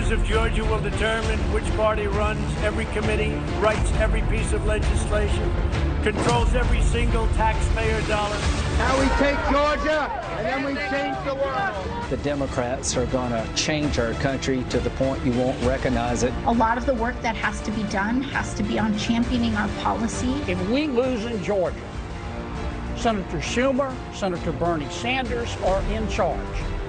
voters of Georgia will determine which party runs every committee, writes every piece of legislation, controls every single taxpayer dollar. Now we take Georgia, and then we change the world. The Democrats are going to change our country to the point you won't recognize it. A lot of the work that has to be done has to be on championing our policy. If we lose in Georgia, Senator Schumer, Senator Bernie Sanders are in charge.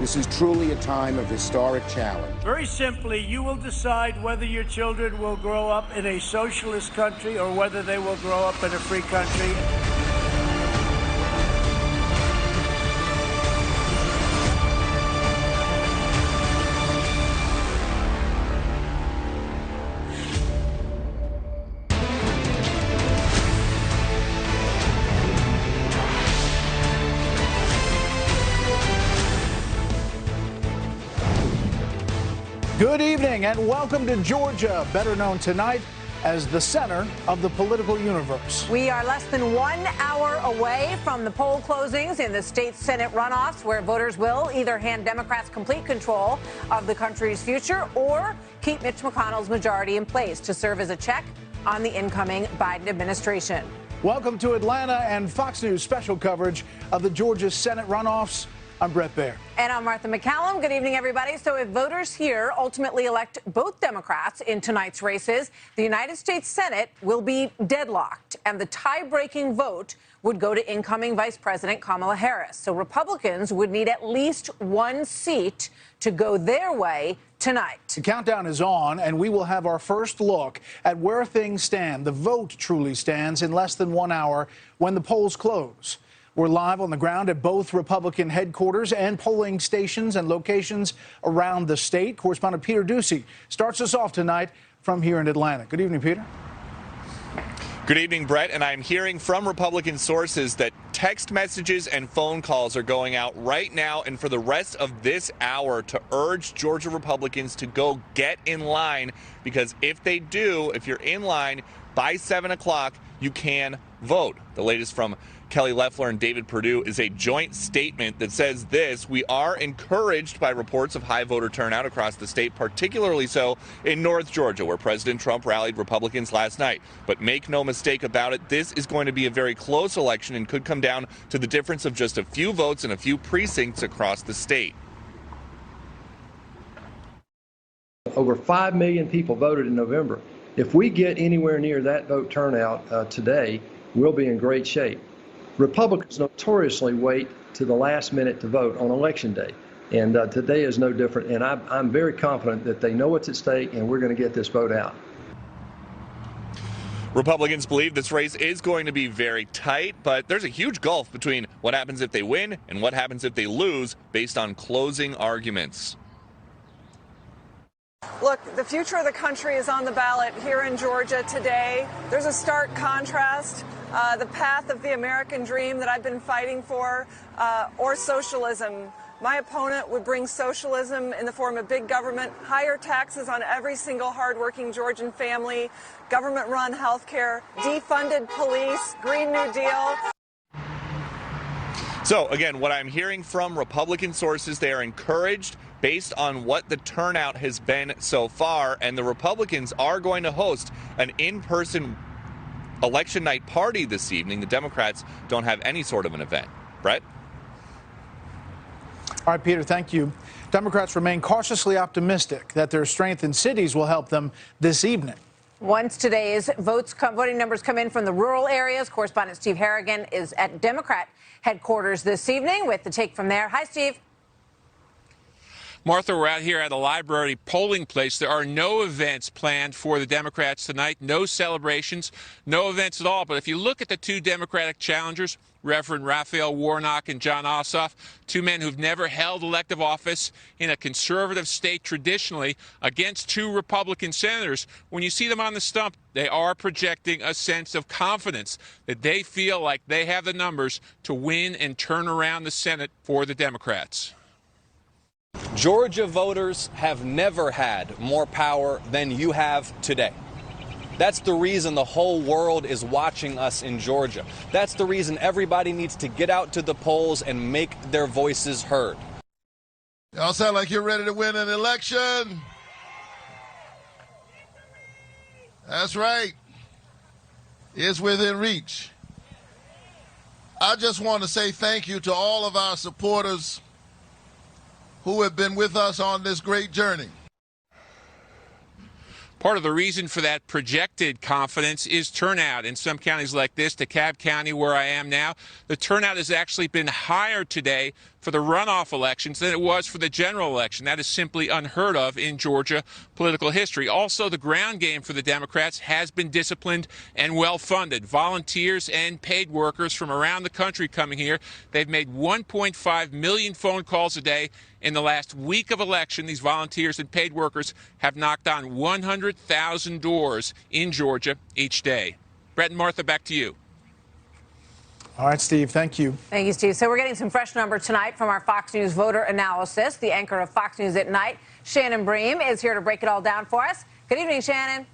This is truly a time of historic challenge. Very simply, you will decide whether your children will grow up in a socialist country or whether they will grow up in a free country. Good evening and welcome to Georgia, better known tonight as the center of the political universe. We are less than 1 hour away from the poll closings in the state Senate runoffs, where voters will either hand Democrats complete control of the country's future or keep Mitch McConnell's majority in place to serve as a check on the incoming Biden administration. Welcome to Atlanta and Fox News special coverage of the Georgia Senate runoffs. I'm Brett Baer. And I'm Martha McCallum. Good evening, everybody. So if voters here ultimately elect both Democrats in tonight's races, the United States Senate will be deadlocked, and the tie-breaking vote would go to incoming Vice President Kamala Harris. So Republicans would need at least one seat to go their way tonight. The countdown is on, and we will have our first look at where things stand. The vote truly stands in less than 1 hour when the polls close. We're live on the ground at both Republican headquarters and polling stations and locations around the state. Correspondent Peter Ducey starts us off tonight from here in Atlanta. Good evening, Peter. Good evening, Brett. And I'm hearing from Republican sources that text messages and phone calls are going out right now and for the rest of this hour to urge Georgia Republicans to go get in line, because if they do, if you're in line by 7 o'clock, you can vote. The latest from Kelly Loefller and David Perdue is a joint statement that says this: we are encouraged by reports of high voter turnout across the state, particularly so in North Georgia, where President Trump rallied Republicans last night. But make no mistake about it, this is going to be a very close election and could come down to the difference of just a few votes in a few precincts across the state. Over 5 million people voted in November. If we get anywhere near that vote turnout today, we'll be in great shape. Republicans notoriously wait to the last minute to vote on Election Day, and today is no different. And I'm very confident that they know what's at stake, and we're going to get this vote out. Republicans believe this race is going to be very tight, but there's a huge gulf between what happens if they win and what happens if they lose based on closing arguments. Look, the future of the country is on the ballot here in Georgia today. There's a stark contrast. The path of the American dream that I've been fighting for, or socialism. My opponent would bring socialism in the form of big government, higher taxes on every single hardworking Georgian family, government-run health care, defunded police, Green New Deal. So, again, what I'm hearing from Republican sources, they are encouraged based on what the turnout has been so far, and the Republicans are going to host an in-person election night party this evening. The Democrats don't have any sort of an event. Brett? All right, Peter, thank you. Democrats remain cautiously optimistic that their strength in cities will help them this evening. Once today's voting numbers come in from the rural areas, correspondent Steve Harrigan is at Democrat headquarters this evening with the take from there. Hi, Steve. Martha, we're out here at a library polling place. There are no events planned for the Democrats tonight, no celebrations, no events at all. But if you look at the two Democratic challengers, Reverend Raphael Warnock and John Ossoff, two men who've never held elective office in a conservative state traditionally, against two Republican senators, when you see them on the stump, they are projecting a sense of confidence that they feel like they have the numbers to win and turn around the Senate for the Democrats. Georgia voters have never had more power than you have today. That's the reason the whole world is watching us in Georgia. That's the reason everybody needs to get out to the polls and make their voices heard. Y'all sound like you're ready to win an election. That's right. It's within reach. I just want to say thank you to all of our supporters who have been with us on this great journey. Part of the reason for that projected confidence is turnout. In some counties like this, DeKalb County, where I am now, the turnout has actually been higher today for the runoff elections than it was for the general election. That is simply unheard of in Georgia political history. Also, the ground game for the Democrats has been disciplined and well-funded. Volunteers and paid workers from around the country coming here. They've made 1.5 million phone calls a day. In the last week of election, these volunteers and paid workers have knocked on 100,000 doors in Georgia each day. Brett and Martha, back to you. All right, Steve, thank you. Thank you, Steve. So we're getting some fresh numbers tonight from our Fox News voter analysis. The anchor of Fox News at Night, Shannon Bream, is here to break it all down for us. Good evening, Shannon.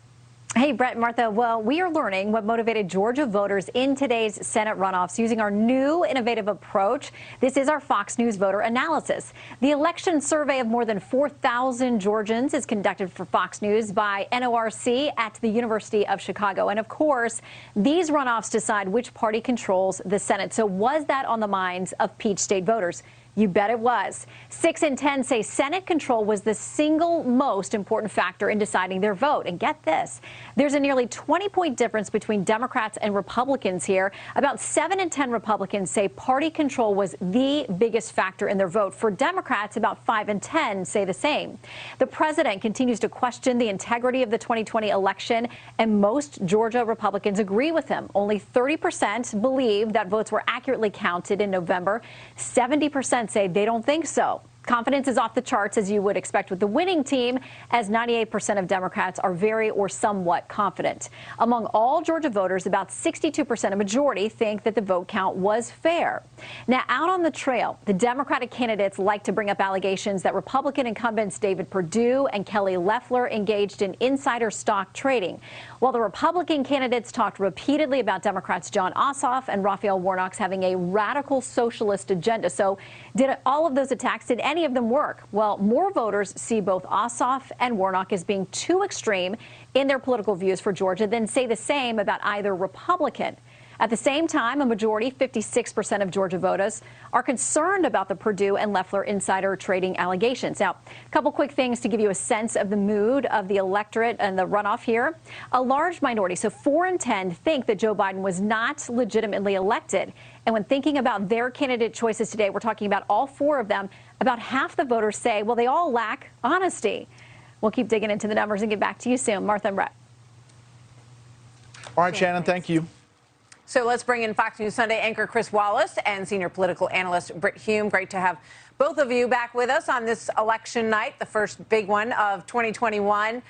Hey, Brett and Martha. Well, we are learning what motivated Georgia voters in today's Senate runoffs using our new innovative approach. This is our Fox News voter analysis. The election survey of more than 4,000 Georgians is conducted for Fox News by NORC at the University of Chicago. And of course, these runoffs decide which party controls the Senate. So was that on the minds of Peach State voters? You bet it was. 6 in 10 say Senate control was the single most important factor in deciding their vote. And get this, there's a nearly 20-point difference between Democrats and Republicans here. About 7 in 10 Republicans say party control was the biggest factor in their vote. For Democrats, about 5 in 10 say the same. The president continues to question the integrity of the 2020 election, and most Georgia Republicans agree with him. Only 30% believe that votes were accurately counted in November. 70% say they don't think so. Confidence is off the charts, as you would expect with the winning team, as 98% of Democrats are very or somewhat confident. Among all Georgia voters, about 62%, a majority, think that the vote count was fair. Now, out on the trail, the Democratic candidates like to bring up allegations that Republican incumbents David Perdue and Kelly Loeffler engaged in insider stock trading, while the Republican candidates talked repeatedly about Democrats Jon Ossoff and Raphael Warnock having a radical socialist agenda. So did all of those attacks, did any of them work? Well, more voters see both Ossoff and Warnock as being too extreme in their political views for Georgia than say the same about either Republican. At the same time, a majority, 56% of Georgia voters, are concerned about the Perdue and Loeffler insider trading allegations. Now, a couple quick things to give you a sense of the mood of the electorate and the runoff here. A large minority, so 4 in 10, think that Joe Biden was not legitimately elected. And when thinking about their candidate choices today, we're talking about all 4 of them, about half the voters say, well, they all lack honesty. We'll keep digging into the numbers and get back to you soon. Martha and Brett. All right, Shannon, thank you. So let's bring in Fox News Sunday anchor Chris Wallace and senior political analyst Britt Hume. Great to have both of you back with us on this election night, the first big one of 2021.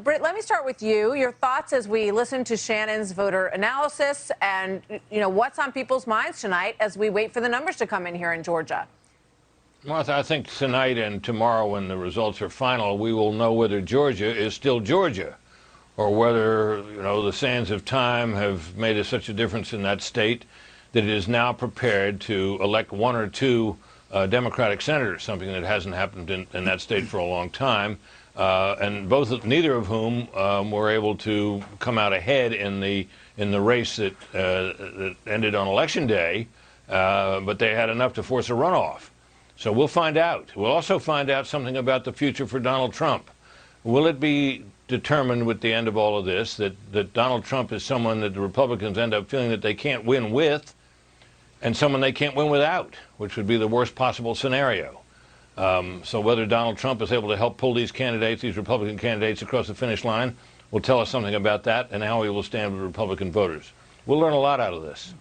Britt, let me start with you. Your thoughts as we listen to Shannon's voter analysis and, you know, what's on people's minds tonight as we wait for the numbers to come in here in Georgia. Martha, I think tonight and tomorrow when the results are final, we will know whether Georgia is still Georgia, or whether, you know, the sands of time have made such a difference in that state that it is now prepared to elect 1 or 2 Democratic senators, something that hasn't happened in that state for a long time, and neither of whom were able to come out ahead in the race that ended on Election Day, but they had enough to force a runoff. So we'll find out. We'll also find out something about the future for Donald Trump. Will it be determined with the end of all of this that Donald Trump is someone that the Republicans end up feeling that they can't win with, and someone they can't win without, which would be the worst possible scenario. So whether Donald Trump is able to help pull these candidates, these Republican candidates, across the finish line will tell us something about that and how he will stand with Republican voters. We'll learn a lot out of this.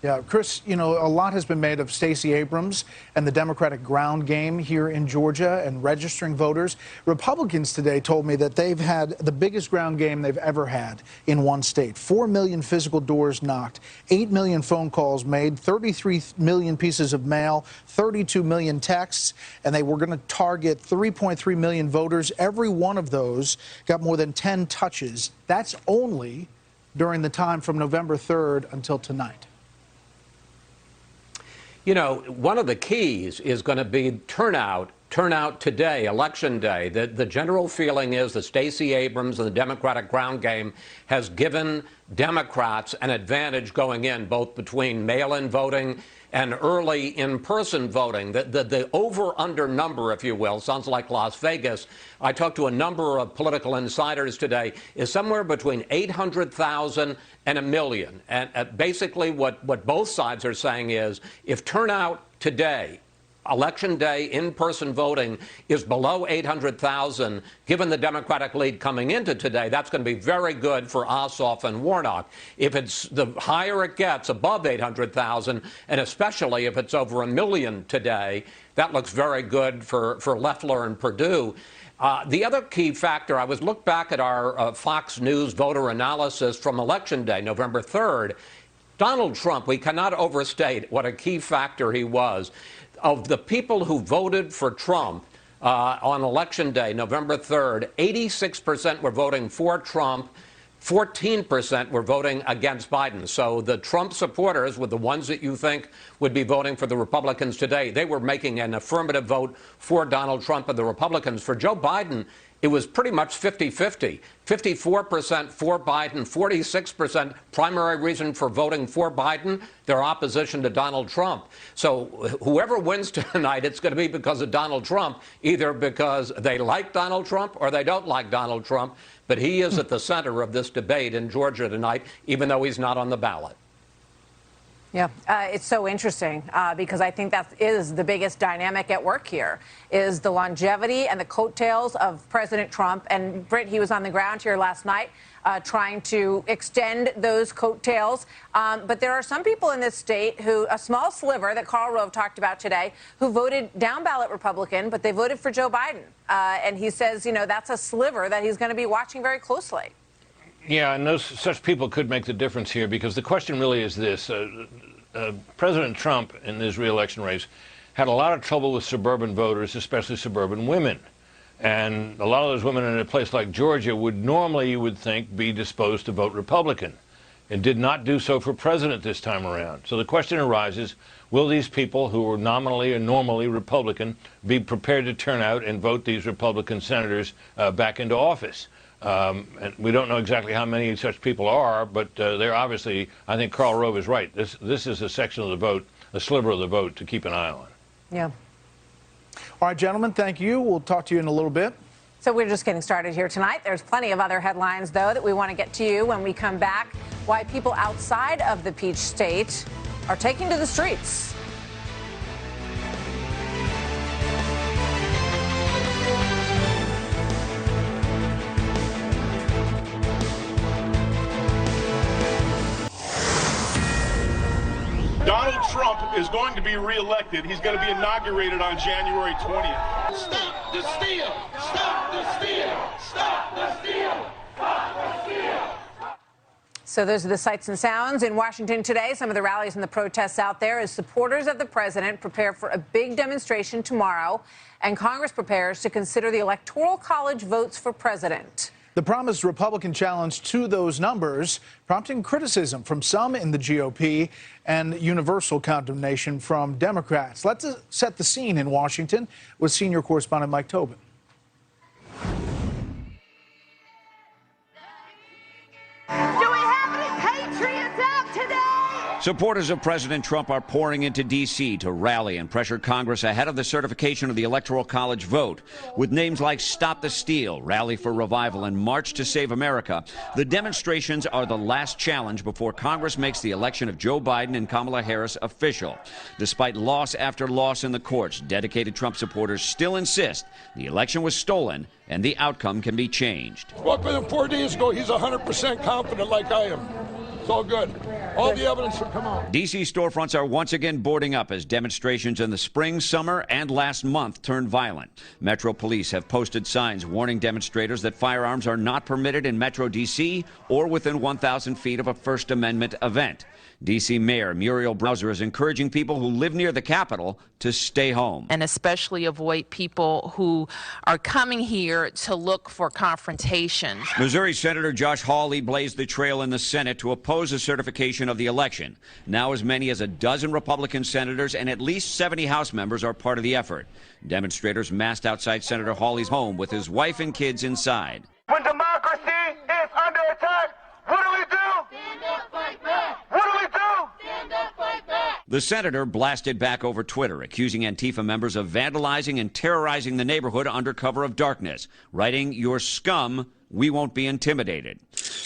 Yeah, Chris, you know, a lot has been made of Stacey Abrams and the Democratic ground game here in Georgia and registering voters. Republicans today told me that they've had the biggest ground game they've ever had in one state. 4 million physical doors knocked, 8 million phone calls made, 33 million pieces of mail, 32 million texts, and they were going to target 3.3 million voters. Every one of those got more than 10 touches. That's only during the time from November 3rd until tonight. You know, one of the keys is going to be turnout turnout today, Election Day, the general feeling is that Stacey Abrams and the Democratic ground game has given Democrats an advantage going in, both between mail-in voting and early in-person voting. The over-under number, if you will, sounds like Las Vegas. I talked to a number of political insiders today, is somewhere between 800,000 and 1 million. And basically what both sides are saying is, if turnout today, Election Day, in-person voting, is below 800,000, given the Democratic lead coming into today, that's going to be very good for Ossoff and Warnock. If it's the higher it gets, above 800,000, and especially if it's over 1 million today, that looks very good for Loefller and Perdue. The other key factor, I was looked back at our Fox News voter analysis from Election Day, November 3rd. Donald Trump, we cannot overstate what a key factor he was. Of the people who voted for Trump on Election Day, November 3rd, 86% were voting for Trump, 14% were voting against Biden. So the Trump supporters were the ones that you think would be voting for the Republicans today. They were making an affirmative vote for Donald Trump and the Republicans. For Joe Biden, it was pretty much 50-50. 54% for Biden, 46% primary reason for voting for Biden, their opposition to Donald Trump. So whoever wins tonight, it's going to be because of Donald Trump, either because they like Donald Trump or they don't like Donald Trump. But he is at the center of this debate in Georgia tonight, even though he's not on the ballot. Yeah, it's so interesting because I think that is the biggest dynamic at work here, is the longevity and the coattails of President Trump. And Britt, he was on the ground here last night trying to extend those coattails. But there are some people in this state who, a small sliver that Karl Rove talked about today, who voted down ballot Republican, but they voted for Joe Biden. And he says, you know, that's a sliver that he's going to be watching very closely. Yeah, and such people could make the difference here, because the question really is this. President Trump in his re-election race had a lot of trouble with suburban voters, especially suburban women. And a lot of those women in a place like Georgia would normally, you would think, be disposed to vote Republican, and did not do so for president this time around. So the question arises, will these people who were nominally or normally Republican be prepared to turn out and vote these Republican senators back into office? And we don't know exactly how many such people are, but they're obviously, I think Karl Rove is right. This is a section of the vote, a sliver of the vote to keep an eye on. Yeah. All right, gentlemen, thank you. We'll talk to you in a little bit. So we're just getting started here tonight. There's plenty of other headlines, though, that we want to get to you when we come back. Why people outside of the Peach State are taking to the streets. Donald Trump is going to be reelected. He's going to be inaugurated on January 20th. Stop the steal! Stop the steal! Stop the steal! Stop the steal! So those are the sights and sounds in Washington today. Some of the rallies and the protests out there as supporters of the president prepare for a big demonstration tomorrow, and Congress prepares to consider the Electoral College votes for president. The promised Republican challenge to those numbers prompting criticism from some in the GOP and universal condemnation from Democrats. Let's set the scene in Washington with senior correspondent Mike Tobin. Do we have any patriots out today? Supporters of President Trump are pouring into D.C. to rally and pressure Congress ahead of the certification of the Electoral College vote. With names like Stop the Steal, Rally for Revival, and March to Save America, the demonstrations are the last challenge before Congress makes the election of Joe Biden and Kamala Harris official. Despite loss after loss in the courts, dedicated Trump supporters still insist the election was stolen and the outcome can be changed. Spoke with him 4 days ago. He's 100% confident like I am. It's all good. All the evidence will come out. D.C. storefronts are once again boarding up as demonstrations in the spring, summer, and last month turned violent. Metro police have posted signs warning demonstrators that firearms are not permitted in Metro D.C. or within 1,000 feet of a First Amendment event. D.C. Mayor Muriel Bowser is encouraging people who live near the Capitol to stay home. And especially avoid people who are coming here to look for confrontation. Missouri Senator Josh Hawley blazed the trail in the Senate to oppose oppose a certification of the election. Now as many as a dozen Republican senators and at least 70 House members are part of the effort. Demonstrators massed outside Senator Hawley's home with his wife and kids inside. When democracy is under attack, what do we do? Stand up, fight back. What do we do? Stand up, fight back. The senator blasted back over Twitter, accusing Antifa members of vandalizing and terrorizing the neighborhood under cover of darkness, writing, "You're scum. We won't be intimidated."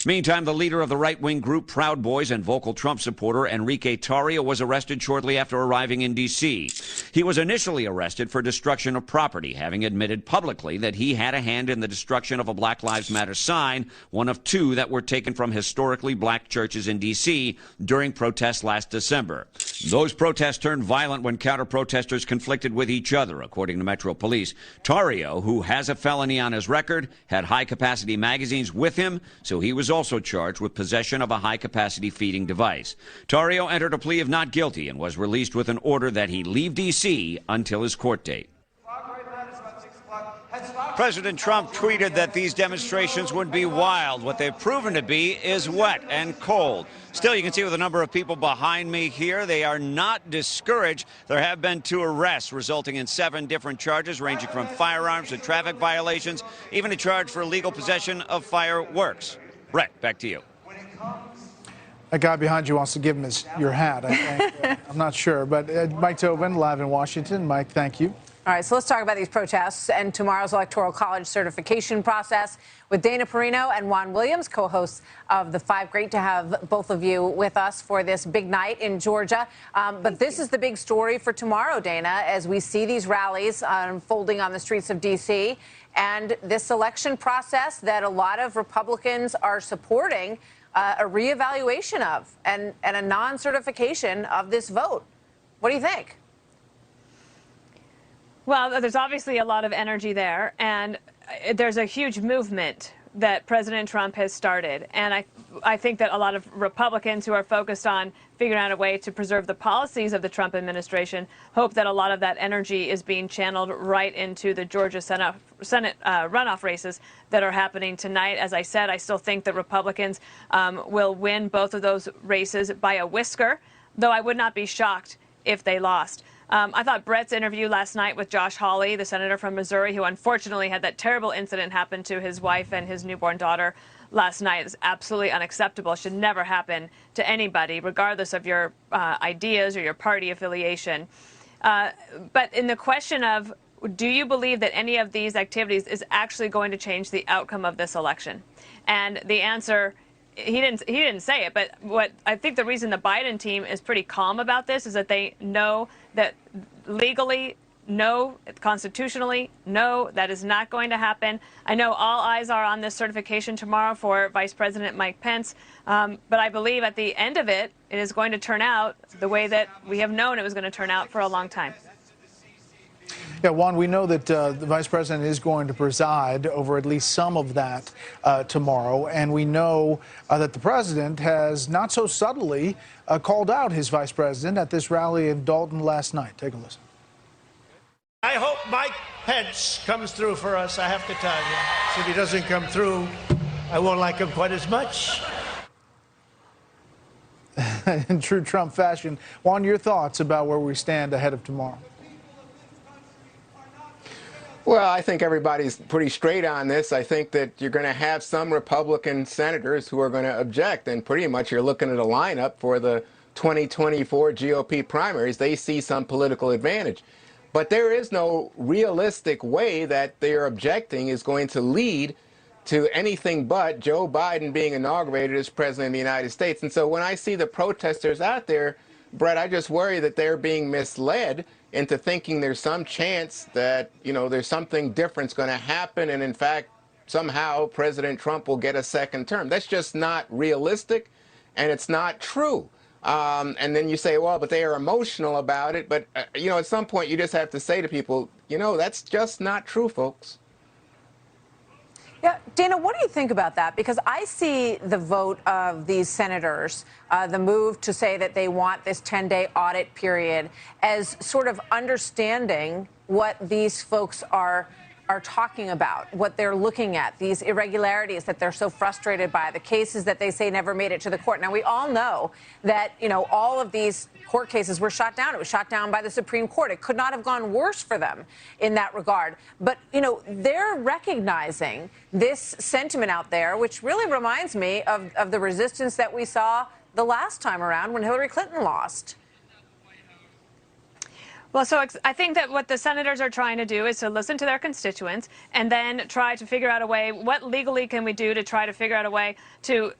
Meantime, the leader of the right-wing group Proud Boys and vocal Trump supporter Enrique Tarrio was arrested shortly after arriving in D.C. He was initially arrested for destruction of property, having admitted publicly that he had a hand in the destruction of a Black Lives Matter sign, one of two that were taken from historically black churches in D.C. during protests last December. Those protests turned violent when counter-protesters conflicted with each other, according to Metro Police. Tarrio, who has a felony on his record, had high-capacity magazines with him, so he was also charged with possession of a high-capacity feeding device. Tarrio entered a plea of not guilty and was released with an order that he leave D.C. until his court date. President Trump tweeted that these demonstrations would be wild. What they've proven to be is wet and cold. Still, you can see with a number of people behind me here, they are not discouraged. There have been 2 arrests, resulting in 7 different charges, ranging from firearms to traffic violations, even a charge for illegal possession of fireworks. Brett, back to you. That guy behind you wants to give him your hat, I think. I'm not sure. But Mike Tobin, live in Washington. Mike, thank you. All right, so let's talk about these protests and tomorrow's Electoral College certification process with Dana Perino and Juan Williams, co-hosts of The Five. Great to have both of you with us for this big night in Georgia. But this is the big story for tomorrow, Dana, as we see these rallies unfolding on the streets of D.C. and this election process that a lot of Republicans are supporting a reevaluation of and a non-certification of this vote. What do you think? Well, there's obviously a lot of energy there, and there's a huge movement that President Trump has started. And I think that a lot of Republicans who are focused on figuring out a way to preserve the policies of the Trump administration hope that a lot of that energy is being channeled right into the Georgia Senate runoff races that are happening tonight. As I said, I still think that Republicans will win both of those races by a whisker, though I would not be shocked if they lost. I thought Brett's interview last night with Josh Hawley, the senator from Missouri, who unfortunately had that terrible incident happen to his wife and his newborn daughter last night, is absolutely unacceptable. It should never happen to anybody, regardless of your ideas or your party affiliation. But in the question of, do you believe that any of these activities is actually going to change the outcome of this election? And the answer, he didn't say it, but what I think the reason the Biden team is pretty calm about this is that they know that legally, no, constitutionally, no, that is not going to happen. I know all eyes are on this certification tomorrow for Vice President Mike Pence, but I believe at the end of it, it is going to turn out the way that we have known it was going to turn out for a long time. Yeah, Juan, we know that the vice president is going to preside over at least some of that tomorrow. And we know that the president has not so subtly called out his vice president at this rally in Dalton last night. Take a listen. I hope Mike Pence comes through for us, I have to tell you. So if he doesn't come through, I won't like him quite as much. In true Trump fashion. Juan, your thoughts about where we stand ahead of tomorrow? Well, I think everybody's pretty straight on this. I think that you're going to have some Republican senators who are going to object, and pretty much you're looking at a lineup for the 2024 GOP primaries. They see some political advantage. But there is no realistic way that their objecting is going to lead to anything but Joe Biden being inaugurated as president of the United States. And so when I see the protesters out there, Brett, I just worry that they're being misled into thinking there's some chance that, there's something different's going to happen. And in fact, somehow President Trump will get a second term. That's just not realistic, and it's not true. And then you say, well, but they are emotional about it. But, at some point you just have to say to people, that's just not true, folks. Yeah, Dana, what do you think about that? Because I see the vote of these senators, the move to say that they want this 10-day audit period as sort of understanding what these folks are are talking about, what they're looking at, these irregularities that they're so frustrated by, the cases that they say never made it to the court. Now, we all know that, all of these court cases were shot down. It was shot down by the Supreme Court. It could not have gone worse for them in that regard. But, they're recognizing this sentiment out there, which really reminds me of the resistance that we saw the last time around when Hillary Clinton lost. Well, so I think that what the senators are trying to do is to listen to their constituents and then try to figure out a way, what legally can we do to try to figure out a way to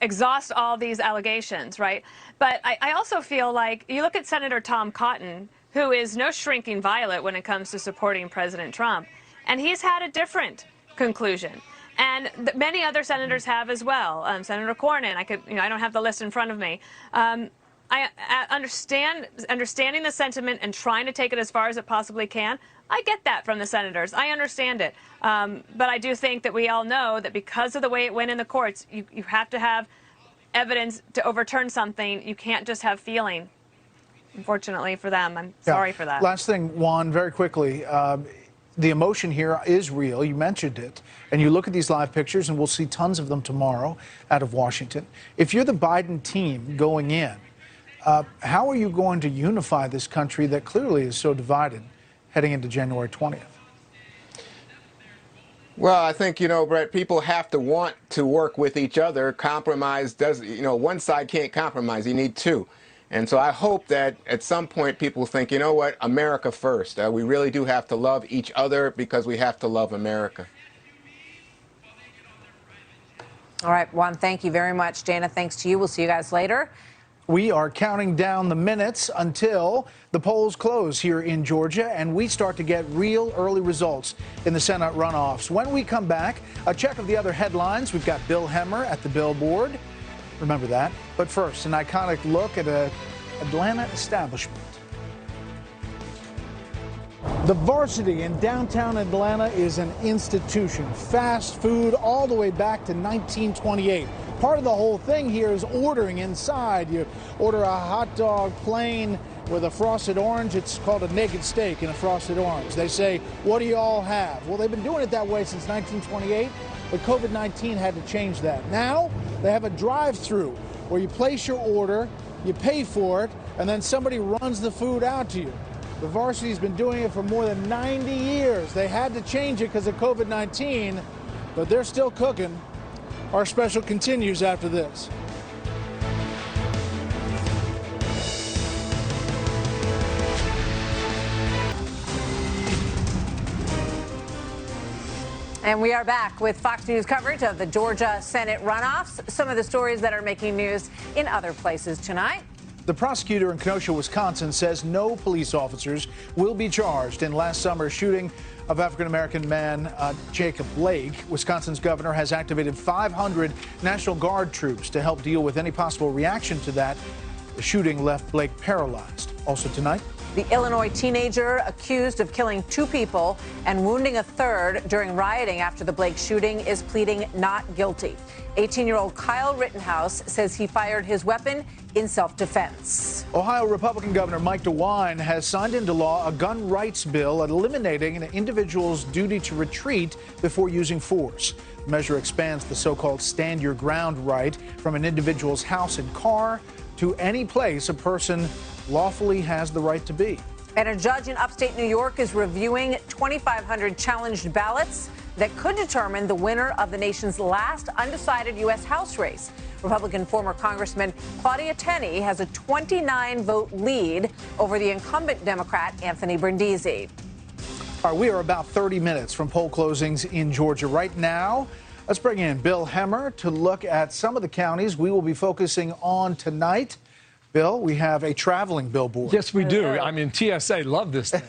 exhaust all these allegations, right? But I also feel like you look at Senator Tom Cotton, who is no shrinking violet when it comes to supporting President Trump, and he's had a different conclusion. And many other senators have as well. Senator Cornyn, I don't have the list in front of me. Understanding the sentiment and trying to take it as far as it possibly can, I get that from the senators. I understand it. But I do think that we all know that because of the way it went in the courts, you have to have evidence to overturn something. You can't just have feeling. Unfortunately for them, I'm sorry for that. Last thing, Juan, very quickly. The emotion here is real. You mentioned it. And you look at these live pictures, and we'll see tons of them tomorrow out of Washington. If you're the Biden team going in, how are you going to unify this country that clearly is so divided heading into January 20th? Well, I think, Brett, people have to want to work with each other. Compromise does, one side can't compromise. You need two. And so I hope that at some point people think, you know what, America first. We really do have to love each other because we have to love America. All right, Juan, thank you very much. Dana, thanks to you. We'll see you guys later. We are counting down the minutes until the polls close here in Georgia, and we start to get real early results in the Senate runoffs. When we come back, a check of the other headlines. We've got Bill Hemmer at the billboard. Remember that. But first, an iconic look at an Atlanta establishment. The Varsity in downtown Atlanta is an institution. Fast food all the way back to 1928. Part of the whole thing here is ordering inside. You order a hot dog plain with a frosted orange. It's called a naked steak and a frosted orange. They say, what do you all have? Well, they've been doing it that way since 1928, but COVID-19 had to change that. Now they have a drive-through where you place your order, you pay for it, and then somebody runs the food out to you. The Varsity's been doing it for more than 90 years. They had to change it because of COVID-19, but they're still cooking. Our special continues after this. And we are back with Fox News coverage of the Georgia Senate runoffs. Some of the stories that are making news in other places tonight. The prosecutor in Kenosha, Wisconsin, says no police officers will be charged in last summer's shooting of African-American man Jacob Blake. Wisconsin's governor has activated 500 National Guard troops to help deal with any possible reaction to that. The shooting left Blake paralyzed. Also tonight, the Illinois teenager accused of killing 2 people and wounding a third during rioting after the Blake shooting is pleading not guilty. 18-year-old Kyle Rittenhouse says he fired his weapon in self-defense. Ohio Republican Governor Mike DeWine has signed into law a gun rights bill eliminating an individual's duty to retreat before using force. The measure expands the so-called stand your ground right from an individual's house and car to any place a person lawfully has the right to be. And a judge in upstate New York is reviewing 2,500 challenged ballots that could determine the winner of the nation's last undecided U.S. House race. Republican former Congressman Claudia Tenney has a 29-vote lead over the incumbent Democrat Anthony Brindisi. All right, we are about 30 minutes from poll closings in Georgia right now. Let's bring in Bill Hemmer to look at some of the counties we will be focusing on tonight. Bill, we have a traveling billboard. Yes, we do. I mean, TSA loved this thing.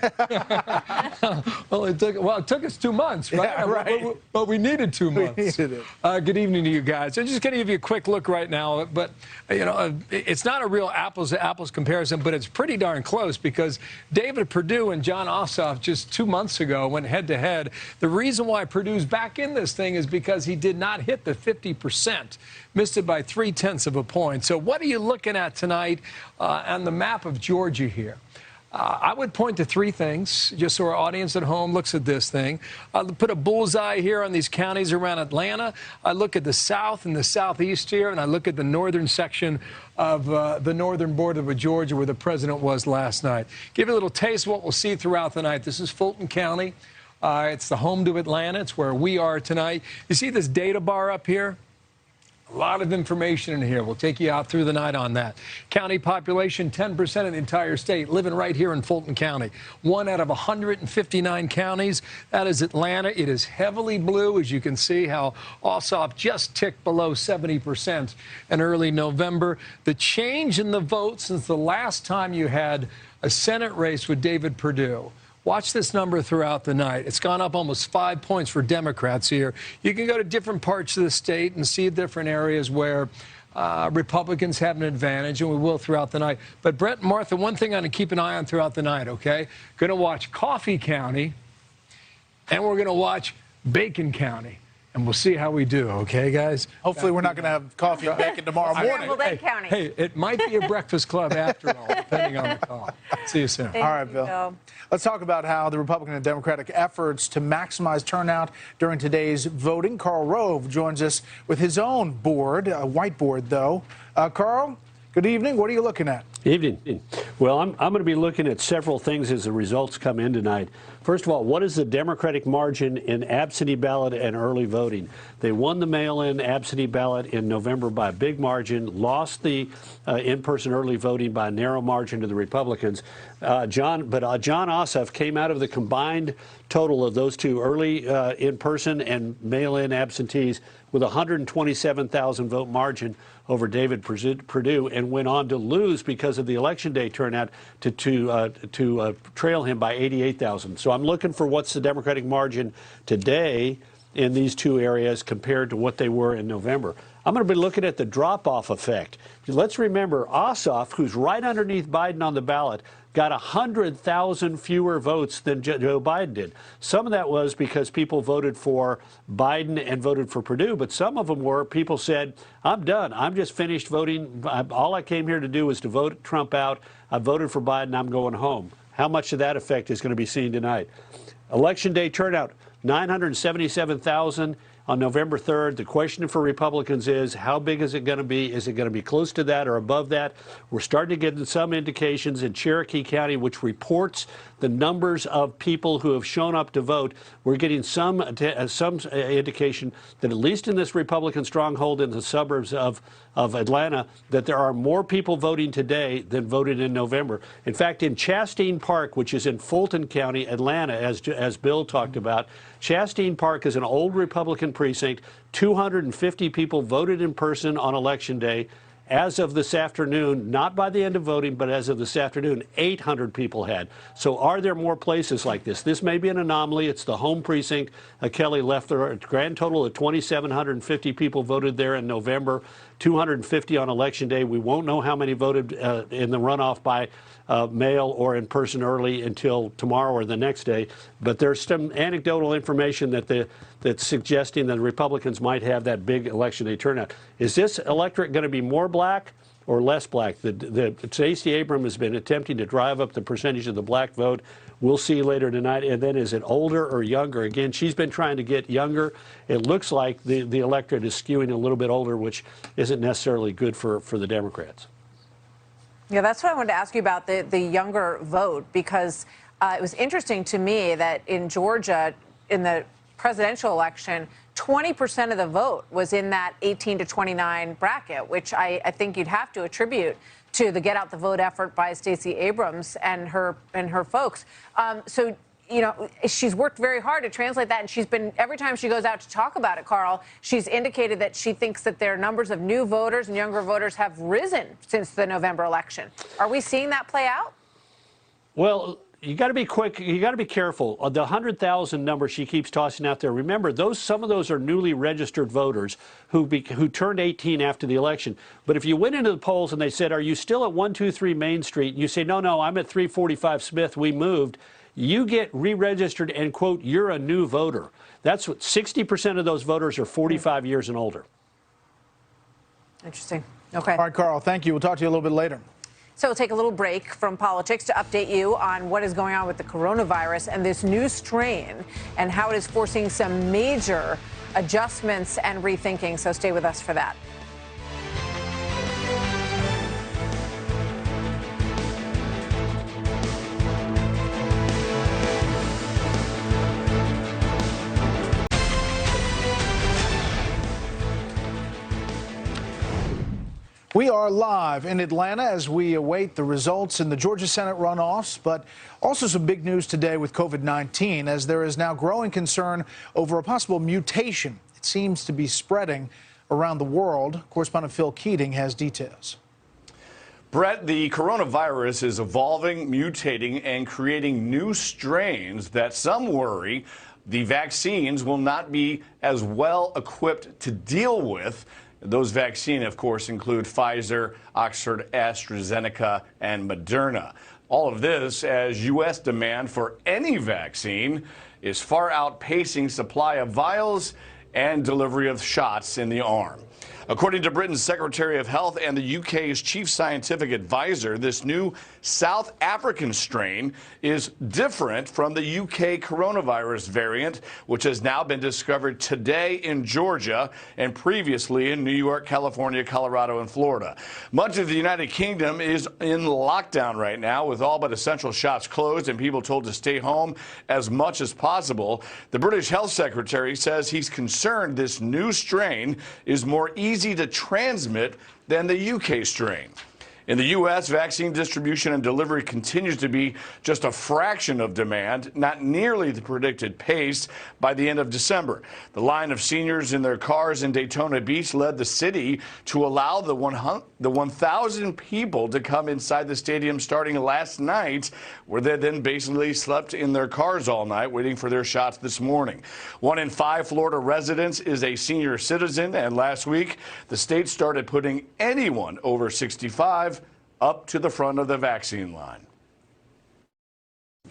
well, it took us 2 months, right? Yeah, right. But we needed 2 months. We needed it. Good evening to you guys. I'm just going to give you a quick look right now, but, it's not a real apples-to-apples comparison, but it's pretty darn close because David Perdue and John Ossoff just 2 months ago went head-to-head. The reason why Perdue's back in this thing is because he did not hit the 50%. Missed it by 0.3 of a point. So what are you looking at tonight on the map of Georgia here? I would point to three things, just so our audience at home looks at this thing. I'll put a bullseye here on these counties around Atlanta. I look at the south and the southeast here, and I look at the northern section of the northern border with Georgia, where the president was last night. Give you a little taste of what we'll see throughout the night. This is Fulton County. It's the home to Atlanta. It's where we are tonight. You see this data bar up here? A lot of information in here. We'll take you out through the night on that. County population, 10% of the entire state, living right here in Fulton County. 1 out of 159 counties. That is Atlanta. It is heavily blue, as you can see how Ossoff just ticked below 70% in early November. The change in the vote since the last time you had a Senate race with David Perdue. Watch this number throughout the night. It's gone up almost 5 points for Democrats here. You can go to different parts of the state and see different areas where Republicans have an advantage, and we will throughout the night. But Brett and Martha, one thing I'm going to keep an eye on throughout the night, okay? Going to watch Coffee County, and we're going to watch Bacon County. And we'll see how we do, okay, guys? Hopefully we're not going to have coffee and bacon tomorrow morning. Hey, it might be a breakfast club after all, depending on the call. See you soon. All right, Bill. Let's talk about how the Republican and Democratic efforts to maximize turnout during today's voting. Karl Rove joins us with his own board, a whiteboard, though. Karl, good evening. What are you looking at? Evening. Well, I'm going to be looking at several things as the results come in tonight. First of all, what is the Democratic margin in absentee ballot and early voting? They won the mail-in absentee ballot in November by a big margin, lost the in-person early voting by a narrow margin to the Republicans. John Ossoff came out of the combined total of those two, early in-person and mail-in absentees, with a 127,000 vote margin over David Perdue, and went on to lose because of the election day turnout to trail him by 88,000. So I'm looking for what's the Democratic margin today in these two areas compared to what they were in November. I'm going to be looking at the drop-off effect. Let's remember, Ossoff, who's right underneath Biden on the ballot, got 100,000 fewer votes than Joe Biden did. Some of that was because people voted for Biden and voted for Perdue, but some of them were people said, I'm done. I'm just finished voting. All I came here to do was to vote Trump out. I voted for Biden. I'm going home. How much of that effect is going to be seen tonight? Election day turnout, 977,000 on November 3rd. The question for Republicans is, how big is it going to be? Is it going to be close to that or above that? We're starting to get some indications in Cherokee County, which reports the numbers of people who have shown up to vote. We're getting some indication that at least in this Republican stronghold in the suburbs of Atlanta, that there are more people voting today than voted in November. In fact, in Chastain Park, which is in Fulton County, Atlanta, as Bill talked about, Chastain Park is an old Republican precinct. 250 people voted in person on Election Day. As of this afternoon, not by the end of voting, but as of this afternoon, 800 people had. So are there more places like this? This may be an anomaly. It's the home precinct. Kelly Loefller, a grand total of 2,750 people voted there in November, 250 on Election Day. We won't know how many voted in the runoff by mail or in person early until tomorrow or the next day. But there's some anecdotal information that's suggesting that Republicans might have that big Election Day turnout. Is this electorate going to be more black or less black? Stacey Abrams has been attempting to drive up the percentage of the black vote. We'll see later tonight. And then is it older or younger? Again, she's been trying to get younger. It looks like the electorate is skewing a little bit older, which isn't necessarily good for the Democrats. Yeah, that's what I wanted to ask you about, the younger vote, because it was interesting to me that in Georgia, in the presidential election, 20% of the vote was in that 18 to 29 bracket, which I think you'd have to attribute to the get out the vote effort by Stacey Abrams and her folks. So, you know, she's worked very hard to translate that, and she's been, every time she goes out to talk about it, Karl, she's indicated that she thinks that their numbers of new voters and younger voters have risen since the November election. Are we seeing that play out? Well, you got to be quick. You got to be careful. The 100,000 number she keeps tossing out there. Remember, some of those are newly registered voters who turned 18 after the election. But if you went into the polls and they said, "Are you still at 123 Main Street?" and you say, "No, I'm at 345 Smith. We moved." You get re-registered and, quote, you're a new voter. That's what 60% of those voters are 45 years and older. Interesting. Okay. All right, Karl, thank you. We'll talk to you a little bit later. So we'll take a little break from politics to update you on what is going on with the coronavirus and this new strain and how it is forcing some major adjustments and rethinking. So stay with us for that. We are live in Atlanta as we await the results in the Georgia Senate runoffs, but also some big news today with COVID-19 as there is now growing concern over a possible mutation. It seems to be spreading around the world. Correspondent Phil Keating has details. Brett, the coronavirus is evolving, mutating, and creating new strains that some worry the vaccines will not be as well equipped to deal with. Those vaccines, of course, include Pfizer, Oxford, AstraZeneca, and Moderna. All of this as U.S. demand for any vaccine is far outpacing supply of vials and delivery of shots in the arm. According to Britain's Secretary of Health and the UK's chief scientific advisor, this new South African strain is different from the UK coronavirus variant, which has now been discovered today in Georgia and previously in New York, California, Colorado, and Florida. Much of the United Kingdom is in lockdown right now, with all but essential shops closed and people told to stay home as much as possible. The British Health Secretary says he's concerned this new strain is more easy to transmit than the UK strain. In the U.S., vaccine distribution and delivery continues to be just a fraction of demand, not nearly the predicted pace by the end of December. The line of seniors in their cars in Daytona Beach led the city to allow the 1,000 people to come inside the stadium starting last night, where they then basically slept in their cars all night waiting for their shots this morning. 1 in 5 Florida residents is a senior citizen, and last week the state started putting anyone over 65 up to the front of the vaccine line.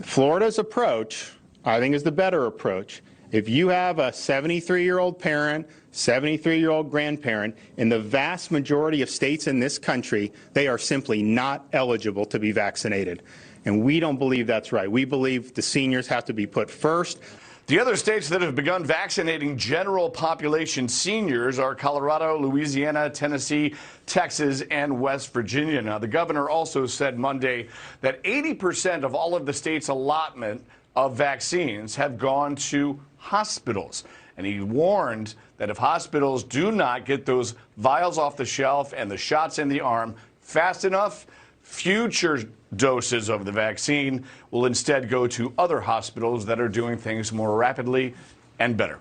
Florida's approach, I think, is the better approach. If you have a 73-year-old parent, 73-year-old grandparent, in the vast majority of states in this country, they are simply not eligible to be vaccinated. And we don't believe that's right. We believe the seniors have to be put first. The other states that have begun vaccinating general population seniors are Colorado, Louisiana, Tennessee, Texas, and West Virginia. Now, the governor also said Monday that 80% of all of the state's allotment of vaccines have gone to hospitals. And he warned that if hospitals do not get those vials off the shelf and the shots in the arm fast enough, future doses of the vaccine will instead go to other hospitals that are doing things more rapidly and better.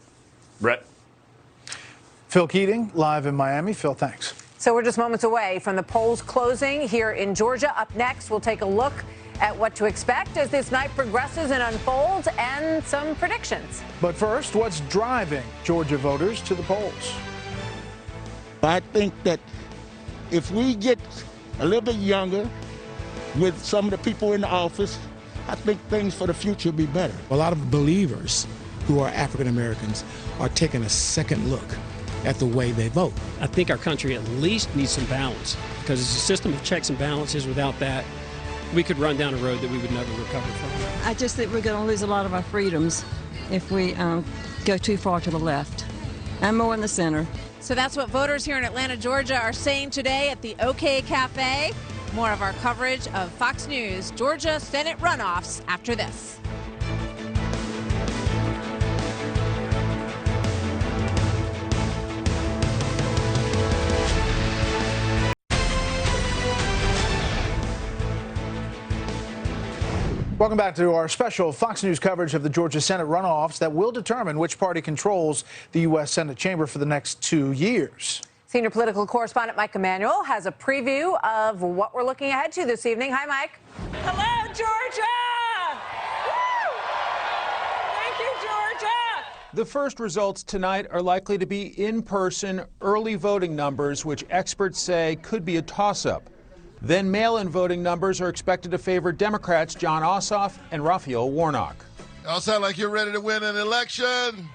Brett? Phil Keating, live in Miami. Phil, thanks. So we're just moments away from the polls closing here in Georgia. Up next, we'll take a look at what to expect as this night progresses and unfolds and some predictions. But first, what's driving Georgia voters to the polls? I think that if we get a little bit younger with some of the people in the office, I think things for the future will be better. A lot of believers who are African Americans are taking a second look at the way they vote. I think our country at least needs some balance, because it's a system of checks and balances. Without that, we could run down a road that we would never recover from. I just think we're going to lose a lot of our freedoms if we go too far to the left. I'm more in the center. So that's what voters here in Atlanta, Georgia are saying today at the OK Cafe. More of our coverage of Fox News Georgia Senate runoffs after this. Welcome back to our special Fox News coverage of the Georgia Senate runoffs that will determine which party controls the U.S. Senate chamber for the next 2 years. Senior political correspondent Mike Emanuel has a preview of what we're looking ahead to this evening. Hi, Mike. Hello, Georgia! Woo! Thank you, Georgia! The first results tonight are likely to be in-person early voting numbers, which experts say could be a toss-up. Then mail-in voting numbers are expected to favor Democrats Jon Ossoff and Raphael Warnock. Y'all sound like you're ready to win an election.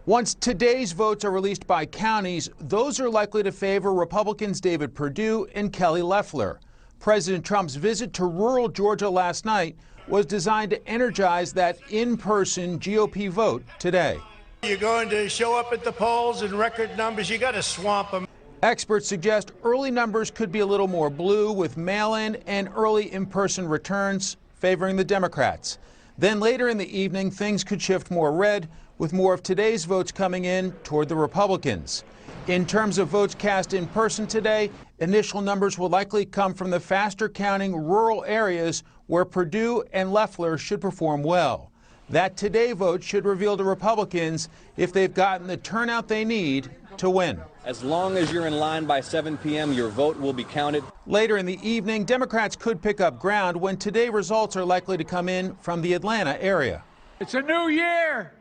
Once today's votes are released by counties, those are likely to favor Republicans David Perdue and Kelly Loeffler. President Trump's visit to rural Georgia last night was designed to energize that in-person GOP vote today. You're going to show up at the polls in record numbers. You got to swamp them. Experts suggest early numbers could be a little more blue, with mail-in and early in-person returns favoring the Democrats. Then later in the evening, things could shift more red, with more of today's votes coming in toward the Republicans. In terms of votes cast in person today, initial numbers will likely come from the faster counting rural areas where Perdue and Loefller should perform well. That today vote should reveal to Republicans if they've gotten the turnout they need to win. As long as you're in line by 7 p.m., your vote will be counted. Later in the evening, Democrats could pick up ground when today results are likely to come in from the Atlanta area. It's a new year,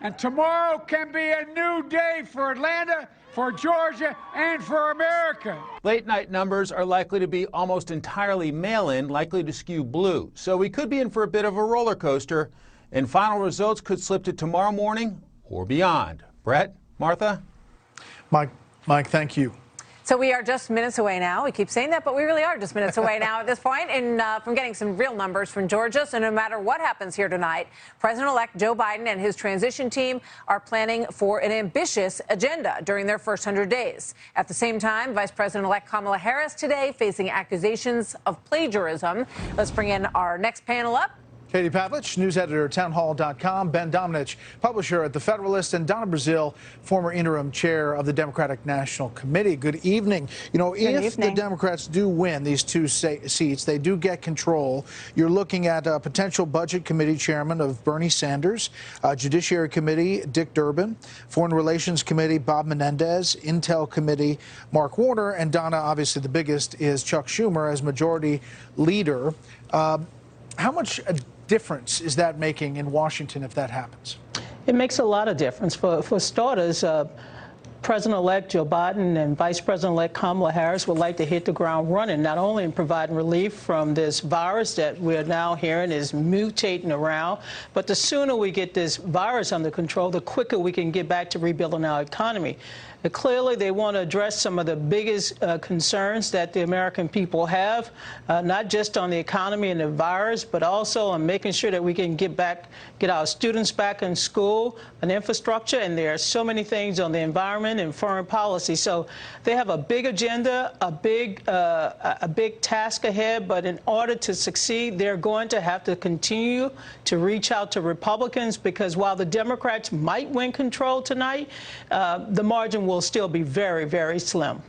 and tomorrow can be a new day for Atlanta, for Georgia, and for America. Late night numbers are likely to be almost entirely mail-in, likely to skew blue. So we could be in for a bit of a roller coaster, and final results could slip to tomorrow morning or beyond. Brett, Martha? Mike, thank you. So we are just minutes away now. We keep saying that, but we really are just minutes away now at this point from getting some real numbers from Georgia. So no matter what happens here tonight, President-elect Joe Biden and his transition team are planning for an ambitious agenda during their first 100 days. At the same time, Vice President-elect Kamala Harris today facing accusations of plagiarism. Let's bring in our next panel up. Katie Pavlich, news editor at townhall.com, Ben Domenech, publisher at The Federalist, and Donna Brazile, former interim chair of the Democratic National Committee. Good evening. You know, if the Democrats do win these two seats, they do get control. You're looking at a potential budget committee chairman of Bernie Sanders, Judiciary Committee Dick Durbin, Foreign Relations Committee Bob Menendez, Intel Committee Mark Warner, and Donna, obviously the biggest, is Chuck Schumer as majority leader. How much difference is that making in Washington if that happens? It makes a lot of difference. For starters, President-elect Joe Biden and Vice President-elect Kamala Harris would like to hit the ground running, not only in providing relief from this virus that we're now hearing is mutating around, but the sooner we get this virus under control, the quicker we can get back to rebuilding our economy. Clearly, they want to address some of the biggest concerns that the American people have, not just on the economy and the virus, but also on making sure that we can get our students back in school, and infrastructure, and there are so many things on the environment and foreign policy. So they have a big agenda, a big task ahead, but in order to succeed, they're going to have to continue to reach out to Republicans, because while the Democrats might win control tonight, the margin will still be very, very slim.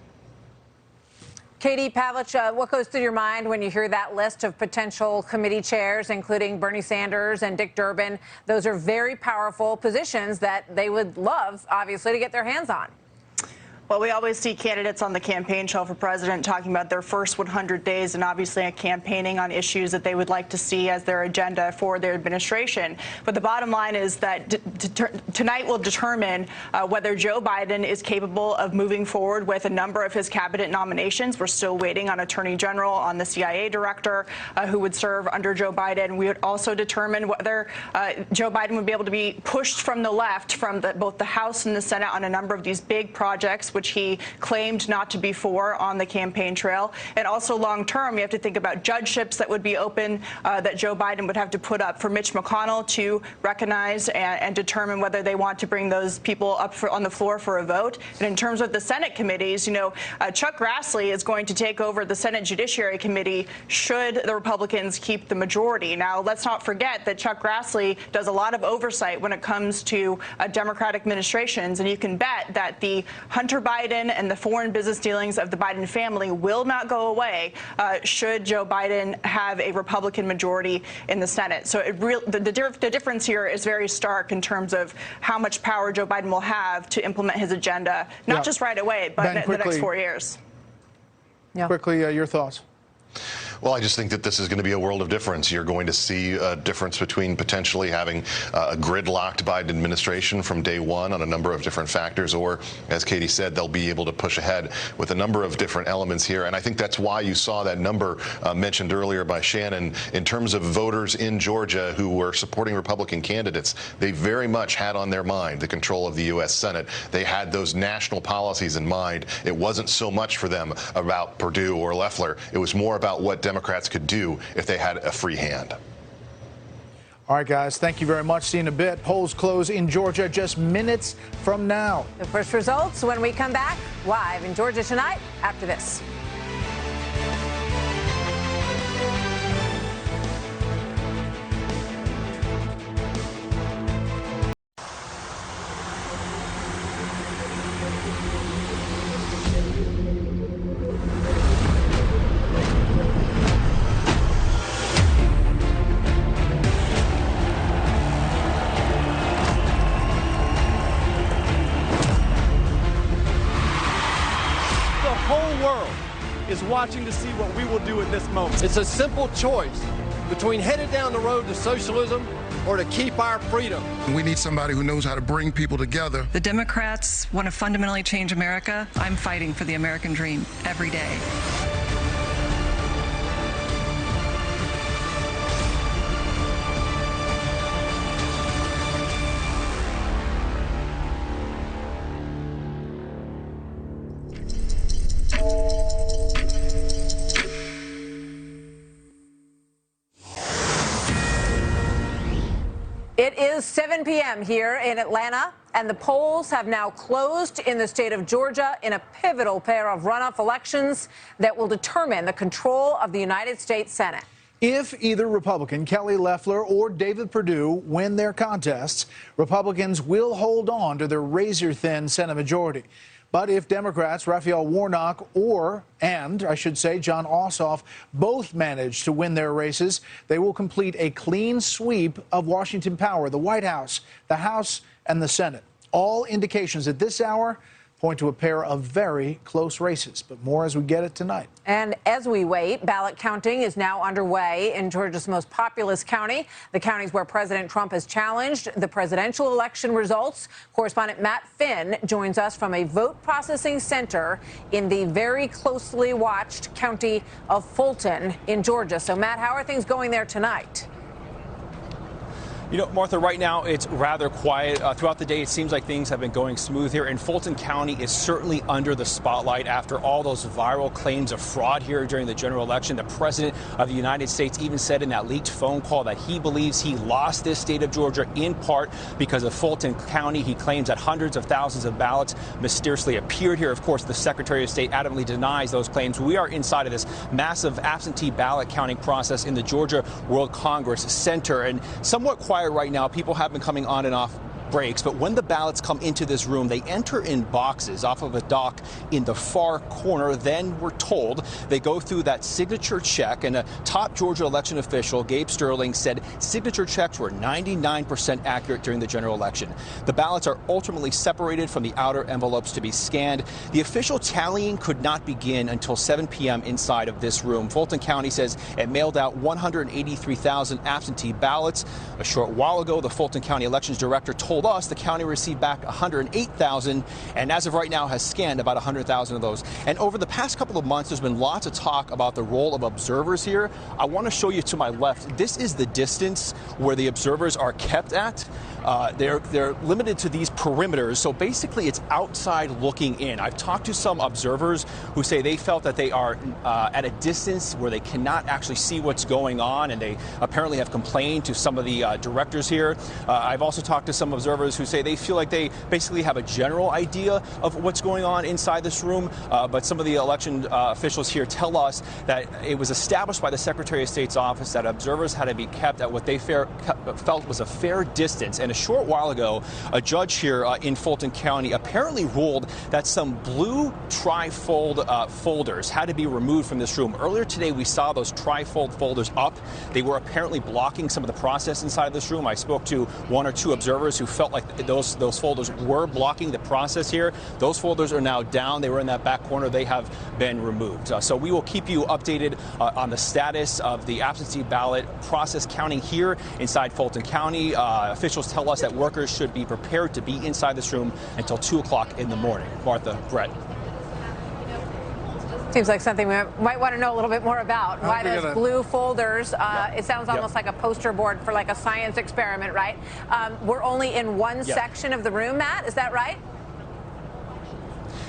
Katie Pavlich, what goes through your mind when you hear that list of potential committee chairs, including Bernie Sanders and Dick Durbin? Those are very powerful positions that they would love, obviously, to get their hands on. Well, we always see candidates on the campaign trail for president talking about their first 100 days and obviously campaigning on issues that they would like to see as their agenda for their administration. But the bottom line is that tonight will determine whether Joe Biden is capable of moving forward with a number of his cabinet nominations. We're still waiting on Attorney General, on the CIA director who would serve under Joe Biden. We would also determine whether Joe Biden would be able to be pushed from the left from both the House and the Senate on a number of these big projects, which he claimed not to be for on the campaign trail. And also long term, you have to think about judgeships that would be open that Joe Biden would have to put up for Mitch McConnell to recognize and determine whether they want to bring those people up on the floor for a vote. And in terms of the Senate committees, you know, Chuck Grassley is going to take over the Senate Judiciary Committee should the Republicans keep the majority. Now, let's not forget that Chuck Grassley does a lot of oversight when it comes to Democratic administrations, and you can bet that the Hunter Biden and the foreign business dealings of the Biden family will not go away should Joe Biden have a Republican majority in the Senate. So the difference here is very stark in terms of how much power Joe Biden will have to implement his agenda, not just right away, but in the next 4 years. Quickly, your thoughts. Well, I just think that this is going to be a world of difference. You're going to see a difference between potentially having a gridlocked Biden administration from day one on a number of different factors, or, as Katie said, they'll be able to push ahead with a number of different elements here. And I think that's why you saw that number mentioned earlier by Shannon in terms of voters in Georgia who were supporting Republican candidates. They very much had on their mind the control of the U.S. Senate. They had those national policies in mind. It wasn't so much for them about Perdue or Loefller. It was more about what Democrats could do if they had a free hand. All right, guys, thank you very much. See you in a bit. Polls close in Georgia just minutes from now. The first results when we come back live in Georgia tonight after this. Watching to see what we will do in this moment. It's a simple choice between headed down the road to socialism or to keep our freedom. We need somebody who knows how to bring people together. The Democrats want to fundamentally change America. I'm fighting for the American dream every day. It is 7 p.m. here in Atlanta, and the polls have now closed in the state of Georgia in a pivotal pair of runoff elections that will determine the control of the United States Senate. If either Republican Kelly Loeffler or David Perdue win their contests, Republicans will hold on to their razor-thin Senate majority. But if Democrats Raphael Warnock and Jon Ossoff both manage to win their races, they will complete a clean sweep of Washington power, the White House, the House, and the Senate. All indications at this hour point to a pair of very close races, but more as we get it tonight. And as we wait, ballot counting is now underway in Georgia's most populous county, the counties where President Trump has challenged the presidential election results. Correspondent Matt Finn joins us from a vote processing center in the very closely watched county of Fulton in Georgia. So, Matt, how are things going there tonight? You know, Martha, right now it's rather quiet. Throughout the day, it seems like things have been going smooth here. And Fulton County is certainly under the spotlight after all those viral claims of fraud here during the general election. The president of the United States even said in that leaked phone call that he believes he lost this state of Georgia in part because of Fulton County. He claims that hundreds of thousands of ballots mysteriously appeared here. Of course, the Secretary of State adamantly denies those claims. We are inside of this massive absentee ballot counting process in the Georgia World Congress Center, and somewhat quiet right now. People have been coming on and off breaks, but when the ballots come into this room, they enter in boxes off of a dock in the far corner. Then we're told they go through that signature check, and a top Georgia election official, Gabe Sterling, said signature checks were 99% accurate during the general election. The ballots are ultimately separated from the outer envelopes to be scanned. The official tallying could not begin until 7 p.m. inside of this room. Fulton County says it mailed out 183,000 absentee ballots. A short while ago, the Fulton County elections director told us the county received back 108,000 and as of right now has scanned about 100,000 of those. And over the past couple of months, there's been lots of talk about the role of observers here. I want to show you to my left. This is the distance where the observers are kept at. They're limited to these perimeters, so basically it's outside looking in. I've talked to some observers who say they felt that they are at a distance where they cannot actually see what's going on, and they apparently have complained to some of the directors here. I've also talked to some observers who say they feel like they basically have a general idea of what's going on inside this room, but some of the election officials here tell us that it was established by the Secretary of State's office that observers had to be kept at what they felt was a fair distance. And a short while ago, a judge here in Fulton County apparently ruled that some blue trifold folders had to be removed from this room. Earlier today, we saw those trifold folders up. They were apparently blocking some of the process inside of this room. I spoke to one or two observers who felt like those folders were blocking the process here. Those folders are now down. They were in that back corner. They have been removed. So we will keep you updated on the status of the absentee ballot process counting here inside Fulton County. Officials tell us that workers should be prepared to be inside this room until 2 o'clock in the morning. Martha, Brett. Seems like something we might want to know a little bit more about. Why those blue folders? It sounds almost like a poster board for like a science experiment, right? We're only in one section of the room, Matt. Is that right?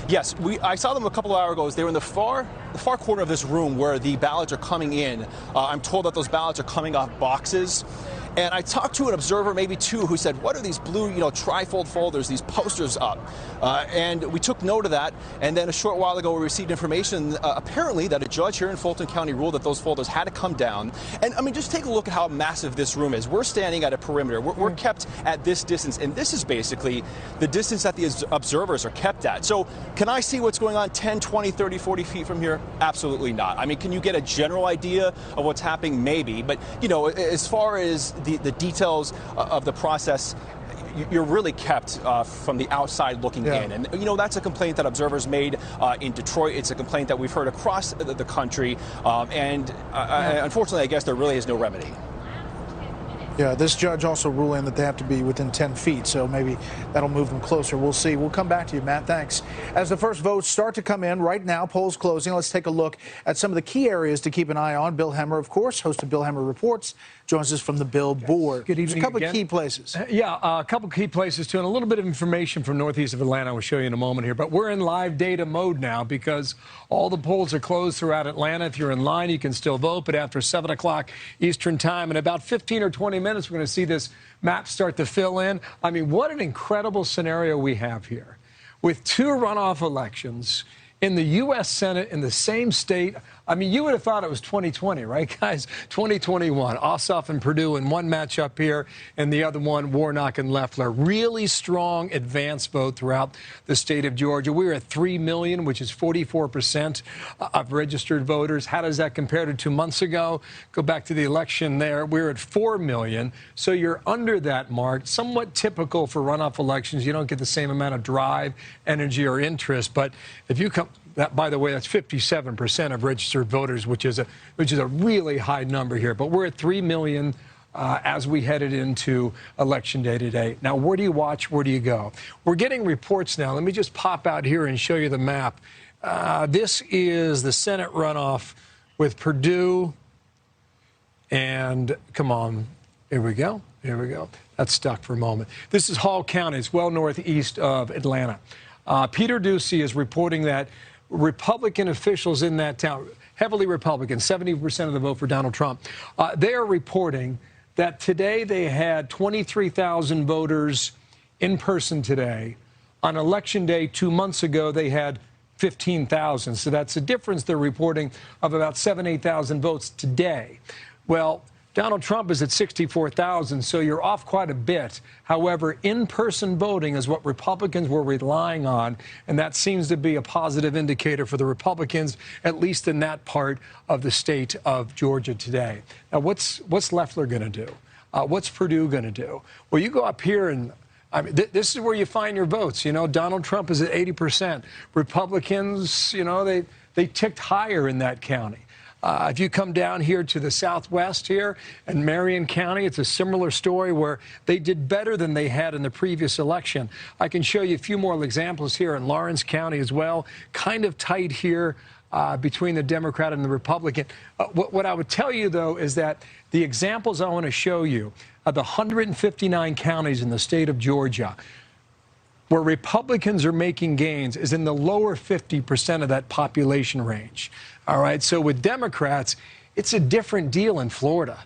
Yes, I saw them a couple of hours ago. They were in the far corner of this room where the ballots are coming in. I'm told that those ballots are coming off boxes. And I talked to an observer, maybe two, who said, what are these blue, trifold folders, these posters up? And we took note of that. And then a short while ago, we received information, apparently, that a judge here in Fulton County ruled that those folders had to come down. And, I mean, just take a look at how massive this room is. We're standing at a perimeter. We're kept at this distance. And this is basically the distance that the observers are kept at. So can I see what's going on 10, 20, 30, 40 feet from here? Absolutely not. I mean, can you get a general idea of what's happening? Maybe. But, as far as the details of the process, you're really kept from the outside looking in. And, that's a complaint that observers made in Detroit. It's a complaint that we've heard across the country. Unfortunately, I guess there really is no remedy. Yeah, this judge also ruling that they have to be within 10 feet, so maybe that'll move them closer. We'll see. We'll come back to you, Matt. Thanks. As the first votes start to come in right now, polls closing, let's take a look at some of the key areas to keep an eye on. Bill Hemmer, of course, host of Bill Hemmer Reports, joins us from the Billboard. Good evening. There's a couple again. of key places. A couple of key places, too, and a little bit of information from northeast of Atlanta we'll show you in a moment here. But we're in live data mode now because all the polls are closed throughout Atlanta. If you're in line, you can still vote, but after 7 o'clock Eastern time, in about 15 or 20 minutes, we're going to see this map start to fill in. I mean, what an incredible scenario we have here. With two runoff elections in the U.S. Senate in the same state. I mean, you would have thought it was 2020, right, guys? 2021. Ossoff and Perdue in one matchup here, and the other one, Warnock and Loefller. Really strong advance vote throughout the state of Georgia. We're at 3 million, which is 44% of registered voters. How does that compare to 2 months ago? Go back to the election there. We're at 4 million, so you're under that mark. Somewhat typical for runoff elections. You don't get the same amount of drive, energy, or interest. But if you come... That, by the way, that's 57% of registered voters, which is a really high number here. But we're at 3 million as we headed into Election Day today. Now, where do you watch? Where do you go? We're getting reports now. Let me just pop out here and show you the map. This is the Senate runoff with Perdue. And come on. Here we go. Here we go. That's stuck for a moment. This is Hall County. It's well northeast of Atlanta. Peter Ducey is reporting that Republican officials in that town, heavily Republican, 70% of the vote for Donald Trump, they are reporting that today they had 23,000 voters in person today. On Election Day 2 months ago, they had 15,000. So that's a difference they're reporting of about 8,000 votes today. Well, Donald Trump is at 64,000, so you're off quite a bit. However, in-person voting is what Republicans were relying on, and that seems to be a positive indicator for the Republicans, at least in that part of the state of Georgia today. Now, what's Loeffler going to do? What's Perdue going to do? Well, you go up here and I mean, this is where you find your votes. You know, Donald Trump is at 80%. Republicans, you know, they ticked higher in that county. If you come down here to the southwest here in Marion County, it's a similar story where they did better than they had in the previous election. I can show you a few more examples here in Lawrence County as well. Kind of tight here between the Democrat and the Republican. What I would tell you, though, is that the examples I want to show you of the 159 counties in the state of Georgia where Republicans are making gains is in the lower 50% of that population range. All right, so with Democrats, it's a different deal in Florida.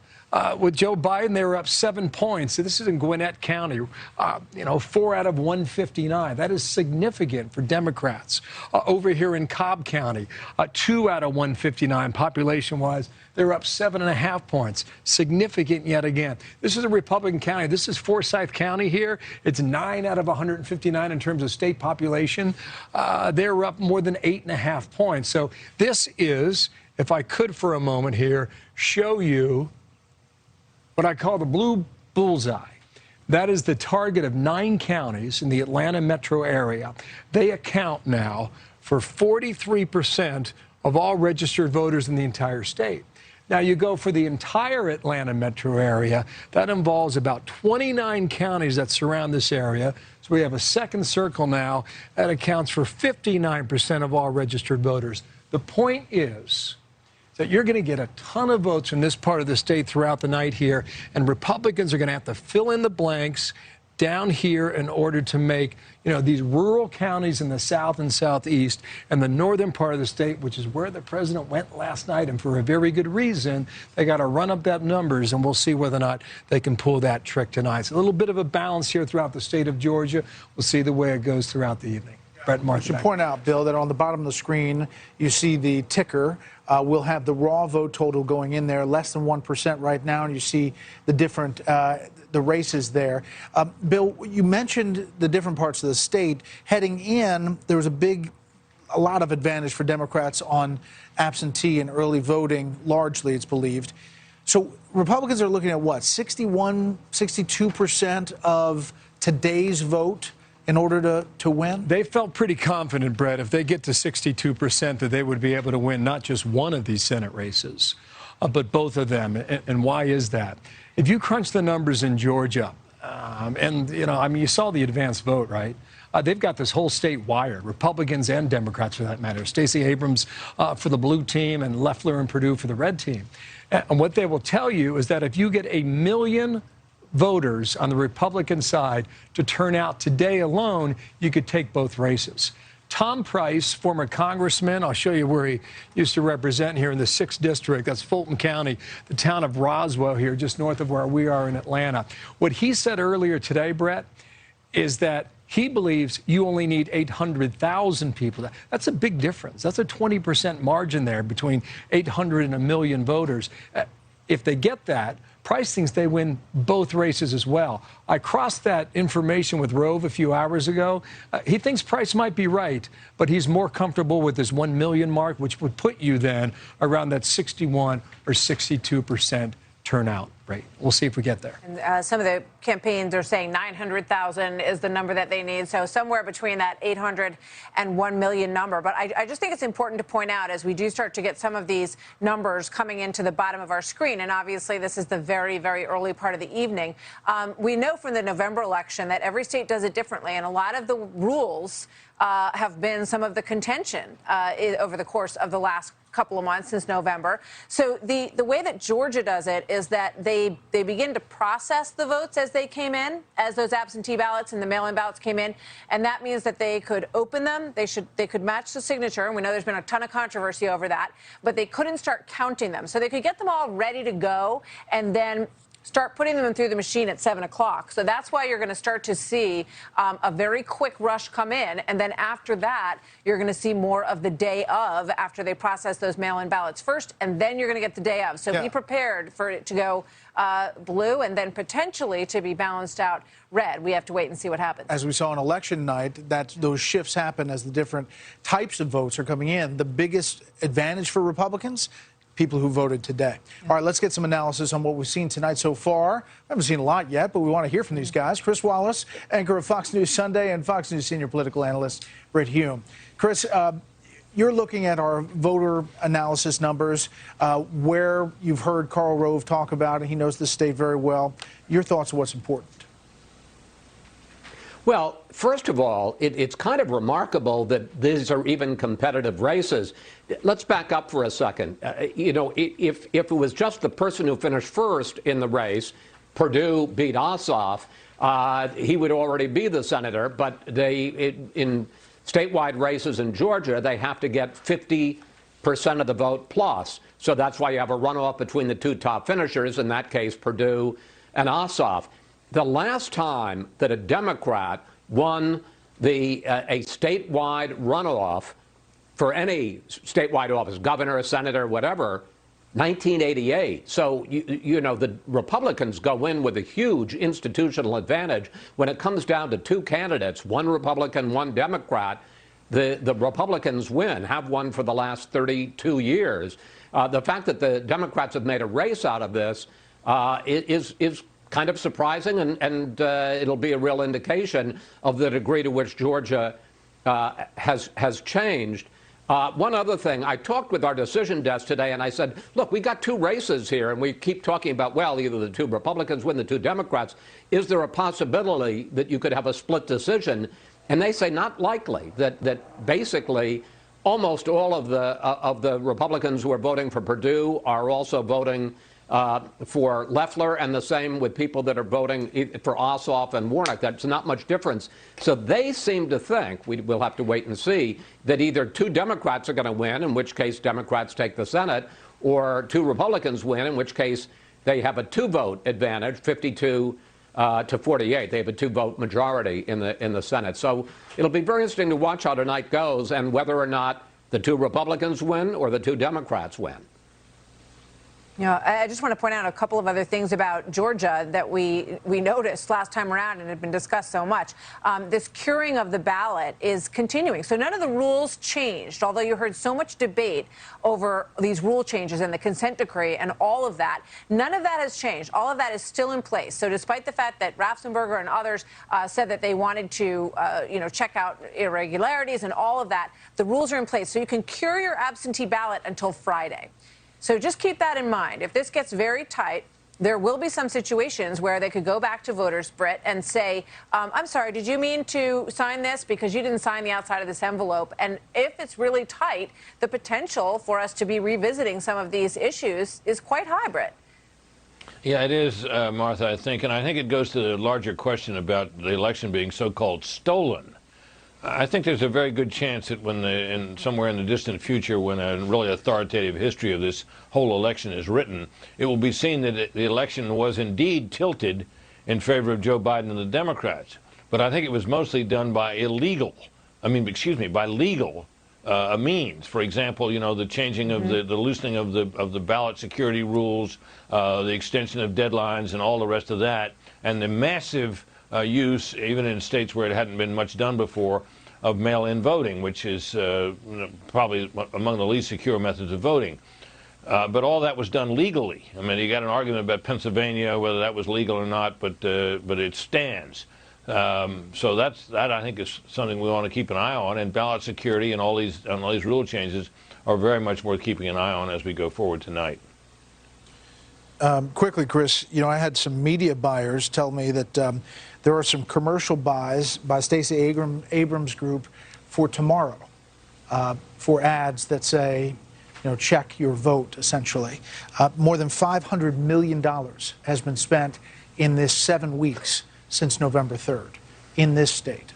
With Joe Biden, they were up 7 points. So this is in Gwinnett County, you know, 4 out of 159. That is significant for Democrats. Over here in Cobb County, 2 out of 159 population-wise. They're up 7.5 points. Significant yet again. This is a Republican county. This is Forsyth County here. It's 9 out of 159 in terms of state population. They're up more than 8.5 points. So this is, if I could for a moment here, show you what I call the blue bullseye. That is the target of 9 counties in the Atlanta metro area. They account now for 43% of all registered voters in the entire state. Now, you go for the entire Atlanta metro area, that involves about 29 counties that surround this area. So we have a second circle now that accounts for 59% of all registered voters. The point is that you're going to get a ton of votes from this part of the state throughout the night here, and Republicans are going to have to fill in the blanks down here in order to make, these rural counties in the south and southeast and the northern part of the state, which is where the president went last night, and for a very good reason. They got to run up that numbers, and we'll see whether or not they can pull that trick tonight. It's a little bit of a balance here throughout the state of Georgia. We'll see the way it goes throughout the evening. Brett, Martha. I should point out, Bill, that on the bottom of the screen, you see the ticker. We'll have the raw vote total going in there, less than 1% right now, and you see the different the races there. Bill, you mentioned the different parts of the state. Heading in, there was a lot of advantage for Democrats on absentee and early voting, largely, it's believed. So Republicans are looking at what, 61, 62% of today's vote in order to win? They felt pretty confident, Brett, if they get to 62%, that they would be able to win not just one of these Senate races, but both of them. And why is that? If you crunch the numbers in Georgia, you saw the advanced vote, right? They've got this whole state wired, Republicans and Democrats for that matter. Stacey Abrams for the blue team and Loefller and Perdue for the red team. And what they will tell you is that if you get 1 million voters on the Republican side to turn out today alone, you could take both races. Tom Price, former congressman, I'll show you where he used to represent here in the 6th district. That's Fulton County, the town of Roswell here, just north of where we are in Atlanta. What he said earlier today, Brett, is that he believes you only need 800,000 people. That's a big difference. That's a 20% margin there between 800 and 1 million voters. If they get that, Price thinks they win both races as well. I crossed that information with Rove a few hours ago. He thinks Price might be right, but he's more comfortable with this 1 million mark, which would put you then around that 61 or 62% turnout rate. We'll see if we get there. And some of the campaigns are saying 900,000 is the number that they need. So somewhere between that 800 and 1 million number. But I just think it's important to point out as we do start to get some of these numbers coming into the bottom of our screen. And obviously, this is the very, very early part of the evening. We know from the November election that every state does it differently. And a lot of the rules have been some of the contention over the course of the last couple of months since November. So the way that Georgia does it is that they begin to process the votes as they came in, as those absentee ballots and the mail-in ballots came in, and that means that they could open them, they could match the signature, and we know there's been a ton of controversy over that, but they couldn't start counting them. So they could get them all ready to go and then start putting them through the machine at 7 o'clock. So that's why you're going to start to see a very quick rush come in. And then after that, you're going to see more of the day of after they process those mail-in ballots first. And then you're going to get the day of. So be prepared for it to go blue and then potentially to be balanced out red. We have to wait and see what happens. As we saw on election night, those shifts happen as the different types of votes are coming in. The biggest advantage for Republicans, people who voted today. All right, let's get some analysis on what we've seen tonight so far. We haven't seen a lot yet, but we want to hear from these guys. Chris Wallace, anchor of Fox News Sunday, and Fox News senior political analyst Britt Hume. Chris, you're looking at our voter analysis numbers, where you've heard Karl Rove talk about it. He knows the state very well. Your thoughts on what's important? Well, first of all, it's kind of remarkable that these are even competitive races. Let's back up for a second. If it was just the person who finished first in the race, Perdue beat Ossoff, he would already be the senator. But in statewide races in Georgia, they have to get 50% of the vote plus. So that's why you have a runoff between the two top finishers, in that case, Perdue and Ossoff. The last time that a Democrat won a statewide runoff for any statewide office, governor, senator, whatever, 1988. So, the Republicans go in with a huge institutional advantage. When it comes down to two candidates, one Republican, one Democrat, the Republicans win, have won for the last 32 years. The fact that the Democrats have made a race out of this is kind of surprising, and it'll be a real indication of the degree to which Georgia has changed. One other thing, I talked with our decision desk today, and I said, look, we got two races here, and we keep talking about, well, either the two Republicans win, the two Democrats. Is there a possibility that you could have a split decision? And they say not likely, that basically almost all of the Republicans who are voting for Perdue are also voting for Loefller, and the same with people that are voting for Ossoff and Warnock. That's not much difference. So they seem to think, we'll have to wait and see, that either two Democrats are going to win, in which case Democrats take the Senate, or two Republicans win, in which case they have a two-vote advantage, 52 to 48. They have a two-vote majority in the Senate. So it'll be very interesting to watch how tonight goes and whether or not the two Republicans win or the two Democrats win. I just want to point out a couple of other things about Georgia that we noticed last time around and had been discussed so much. This curing of the ballot is continuing. So none of the rules changed, although you heard so much debate over these rule changes and the consent decree and all of that. None of that has changed. All of that is still in place. So despite the fact that Raffensperger and others said that they wanted to, check out irregularities and all of that, the rules are in place. So you can cure your absentee ballot until Friday. So just keep that in mind. If this gets very tight, there will be some situations where they could go back to voters, Britt, and say, I'm sorry, did you mean to sign this because you didn't sign the outside of this envelope? And if it's really tight, the potential for us to be revisiting some of these issues is quite high, Britt. Yeah, it is, Martha, I think. And I think it goes to the larger question about the election being so-called stolen. I think there's a very good chance that when somewhere in the distant future, when a really authoritative history of this whole election is written, it will be seen that the election was indeed tilted in favor of Joe Biden and the Democrats. But I think it was mostly done by legal means. For example, the changing of the loosening of the ballot security rules, the extension of deadlines, and all the rest of that, and the massive use, even in states where it hadn't been much done before, of mail-in voting, which is probably among the least secure methods of voting. But all that was done legally. I mean, you got an argument about Pennsylvania, whether that was legal or not, but it stands. So that I think is something we want to keep an eye on, and ballot security and all these rule changes are very much worth keeping an eye on as we go forward tonight. Quickly, Chris, I had some media buyers tell me that there are some commercial buys by Stacey Abrams' group for tomorrow for ads that say, check your vote, essentially. More than $500 million has been spent in this 7 weeks since November 3rd in this state.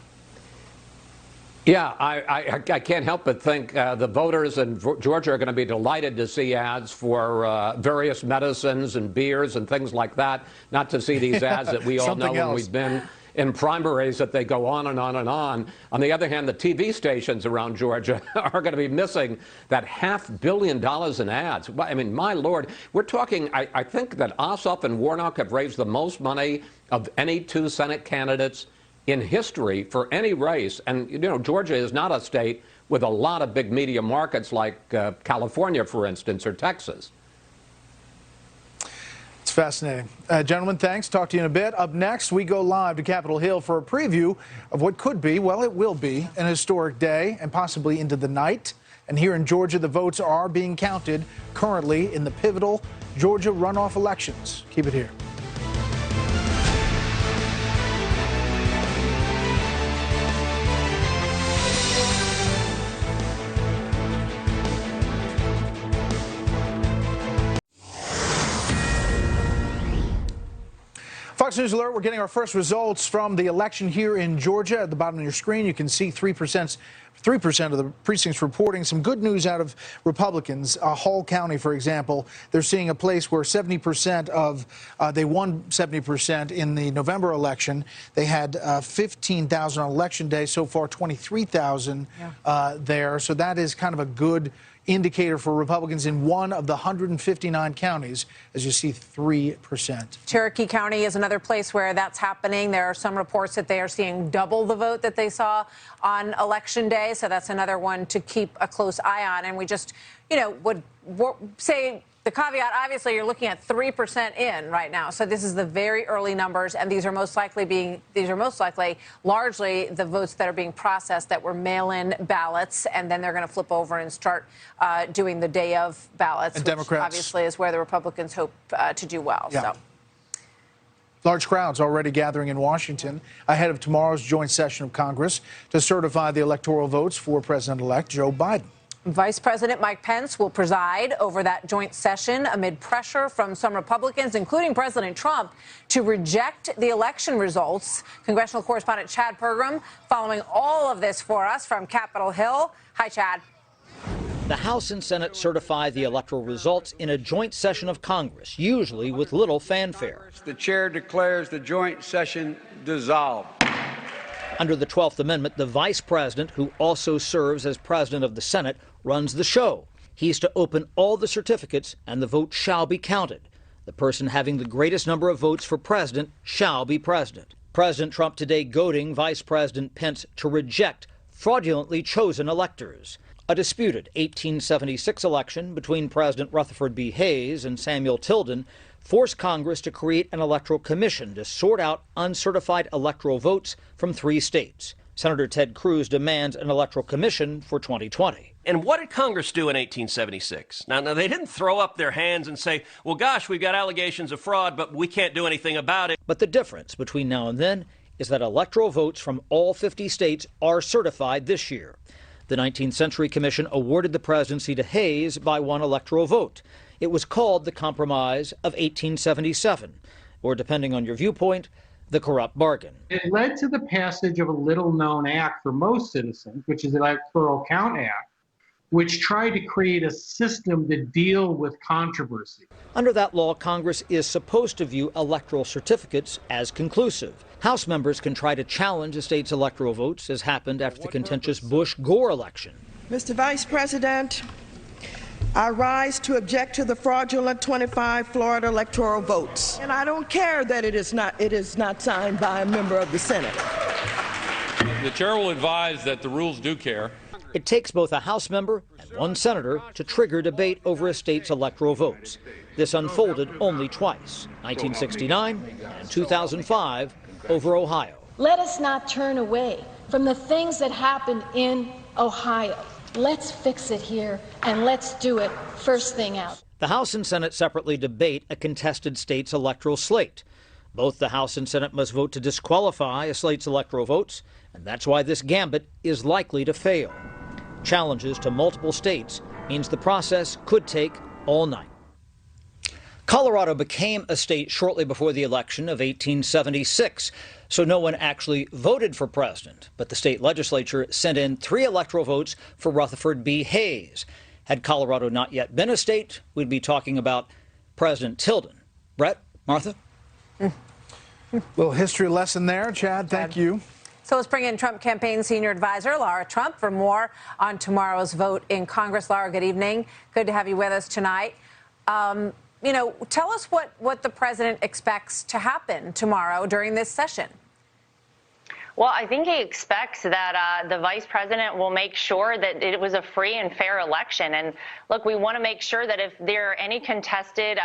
Yeah, I can't help but think the voters in Georgia are going to be delighted to see ads for various medicines and beers and things like that, not to see these ads that we all know when we've been in primaries that they go on and on and on. On the other hand, the TV stations around Georgia are going to be missing that $500 million in ads. I mean, my Lord, we're talking, I think that Ossoff and Warnock have raised the most money of any two Senate candidates in history for any race. And, Georgia is not a state with a lot of big media markets like California, for instance, or Texas. It's fascinating. Gentlemen, thanks. Talk to you in a bit. Up next, we go live to Capitol Hill for a preview of what could be, well, it will be, an historic day and possibly into the night. And here in Georgia, the votes are being counted currently in the pivotal Georgia runoff elections. Keep it here. Fox News Alert, we're getting our first results from the election here in Georgia. At the bottom of your screen, you can see 3% of the precincts reporting some good news out of Republicans. Hall County, for example, they're seeing a place where 70% of, they won 70% in the November election. They had 15,000 on Election Day, so far 23,000 there. So that is kind of a good indicator for Republicans in one of the 159 counties, as you see 3%. Cherokee County is another place where that's happening. There are some reports that they are seeing double the vote that they saw on Election Day. So that's another one to keep a close eye on. And we just, would say The caveat, obviously, you're looking at 3% in right now. So this is the very early numbers, and these are most likely largely the votes that are being processed that were mail-in ballots, and then they're going to flip over and start doing the day of ballots, And which Democrats, obviously is where the Republicans hope to do well. Yeah. So. Large crowds already gathering in Washington ahead of tomorrow's joint session of Congress to certify the electoral votes for President-elect Joe Biden. Vice President Mike Pence will preside over that joint session amid pressure from some Republicans, including President Trump, to reject the election results. Congressional correspondent Chad Pergram following all of this for us from Capitol Hill. Hi, Chad. The House and Senate certify the electoral results in a joint session of Congress, usually with little fanfare. The chair declares the joint session dissolved. Under the 12th Amendment, the vice president, who also serves as president of the Senate, runs the show. He's to open all the certificates, and the vote shall be counted. The person having the greatest number of votes for president shall be president. President Trump today goading Vice President Pence to reject fraudulently chosen electors. A disputed 1876 election between President Rutherford B. Hayes and Samuel Tilden forced Congress to create an electoral commission to sort out uncertified electoral votes from 3 states. Senator Ted Cruz demands an electoral commission for 2020. And what did Congress do in 1876? Now, they didn't throw up their hands and say, well, gosh, we've got allegations of fraud, but we can't do anything about it. But the difference between now and then is that electoral votes from all 50 states are certified this year. The 19th Century Commission awarded the presidency to Hayes by 1 electoral vote. It was called the Compromise of 1877, or depending on your viewpoint, the corrupt bargain. It led to the passage of a little-known act for most citizens, which is the Electoral Count Act, which tried to create a system to deal with controversy. Under that law, Congress is supposed to view electoral certificates as conclusive. House members can try to challenge a state's electoral votes, as happened after the contentious Bush-Gore election. Mr. Vice President, I rise to object to the fraudulent 25 Florida electoral votes. And I don't care that it is not signed by a member of the Senate. The chair will advise that the rules do care. It takes both a House member and 1 senator to trigger debate over a state's electoral votes. This unfolded only twice, 1969 and 2005, over Ohio. Let us not turn away from the things that happened in Ohio. Let's fix it here, and let's do it first thing out. The House and Senate separately debate a contested state's electoral slate. Both the House and Senate must vote to disqualify a slate's electoral votes, and that's why this gambit is likely to fail. Challenges to multiple states means the process could take all night. Colorado became a state shortly before the election of 1876, so no one actually voted for president. But the state legislature sent in 3 electoral votes for Rutherford B. Hayes. Had Colorado not yet been a state, we'd be talking about President Tilden. Brett, Martha? Little history lesson there, Chad. Thank you. So let's bring in Trump campaign senior advisor Laura Trump for more on tomorrow's vote in Congress. Laura, good evening. Good to have you with us tonight. You know, tell us what the president expects to happen tomorrow during this session. Well, I think he expects that the vice president will make sure that it was a free and fair election. And look, we want to make sure that if there are any contested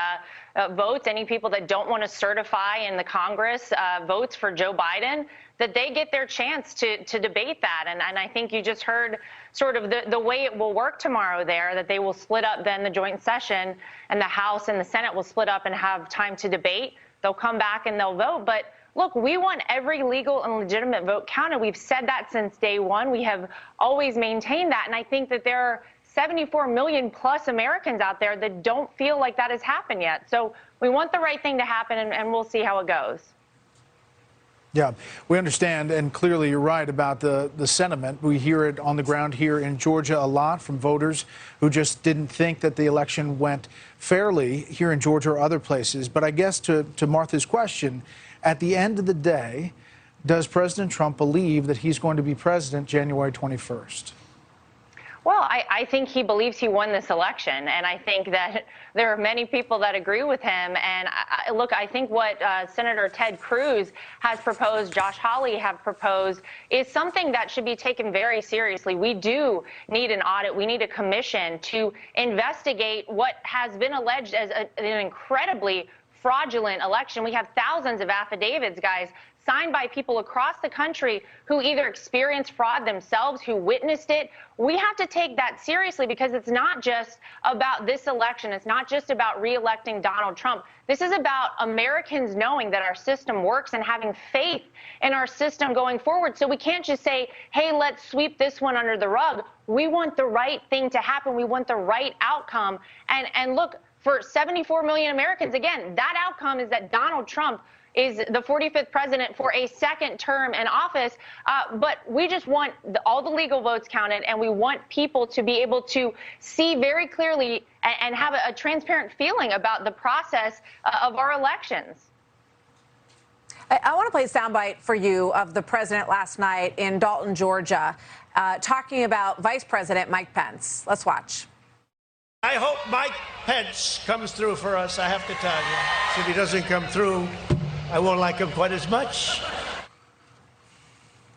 votes, any people that don't want to certify in the Congress votes for Joe Biden, that they get their chance to debate that. And I think you just heard sort of the way it will work tomorrow there, that they will split up then the joint session, and the House and the Senate will split up and have time to debate. They'll come back and they'll vote. But look, we want every legal and legitimate vote counted. We've said that since day one. We have always maintained that. And I think that there are 74 million plus Americans out there that don't feel like that has happened yet. So we want the right thing to happen, and we'll see how it goes. Yeah, we understand, and clearly you're right about the sentiment. We hear it on the ground here in Georgia a lot from voters who just didn't think that the election went fairly here in Georgia or other places. But I guess to Martha's question, at the end of the day, does President Trump believe that he's going to be president January 21st? Well, I think he believes he won this election, and I think that there are many people that agree with him. And look, I think what Senator Ted Cruz has proposed, Josh Hawley have proposed, is something that should be taken very seriously. We do need an audit. We need a commission to investigate what has been alleged as an incredibly fraudulent election. We have thousands of affidavits, guys, signed by people across the country who either experienced fraud themselves, who witnessed it. We have to take that seriously because it's not just about this election. It's not just about re-electing Donald Trump. This is about Americans knowing that our system works and having faith in our system going forward. So we can't just say, hey, let's sweep this one under the rug. We want the right thing to happen. We want the right outcome. And look, for 74 million Americans, again, that outcome is that Donald Trump is the 45th president for a second term in office. But we just want all the legal votes counted, and we want people to be able to see very clearly and have a transparent feeling about the process of our elections. I want to play a soundbite for you of the president last night in Dalton, Georgia, talking about Vice President Mike Pence. Let's watch. I hope Mike Pence comes through for us, I have to tell you. If he doesn't come through, I won't like him quite as much.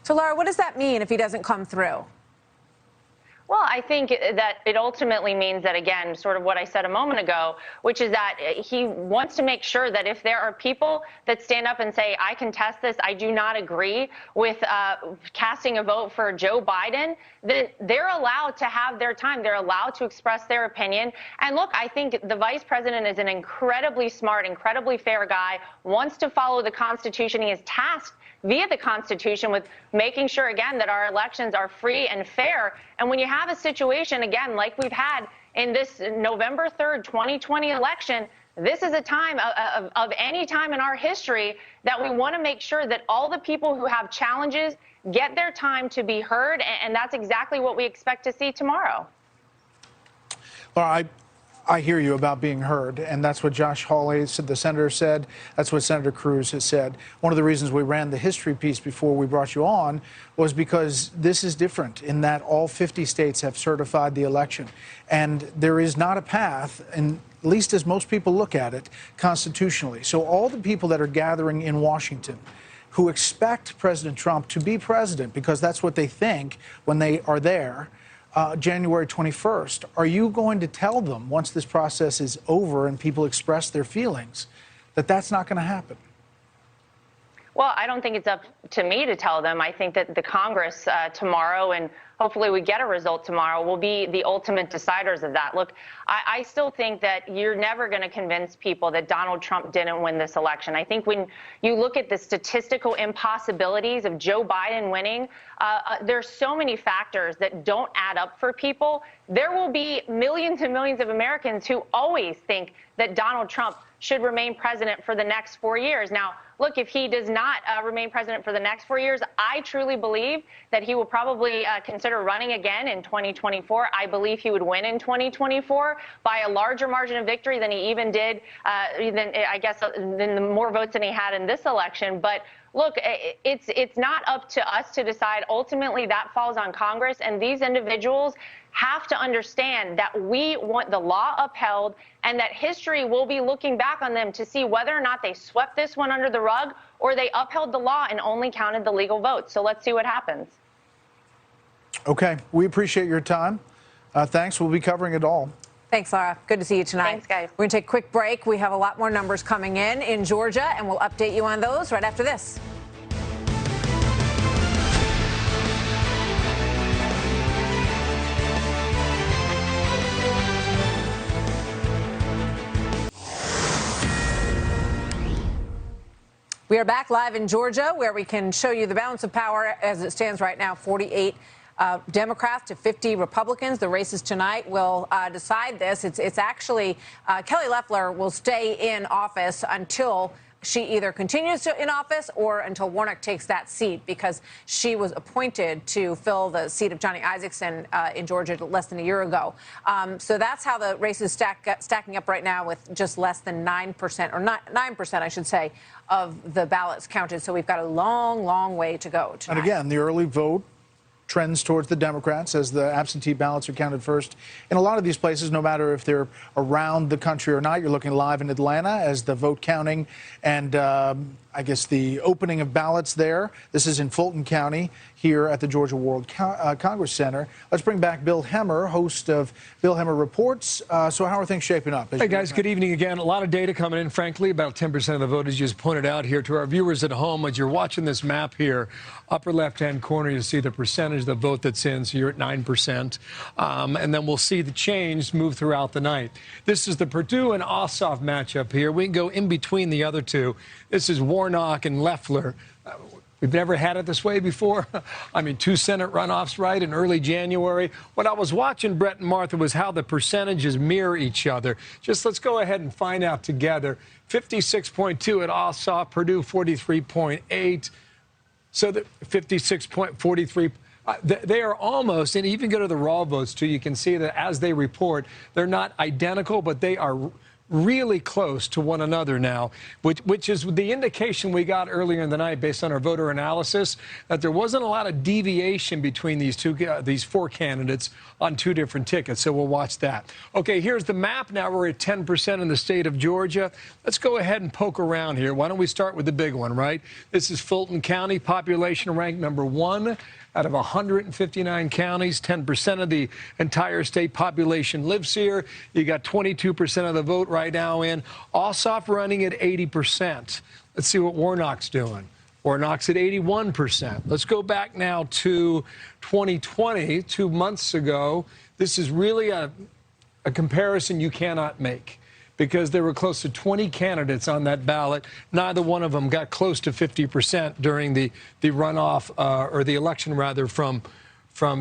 So, Laura, what does that mean if he doesn't come through? Well, I think that it ultimately means that, again, sort of what I said a moment ago, which is that he wants to make sure that if there are people that stand up and say, I contest this, I do not agree with casting a vote for Joe Biden, then they're allowed to have their time. They're allowed to express their opinion. And look, I think the vice president is an incredibly smart, incredibly fair guy, wants to follow the Constitution. He is tasked via the Constitution with making sure, again, that our elections are free and fair. And when you have a situation, again, like we've had in this November 3rd, 2020 election, this is a time of any time in our history that we want to make sure that all the people who have challenges get their time to be heard. And that's exactly what we expect to see tomorrow. Laura, I hear you about being heard, and that's what Josh Hawley said, the senator said. That's what Senator Cruz has said. One of the reasons we ran the history piece before we brought you on was because this is different in that all 50 states have certified the election. And there is not a path, and at least as most people look at it, constitutionally. So all the people that are gathering in Washington who expect President Trump to be president because that's what they think when they are there, January 21st, are you going to tell them once this process is over and people express their feelings that that's not going to happen? Well, I don't think it's up to me to tell them. I think that the Congress tomorrow, and hopefully we get a result tomorrow, will be the ultimate deciders of that. Look, I still think that you're never going to convince people that Donald Trump didn't win this election. I think when you look at the statistical impossibilities of Joe Biden winning, there's so many factors that don't add up for people. There will be millions and millions of Americans who always think that Donald Trump should remain president for the next 4 years. Now, look, if he does not remain president for the next 4 years, I truly believe that he will probably consider running again in 2024. I believe he would win in 2024 by a larger margin of victory than he even did, than the more votes than he had in this election. But look, it's not up to us to decide. Ultimately, that falls on Congress, and these individuals have to understand that we want the law upheld and that history will be looking back on them to see whether or not they swept this one under the rug or they upheld the law and only counted the legal votes. So let's see what happens. Okay. We appreciate your time. Thanks. We'll be covering it all. Thanks, Laura. Good to see you tonight. Thanks, guys. We're going to take a quick break. We have a lot more numbers coming in Georgia, and we'll update you on those right after this. We are back live in Georgia, where we can show you the balance of power as it stands right now, 48 Democrats to 50 Republicans. The races tonight will decide this. It's actually Kelly Loeffler will stay in office until she either continues in office or until Warnock takes that seat, because she was appointed to fill the seat of Johnny Isakson in Georgia less than a year ago. So that's how the race is stacking up right now, with just less than 9%, or 9%, I should say, of the ballots counted. So we've got a long, long way to go tonight. And again, the early vote trends towards the Democrats as the absentee ballots are counted first. In a lot of these places, no matter if they're around the country or not, you're looking live in Atlanta as the vote counting and I guess the opening of ballots there. This is in Fulton County here at the Georgia World Congress Center. Let's bring back Bill Hemmer, host of Bill Hemmer Reports. So how are things shaping up? Hey, guys, good evening again. A lot of data coming in, frankly. About 10% of the vote, as you just pointed out here. To our viewers at home, as you're watching this map here, upper left-hand corner, you see the percentage of the vote that's in, so you're at 9%. And then we'll see the change move throughout the night. This is the Perdue and Ossoff matchup here. We can go in between the other two. This is Warnock and Loefller. We've never had it this way before. I mean, 2 Senate runoffs, right, in early January. What I was watching, Brett and Martha, was how the percentages mirror each other. Just let's go ahead and find out together. 56.2 at Ossoff, Perdue 43.8. So the 56.43. They are almost, and even go to the raw votes, too, you can see that as they report, they're not identical, but they are really close to one another now, which is the indication we got earlier in the night based on our voter analysis that there wasn't a lot of deviation between these 4 candidates on 2 different tickets. So we'll watch that. Okay, here's the map. Now we're at 10% in the state of Georgia. Let's go ahead and poke around here. Why don't we start with the big one, right? This is Fulton County, population ranked number 1. Out of 159 counties, 10% of the entire state population lives here. You got 22% of the vote right now in. Ossoff running at 80%. Let's see what Warnock's doing. Warnock's at 81%. Let's go back now to 2020, 2 months ago. This is really a comparison you cannot make, because there were close to 20 candidates on that ballot. Neither one of them got close to 50% during the runoff, or the election, rather, from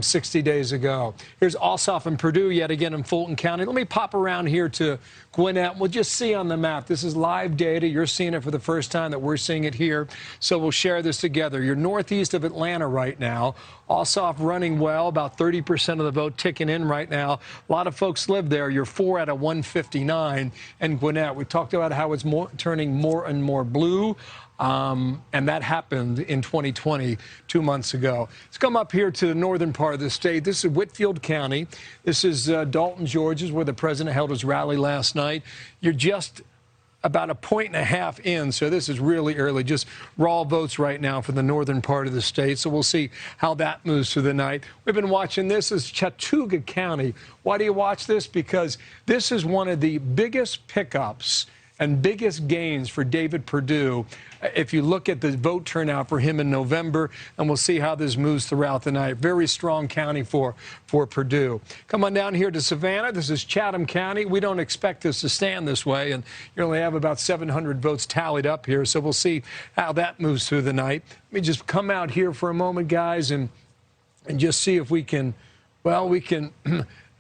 60 days ago. Here's Ossoff and Perdue yet again in Fulton County. Let me pop around here to Gwinnett. We'll just see on the map. This is live data. You're seeing it for the first time that we're seeing it here. So we'll share this together. You're northeast of Atlanta right now. Ossoff running well, about 30% of the vote ticking in right now. A lot of folks live there. You're 4 out of 159 in Gwinnett. We talked about how it's turning more and more blue. And that happened in 2020, 2 months ago. Let's come up here to the northern part of the state. This is Whitfield County. This is Dalton, Georgia, where the president held his rally last night. You're just about a 1.5 points in, so this is really early. Just raw votes right now for the northern part of the state, so we'll see how that moves through the night. We've been watching this. This is Chattooga County. Why do you watch this? Because this is one of the biggest pickups and biggest gains for David Perdue if you look at the vote turnout for him in November, and we'll see how this moves throughout the night. Very strong county for Perdue. Come on down here to Savannah. This is Chatham County. We don't expect this to stand this way, and you only have about 700 votes tallied up here, so we'll see how that moves through the night. Let me just come out here for a moment, guys, and just see if we can, well, we can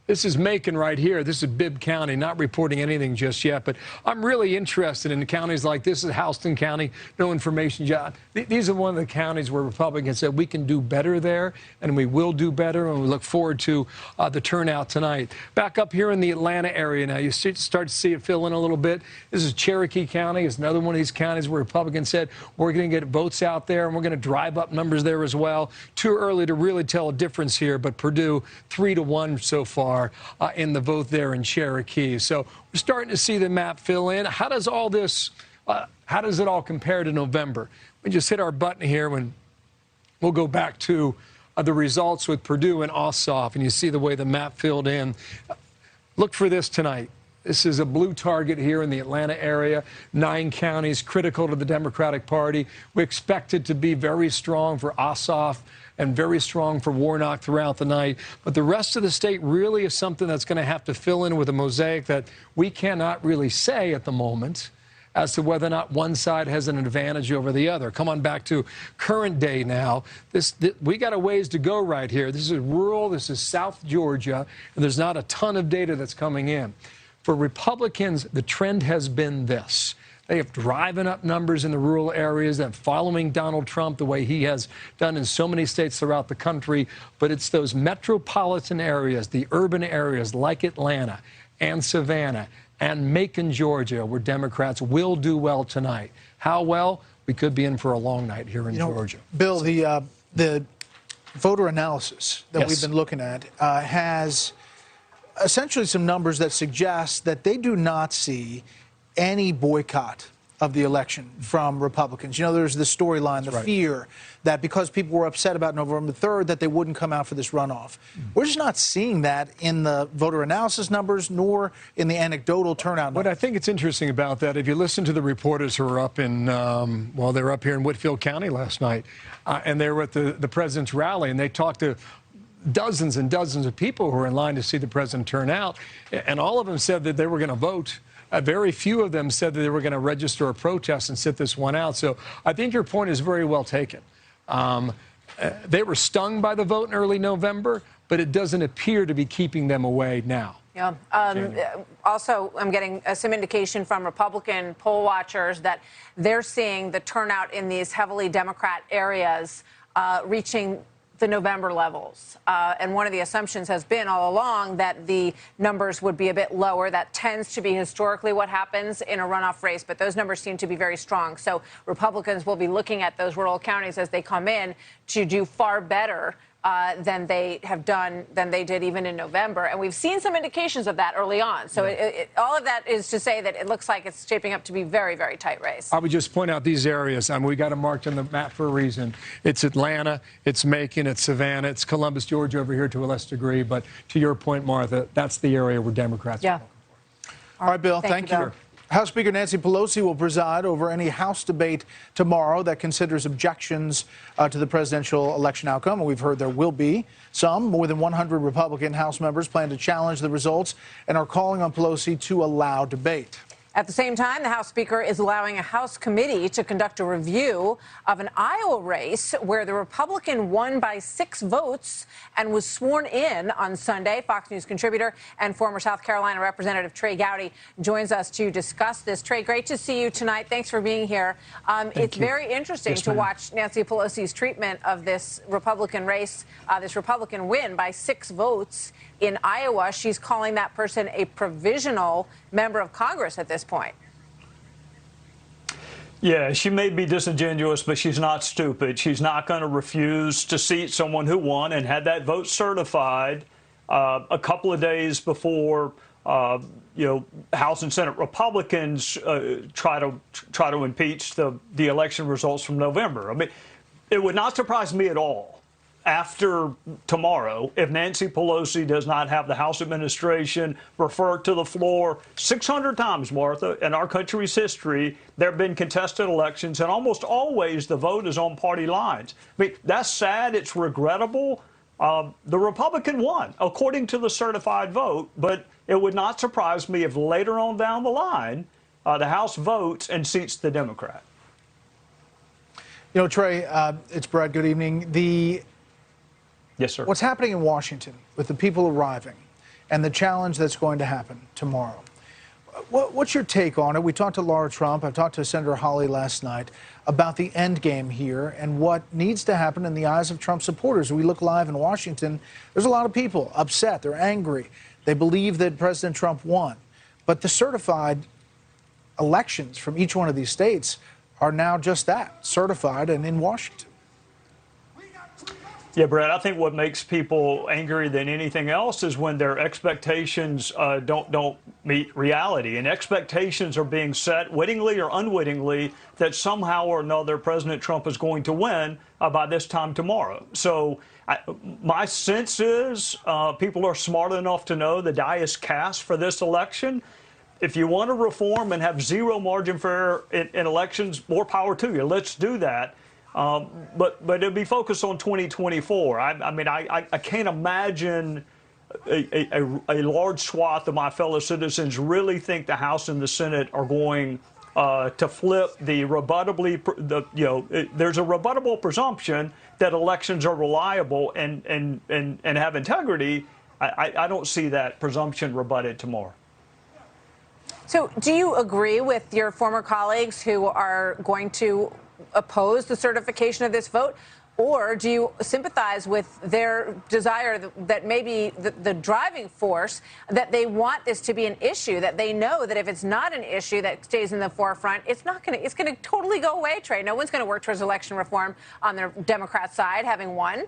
This is Macon right here. This is Bibb County, not reporting anything just yet. But I'm really interested in counties like this. Is Houston County, no information yet. These are one of the counties where Republicans said we can do better there, and we will do better, and we look forward to the turnout tonight. Back up here in the Atlanta area now, you start to see it fill in a little bit. This is Cherokee County. It's another one of these counties where Republicans said we're going to get votes out there, and we're going to drive up numbers there as well. Too early to really tell a difference here, but Perdue 3-1 so far. In the vote there in Cherokee. So we're starting to see the map fill in. How does all this, how does it all compare to November? We just hit our button here when we'll go back to the results with Perdue and Ossoff, and you see the way the map filled in. Look for this tonight. This is a blue target here in the Atlanta area. 9 counties critical to the Democratic Party. We expect it to be very strong for Ossoff and very strong for Warnock throughout the night. But the rest of the state really is something that's going to have to fill in with a mosaic that we cannot really say at the moment as to whether or not one side has an advantage over the other. Come on back to current day now. We got a ways to go right here. This is rural. This is South Georgia, and there's not a ton of data that's coming in. For Republicans, the trend has been this. They have driving up numbers in the rural areas and following Donald Trump the way he has done in so many states throughout the country. But it's those metropolitan areas, the urban areas like Atlanta and Savannah and Macon, Georgia, where Democrats will do well tonight. How well? We could be in for a long night here in Georgia. Bill, the voter analysis that we've been looking at has essentially some numbers that suggest that they do not see any boycott of the election from Republicans. You know, there's the storyline, the fear that because people were upset about November 3rd, that they wouldn't come out for this runoff. We're just not seeing that in the voter analysis numbers, nor in the anecdotal turnout numbers. What I think it's interesting about that, if you listen to the reporters who were up in, well, they were up here in Whitfield County last night, and they were at the president's rally, and they talked to dozens and dozens of people who were in line to see the president turn out, and all of them said that they were going to vote. Very few of them said that they were going to register a protest and sit this one out. So I think your point is very well taken. They were stung by the vote in early November, but it doesn't appear to be keeping them away now. Yeah. Also, I'm getting some indication from Republican poll watchers that they're seeing the turnout in these heavily Democrat areas reaching the November levels. And one of the assumptions has been all along that the numbers would be a bit lower. That tends to be historically what happens in a runoff race, but those numbers seem to be very strong. So Republicans will be looking at those rural counties as they come in to do far better than they have done, than they did even in November. And we've seen some indications of that early on. So all of that is to say that it looks like it's shaping up to be very, very tight race. I would just point out these areas. I mean, we got them marked on the map for a reason. It's Atlanta, it's Macon, it's Savannah, it's Columbus, Georgia over here to a less degree. But to your point, Martha, that's the area where Democrats are. All right, Bill, thank you. Bill. House Speaker Nancy Pelosi will preside over any House debate tomorrow that considers objections to the presidential election outcome. And we've heard there will be some. More than 100 Republican House members plan to challenge the results and are calling on Pelosi to allow debate. At the same time, the House Speaker is allowing a House committee to conduct a review of an Iowa race where the Republican won by 6 votes and was sworn in on Sunday. Fox News contributor and former South Carolina Representative Trey Gowdy joins us to discuss this. Trey, great to see you tonight. Thanks for being here. It's very interesting to watch Nancy Pelosi's treatment of this Republican race, this Republican win by 6 votes in Iowa. She's calling that person a provisional member of Congress at this point. Yeah, she may be disingenuous, but she's not stupid. She's not going to refuse to seat someone who won and had that vote certified a couple of days before House and Senate Republicans try to impeach the election results from November. I mean, it would not surprise me at all after tomorrow if Nancy Pelosi does not have the House administration refer to the floor. 600 times, Martha, in our country's history, there have been contested elections, and almost always the vote is on party lines. I mean, that's sad. It's regrettable. The Republican won, according to the certified vote, but it would not surprise me if later on down the line, the House votes and seats the Democrat. You know, Trey, it's Brad. Good evening. Yes, sir. What's happening in Washington with the people arriving and the challenge that's going to happen tomorrow? What's your take on it? We talked to Laura Trump. I talked to Senator Hawley last night about the end game here and what needs to happen in the eyes of Trump supporters. We look live in Washington. There's a lot of people upset. They're angry. They believe that President Trump won. But the certified elections from each one of these states are now just that, certified and in Washington. Yeah, Brad, I think what makes people angrier than anything else is when their expectations don't meet reality. And expectations are being set, wittingly or unwittingly, that somehow or another President Trump is going to win by this time tomorrow. So my sense is people are smart enough to know the die is cast for this election. If you want to reform and have zero margin for error in elections, more power to you. Let's do that. But it'll be focused on 2024. I mean, I can't imagine a large swath of my fellow citizens really think the House and the Senate are going to flip the there's a rebuttable presumption that elections are reliable and have integrity. I don't see that presumption rebutted tomorrow. So do you agree with your former colleagues who are going to oppose the certification of this vote, or do you sympathize with their desire that maybe the driving force, that they want this to be an issue, that they know that if it's not an issue that stays in the forefront, it's going to totally go away, Trey? No one's going to work towards election reform on the Democrat side, having won.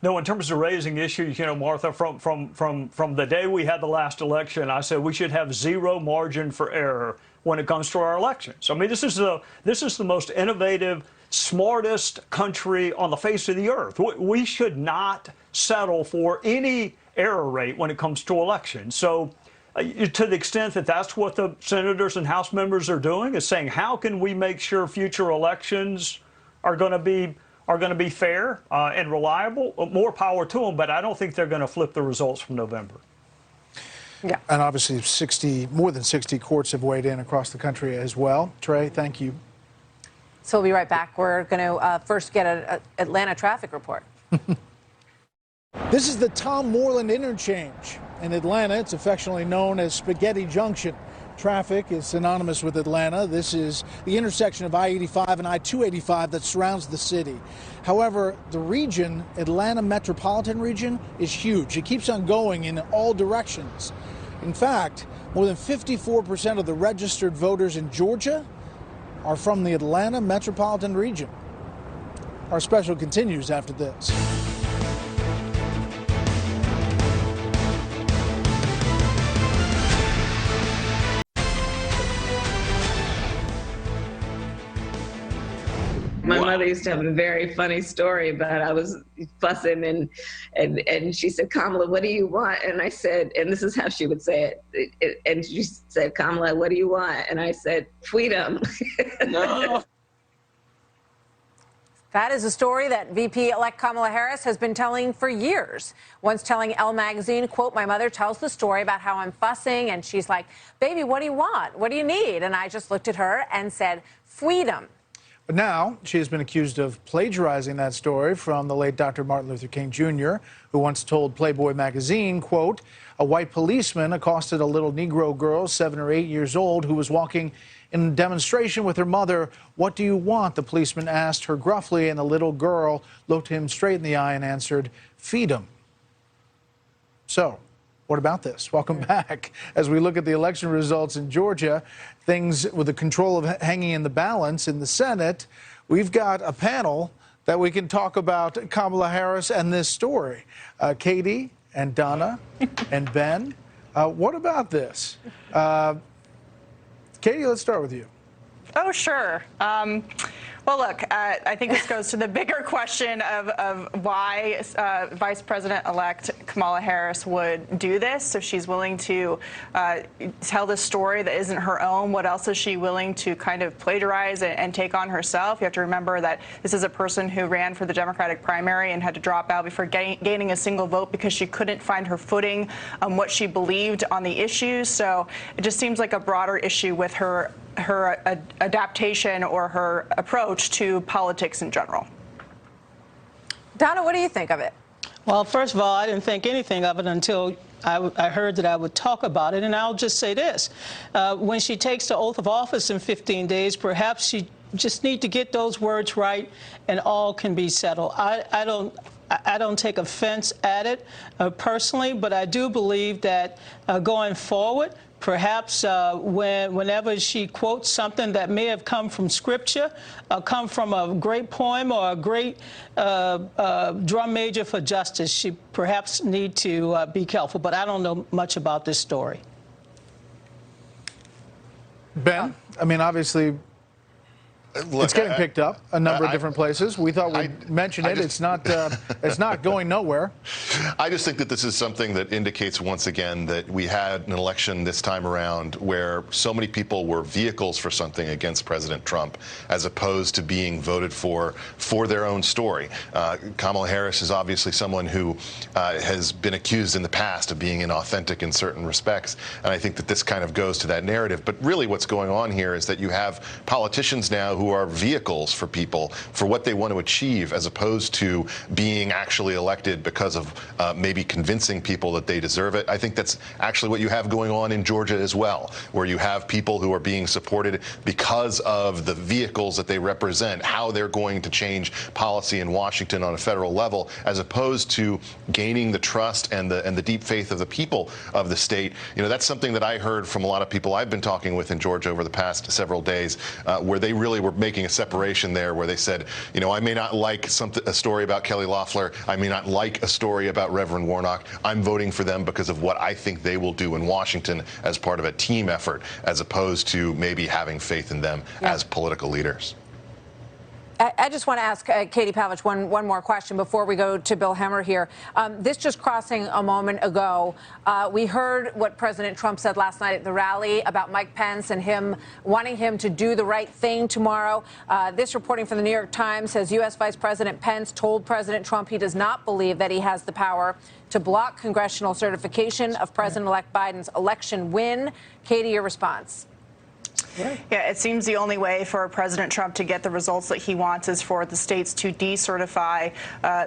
No, in terms of raising issues, Martha, from the day we had the last election, I said we should have zero margin for error when it comes to our elections. I mean, this is the most innovative, smartest country on the face of the earth. We should not settle for any error rate when it comes to elections. So to the extent that that's what the senators and House members are doing, is saying, how can we make sure future elections are going to be fair and reliable? More power to them, but I don't think they're going to flip the results from November. Yeah. And obviously more than 60 courts have weighed in across the country as well. Trey, thank you. So we'll be right back. We're going to first get an Atlanta traffic report. This is the Tom Moreland interchange in Atlanta. It's affectionately known as Spaghetti Junction. Traffic is synonymous with Atlanta. This is the intersection of I-85 and I-285 that surrounds the city. However, the region, Atlanta metropolitan region, is huge. It keeps on going in all directions. In fact, more than 54% of the registered voters in Georgia are from the Atlanta metropolitan region. Our special continues after this. My mother used to have a very funny story about I was fussing and she said, Kamala, what do you want? And I said, and this is how she would say it. And she said, Kamala, what do you want? And I said, freedom. No. That is a story that VP-elect Kamala Harris has been telling for years. Once telling Elle magazine, quote, my mother tells the story about how I'm fussing, and she's like, baby, what do you want? What do you need? And I just looked at her and said, freedom. But now she has been accused of plagiarizing that story from the late Dr. Martin Luther King Jr., who once told Playboy magazine, quote, a white policeman accosted a little Negro girl, 7 or 8 years old, who was walking in a demonstration with her mother. What do you want? The policeman asked her gruffly, and the little girl looked him straight in the eye and answered, feed him. So, what about this? Welcome back. As we look at the election results in Georgia, things with the control of hanging in the balance in the Senate, we've got a panel that we can talk about Kamala Harris and this story. Katie and Donna and Ben, what about this? Katie, let's start with you. Oh, sure. Well, look, I think this goes to the bigger question of why Vice President-elect Kamala Harris would do this. If she's willing to tell this story that isn't her own, what else is she willing to kind of plagiarize and take on herself? You have to remember that this is a person who ran for the Democratic primary and had to drop out before gaining a single vote because she couldn't find her footing on what she believed on the issues. So it just seems like a broader issue with her adaptation or her approach to politics in general. Donna, what do you think of it? Well, first of all, I didn't think anything of it until I heard that I would talk about it. And I'll just say this. When she takes the oath of office in 15 days, perhaps she just need to get those words right and all can be settled. I don't take offense at it personally, but I do believe that going forward, perhaps whenever she quotes something that may have come from Scripture, come from a great poem or a great drum major for justice, she perhaps need to be careful. But I don't know much about this story. Ben, I mean, obviously, look, it's getting picked up a number of different places. We thought we'd mention it. It's not going nowhere. I just think that this is something that indicates once again that we had an election this time around where so many people were vehicles for something against President Trump as opposed to being voted for their own story. Kamala Harris is obviously someone who has been accused in the past of being inauthentic in certain respects, and I think that this kind of goes to that narrative. But really what's going on here is that you have politicians now who are vehicles for people for what they want to achieve as opposed to being actually elected because of maybe convincing people that they deserve it. I think that's actually what you have going on in Georgia as well, where you have people who are being supported because of the vehicles that they represent, how they're going to change policy in Washington on a federal level, as opposed to gaining the trust and the deep faith of the people of the state. You know, that's something that I heard from a lot of people I've been talking with in Georgia over the past several days, where they really were were making a separation there where they said, you know, I may not like a story about Kelly Loeffler. I may not like a story about Reverend Warnock. I'm voting for them because of what I think they will do in Washington as part of a team effort, as opposed to maybe having faith in them as political leaders. I just want to ask Katie Pavlich one more question before we go to Bill Hemmer here. This just crossing a moment ago, we heard what President Trump said last night at the rally about Mike Pence and him wanting him to do the right thing tomorrow. This reporting from the New York Times says U.S. Vice President Pence told President Trump he does not believe that he has the power to block congressional certification of President-elect Biden's election win. Katie, your response. Yeah, it seems the only way for President Trump to get the results that he wants is for the states to decertify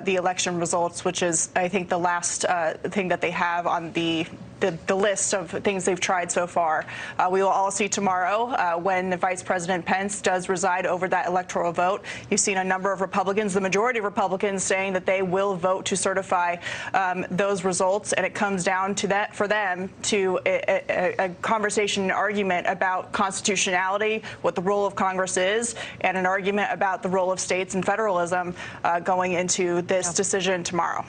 the election results, which is, I think, the last thing that they have on the list of things they've tried so far. We will all see tomorrow when Vice President Pence does preside over that electoral vote. You've seen a number of Republicans, the majority of Republicans, saying that they will vote to certify those results, and it comes down to that for them to a conversation, an argument about constitutionality, what the role of Congress is, and an argument about the role of states and federalism going into this decision tomorrow.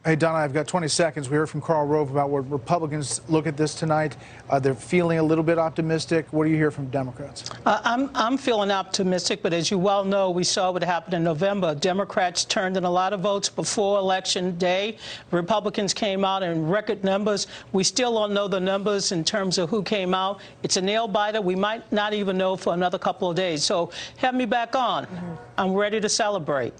Hey, Donna, I've got 20 seconds. We heard from Karl Rove about what Republicans look at this tonight. They're feeling a little bit optimistic. What do you hear from Democrats? I'm feeling optimistic, but as you well know, we saw what happened in November. Democrats turned in a lot of votes before Election Day. Republicans came out in record numbers. We still don't know the numbers in terms of who came out. It's a nail biter. We might not even know for another couple of days. So have me back on. I'm ready to celebrate.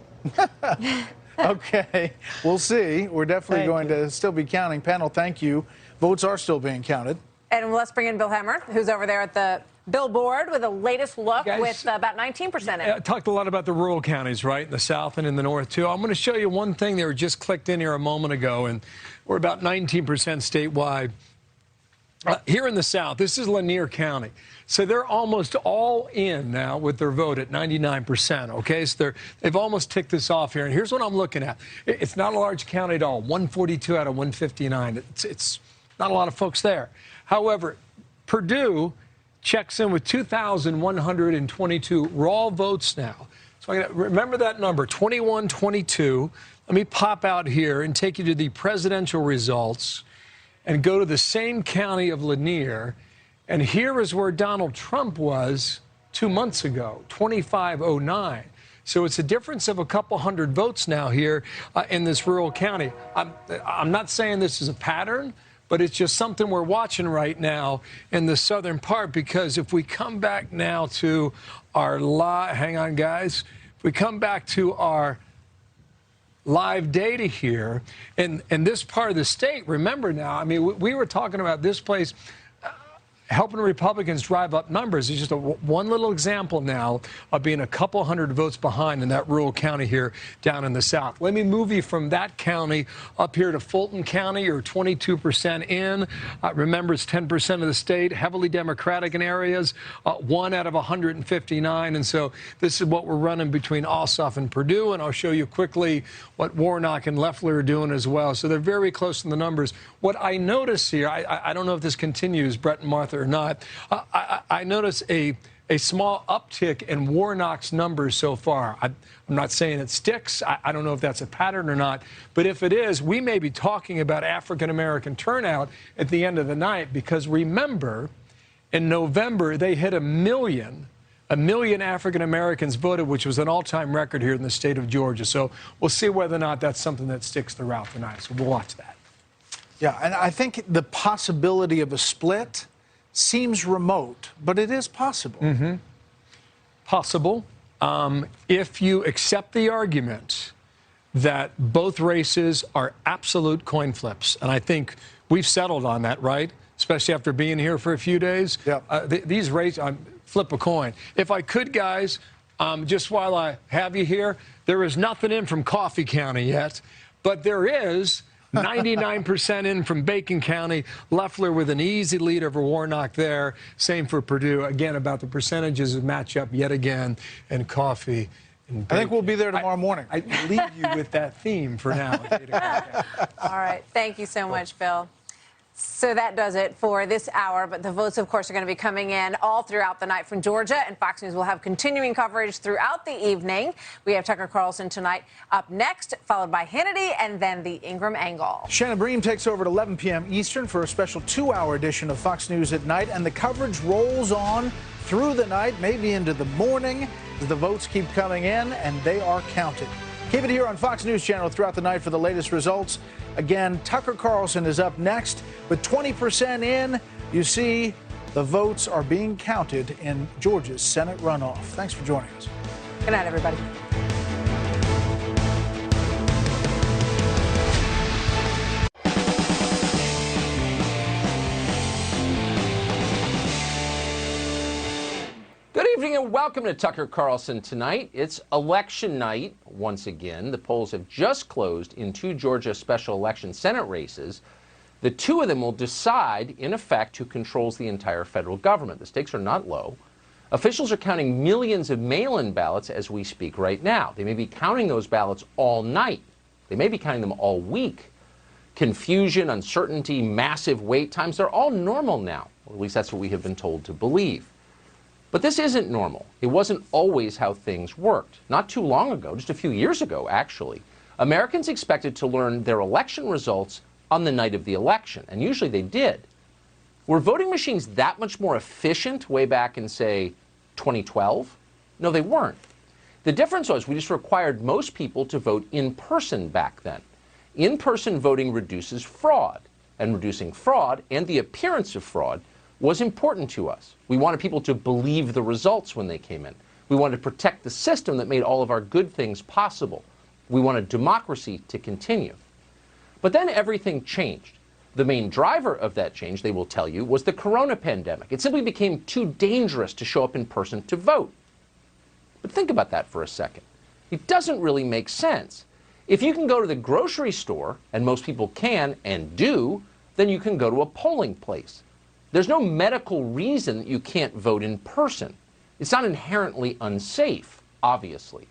Okay, we'll see. We're definitely going to still be counting. Panel, thank you. Votes are still being counted. And let's bring in Bill Hemmer, who's over there at the billboard with the latest look with about 19% in. I talked a lot about the rural counties, right, in the south and in the north, too. I'm going to show you one thing. They were just clicked in here a moment ago, and we're about 19% statewide. Here in the south, this is Lanier County. So they're almost all in now with their vote at 99%, okay? So they've almost ticked this off here. And here's what I'm looking at. It's not a large county at all, 142 out of 159. It's not a lot of folks there. However, Purdue checks in with 2,122 raw votes now. So I'm gonna remember that number, 2122. Let me pop out here and take you to the presidential results and go to the same county of Lanier. And here is where Donald Trump was 2 months ago, 2509. So it's a difference of a couple hundred votes now here in this rural county. I'm not saying this is a pattern, but it's just something we're watching right now in the southern part, because if we come back now to our hang on, guys. If we come back to our live data here in this part of the state, remember now, I mean, we were talking about this place helping Republicans drive up numbers. It's just one little example now of being a couple hundred votes behind in that rural county here down in the south. Let me move you from that county up here to Fulton County. You're 22% in. Remember, it's 10% of the state, heavily Democratic in areas, 1 out of 159. And so this is what we're running between Ossoff and Purdue. And I'll show you quickly what Warnock and Loeffler are doing as well. So they're very close in the numbers. What I notice here, I don't know if this continues, Brett and Martha, or not. I notice a small uptick in Warnock's numbers so far. I'm not saying it sticks. I don't know if that's a pattern or not. But if it is, we may be talking about African-American turnout at the end of the night, because remember, in November, they hit 1 million. 1 million African-Americans voted, which was an all-time record here in the state of Georgia. So we'll see whether or not that's something that sticks throughout the night. So we'll watch that. Yeah, and I think the possibility of a split seems remote, but it is possible. Mm-hmm. Possible. If you accept the argument that both races are absolute coin flips, and I think we've settled on that, right? Especially after being here for a few days. Yep. These races, flip a coin. If I could, guys, just while I have you here, there is nothing in from Coffee County yet, but there is 99% in from Bacon County. Loeffler with an easy lead over Warnock there. Same for Purdue. Again, about the percentages of match up yet again in Coffee and Bacon. I think we'll be there tomorrow morning. I leave you with that theme for now. All right. Thank you so much, Bill. So that does it for this hour. But the votes, of course, are going to be coming in all throughout the night from Georgia. And Fox News will have continuing coverage throughout the evening. We have Tucker Carlson tonight up next, followed by Hannity and then the Ingram Angle. Shannon Bream takes over at 11 p.m. Eastern for a special 2-hour edition of Fox News at Night. And the coverage rolls on through the night, maybe into the morning, as the votes keep coming in and they are counted. Keep it here on Fox News Channel throughout the night for the latest results. Again, Tucker Carlson is up next. With 20% in, you see the votes are being counted in Georgia's Senate runoff. Thanks for joining us. Good night, everybody. Good evening and welcome to Tucker Carlson Tonight. It's election night once again. The polls have just closed in 2 Georgia special election Senate races. The 2 of them will decide, in effect, who controls the entire federal government. The stakes are not low. Officials are counting millions of mail-in ballots as we speak right now. They may be counting those ballots all night. They may be counting them all week. Confusion, uncertainty, massive wait times, they're all normal now. Or at least that's what we have been told to believe. But this isn't normal. It wasn't always how things worked. Not too long ago, just a few years ago, actually, Americans expected to learn their election results on the night of the election, and usually they did. Were voting machines that much more efficient way back in, say, 2012? No, they weren't. The difference was we just required most people to vote in person back then. In-person voting reduces fraud, and reducing fraud and the appearance of fraud was important to us. We wanted people to believe the results when they came in. We wanted to protect the system that made all of our good things possible. We wanted democracy to continue. But then everything changed. The main driver of that change, they will tell you, was the corona pandemic. It simply became too dangerous to show up in person to vote. But think about that for a second. It doesn't really make sense. If you can go to the grocery store, and most people can and do, then you can go to a polling place. There's no medical reason that you can't vote in person. It's not inherently unsafe, obviously.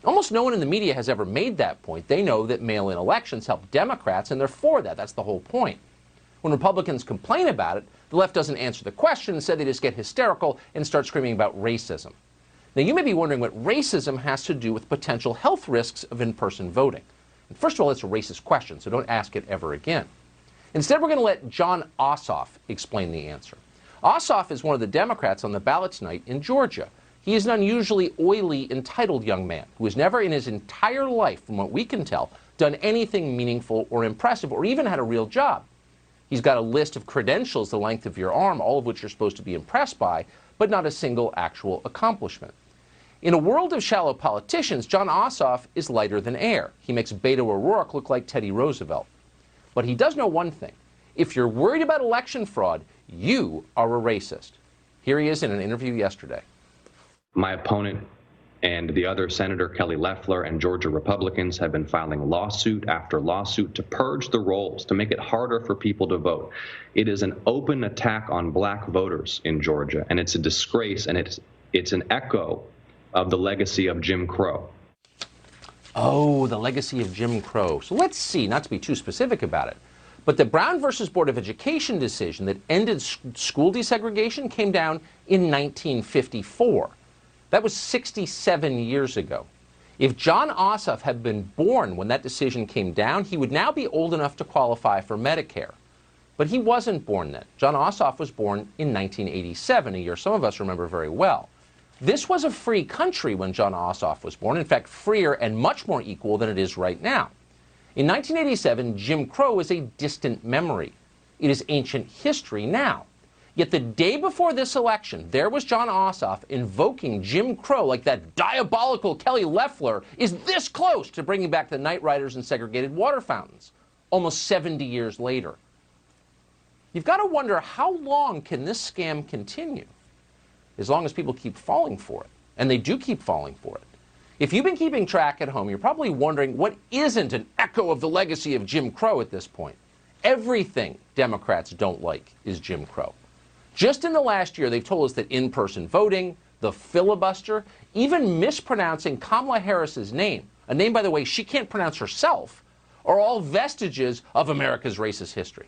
Almost no one in the media has ever made that point. They know that mail-in elections help Democrats, and they're for that. That's the whole point. When Republicans complain about it, the left doesn't answer the question. Instead, they just get hysterical and start screaming about racism. Now, you may be wondering what racism has to do with potential health risks of in-person voting. And first of all, it's a racist question, so don't ask it ever again. Instead, we're going to let Jon Ossoff explain the answer. Ossoff is one of the Democrats on the ballot tonight in Georgia. He is an unusually oily, entitled young man who has never in his entire life, from what we can tell, done anything meaningful or impressive or even had a real job. He's got a list of credentials the length of your arm, all of which you're supposed to be impressed by, but not a single actual accomplishment. In a world of shallow politicians, Jon Ossoff is lighter than air. He makes Beto O'Rourke look like Teddy Roosevelt. But he does know one thing. If you're worried about election fraud, you are a racist. Here he is in an interview yesterday. My opponent and the other Senator Kelly Loeffler and Georgia Republicans have been filing lawsuit after lawsuit to purge the rolls, to make it harder for people to vote. It is an open attack on black voters in Georgia, and it's a disgrace, and it's an echo of the legacy of Jim Crow. Oh, the legacy of Jim Crow. So let's see, not to be too specific about it, but the Brown versus Board of Education decision that ended school desegregation came down in 1954. That was 67 years ago. If Jon Ossoff had been born when that decision came down, he would now be old enough to qualify for Medicare. But he wasn't born then. Jon Ossoff was born in 1987, a year some of us remember very well. This was a free country when Jon Ossoff was born, in fact, freer and much more equal than it is right now. In 1987, Jim Crow is a distant memory. It is ancient history now. Yet the day before this election, there was Jon Ossoff invoking Jim Crow like that diabolical Kelly Loeffler is this close to bringing back the night riders and segregated water fountains, almost 70 years later. You've got to wonder, how long can this scam continue? As long as people keep falling for it. And they do keep falling for it. If you've been keeping track at home, you're probably wondering what isn't an echo of the legacy of Jim Crow at this point. Everything Democrats don't like is Jim Crow. Just in the last year, they've told us that in-person voting, the filibuster, even mispronouncing Kamala Harris's name, a name, by the way, she can't pronounce herself, are all vestiges of America's racist history.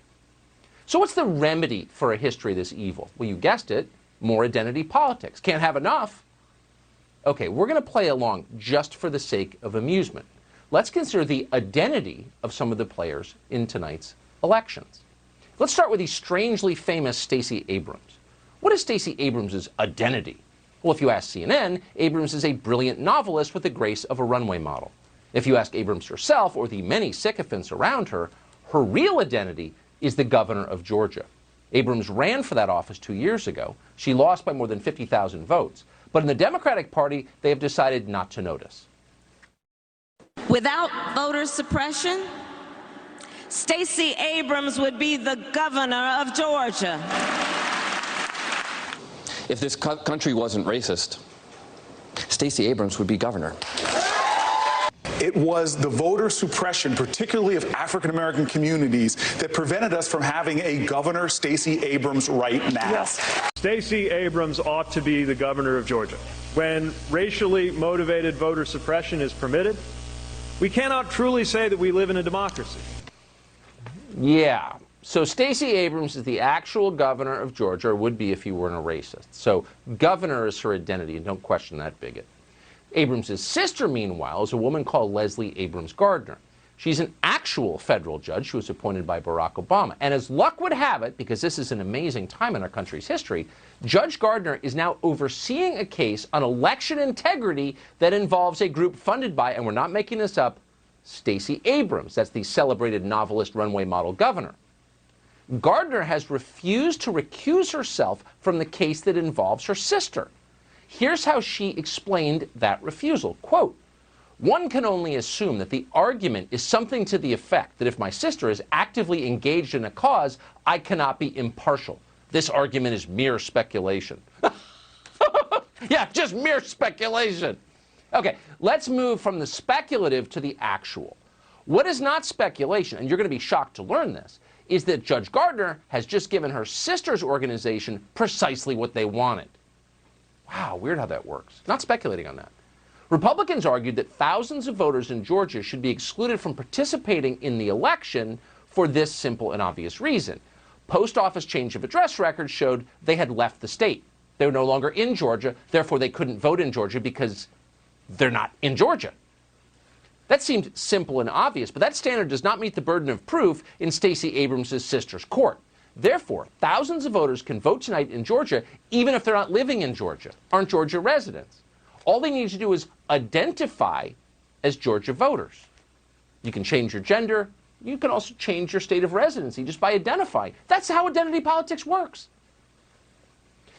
So what's the remedy for a history of this evil? Well, you guessed it, more identity politics. Can't have enough. Okay, we're going to play along just for the sake of amusement. Let's consider the identity of some of the players in tonight's elections. Let's start with the strangely famous Stacey Abrams. What is Stacey Abrams' identity? Well, if you ask CNN, Abrams is a brilliant novelist with the grace of a runway model. If you ask Abrams herself or the many sycophants around her, her real identity is the governor of Georgia. Abrams ran for that office 2 years ago. She lost by more than 50,000 votes. But in the Democratic Party, they have decided not to notice. Without voter suppression, Stacey Abrams would be the governor of Georgia. If this country wasn't racist, Stacey Abrams would be governor. It was the voter suppression, particularly of African American communities, that prevented us from having a Governor Stacey Abrams right now. Yes. Stacey Abrams ought to be the governor of Georgia. When racially motivated voter suppression is permitted, we cannot truly say that we live in a democracy. Yeah. So Stacey Abrams is the actual governor of Georgia, or would be if you weren't a racist. So governor is her identity, and don't question that bigot. Abrams' sister, meanwhile, is a woman called Leslie Abrams Gardner. She's an actual federal judge who was appointed by Barack Obama. And as luck would have it, because this is an amazing time in our country's history, Judge Gardner is now overseeing a case on election integrity that involves a group funded by, and we're not making this up, Stacey Abrams. That's the celebrated novelist runway model governor. Gardner has refused to recuse herself from the case that involves her sister. Here's how she explained that refusal. Quote, "One can only assume that the argument is something to the effect that if my sister is actively engaged in a cause, I cannot be impartial. This argument is mere speculation." Yeah, just mere speculation. Okay, let's move from the speculative to the actual. What is not speculation, and you're going to be shocked to learn this, is that Judge Gardner has just given her sister's organization precisely what they wanted. Wow, weird how that works. Not speculating on that. Republicans argued that thousands of voters in Georgia should be excluded from participating in the election for this simple and obvious reason. Post office change of address records showed they had left the state. They were no longer in Georgia, therefore they couldn't vote in Georgia because they're not in Georgia. That seemed simple and obvious, but that standard does not meet the burden of proof in Stacey Abrams' sister's court. Therefore, thousands of voters can vote tonight in Georgia, even if they're not living in Georgia, aren't Georgia residents. All they need to do is identify as Georgia voters. You can change your gender. You can also change your state of residency just by identifying. That's how identity politics works.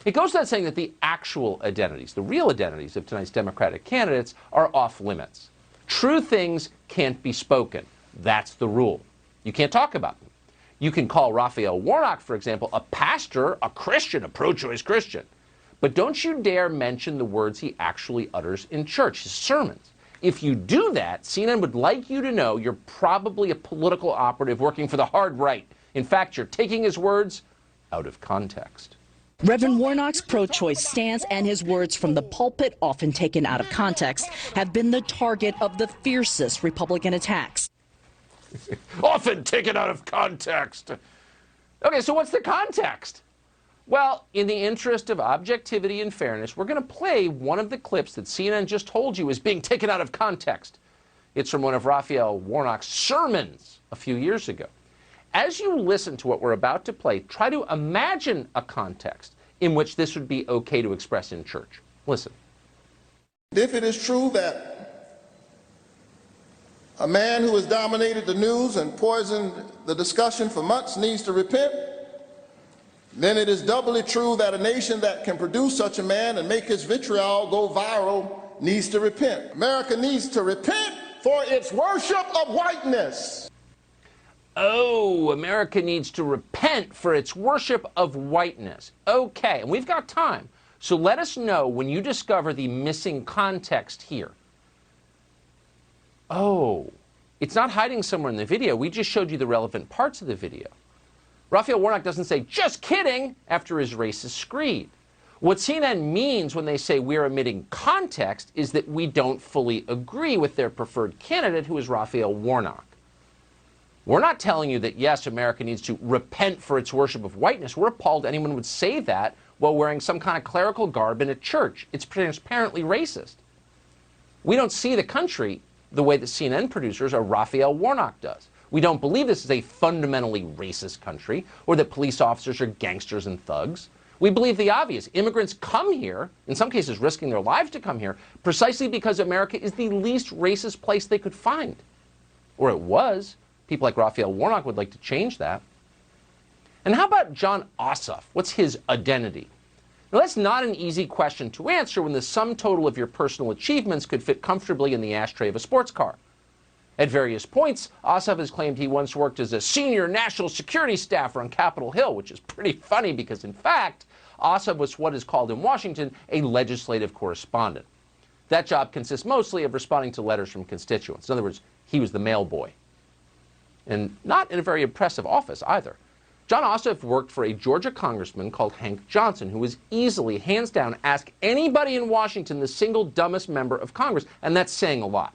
It goes without saying that the actual identities, the real identities of tonight's Democratic candidates are off limits. True things can't be spoken. That's the rule. You can't talk about them. You can call Raphael Warnock, for example, a pastor, a Christian, a pro-choice Christian. But don't you dare mention the words he actually utters in church, his sermons. If you do that, CNN would like you to know you're probably a political operative working for the hard right. In fact, you're taking his words out of context. Reverend Warnock's pro-choice stance and his words from the pulpit, often taken out of context, have been the target of the fiercest Republican attacks. Often taken out of context. Okay, so what's the context? Well, in the interest of objectivity and fairness, we're going to play one of the clips that CNN just told you is being taken out of context. It's from one of Raphael Warnock's sermons a few years ago. As you listen to what we're about to play, try to imagine a context in which this would be okay to express in church. Listen. If it is true that a man who has dominated the news and poisoned the discussion for months needs to repent, then it is doubly true that a nation that can produce such a man and make his vitriol go viral needs to repent. America needs to repent for its worship of whiteness. Oh, America needs to repent for its worship of whiteness. Okay, and we've got time. So let us know when you discover the missing context here. Oh, it's not hiding somewhere in the video. We just showed you the relevant parts of the video. Raphael Warnock doesn't say, "just kidding," after his racist screed. What CNN means when they say we're omitting context is that we don't fully agree with their preferred candidate, who is Raphael Warnock. We're not telling you that, yes, America needs to repent for its worship of whiteness. We're appalled anyone would say that while wearing some kind of clerical garb in a church. It's transparently racist. We don't see the country the way that CNN producers or Raphael Warnock does. We don't believe this is a fundamentally racist country or that police officers are gangsters and thugs. We believe the obvious. Immigrants come here, in some cases risking their lives to come here, precisely because America is the least racist place they could find. Or it was. People like Raphael Warnock would like to change that. And how about Jon Ossoff? What's his identity? Now, that's not an easy question to answer when the sum total of your personal achievements could fit comfortably in the ashtray of a sports car. At various points, Ossoff has claimed he once worked as a senior national security staffer on Capitol Hill, which is pretty funny because, in fact, Ossoff was what is called in Washington a legislative correspondent. That job consists mostly of responding to letters from constituents. In other words, he was the mail boy. And not in a very impressive office either. Jon Ossoff worked for a Georgia congressman called Hank Johnson, who was easily, hands down, ask anybody in Washington, the single dumbest member of Congress, and that's saying a lot.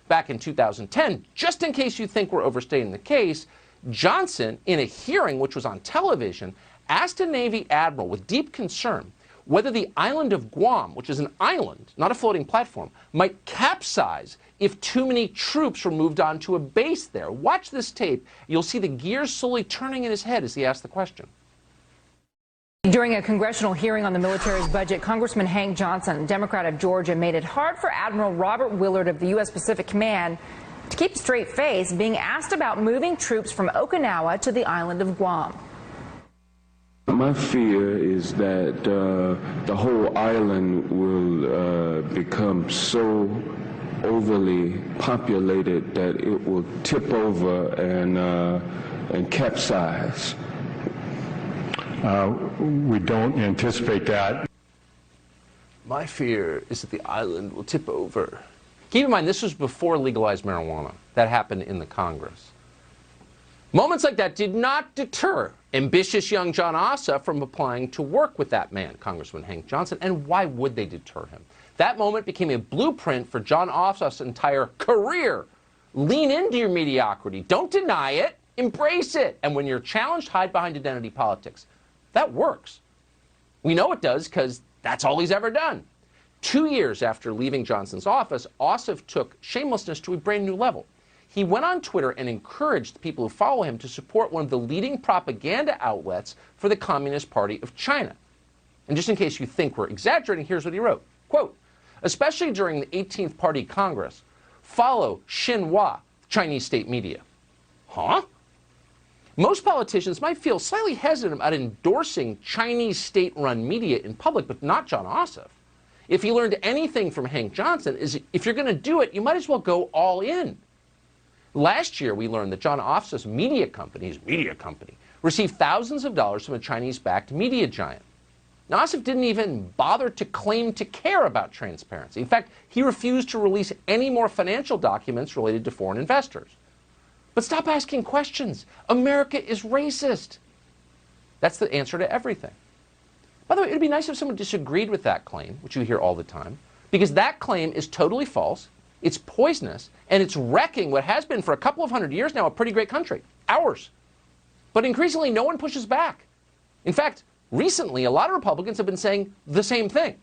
Back in 2010, just in case you think we're overstating the case, Johnson, in a hearing which was on television, asked a Navy admiral with deep concern whether the island of Guam, which is an island, not a floating platform, might capsize if too many troops were moved on to a base there. Watch this tape. You'll see the gears slowly turning in his head as he asked the question. During a congressional hearing on the military's budget, Congressman Hank Johnson, Democrat of Georgia, made it hard for Admiral Robert Willard of the U.S. Pacific Command to keep a straight face being asked about moving troops from Okinawa to the island of Guam. My fear is that the whole island will become so overly populated that it will tip over and capsize. We don't anticipate that. My fear is that the island will tip over. Keep in mind, this was before legalized marijuana. That happened in the Congress. Moments like that did not deter ambitious young Jon Ossoff from applying to work with that man, Congressman Hank Johnson. And why would they deter him? That moment became a blueprint for Jon Ossoff's entire career. Lean into your mediocrity. Don't deny it. Embrace it. And when you're challenged, hide behind identity politics. That works. We know it does because that's all he's ever done. 2 years after leaving Johnson's office, Ossoff took shamelessness to a brand new level. He went on Twitter and encouraged people who follow him to support one of the leading propaganda outlets for the Communist Party of China. And just in case you think we're exaggerating, here's what he wrote. Quote, especially during the 18th Party Congress, follow Xinhua, Chinese state media. Huh? Most politicians might feel slightly hesitant about endorsing Chinese state-run media in public, but not Jon Ossoff. If he learned anything from Hank Johnson, is if you're going to do it, you might as well go all in. Last year, we learned that Jon Ossoff's media company, received thousands of dollars from a Chinese-backed media giant. Now, Ossoff didn't even bother to claim to care about transparency. In fact, he refused to release any more financial documents related to foreign investors. But stop asking questions. America is racist. That's the answer to everything. By the way, it would be nice if someone disagreed with that claim, which you hear all the time, because that claim is totally false, it's poisonous, and it's wrecking what has been for a couple of hundred years now a pretty great country, ours. But increasingly, no one pushes back. In fact, recently, a lot of Republicans have been saying the same thing.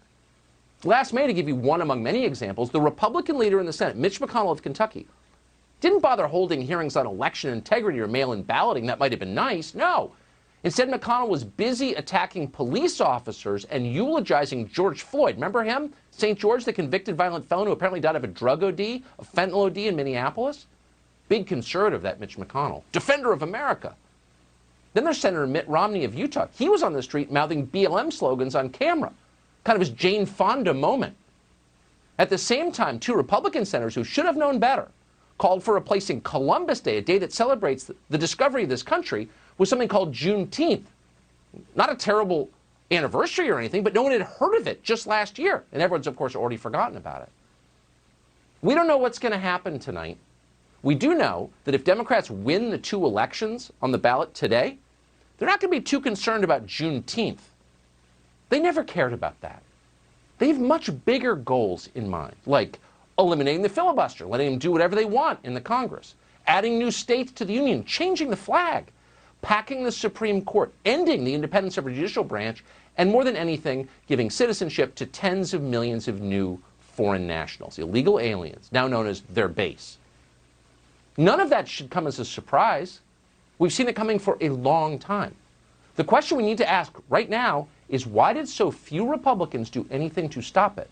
Last May, to give you one among many examples, the Republican leader in the Senate, Mitch McConnell of Kentucky, didn't bother holding hearings on election integrity or mail-in balloting. That might have been nice. No. Instead, McConnell was busy attacking police officers and eulogizing George Floyd. Remember him? St. George, the convicted violent felon who apparently died of a drug OD, a fentanyl OD in Minneapolis? Big conservative, that Mitch McConnell. Defender of America. Then there's Senator Mitt Romney of Utah. He was on the street mouthing BLM slogans on camera. Kind of his Jane Fonda moment. At the same time, two Republican senators who should have known better called for replacing Columbus Day, a day that celebrates the discovery of this country, with something called Juneteenth. Not a terrible anniversary or anything, but no one had heard of it just last year. And everyone's, of course, already forgotten about it. We don't know what's going to happen tonight. We do know that if Democrats win the two elections on the ballot today, they're not going to be too concerned about Juneteenth. They never cared about that. They have much bigger goals in mind, like eliminating the filibuster, letting them do whatever they want in the Congress, adding new states to the Union, changing the flag, packing the Supreme Court, ending the independence of the judicial branch, and more than anything, giving citizenship to tens of millions of new foreign nationals, illegal aliens, now known as their base. None of that should come as a surprise. We've seen it coming for a long time. The question we need to ask right now is, why did so few Republicans do anything to stop it?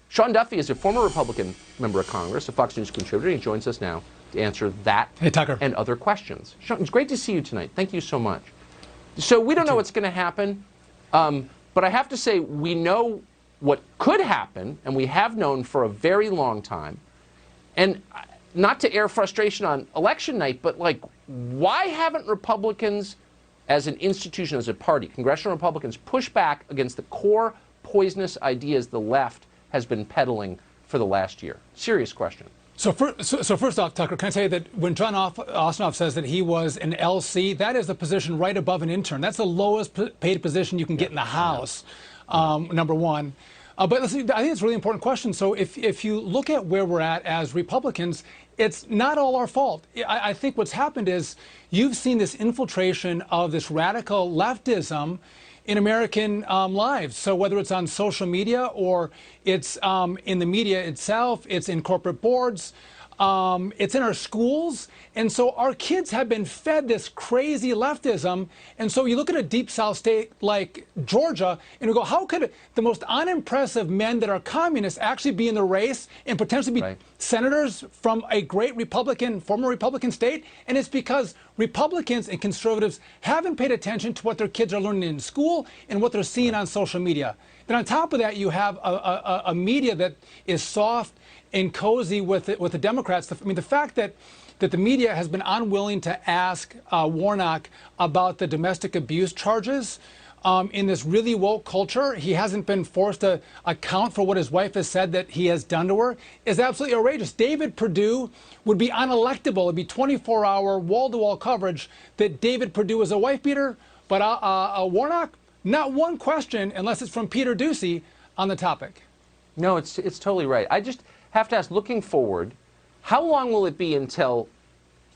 Sean Duffy is a former Republican member of Congress, a Fox News contributor. He joins us now to answer that and other questions. Sean, it's great to see you tonight. Thank you so much. So we don't know what's going to happen, but I have to say we know what could happen, and we have known for a very long time. And not to air frustration on election night, but like, why haven't Republicans as an institution, as a party, congressional Republicans, push back against the core poisonous ideas the left has been peddling for the last year? Serious question. So first off, Tucker, can I say that when John Ossoff says that he was an LC, that is the position right above an intern. That's the lowest paid position you can get in the House, number one. But listen, I think it's a really important question. So if you look at where we're at as Republicans, it's not all our fault. I think what's happened is you've seen this infiltration of this radical leftism in American lives. So whether it's on social media or it's in the media itself, it's in corporate boards, it's in our schools. And so our kids have been fed this crazy leftism. And so you look at a deep South state like Georgia and you go, how could the most unimpressive men that are communists actually be in the race and potentially be senators from a great Republican, former Republican state? And it's because Republicans and conservatives haven't paid attention to what their kids are learning in school and what they're seeing on social media. Then on top of that, you have a media that is soft and cozy with the Democrats. I mean, the fact that the media has been unwilling to ask Warnock about the domestic abuse charges in this really woke culture, he hasn't been forced to account for what his wife has said that he has done to her, is absolutely outrageous. David Perdue would be unelectable. It'd be 24-hour, wall-to-wall coverage that David Perdue is a wife beater, but Warnock, not one question, unless it's from Peter Doocy, on the topic. No, it's totally right. I just have to ask, looking forward, how long will it be until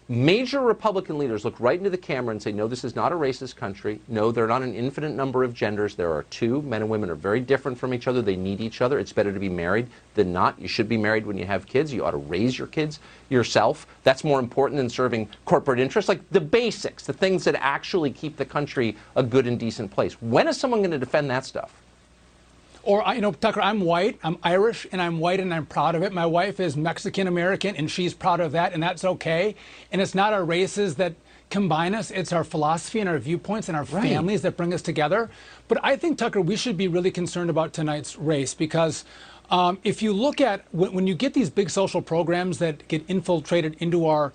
major Republican leaders look right into the camera and say, no, this is not a racist country. No, there are not an infinite number of genders. There are two. Men and women are very different from each other. They need each other. It's better to be married than not. You should be married when you have kids. You ought to raise your kids yourself. That's more important than serving corporate interests. Like the basics, the things that actually keep the country a good and decent place. When is someone going to defend that stuff? Or, you know, Tucker, I'm white, I'm Irish, and I'm white, and I'm proud of it. My wife is Mexican-American, and she's proud of that, and that's okay. And it's not our races that combine us. It's our philosophy and our viewpoints and our families that bring us together. But I think, Tucker, we should be really concerned about tonight's race because if you look at when you get these big social programs that get infiltrated into our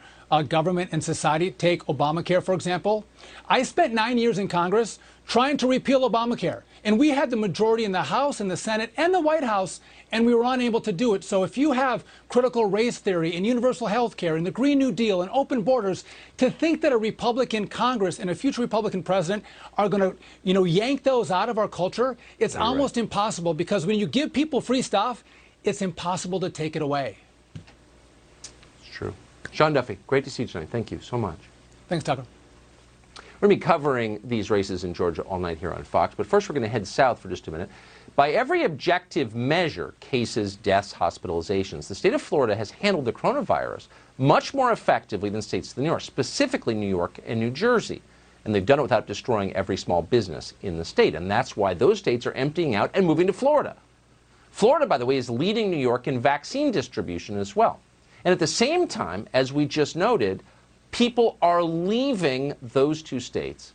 government and society, take Obamacare, for example. I spent 9 years in Congress trying to repeal Obamacare. And we had the majority in the House and the Senate and the White House, and we were unable to do it. So if you have critical race theory and universal health care and the Green New Deal and open borders, to think that a Republican Congress and a future Republican president are going to, yank those out of our culture, it's almost impossible, because when you give people free stuff, it's impossible to take it away. It's true. Sean Duffy, great to see you tonight. Thank you so much. Thanks, Tucker. We're going to be covering these races in Georgia all night here on Fox, but first we're going to head south for just a minute. By every objective measure, cases, deaths, hospitalizations, the state of Florida has handled the coronavirus much more effectively than states to the north, specifically New York and New Jersey. And they've done it without destroying every small business in the state. And that's why those states are emptying out and moving to Florida. Florida, by the way, is leading New York in vaccine distribution as well. And at the same time, as we just noted, people are leaving those two states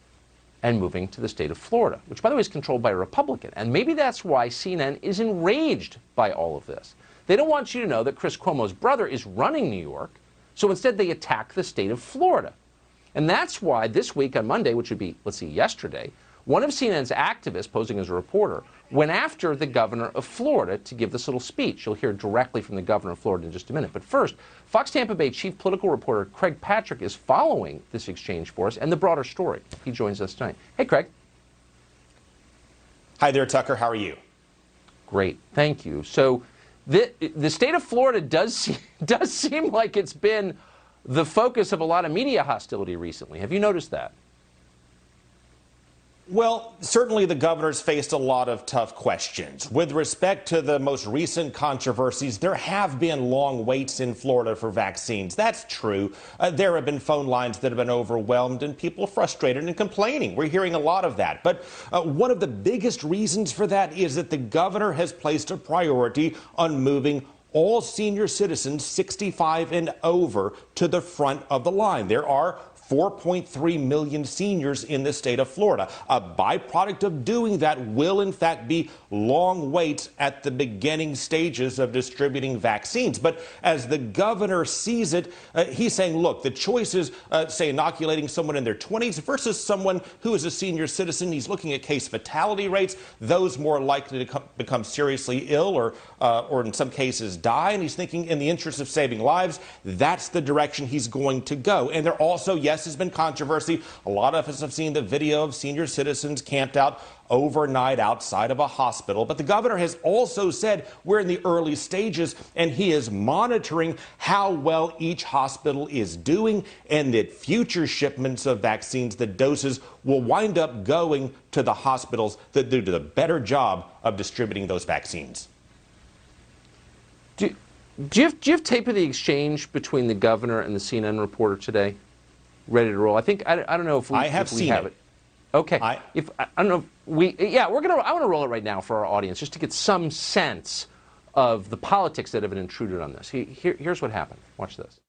and moving to the state of Florida, which, by the way, is controlled by a Republican. And maybe that's why CNN is enraged by all of this. They don't want you to know that Chris Cuomo's brother is running New York, so instead they attack the state of Florida. And that's why this week on Monday, which would be, let's see, yesterday, one of CNN's activists, posing as a reporter, went after the governor of Florida to give this little speech. You'll hear directly from the governor of Florida in just a minute. But first, Fox Tampa Bay chief political reporter Craig Patrick is following this exchange for us and the broader story. He joins us tonight. Hey, Craig. Hi there, Tucker. How are you? Great. Thank you. So the state of Florida does seem like it's been the focus of a lot of media hostility recently. Have you noticed that? Well, certainly the governor's faced a lot of tough questions. With respect to the most recent controversies, there have been long waits in Florida for vaccines. That's true. There have been phone lines that have been overwhelmed and people frustrated and complaining. We're hearing a lot of that. But one of the biggest reasons for that is that the governor has placed a priority on moving all senior citizens 65 and over to the front of the line. There are 4.3 million seniors in the state of Florida. A byproduct of doing that will, in fact, be long waits at the beginning stages of distributing vaccines. But as the governor sees it, he's saying, look, the choice is, say, inoculating someone in their 20s versus someone who is a senior citizen. He's looking at case fatality rates, those more likely to become seriously ill or in some cases die. And he's thinking in the interest of saving lives, that's the direction he's going to go. And there also, yes, has been controversy. A lot of us have seen the video of senior citizens camped out overnight outside of a hospital. But the governor has also said we're in the early stages and he is monitoring how well each hospital is doing and that future shipments of vaccines, the doses, will wind up going to the hospitals that do the better job of distributing those vaccines. Do you have tape of the exchange between the governor and the CNN reporter today? Ready to roll. I don't know if we have it. Okay. I don't know if I want to roll it right now for our audience just to get some sense of the politics that have been intruded on this. Here's what happened. Watch this.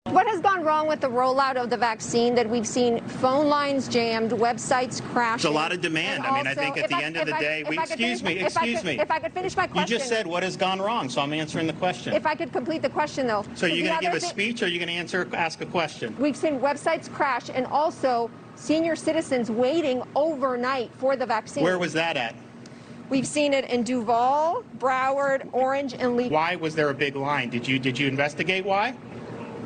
What has gone wrong with the rollout of the vaccine that we've seen phone lines jammed, websites crashing? It's a lot of demand. I mean, I think at the end of the day, excuse me. If I could finish my question. You just said what has gone wrong, so I'm answering the question. If I could complete the question, though. So you're going to give a speech or you're going to ask a question? We've seen websites crash and also senior citizens waiting overnight for the vaccine. Where was that at? We've seen it in Duval, Broward, Orange, and Lee. Why was there a big line? Did you investigate why?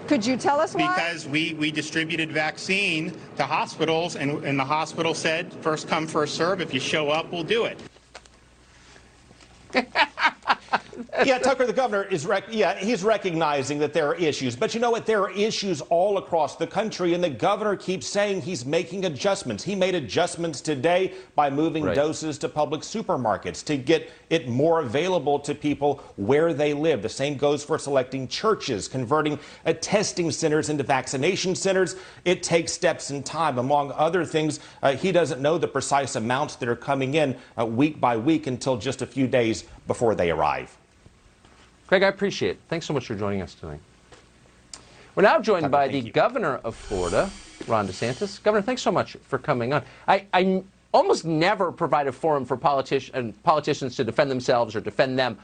Could you tell us why? Because we distributed vaccine to hospitals, and the hospital said, first come, first serve. If you show up, we'll do it. Yeah, Tucker, the governor is he's recognizing that there are issues. But you know what? There are issues all across the country, and the governor keeps saying he's making adjustments. He made adjustments today by moving doses to public supermarkets to get it more available to people where they live. The same goes for selecting churches, converting testing centers into vaccination centers. It takes steps and time. Among other things, he doesn't know the precise amounts that are coming in week by week until just a few days before they arrive. Greg, I appreciate it. Thanks so much for joining us tonight. We're now joined by the governor of Florida, Ron DeSantis. Governor, thanks so much for coming on. I almost never provide a forum for politicians to defend themselves or defend them,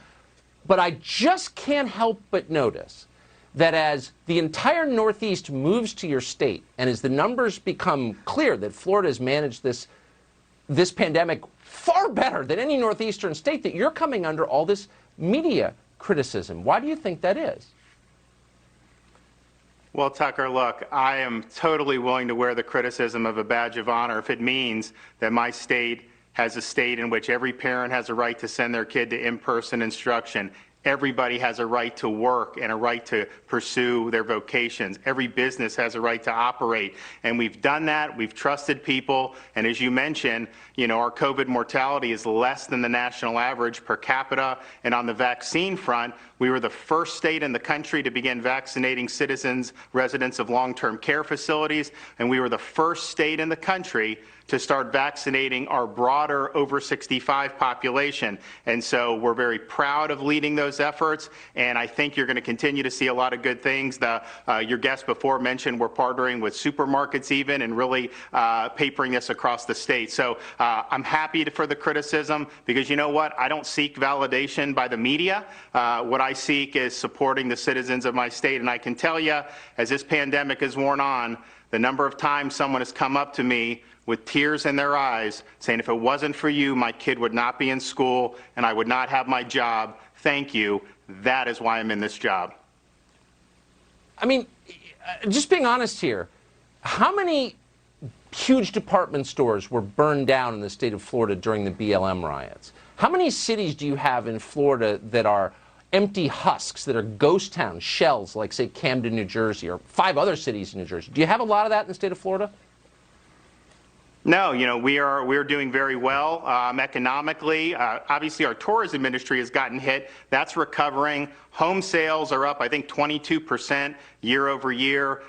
but I just can't help but notice that as the entire Northeast moves to your state and as the numbers become clear that Florida has managed this pandemic far better than any Northeastern state, that you're coming under all this media criticism. Why do you think that is? Well, Tucker, look, I am totally willing to wear the criticism of a badge of honor if it means that my state has a state in which every parent has a right to send their kid to in-person instruction. Everybody has a right to work and a right to pursue their vocations. Every business has a right to operate. And we've done that. We've trusted people. And as you mentioned, our COVID mortality is less than the national average per capita. And on the vaccine front, we were the first state in the country to begin vaccinating citizens, residents of long-term care facilities. And we were the first state in the country to start vaccinating our broader over 65 population. And so we're very proud of leading those efforts, and I think you're going to continue to see a lot of good things. Your guest before mentioned we're partnering with supermarkets even and really papering this across the state. So I'm happy for the criticism because you know what? I don't seek validation by the media. What I seek is supporting the citizens of my state, and I can tell you, as this pandemic has worn on, the number of times someone has come up to me with tears in their eyes saying, if it wasn't for you, my kid would not be in school and I would not have my job. Thank you. That is why I'm in this job. I mean, just being honest here, how many huge department stores were burned down in the state of Florida during the BLM riots? How many cities do you have in Florida that are empty husks that are ghost towns, shells, like, say, Camden, New Jersey, or 5 other cities in New Jersey. Do you have a lot of that in the state of Florida? No, we're doing very well economically. Obviously, our tourism industry has gotten hit. That's recovering. Home sales are up, I think, 22% year over year.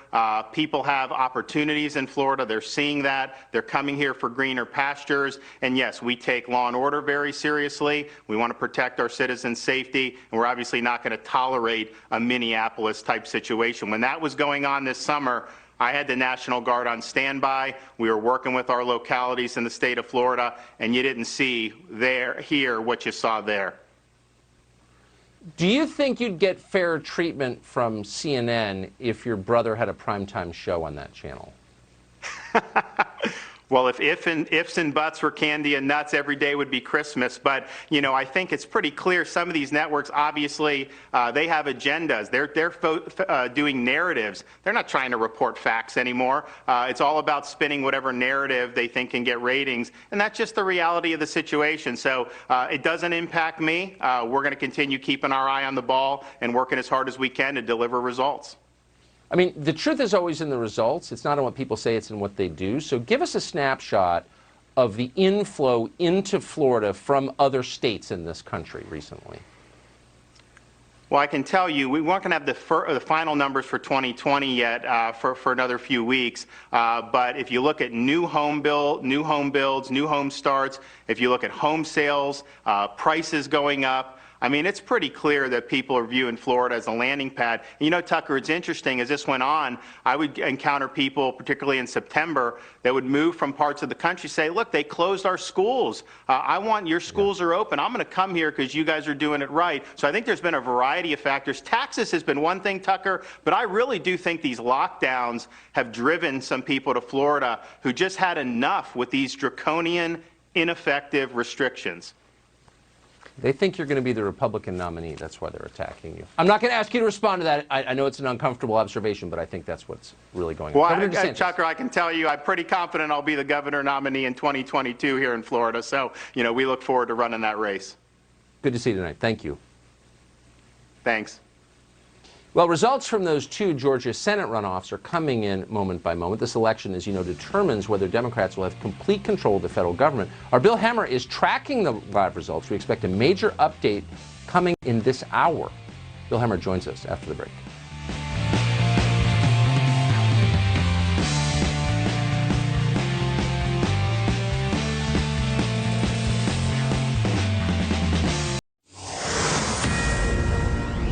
People have opportunities in Florida. They're seeing that. They're coming here for greener pastures. And yes, we take law and order very seriously. We want to protect our citizens' safety, and we're obviously not going to tolerate a Minneapolis-type situation. When that was going on this summer, I had the National Guard on standby. We were working with our localities in the state of Florida, and you didn't see here what you saw there. Do you think you'd get fair treatment from CNN if your brother had a primetime show on that channel? Well, if ifs and buts were candy and nuts, every day would be Christmas. But, I think it's pretty clear some of these networks, obviously, they have agendas. They're doing narratives. They're not trying to report facts anymore. It's all about spinning whatever narrative they think can get ratings. And that's just the reality of the situation. So it doesn't impact me. We're going to continue keeping our eye on the ball and working as hard as we can to deliver results. I mean, the truth is always in the results. It's not in what people say, it's in what they do. So give us a snapshot of the inflow into Florida from other states in this country recently. Well, I can tell you, we weren't going to have the final numbers for 2020 yet for another few weeks. But if you look at new home builds, new home starts, if you look at home sales, prices going up, I mean, it's pretty clear that people are viewing Florida as a landing pad. And Tucker, it's interesting, as this went on, I would encounter people, particularly in September, that would move from parts of the country, say, look, they closed our schools. I want your schools are open. I'm going to come here because you guys are doing it right. So I think there's been a variety of factors. Taxes has been one thing, Tucker, but I really do think these lockdowns have driven some people to Florida who just had enough with these draconian, ineffective restrictions. They think you're going to be the Republican nominee. That's why they're attacking you. I'm not going to ask you to respond to that. I know it's an uncomfortable observation, but I think that's what's really going on. Well, Tucker, I can tell you I'm pretty confident I'll be the governor nominee in 2022 here in Florida. So, we look forward to running that race. Good to see you tonight. Thank you. Thanks. Well, results from those 2 Georgia Senate runoffs are coming in moment by moment. This election, as you know, determines whether Democrats will have complete control of the federal government. Our Bill Hemmer is tracking the live results. We expect a major update coming in this hour. Bill Hemmer joins us after the break.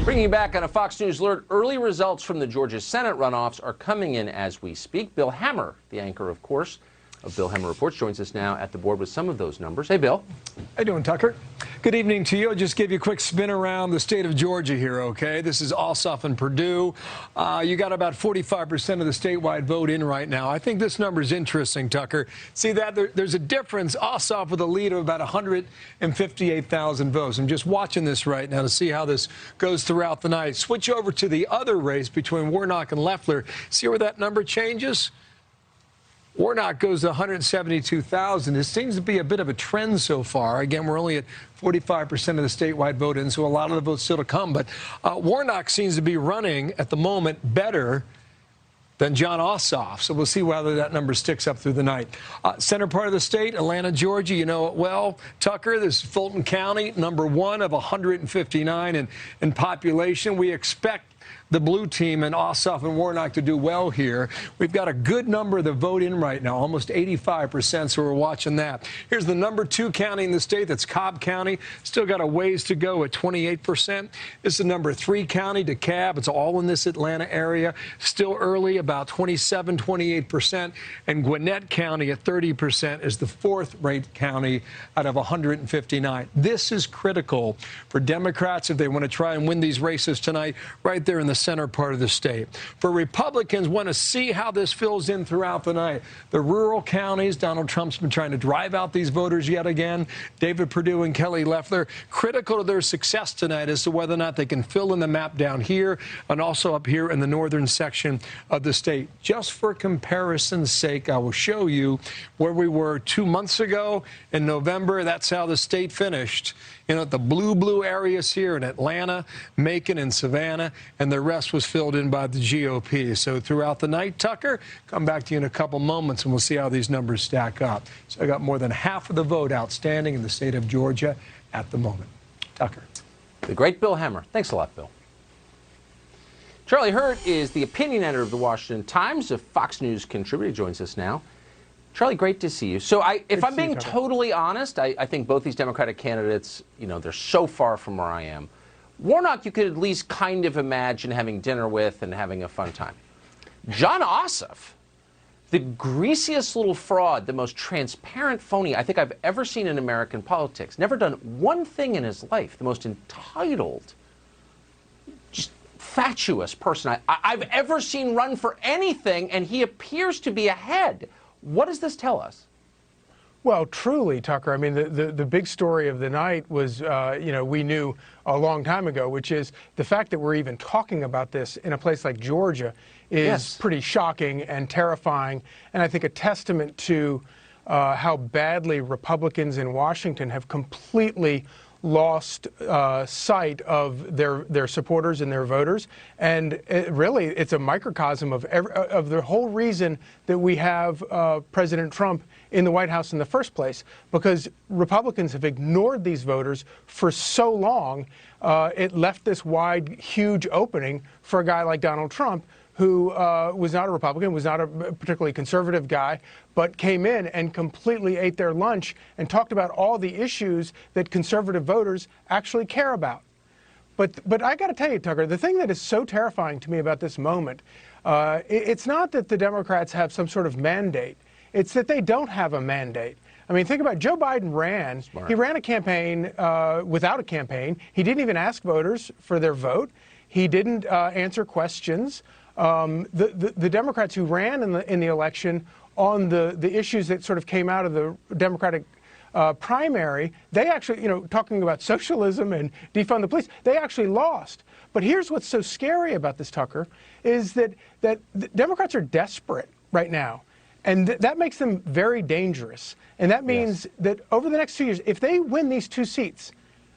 Bringing you back on a Fox News alert, early results from the Georgia Senate runoffs are coming in as we speak. Bill Hemmer, the anchor, of course, of Bill Hemmer Reports, joins us now at the board with some of those numbers. Hey, Bill. How you doing, Tucker? Good evening to you. I'll just give you a quick spin around the state of Georgia here, okay? This is Ossoff and Purdue. You got about 45% of the statewide vote in right now. I think this number is interesting, Tucker. See that? There's a difference. Ossoff with a lead of about 158,000 votes. I'm just watching this right now to see how this goes throughout the night. Switch over to the other race between Warnock and Loefller. See where that number changes? Warnock goes to 172,000. This seems to be a bit of a trend so far. Again, we're only at 45% of the statewide vote in, so a lot of the votes still to come. But Warnock seems to be running at the moment better than John Ossoff. So we'll see whether that number sticks up through the night. Center part of the state, Atlanta, Georgia, you know it well. Tucker, this is Fulton County, #1 of 159 in population. We expect the blue team and Ossoff and Warnock to do well here. We've got a good number of the vote in right now, almost 85%, so we're watching that. Here's the #2 county in the state. That's Cobb County. Still got a ways to go at 28%. This is the #3 county, DeKalb. It's all in this Atlanta area. Still early, about 27, 28%. And Gwinnett County at 30% is the 4th-ranked county out of 159. This is critical for Democrats if they want to try and win these races tonight. Right there. there in the center part of the state. For Republicans, want to see how this fills in throughout the night. The rural counties, Donald Trump's been trying to drive out these voters yet again. David Perdue and Kelly Loeffler, critical to their success tonight as to whether or not they can fill in the map down here and also up here in the northern section of the state. Just for comparison's sake, I will show you where we were 2 months ago in November. That's how the state finished. You know, the blue areas here in Atlanta, Macon, and Savannah, and the rest was filled in by the GOP. So throughout the night, Tucker, come back to you in a couple moments, and we'll see how these numbers stack up. So I got more than half of the vote outstanding in the state of Georgia at the moment. Tucker. The great Bill Hemmer. Thanks a lot, Bill. Charlie Hurt is the opinion editor of the Washington Times, a Fox News contributor. Joins us now. Charlie, great to see you. So if I'm being totally honest, I think both these Democratic candidates, you know, they're so far from where I am. Warnock, you could at least kind of imagine having dinner with and having a fun time. Jon Ossoff, the greasiest little fraud, the most transparent phony I think I've ever seen in American politics. Never done one thing in his life. The most entitled, just fatuous person I've ever seen run for anything, and he appears to be ahead. What does this tell us? Well, truly, Tucker, I mean, the big story of the night was, you know, we knew a long time ago, which is the fact that we're even talking about this in a place like Georgia is pretty shocking and terrifying, and I think a testament to how badly Republicans in Washington have completely lost sight of their supporters and their voters, and really it's a microcosm of the whole reason that we have President Trump in the White House in the first place, because Republicans have ignored these voters for so long. It left this wide, huge opening for a guy like Donald Trump, who was not a Republican, was not a particularly conservative guy, but came in and completely ate their lunch and talked about all the issues that conservative voters actually care about. But I got to tell you, Tucker, the thing that is so terrifying to me about this moment, it's not that the Democrats have some sort of mandate. It's that they don't have a mandate. I mean, think about it. Joe Biden ran. Smart. He ran a campaign without a campaign. He didn't even ask voters for their vote. He didn't answer questions. The Democrats who ran in the election on the issues that sort of came out of the Democratic primary, they actually, you know, talking about socialism and defund the police, they actually lost. But here's what's so scary about this, Tucker, is that the Democrats are desperate right now. And that makes them very dangerous. And that means that over the next 2 years, if they win these 2 seats,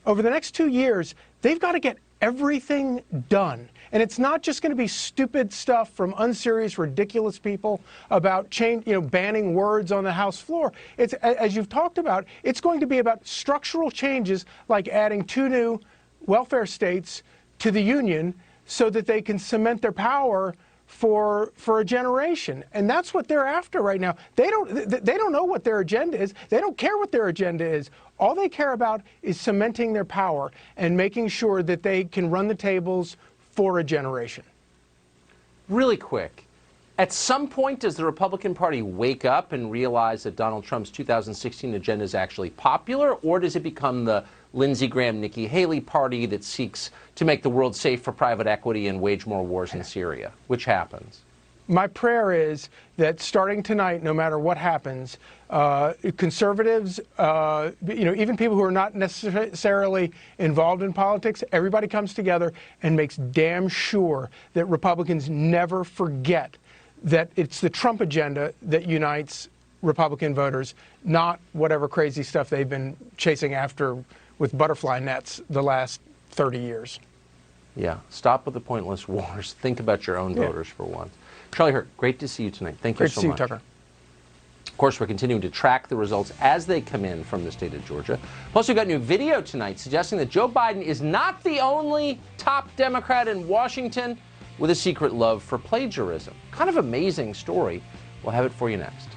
over the next 2 years, they've got to get everything done. And it's not just going to be stupid stuff from unserious, ridiculous people about banning words on the House floor. It's, as you've talked about, it's going to be about structural changes like adding 2 new welfare states to the union so that they can cement their power for a generation. And that's what they're after right now. They don't know what their agenda is. They don't care what their agenda is. All they care about is cementing their power and making sure that they can run the tables for a generation. Really quick, at some point, does the Republican Party wake up and realize that Donald Trump's 2016 agenda is actually popular, or does it become the Lindsey Graham, Nikki Haley party that seeks to make the world safe for private equity and wage more wars in Syria? Which happens? My prayer is that starting tonight, no matter what happens, conservatives, even people who are not necessarily involved in politics, everybody comes together and makes damn sure that Republicans never forget that it's the Trump agenda that unites Republican voters, not whatever crazy stuff they've been chasing after with butterfly nets the last 30 years. Yeah, stop with the pointless wars. Think about your own voters for once. Charlie Hurt, great to see you tonight. Thank you so much. Great to see you, Tucker. Of course, we're continuing to track the results as they come in from the state of Georgia. Plus, we've got new video tonight suggesting that Joe Biden is not the only top Democrat in Washington with a secret love for plagiarism. Kind of amazing story. We'll have it for you next.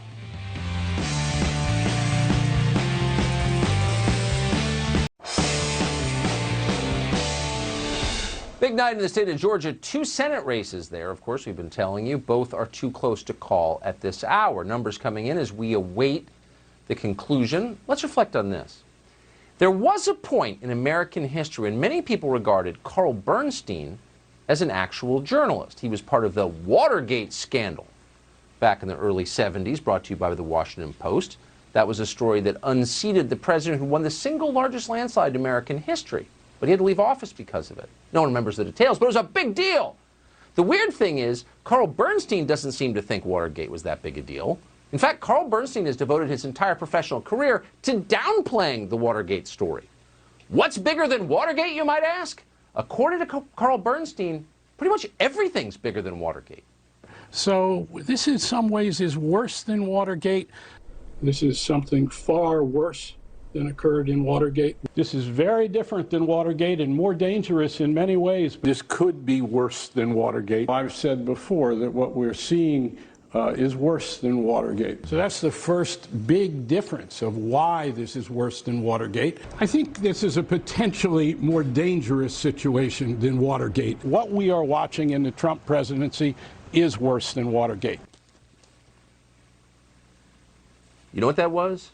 Big night in the state of Georgia. 2 Senate races there. Of course, we've been telling you both are too close to call at this hour. Numbers coming in as we await the conclusion. Let's reflect on this. There was a point in American history when many people regarded Carl Bernstein as an actual journalist. He was part of the Watergate scandal back in the early 70s, brought to you by the Washington Post. That was a story that unseated the president who won the single largest landslide in American history. But he had to leave office because of it. No one remembers the details, but it was a big deal. The weird thing is, Carl Bernstein doesn't seem to think Watergate was that big a deal. In fact, Carl Bernstein has devoted his entire professional career to downplaying the Watergate story. What's bigger than Watergate, you might ask? According to Carl Bernstein, pretty much everything's bigger than Watergate. So this in some ways is worse than Watergate. This is something far worse than occurred in Watergate. This is very different than Watergate and more dangerous in many ways. This could be worse than Watergate. I've said before that what we're seeing is worse than Watergate. So that's the first big difference of why this is worse than Watergate. I think this is a potentially more dangerous situation than Watergate. What we are watching in the Trump presidency is worse than Watergate. You know what that was?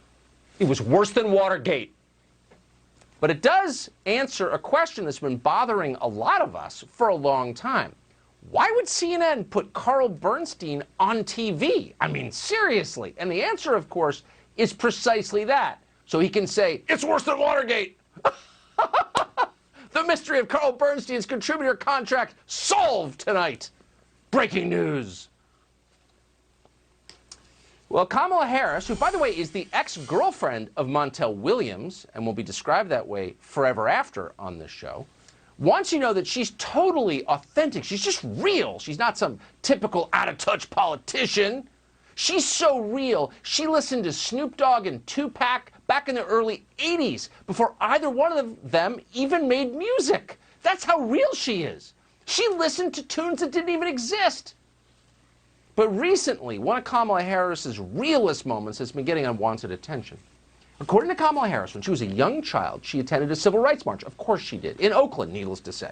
It was worse than Watergate. But it does answer a question that's been bothering a lot of us for a long time. Why would CNN put Carl Bernstein on TV? I mean, seriously. And the answer, of course, is precisely that. So he can say, it's worse than Watergate. The mystery of Carl Bernstein's contributor contract solved tonight. Breaking news. Well, Kamala Harris, who, by the way, is the ex-girlfriend of Montel Williams, and will be described that way forever after on this show, wants you to know that she's totally authentic. She's just real. She's not some typical out-of-touch politician. She's so real. She listened to Snoop Dogg and Tupac back in the early 80s before either one of them even made music. That's how real she is. She listened to tunes that didn't even exist. But recently, one of Kamala Harris's realest moments has been getting unwanted attention. According to Kamala Harris, when she was a young child, she attended a civil rights march. Of course she did, in Oakland, needless to say.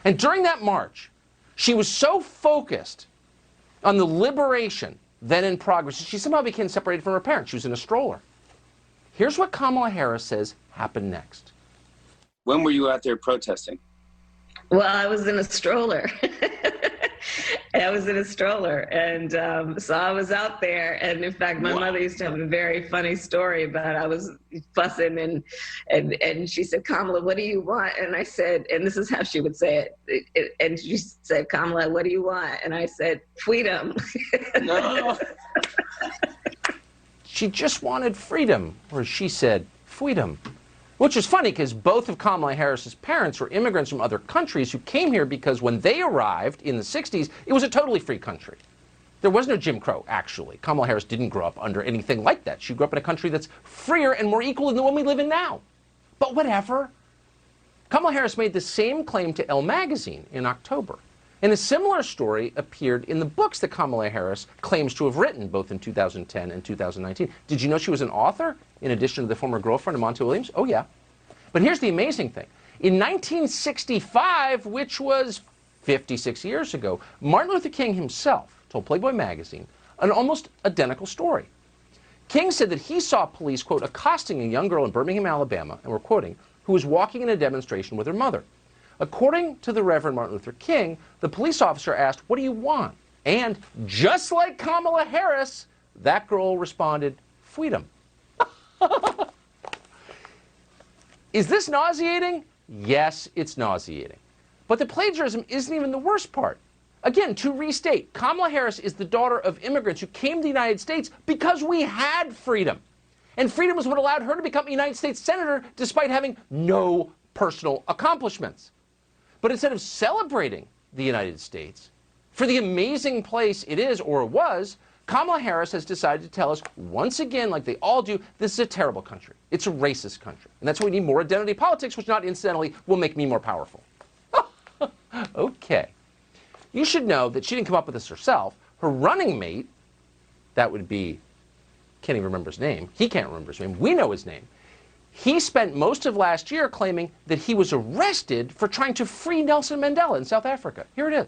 And during that march, she was so focused on the liberation then in progress, she somehow became separated from her parents. She was in a stroller. Here's what Kamala Harris says happened next. When were you out there protesting? Well, I was in a stroller. I was in a stroller, and so I was out there. And in fact, my mother used to have a very funny story about I was fussing, and she said, "Kamala, what do you want?" And I said, and this is how she would say it. And she said, "Kamala, what do you want?" And I said, "Freedom." No. She just wanted freedom, or she said, freedom. Which is funny because both of Kamala Harris's parents were immigrants from other countries who came here because when they arrived in the 60s, it was a totally free country. There was no Jim Crow, actually. Kamala Harris didn't grow up under anything like that. She grew up in a country that's freer and more equal than the one we live in now. But whatever. Kamala Harris made the same claim to Elle magazine in October. And a similar story appeared in the books that Kamala Harris claims to have written, both in 2010 and 2019. Did you know she was an author, in addition to the former girlfriend of Montel Williams? Oh, yeah. But here's the amazing thing. In 1965, which was 56 years ago, Martin Luther King himself told Playboy magazine an almost identical story. King said that he saw police, quote, accosting a young girl in Birmingham, Alabama, and we're quoting, who was walking in a demonstration with her mother. According to the Reverend Martin Luther King, the police officer asked, "What do you want?" And just like Kamala Harris, that girl responded, "Freedom." Is this nauseating? Yes, it's nauseating. But the plagiarism isn't even the worst part. Again, to restate, Kamala Harris is the daughter of immigrants who came to the United States because we had freedom. And freedom was what allowed her to become a United States Senator despite having no personal accomplishments. But instead of celebrating the United States for the amazing place it is or was, Kamala Harris has decided to tell us once again, like they all do, this is a terrible country. It's a racist country. And that's why we need more identity politics, which not incidentally will make me more powerful. Okay. You should know that she didn't come up with this herself. Her running mate, that would be, can't even remember his name. He can't remember his name. We know his name. He spent most of last year claiming that he was arrested for trying to free Nelson Mandela in South Africa. Here it is.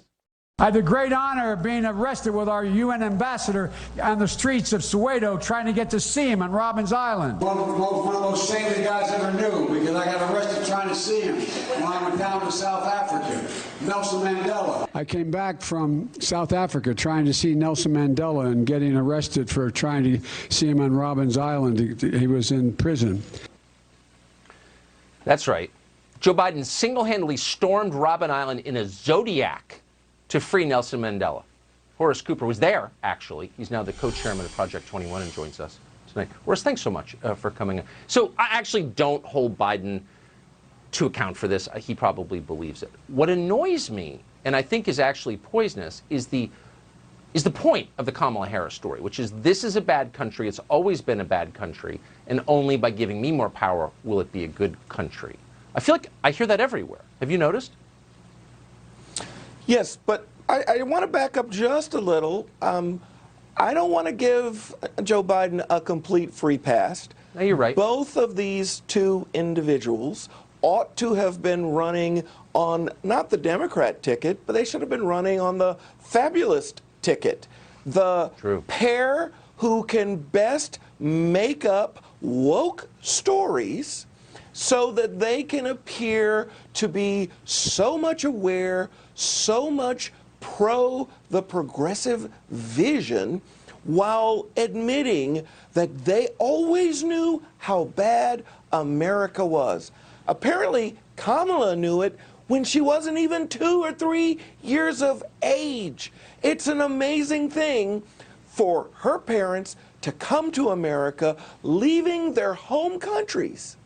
I had the great honor of being arrested with our UN ambassador on the streets of Soweto trying to get to see him on Robben's Island. One of the most saintly guys I ever knew, because I got arrested trying to see him when I went down to South Africa. Nelson Mandela. I came back from South Africa trying to see Nelson Mandela and getting arrested for trying to see him on Robben Island. He was in prison. That's right. Joe Biden single-handedly stormed Robben Island in a Zodiac to free Nelson Mandela. Horace Cooper was there, actually. He's now the co-chairman of Project 21 and joins us tonight. Horace, thanks so much for coming in. So I actually don't hold Biden to account for this. He probably believes it. What annoys me, and I think is actually poisonous, is the point of the Kamala Harris story, which is this is a bad country. It's always been a bad country, and only by giving me more power will it be a good country. I feel like I hear that everywhere. Have you noticed? Yes, but I want to back up just a little. I don't want to give Joe Biden a complete free pass. No, you're right. Both of these two individuals ought to have been running on not the Democrat ticket, but they should have been running on the fabulous ticket. The pair who can best make up woke stories so that they can appear to be so much aware, so much pro the progressive vision, while admitting that they always knew how bad America was. Apparently, Kamala knew it when she wasn't even 2 or 3 years of age. It's an amazing thing for her parents to come to America, leaving their home countries,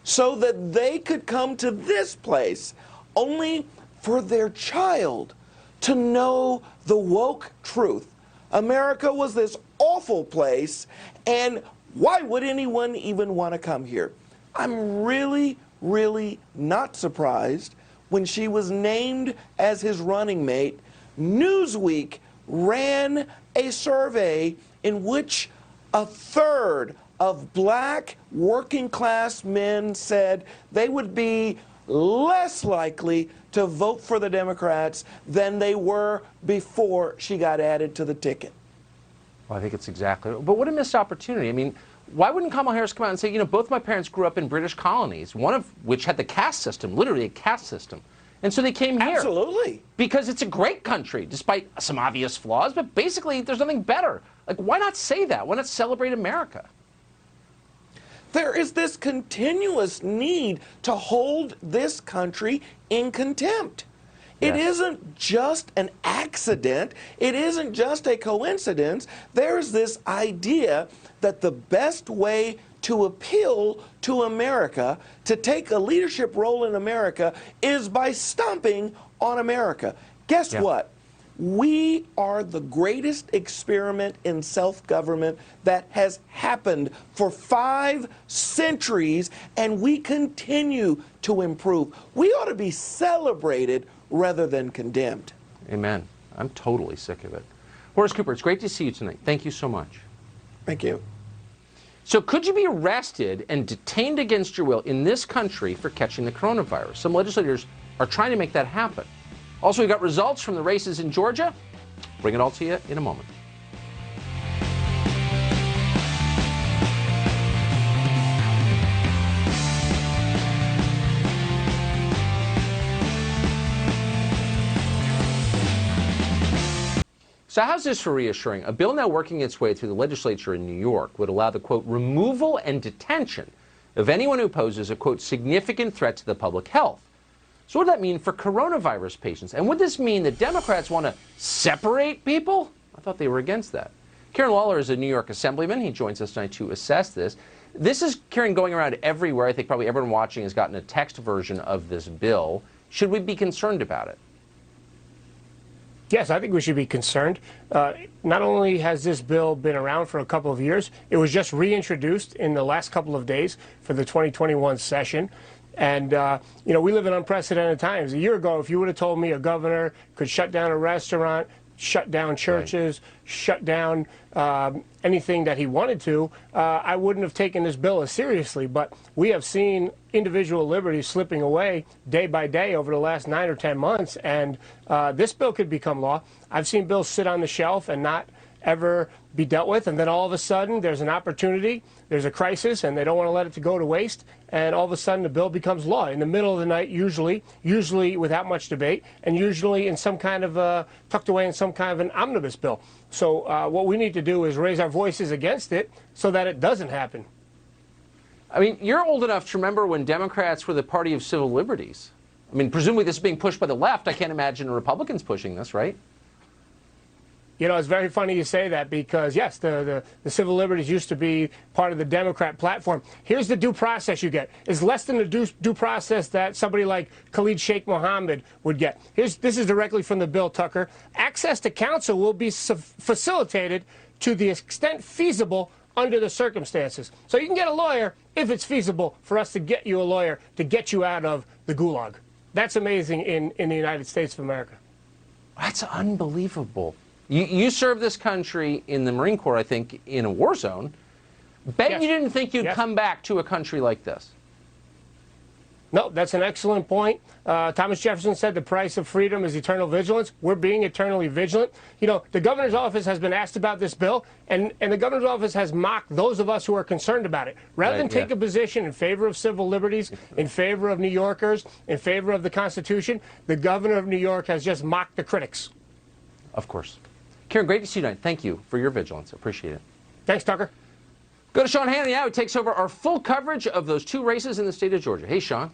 so that they could come to this place only for their child to know the woke truth. America was this awful place, and why would anyone even want to come here? I'm really not surprised when she was named as his running mate. Newsweek ran a survey in which a third of black working class men said they would be less likely to vote for the Democrats than they were before she got added to the ticket. Well, I think it's exactly. But what a missed opportunity. I mean, why wouldn't Kamala Harris come out and say, you know, both my parents grew up in British colonies, one of which had the caste system, literally a caste system. And so they came here. Absolutely. Because it's a great country, despite some obvious flaws, but basically there's nothing better. Like, why not say that? Why not celebrate America? There is this continuous need to hold this country in contempt. It isn't just an accident. It isn't just a coincidence. There's this idea that the best way to appeal to America, to take a leadership role in America, is by stomping on America. Guess what? We are the greatest experiment in self-government that has happened for 5 centuries, and we continue to improve. We ought to be celebrated rather than condemned. Amen. I'm totally sick of it. Horace Cooper, it's great to see you tonight. Thank you so much. Thank you. So could you be arrested and detained against your will in this country for catching the coronavirus? Some legislators are trying to make that happen. Also, we got results from the races in Georgia. Bring it all to you in a moment. So how's this for reassuring? A bill now working its way through the legislature in New York would allow the, quote, removal and detention of anyone who poses a, quote, significant threat to the public health. So what does that mean for coronavirus patients? And would this mean that Democrats want to separate people? I thought they were against that. Karen Loefller is a New York assemblyman. He joins us tonight to assess this. This is, Karen, going around everywhere. I think probably everyone watching has gotten a text version of this bill. Should we be concerned about it? Yes, I think we should be concerned. Not only has this bill been around for a couple of years, it was just reintroduced in the last couple of days for the 2021 session. And, you know, we live in unprecedented times. A year ago, if you would have told me a governor could shut down a restaurant, shut down churches, shut down anything that he wanted to, I wouldn't have taken this bill as seriously. But we have seen individual liberties slipping away day by day over the last 9 or 10 months, and this bill could become law. I've seen bills sit on the shelf and not ever be dealt with. And then all of a sudden, there's an opportunity, there's a crisis, and they don't want to let it to go to waste. And all of a sudden, the bill becomes law in the middle of the night, usually without much debate, and usually in some kind of tucked away in some kind of an omnibus bill. So what we need to do is raise our voices against it so that it doesn't happen. I mean, you're old enough to remember when Democrats were the party of civil liberties. I mean, presumably this is being pushed by the left. I can't imagine Republicans pushing this, right? You know, it's very funny you say that because, yes, the civil liberties used to be part of the Democrat platform. Here's the due process you get. It's less than the due process that somebody like Khalid Sheikh Mohammed would get. This is directly from the bill, Tucker. Access to counsel will be facilitated to the extent feasible under the circumstances. So you can get a lawyer if it's feasible for us to get you a lawyer to get you out of the gulag. That's amazing in the United States of America. That's unbelievable. You served this country in the Marine Corps, I think, in a war zone. Bet Yes. you didn't think you'd Yes. come back to a country like this. No, that's an excellent point. Thomas Jefferson said the price of freedom is eternal vigilance. We're being eternally vigilant. You know, the governor's office has been asked about this bill, and the governor's office has mocked those of us who are concerned about it. Rather than take a position in favor of civil liberties, in favor of New Yorkers, in favor of the Constitution, the governor of New York has just mocked the critics. Of course. Karen, great to see you tonight. Thank you for your vigilance. Appreciate it. Thanks, Tucker. Go to Sean Hannity now. He takes over our full coverage of those two races in the state of Georgia. Hey, Sean.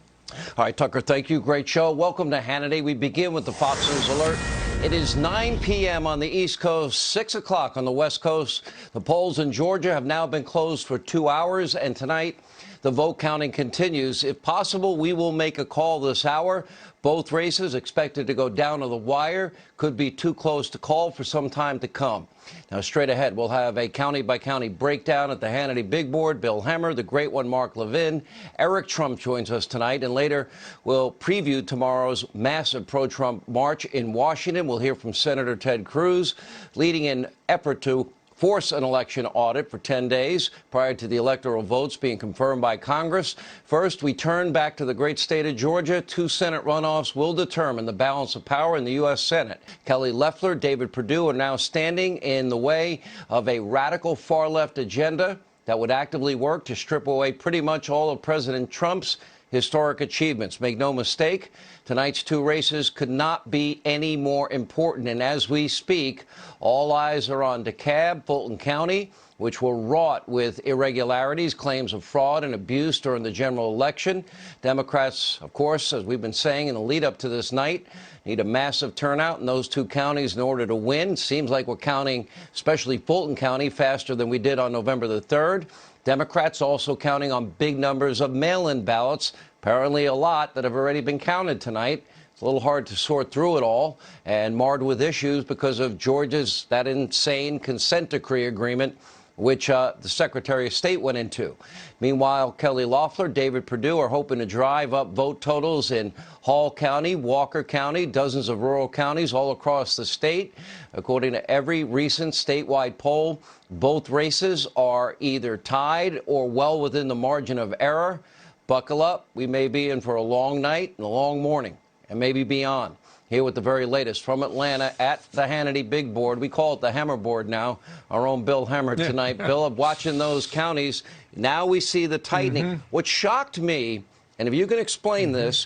All right, Tucker, thank you. Great show. Welcome to Hannity. We begin with the Fox News Alert. It is 9 p.m. on the East Coast, 6 o'clock on the West Coast. The polls in Georgia have now been closed for 2 hours, and tonight the vote counting continues. If possible, we will make a call this hour. Both races expected to go down to the wire. Could be too close to call for some time to come. Now, straight ahead, we'll have a county-by-county breakdown at the Hannity Big Board. Bill Hemmer, the great one, Mark Levin. Eric Trump joins us tonight, and later we'll preview tomorrow's massive pro-Trump march in Washington. We'll hear from Senator Ted Cruz, leading an effort to force an election audit for 10 days prior to the electoral votes being confirmed by Congress. First, we turn back to the great state of Georgia. 2 Senate runoffs will determine the balance of power in the U.S. Senate. Kelly Loeffler, David Perdue are now standing in the way of a radical far-left agenda that would actively work to strip away pretty much all of President Trump's historic achievements. Make no mistake, tonight's 2 races could not be any more important. And as we speak, all eyes are on DeKalb, Fulton County, which were wrought with irregularities, claims of fraud and abuse during the general election. Democrats, of course, as we've been saying in the lead up to this night, need a massive turnout in those 2 counties in order to win. Seems like we're counting, especially Fulton County, faster than we did on November the 3rd. Democrats also counting on big numbers of mail-in ballots, apparently a lot that have already been counted tonight. It's a little hard to sort through it all and marred with issues because of Georgia's, that insane consent decree agreement, which the Secretary of State went into. Meanwhile, Kelly Loeffler, David Perdue are hoping to drive up vote totals in Hall County, Walker County, dozens of rural counties all across the state. According to every recent statewide poll, both races are either tied or well within the margin of error. Buckle up. We may be in for a long night and a long morning and maybe beyond. Here with the very latest from Atlanta at the Hannity Big Board. We call it the Hemmer Board now. Our own Bill Hemmer tonight. Bill, watching those counties, now we see the tightening. What shocked me, and if you can explain this,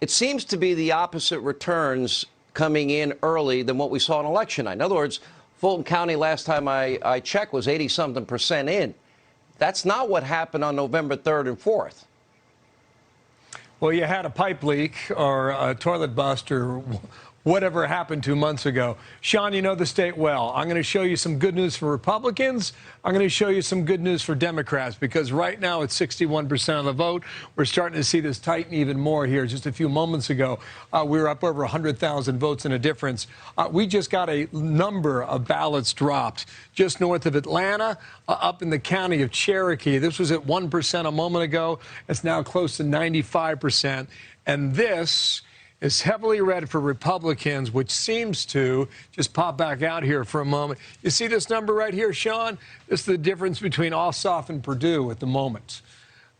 it seems to be the opposite returns coming in early than what we saw on election night. In other words, Fulton County, last time I checked, was 80-something% in. That's not what happened on November 3rd and 4th. Well, you had a pipe leak or a toilet bust or whatever happened 2 months ago. Sean, you know the state well. I'm going to show you some good news for Republicans. I'm going to show you some good news for Democrats, because right now it's 61% of the vote. We're starting to see this tighten even more here. Just a few moments ago, we were up over 100,000 votes in a difference. We just got a number of ballots dropped just north of Atlanta, up in the county of Cherokee. This was at 1% a moment ago. It's now close to 95%. And this is heavily red for Republicans, which seems to just pop back out here for a moment. You see this number right here, Sean? This is the difference between Ossoff and Perdue at the moment.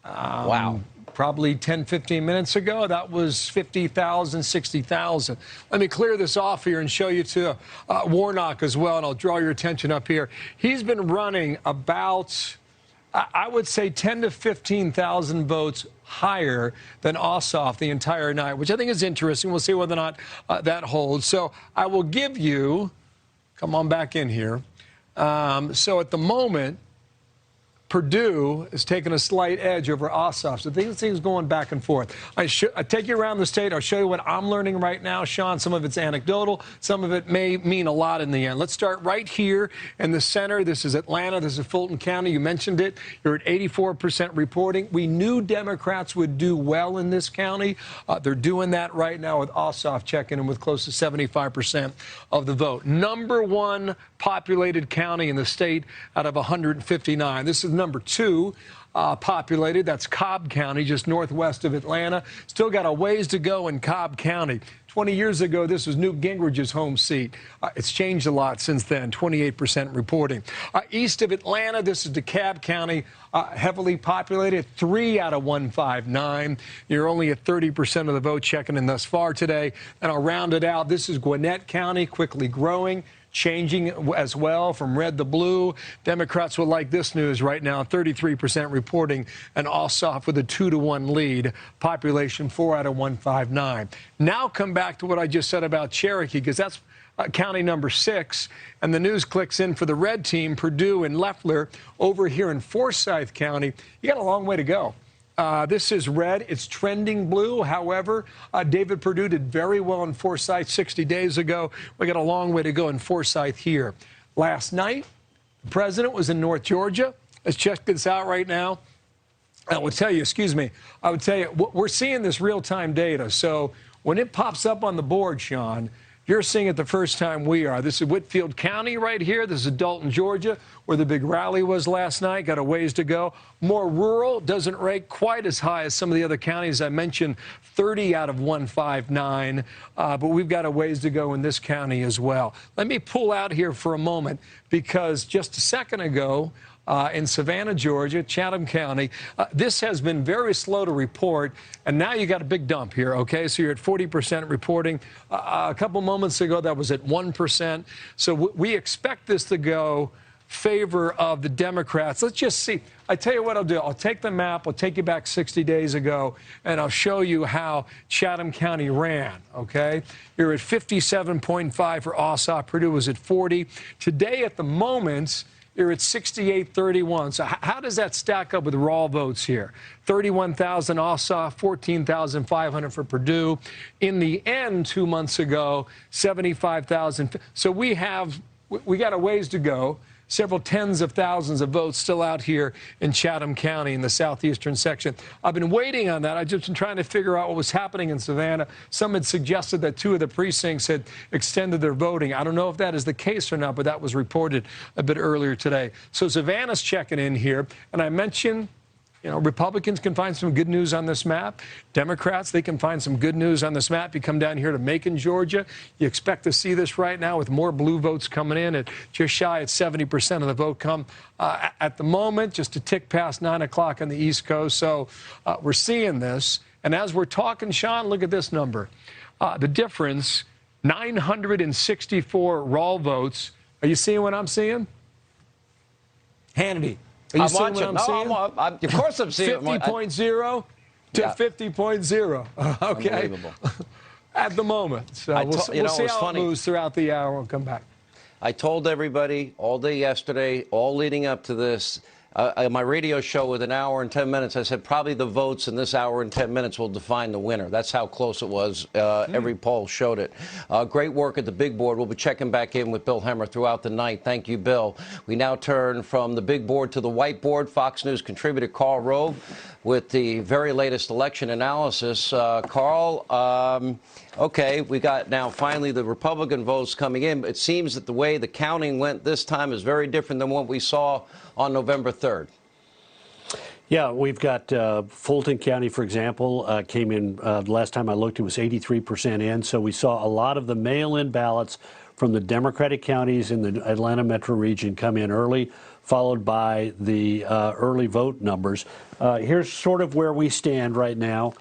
Wow. probably 10, 15 minutes ago, that was 50,000, 60,000. Let me clear this off here and show you to Warnock as well, and I'll draw your attention up here. He's been running about, I would say, 10 to 15,000 votes higher than Ossoff the entire night, which I think is interesting. We'll see whether or not that holds. So I will give you, come on back in here. So at the moment, Perdue is taking a slight edge over Ossoff. So these things going back and forth. I take you around the state. I'll show you what I'm learning right now, Sean. Some of it's anecdotal. Some of it may mean a lot in the end. Let's start right here in the center. This is Atlanta. This is Fulton County. You mentioned it. You're at 84% reporting. We knew Democrats would do well in this county. They're doing that right now with Ossoff checking in with close to 75% of the vote. Number one populated county in the state out of 159. This is number two populated. That's Cobb County, just northwest of Atlanta. Still got a ways to go in Cobb County. 20 years ago, this was Newt Gingrich's home seat. It's changed a lot since then, 28% reporting. East of Atlanta, this is DeKalb County, heavily populated, 3 out of 159. You're only at 30% of the vote checking in thus far today. And I'll round it out. This is Gwinnett County, quickly growing, changing as well from red to blue. Democrats will like this news right now, 33% reporting, and Ossoff with a 2-to-1 lead, population 4 out of 159. Now come back to what I just said about Cherokee, because that's county number 6, and the news clicks in for the red team, Perdue and Loefller. Over here in Forsyth County, you got a long way to go. This is red. It's trending blue. However, David Perdue did very well in Forsyth 60 days ago. We got a long way to go in Forsyth here. Last night, the president was in North Georgia. Let's check this out right now. I would tell you, we're seeing this real-time data. So when it pops up on the board, Sean, you're seeing it the first time we are. This is Whitfield County right here. This is Dalton, Georgia, where the big rally was last night. Got a ways to go. More rural, doesn't rank quite as high as some of the other counties. I mentioned 30 out of 159, but we've got a ways to go in this county as well. Let me pull out here for a moment, because just a second ago, in Savannah, Georgia, Chatham County. This has been very slow to report, and now you got a big dump here, okay? So you're at 40% reporting. A couple moments ago, that was at 1%. So we expect this to go favor of the Democrats. Let's just see. I tell you what I'll do. I'll take the map. I'll take you back 60 days ago, and I'll show you how Chatham County ran, okay? You're at 57.5 for Ossoff. Perdue was at 40. Today, at the moment, you're at 68-31. So how does that stack up with raw votes here? 31,000 Ossoff, 14,500 for Perdue. In the end, 2 months ago, 75,000. So we got a ways to go. Several tens of thousands of votes still out here in Chatham County in the southeastern section. I've been waiting on that. I've just been trying to figure out what was happening in Savannah. Some had suggested that 2 of the precincts had extended their voting. I don't know if that is the case or not, but that was reported a bit earlier today. So Savannah's checking in here, and I mentioned, you know, Republicans can find some good news on this map. Democrats, they can find some good news on this map. You come down here to Macon, Georgia. You expect to see this right now with more blue votes coming in at just shy at 70% of the vote come at the moment, just a tick past 9 o'clock on the East Coast. So we're seeing this. And as we're talking, Sean, look at this number. The difference, 964 raw votes. Are you seeing what I'm seeing? Hannity. Are you I'm seeing watching. what I'm seeing? Of course I'm seeing 50.0 to 50.0. Okay. Unbelievable. At the moment. So we'll see how it moves throughout the hour. We'll come back. I told everybody all day yesterday, all leading up to this, my radio show with an hour and 10 minutes, I said probably the votes in this hour and 10 minutes will define the winner. That's how close it was. Every poll showed it. Great work at the big board. We'll be checking back in with Bill Hemmer throughout the night. Thank you, Bill. We now turn from the big board to the whiteboard. Fox News contributor Karl Rove with the very latest election analysis. Karl, okay, we got now finally the Republican votes coming in. It seems that the way the counting went this time is very different than what we saw on November 3rd. Yeah, we've got Fulton County, for example, came in, last time I looked, it was 83% in. So we saw a lot of the mail-in ballots from the Democratic counties in the Atlanta metro region come in early. followed by the early vote numbers. Here's sort of where we stand right now.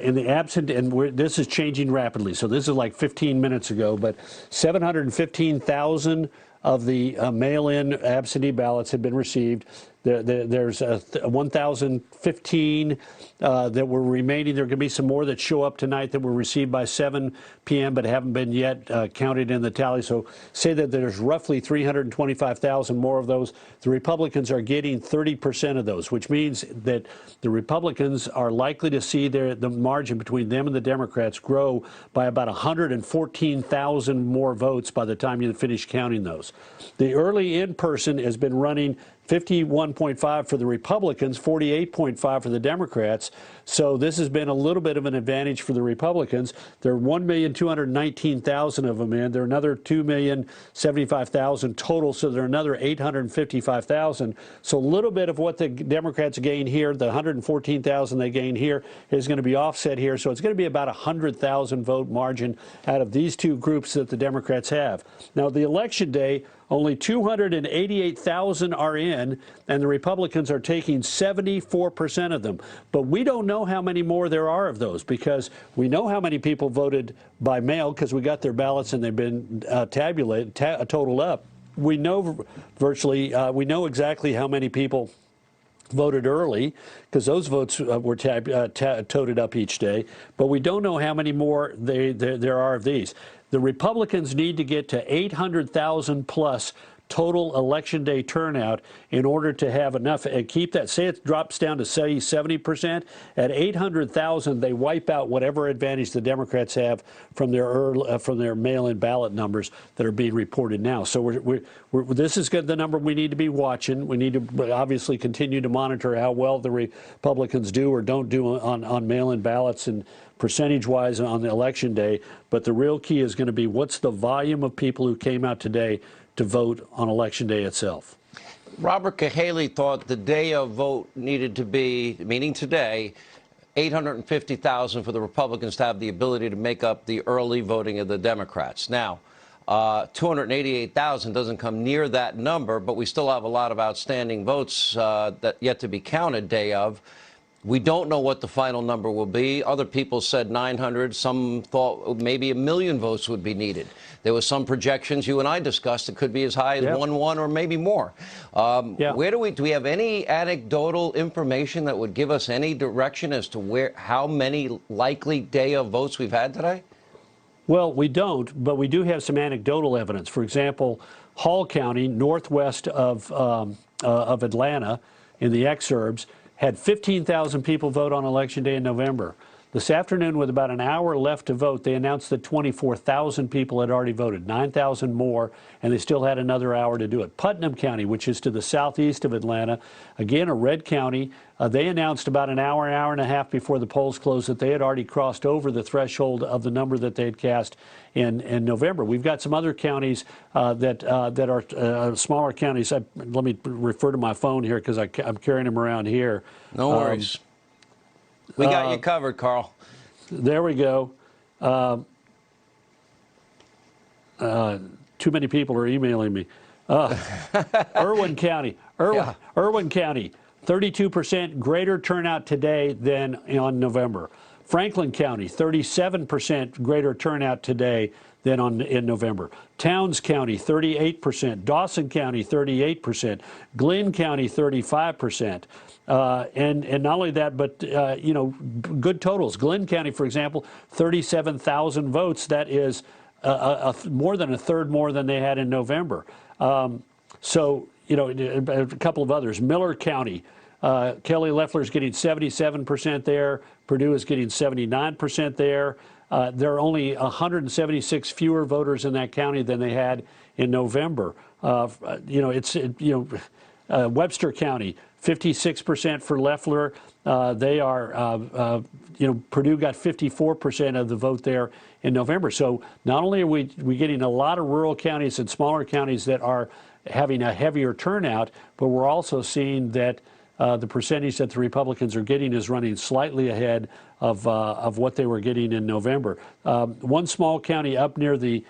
In the absent, and this is changing rapidly, so this is like 15 minutes ago, but 715,000 of the mail-in absentee ballots have been received. There's 1,015 that were remaining. There are going to be some more that show up tonight that were received by 7 p.m. but haven't been yet counted in the tally. So say that there's roughly 325,000 more of those. The Republicans are getting 30% of those, which means that the Republicans are likely to see the margin between them and the Democrats grow by about 114,000 more votes by the time you finish counting those. The early in-person has been running 51.5 for the Republicans, 48.5 for the Democrats. So this has been a little bit of an advantage for the Republicans. There are 1,219,000 of them in. There are another 2,075,000 total, so there are another 855,000. So a little bit of what the Democrats gain here, the 114,000 they gain here, is going to be offset here. So it's going to be about a 100,000 vote margin out of these two groups that the Democrats have. Now, the election day, only 288,000 are in, and the Republicans are taking 74% of them. But we don't know how many more there are of those, because we know how many people voted by mail because we got their ballots and they've been totaled up. We know we know exactly how many people voted early because those votes were toted up each day, but we don't know how many more there are of these. The Republicans need to get to 800,000 plus total election day turnout in order to have enough and keep that. Say it drops down to, say, 70%. At 800,000, they wipe out whatever advantage the Democrats have from their mail-in ballot numbers that are being reported now. So this is the number we need to be watching. We need to obviously continue to monitor how well the Republicans do or don't do on mail-in ballots and percentage-wise on the election day. But the real key is going to be what's the volume of people who came out today to vote on Election Day itself. Robert Cahaley thought the day of vote needed to be, meaning today, 850,000 for the Republicans to have the ability to make up the early voting of the Democrats. Now, 288,000 doesn't come near that number, but we still have a lot of outstanding votes that yet to be counted day of. We don't know what the final number will be. Other people said 900. Some thought maybe 1 million votes would be needed. There was some projections you and I discussed. It could be as high as 1-1 or maybe more. Where do we have any anecdotal information that would give us any direction as to how many likely day of votes we've had today? Well, we don't, but we do have some anecdotal evidence. For example, Hall County, northwest of Atlanta, in the exurbs, had 15,000 people vote on Election Day in November. This afternoon, with about an hour left to vote, they announced that 24,000 people had already voted, 9,000 more, and they still had another hour to do it. Putnam County, which is to the southeast of Atlanta, again, a red county, they announced about an hour and a half before the polls closed that they had already crossed over the threshold of the number that they had cast in November. We've got some other counties that are smaller counties. Let me refer to my phone here because I'm carrying them around here. No worries. We got you covered, Carl. There we go. Too many people are emailing me. Irwin County, 32% greater turnout today than on November. Franklin County, 37% greater turnout today than in November. Towns County, 38%. Dawson County, 38%. Glenn County, 35%. And not only that, but, good totals. Glenn County, for example, 37,000 votes. That is more than a third more than they had in November. So, a couple of others. Miller County, Kelly Loeffler's getting 77% there. Purdue is getting 79% there. There are only 176 fewer voters in that county than they had in November. Webster County, 56% for Loeffler. They are, Purdue got 54% of the vote there in November. So not only are we getting a lot of rural counties and smaller counties that are having a heavier turnout, but we're also seeing that the percentage that the Republicans are getting is running slightly ahead of what they were getting in November. One small county up near the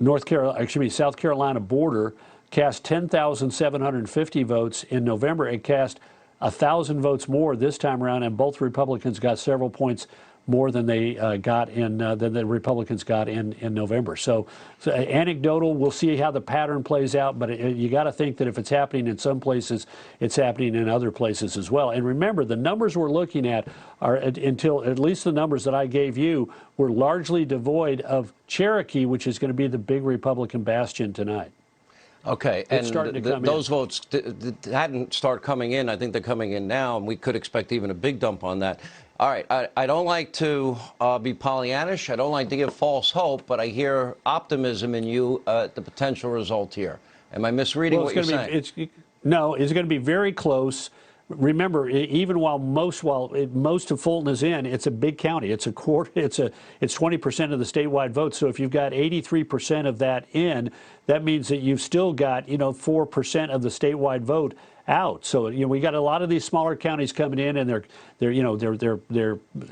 South Carolina border cast 10,750 votes in November. It cast 1,000 votes more this time around, and both Republicans got several points more than they got in than the Republicans got in November. So anecdotal. We'll see how the pattern plays out, but you got to think that if it's happening in some places, it's happening in other places as well. And remember, the numbers we're looking at are until at least the numbers that I gave you were largely devoid of Cherokee, which is going to be the big Republican bastion tonight. Okay, It's and those votes hadn't started coming in. I think they're coming in now, and we could expect even a big dump on that. All right, I don't like to be Pollyannish. I don't like to give false hope, but I hear optimism in you at the potential result here. Am I misreading what you're saying? No, it's going to be very close. Remember, even while most of Fulton is in, it's a big county. It's a quarter. It's 20% of the statewide vote. So if you've got 83% of that in, that means that you've still got 4% of the statewide vote out. So we got a lot of these smaller counties coming in, and they're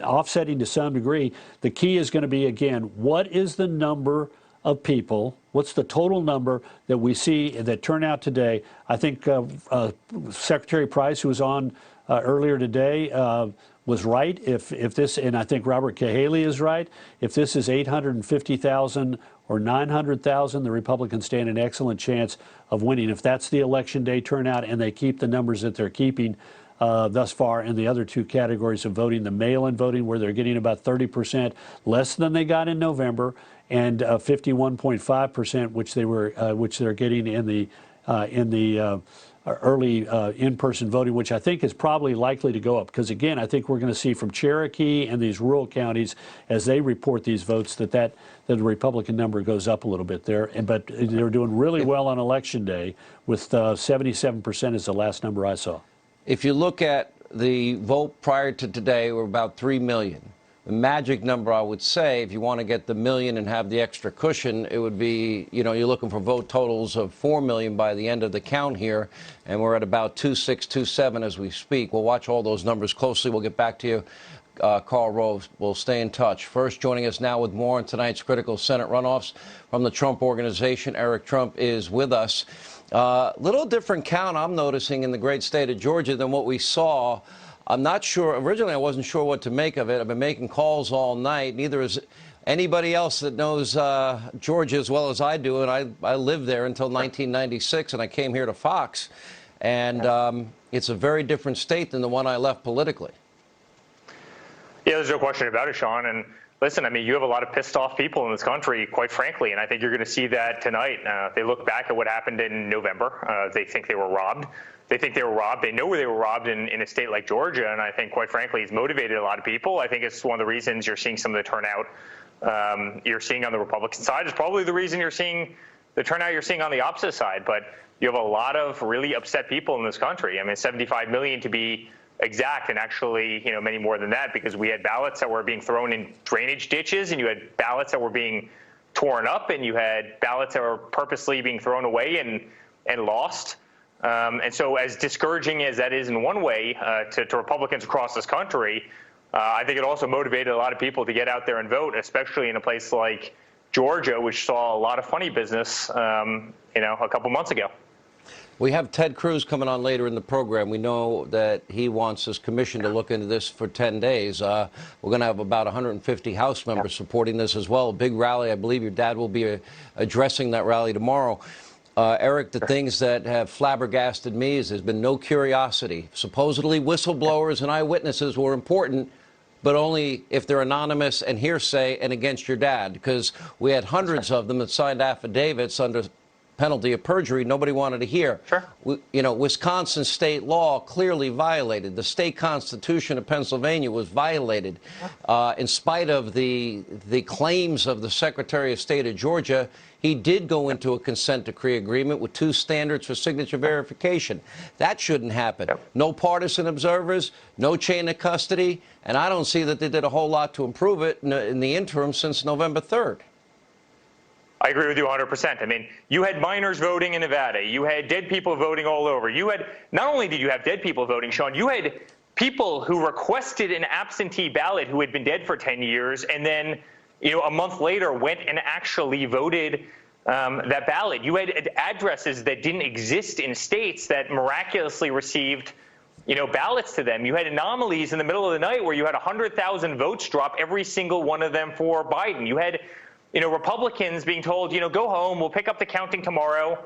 offsetting to some degree. The key is going to be, again, what is the number of people? What's the total number that we see that turn out today? I think Secretary Price, who was on earlier today, was right. If this, and I think Robert Cahaley is right, if this is 850,000 or 900,000, the Republicans stand an excellent chance of winning. If that's the election day turnout and they keep the numbers that they're keeping thus far in the other two categories of voting, the mail-in voting, where they're getting about 30% less than they got in November, and 51.5%, which they're getting in the early in-person voting, which I think is probably likely to go up. Because again, I think we're going to see from Cherokee and these rural counties, as they report these votes, that the Republican number goes up a little bit there. But they're doing really well on Election Day, with 77% is the last number I saw. If you look at the vote prior to today, we're about 3 million. The magic number, I would say, if you want to get the million and have the extra cushion, it would be, you're looking for vote totals of 4 million by the end of the count here, and we're at about 2.6, 2.7 as we speak. We'll watch all those numbers closely. We'll get back to you, Karl Rove. We'll stay in touch. First, joining us now with more on tonight's critical Senate runoffs from the Trump Organization, Eric Trump is with us. Little different count I'm noticing in the great state of Georgia than what we saw. I'm not sure. Originally, I wasn't sure what to make of it. I've been making calls all night. Neither is anybody else that knows Georgia as well as I do. And I lived there until 1996, and I came here to Fox. And it's a very different state than the one I left politically. Yeah, there's no question about it, Sean. And listen, I mean, you have a lot of pissed off people in this country, quite frankly, and I think you're going to see that tonight. They look back at what happened in November. They think they were robbed. They think they were robbed. They know they were robbed in a state like Georgia, and I think, quite frankly, it's motivated a lot of people. I think it's one of the reasons you're seeing some of the turnout you're seeing on the Republican side. It's probably the reason you're seeing the turnout you're seeing on the opposite side. But you have a lot of really upset people in this country. I mean, 75 million to be exact, and actually, many more than that, because we had ballots that were being thrown in drainage ditches, and you had ballots that were being torn up, and you had ballots that were purposely being thrown away and lost. And so, as discouraging as that is in one way to Republicans across this country, I think it also motivated a lot of people to get out there and vote, especially in a place like Georgia, which saw a lot of funny business, a couple months ago. We have Ted Cruz coming on later in the program. We know that he wants his commission to look into this for 10 days. We're going to have about 150 House members supporting this as well. A big rally. I believe your dad will be addressing that rally tomorrow. Eric, the things that have flabbergasted me is there's been no curiosity. Supposedly whistleblowers and eyewitnesses were important, but only if they're anonymous and hearsay and against your dad, because we had hundreds of them that signed affidavits under penalty of perjury nobody wanted to hear. Sure. Wisconsin state law clearly violated. The state constitution of Pennsylvania was violated. In spite of the claims of the Secretary of State of Georgia, he did go into a consent decree agreement with 2 standards for signature verification. That shouldn't happen. No partisan observers, no chain of custody, and I don't see that they did a whole lot to improve it in the interim since November 3rd. I agree with you 100%. I mean, you had minors voting in Nevada. You had dead people voting all over. You had, not only did you have dead people voting, Sean, you had people who requested an absentee ballot who had been dead for 10 years and then, a month later went and actually voted that ballot. You had addresses that didn't exist in states that miraculously received, ballots to them. You had anomalies in the middle of the night where you had 100,000 votes drop, every single one of them for Biden. You had, Republicans being told, go home, we'll pick up the counting tomorrow.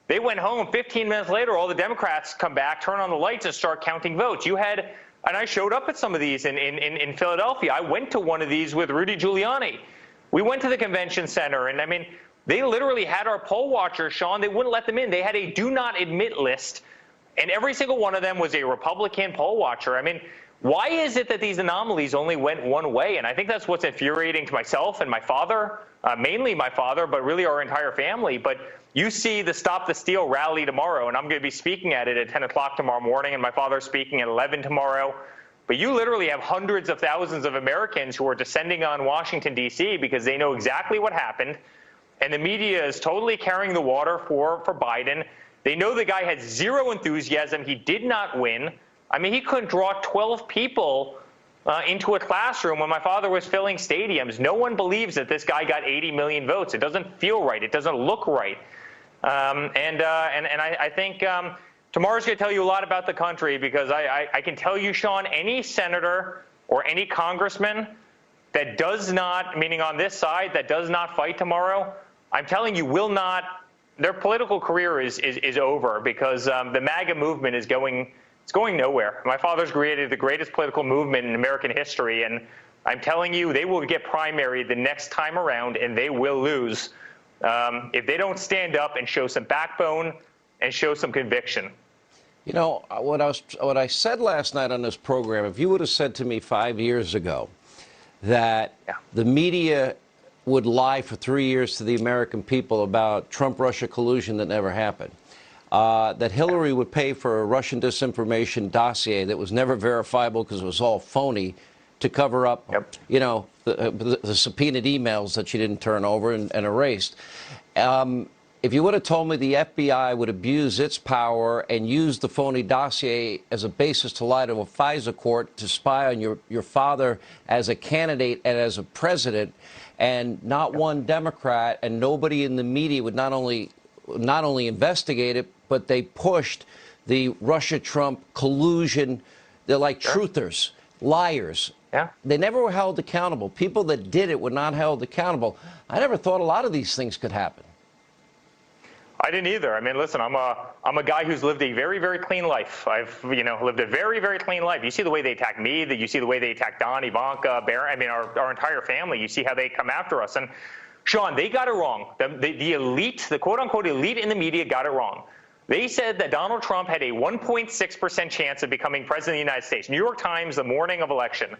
They went home. 15 minutes later, all the Democrats come back, turn on the lights, and start counting votes. You had, and I showed up at some of these in Philadelphia. I went to one of these with Rudy Giuliani. We went to the convention center, and I mean, they literally had our poll watchers, Sean. They wouldn't let them in. They had a do not admit list, and every single one of them was a Republican poll watcher. I mean, why is it that these anomalies only went one way? And I think that's what's infuriating to myself and my father, mainly my father, but really our entire family. But you see the Stop the Steal rally tomorrow, and I'm going to be speaking at it at 10 o'clock tomorrow morning, and my father's speaking at 11 tomorrow. But you literally have hundreds of thousands of Americans who are descending on Washington, D.C. because they know exactly what happened. And the media is totally carrying the water for Biden. They know the guy had zero enthusiasm. He did not win. I mean, he couldn't draw 12 people into a classroom when my father was filling stadiums. No one believes that this guy got 80 million votes. It doesn't feel right. It doesn't look right. And I think tomorrow's going to tell you a lot about the country, because I can tell you, Sean, any senator or any congressman that does not, meaning on this side, that does not fight tomorrow, I'm telling you, will not, their political career is over, because the MAGA movement is going nowhere. My father's created the greatest political movement in American history, and I'm telling you, they will get primaried the next time around, and they will lose if they don't stand up and show some backbone and show some conviction. You know, what I said last night on this program, if you would have said to me 5 years ago that the media would lie for 3 years to the American people about Trump-Russia collusion that never happened, that Hillary would pay for a Russian disinformation dossier that was never verifiable because it was all phony to cover up, you know, the subpoenaed emails that she didn't turn over and erased. If you would have told me the FBI would abuse its power and use the phony dossier as a basis to lie to a FISA court to spy on your father as a candidate and as a president, and not one Democrat and nobody in the media would not only investigate it, but they pushed the Russia-Trump collusion. They're like truthers, liars. Yeah. They never were held accountable. People that did it were not held accountable. I never thought a lot of these things could happen. I didn't either. I mean, listen, I'm a guy who's lived a very, very clean life. I've, lived a very, very clean life. You see the way they attack me, that you see the way they attack Don, Ivanka, Barron, I mean, our entire family. You see how they come after us. And Sean, they got it wrong. The elite, the quote-unquote elite in the media got it wrong. They said that Donald Trump had a 1.6% chance of becoming president of the United States. New York Times, the morning of election,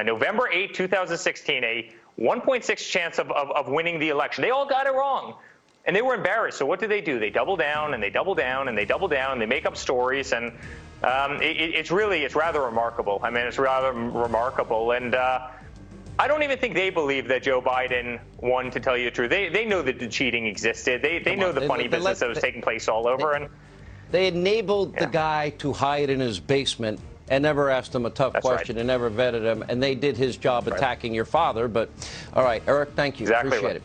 November 8, 2016, a 1.6 chance of winning the election. They all got it wrong. And they were embarrassed. So what do? They double down and they double down and they double down and they make up stories. And it's rather remarkable. I mean, it's rather remarkable. And I don't even think they believe that Joe Biden won, to tell you the truth. They know that the cheating existed. They know the funny business that was taking place all over. And they enabled the guy to hide in his basement and never asked him a tough question and never vetted him. And they did his job attacking your father. But all right, Eric, thank you. Appreciate it.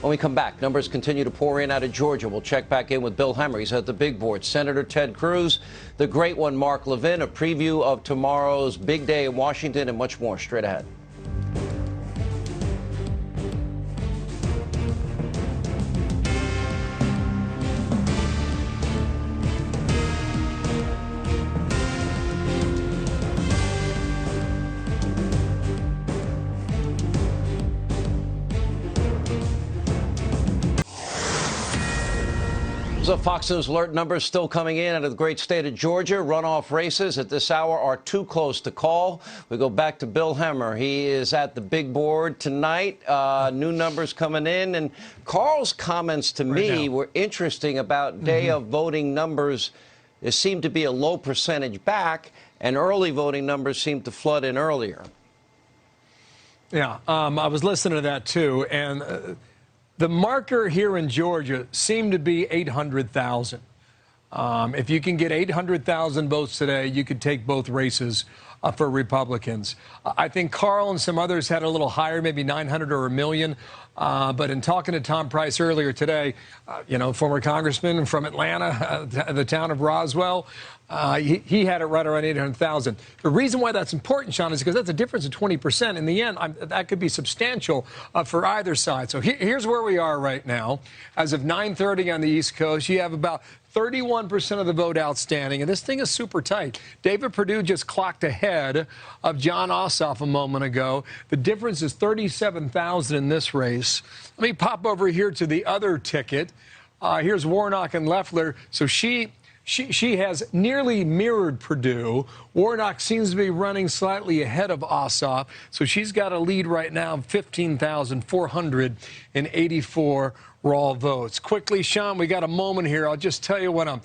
When we come back, numbers continue to pour in out of Georgia. We'll check back in with Bill Hemmer. He's at the big board. Senator Ted Cruz, the great one, Mark Levin, a preview of tomorrow's big day in Washington, and much more straight ahead. So Fox News alert numbers still coming in out of the great state of Georgia. Runoff races at this hour are too close to call. We go back to Bill Hemmer. He is at the big board tonight. New numbers coming in. And Carl's comments to me were interesting about day of voting numbers. There seemed to be a low percentage back, and early voting numbers seemed to flood in earlier. Yeah, I was listening to that, too. And the marker here in Georgia seemed to be 800,000. If you can get 800,000 votes today, you could take both races for Republicans. I think Carl and some others had a little higher, maybe 900 or a million. But in talking to Tom Price earlier today, former congressman from Atlanta, the town of Roswell, he had it right around 800,000. The reason why that's important, Sean, is because that's a difference of 20%. In the end, that could be substantial for either side. So here's where we are right now. As of 9:30 on the East Coast, you have about 31% of the vote outstanding, and this thing is super tight. David Perdue just clocked ahead of Jon Ossoff a moment ago. The difference is 37,000 in this race. Let me pop over here to the other ticket. Here's Warnock and Loefller. So she has nearly mirrored Perdue. Warnock seems to be running slightly ahead of Ossoff, so she's got a lead right now of 15,484 raw votes. Quickly, Sean, we got a moment here. I'll just tell you what I'm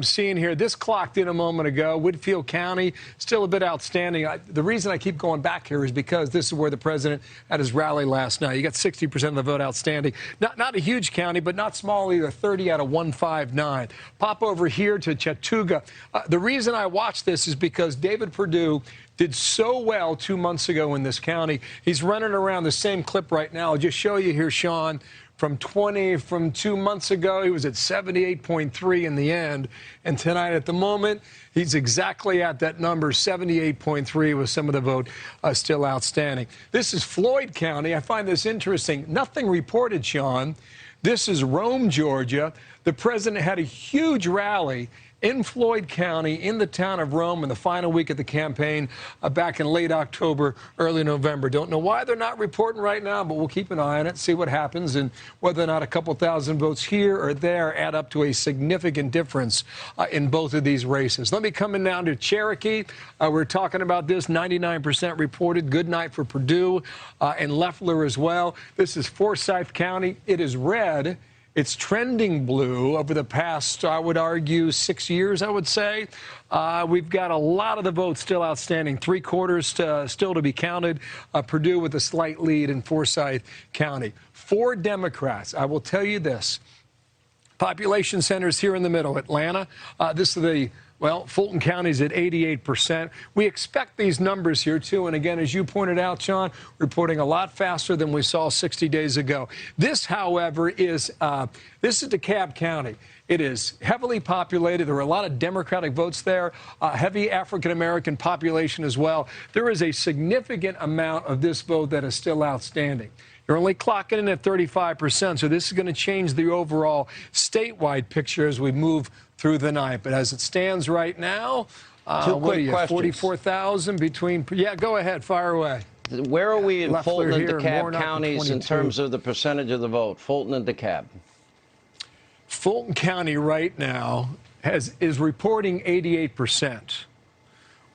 seeing here. This clocked in a moment ago. Whitfield County still a bit outstanding. The reason I keep going back here is because this is where the president had his rally last night. You got 60% of the vote outstanding. Not a huge county, but not small either. 30 out of 159. Pop over here to Chattooga. The reason I watch this is because David Perdue did so well 2 months ago in this county. He's running around the same clip right now. I'll just show you here, Sean. From 2 months ago, he was at 78.3 in the end. And tonight, at the moment, he's exactly at that number, 78.3, with some of the vote still outstanding. This is Floyd County. I find this interesting. Nothing reported, Sean. This is Rome, Georgia. The president had a huge rally in Floyd County, in the town of Rome, in the final week of the campaign back in late October, early November. Don't know why they're not reporting right now, but we'll keep an eye on it, see what happens, and whether or not a couple thousand votes here or there add up to a significant difference in both of these races. Let me come in now to Cherokee. We're talking about this, 99% reported. Good night for Perdue and Loeffler as well. This is Forsyth County. It is red. It's trending blue over the past, I would argue, 6 years, I would say. We've got a lot of the votes still outstanding, 3/4 still to be counted. Perdue with a slight lead in Forsyth County. 4 Democrats. I will tell you this. Population centers here in the middle. Atlanta, this is Fulton County's at 88%. We expect these numbers here, too. And again, as you pointed out, Sean, reporting a lot faster than we saw 60 days ago. This, however, is DeKalb County. It is heavily populated. There are a lot of Democratic votes there, heavy African-American population as well. There is a significant amount of this vote that is still outstanding. You're only clocking in at 35%, so this is going to change the overall statewide picture as we move through the night. But as it stands right now, 2 quick questions. 44,000 between. Yeah, go ahead, fire away. Where are we in Loeffler Fulton and here, DeKalb Warnock counties in 22. terms of the percentage of the vote? Fulton and DeKalb. Fulton County right now is reporting 88%.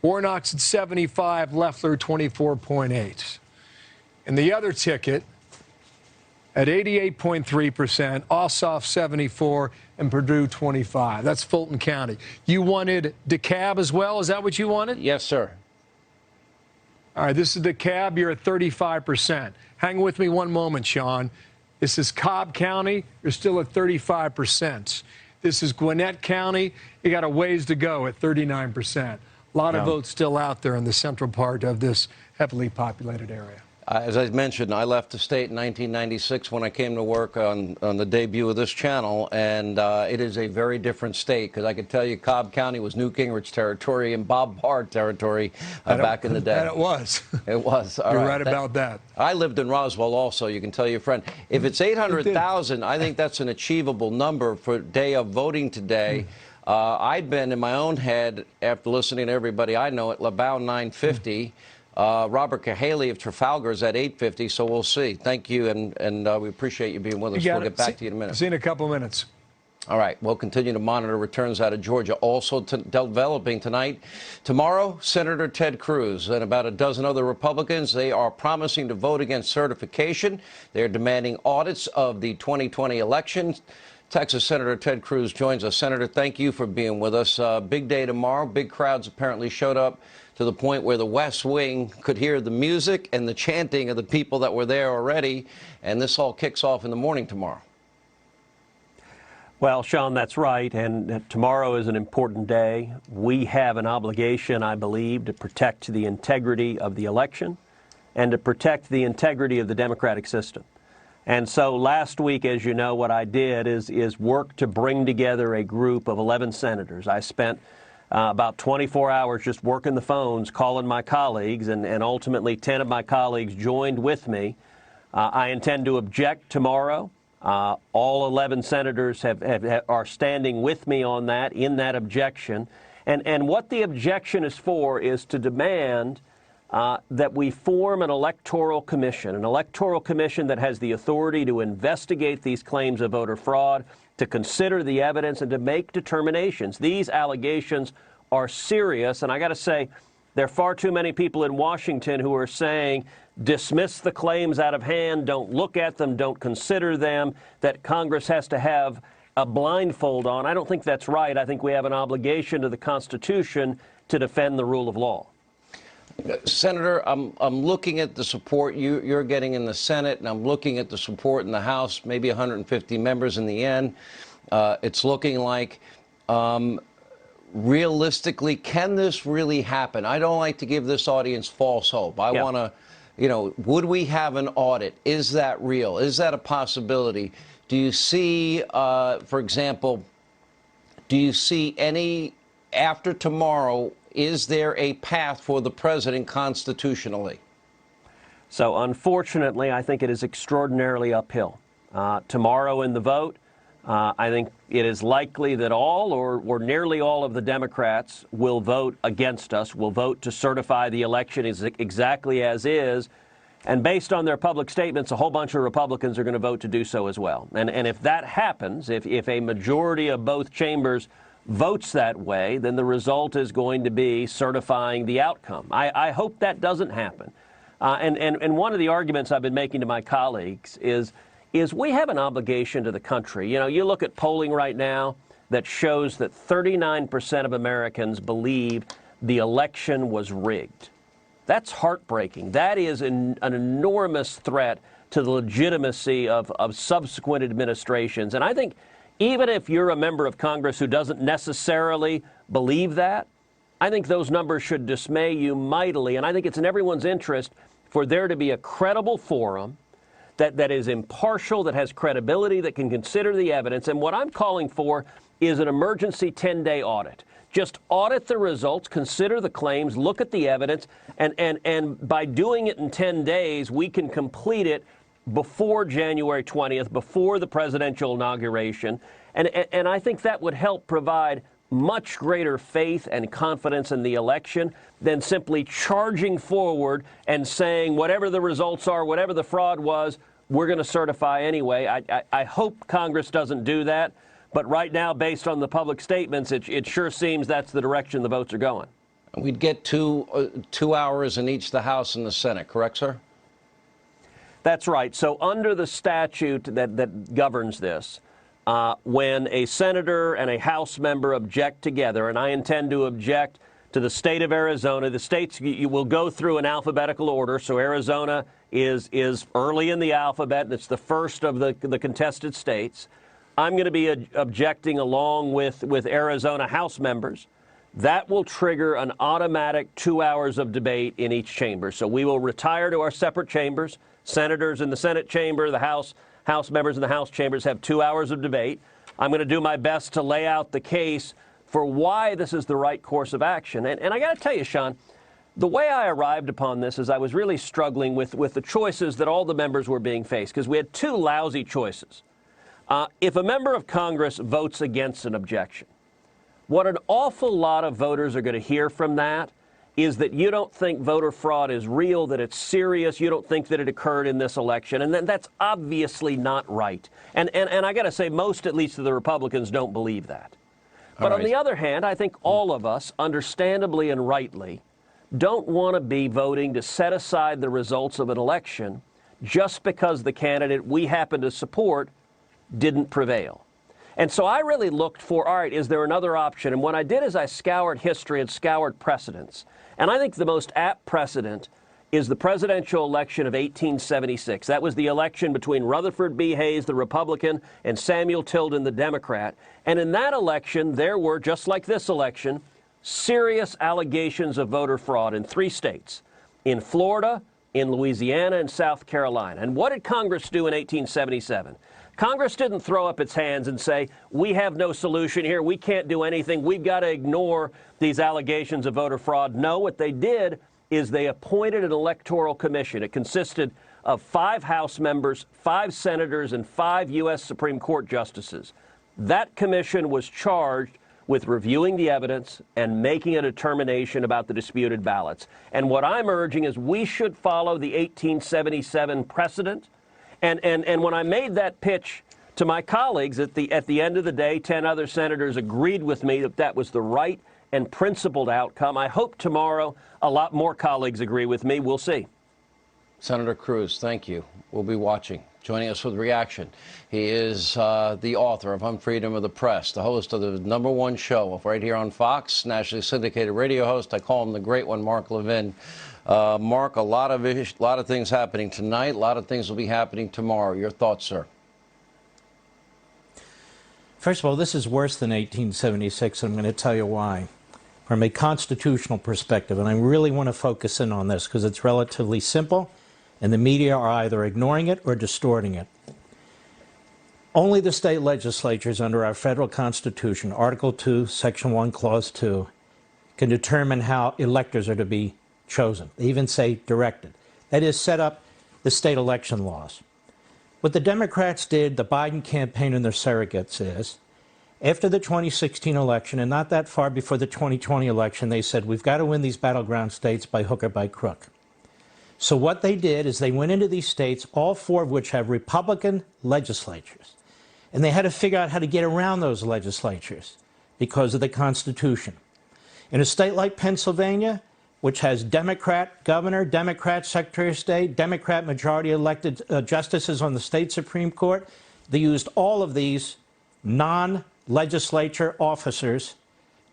Warnock's at 75, Loeffler 24.8. And the other ticket at 88.3%, Ossoff 74, and Perdue 25. That's Fulton County. You wanted DeKalb as well? Is that what you wanted? Yes, sir. All right, this is DeKalb. You're at 35%. Hang with me one moment, Sean. This is Cobb County. You're still at 35%. This is Gwinnett County. You got a ways to go at 39%. A lot of votes still out there in the central part of this heavily populated area. As I mentioned, I left the state in 1996 when I came to work on the debut of this channel, and it is a very different state, because I can tell you Cobb County was Newt Gingrich territory and Bob Barr territory back in the day. And it was. It was. All You're right about that. I lived in Roswell also, you can tell your friend. If it's 800,000, I think that's an achievable number for day of voting today. I'd been in my own head, after listening to everybody I know, at LaBelle 950. Robert Cahaley of Trafalgar is at 850, so we'll see. Thank you, and we appreciate you being with us. We'll get back to you in a minute. See you in a couple of minutes. All right, we'll continue to monitor returns out of Georgia. Also developing tonight. Tomorrow, Senator Ted Cruz and about a dozen other Republicans, they are promising to vote against certification. They're demanding audits of the 2020 election. Texas Senator Ted Cruz joins us. Senator, thank you for being with us. Big day tomorrow. Big crowds apparently showed up to the point where the West Wing could hear the music and the chanting of the people that were there already. And this all kicks off in the morning tomorrow. Well, Sean, that's right, and tomorrow is an important day. We have an obligation, I believe, to protect the integrity of the election and to protect the integrity of the democratic system. And so last week, as you know, what I did is work to bring together a group of 11 senators. I spent about 24 hours just working the phones, calling my colleagues, and ultimately 10 of my colleagues joined with me. I intend to object tomorrow. All 11 senators are standing with me on that, in that objection. And what the objection is for is to demand that we form an electoral commission that has the authority to investigate these claims of voter fraud, to consider the evidence, and to make determinations. These allegations are serious, and I got to say, there are far too many people in Washington who are saying, dismiss the claims out of hand, don't look at them, don't consider them, that Congress has to have a blindfold on. I don't think that's right. I think we have an obligation to the Constitution to defend the rule of law. Senator, I'm looking at the support you're getting in the Senate, and I'm looking at the support in the House, maybe 150 members in the end. It's looking like, realistically, can this really happen? I don't like to give this audience false hope. I want to, would we have an audit? Is that real? Is that a possibility? Do you see, for example, do you see any, after tomorrow, is there a path for the president constitutionally? So unfortunately, I think it is extraordinarily uphill. Tomorrow in the vote, I think it is likely that all or nearly all of the Democrats will vote against us, will vote to certify the election exactly as is. And based on their public statements, a whole bunch of Republicans are going to vote to do so as well. And if that happens, if a majority of both chambers votes that way, then the result is going to be certifying the outcome. I hope that doesn't happen. And one of the arguments I've been making to my colleagues is we have an obligation to the country. You look at polling right now that shows that 39% of Americans believe the election was rigged. That's heartbreaking. That is an enormous threat to the legitimacy of subsequent administrations. And I think even if you're a member of Congress who doesn't necessarily believe that, I think those numbers should dismay you mightily. And I think it's in everyone's interest for there to be a credible forum that is impartial, that has credibility, that can consider the evidence. And what I'm calling for is an emergency 10-day audit. Just audit the results, consider the claims, look at the evidence, and by doing it in 10 days, we can complete it before January 20th, before the presidential inauguration. And I think that would help provide much greater faith and confidence in the election than simply charging forward and saying whatever the results are, whatever the fraud was, we're going to certify anyway. I hope Congress doesn't do that. But right now, based on the public statements, it sure seems that's the direction the votes are going. We'd get 2 hours in each the House and the Senate, correct, sir? That's right. So under the statute that governs this, when a senator and a House member object together, and I intend to object to the state of Arizona, the states you will go through in alphabetical order. So Arizona is early in the alphabet, and it's the first of the contested states. I'm going to be objecting along with Arizona House members. That will trigger an automatic 2 hours of debate in each chamber. So we will retire to our separate chambers. Senators in the Senate chamber, the House members in the House chambers have 2 hours of debate. I'm going to do my best to lay out the case for why this is the right course of action. And I got to tell you, Sean, the way I arrived upon this is I was really struggling with the choices that all the members were being faced, because we had two lousy choices. If a member of Congress votes against an objection, what an awful lot of voters are going to hear from that is that you don't think voter fraud is real, that it's serious, you don't think that it occurred in this election, and that's obviously not right. And I got to say, most, at least of the Republicans, don't believe that. But on the other hand, I think all of us, understandably and rightly, don't want to be voting to set aside the results of an election just because the candidate we happen to support didn't prevail. And so I really looked for, all right, is there another option? And what I did is I scoured history and scoured precedents. And I think the most apt precedent is the presidential election of 1876. That was the election between Rutherford B. Hayes, the Republican, and Samuel Tilden, the Democrat. And in that election, there were, just like this election, serious allegations of voter fraud in 3 states, in Florida, in Louisiana, and South Carolina. And what did Congress do in 1877? Congress didn't throw up its hands and say, we have no solution here, we can't do anything, we've got to ignore these allegations of voter fraud. No, what they did is they appointed an electoral commission. It consisted of 5 House members, 5 senators, and 5 U.S. Supreme Court justices. That commission was charged with reviewing the evidence and making a determination about the disputed ballots. And what I'm urging is we should follow the 1877 precedent. And when I made that pitch to my colleagues, at the end of the day, 10 other senators agreed with me that that was the right and principled outcome. I hope tomorrow a lot more colleagues agree with me. We'll see. Senator Cruz, thank you. We'll be watching. Joining us with reaction, he is the author of Unfreedom of the Press, the host of the #1 show right here on Fox, nationally syndicated radio host. I call him the Great One, Mark Levin. Mark, a lot of things happening tonight. A lot of things will be happening tomorrow. Your thoughts, sir? First of all, this is worse than 1876, and I'm going to tell you why. From a constitutional perspective, and I really want to focus in on this because it's relatively simple, and the media are either ignoring it or distorting it. Only the state legislatures under our federal Constitution, Article 2, Section 1, Clause 2, can determine how electors are to be chosen. They even say directed. That is, set up the state election laws. What the Democrats did, the Biden campaign and their surrogates, is after the 2016 election and not that far before the 2020 election, they said, we've got to win these battleground states by hook or by crook. So what they did is they went into these states, all 4 of which have Republican legislatures, and they had to figure out how to get around those legislatures because of the Constitution. In a state like Pennsylvania, which has Democrat governor, Democrat Secretary of State, Democrat majority elected justices on the state Supreme Court, they used all of these non-legislature officers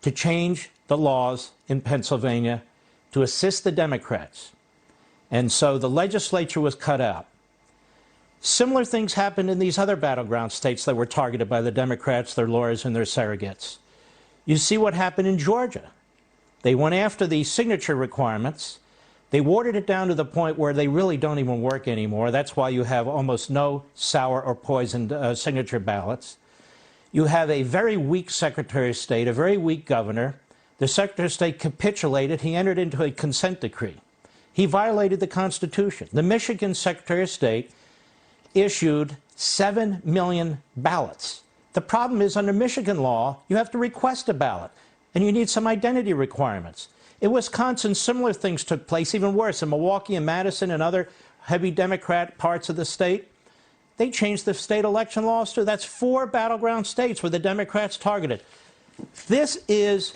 to change the laws in Pennsylvania to assist the Democrats. And so the legislature was cut out. Similar things happened in these other battleground states that were targeted by the Democrats, their lawyers, and their surrogates. You see what happened in Georgia. They went after the signature requirements. They watered it down to the point where they really don't even work anymore. That's why you have almost no sour or poisoned signature ballots. You have a very weak Secretary of State, a very weak governor. The Secretary of State capitulated. He entered into a consent decree. He violated the Constitution. The Michigan Secretary of State issued 7 million ballots. The problem is, under Michigan law, you have to request a ballot, and you need some identity requirements. In Wisconsin, similar things took place, even worse. In Milwaukee and Madison and other heavy Democrat parts of the state, they changed the state election laws too. That's 4 battleground states where the Democrats targeted. This is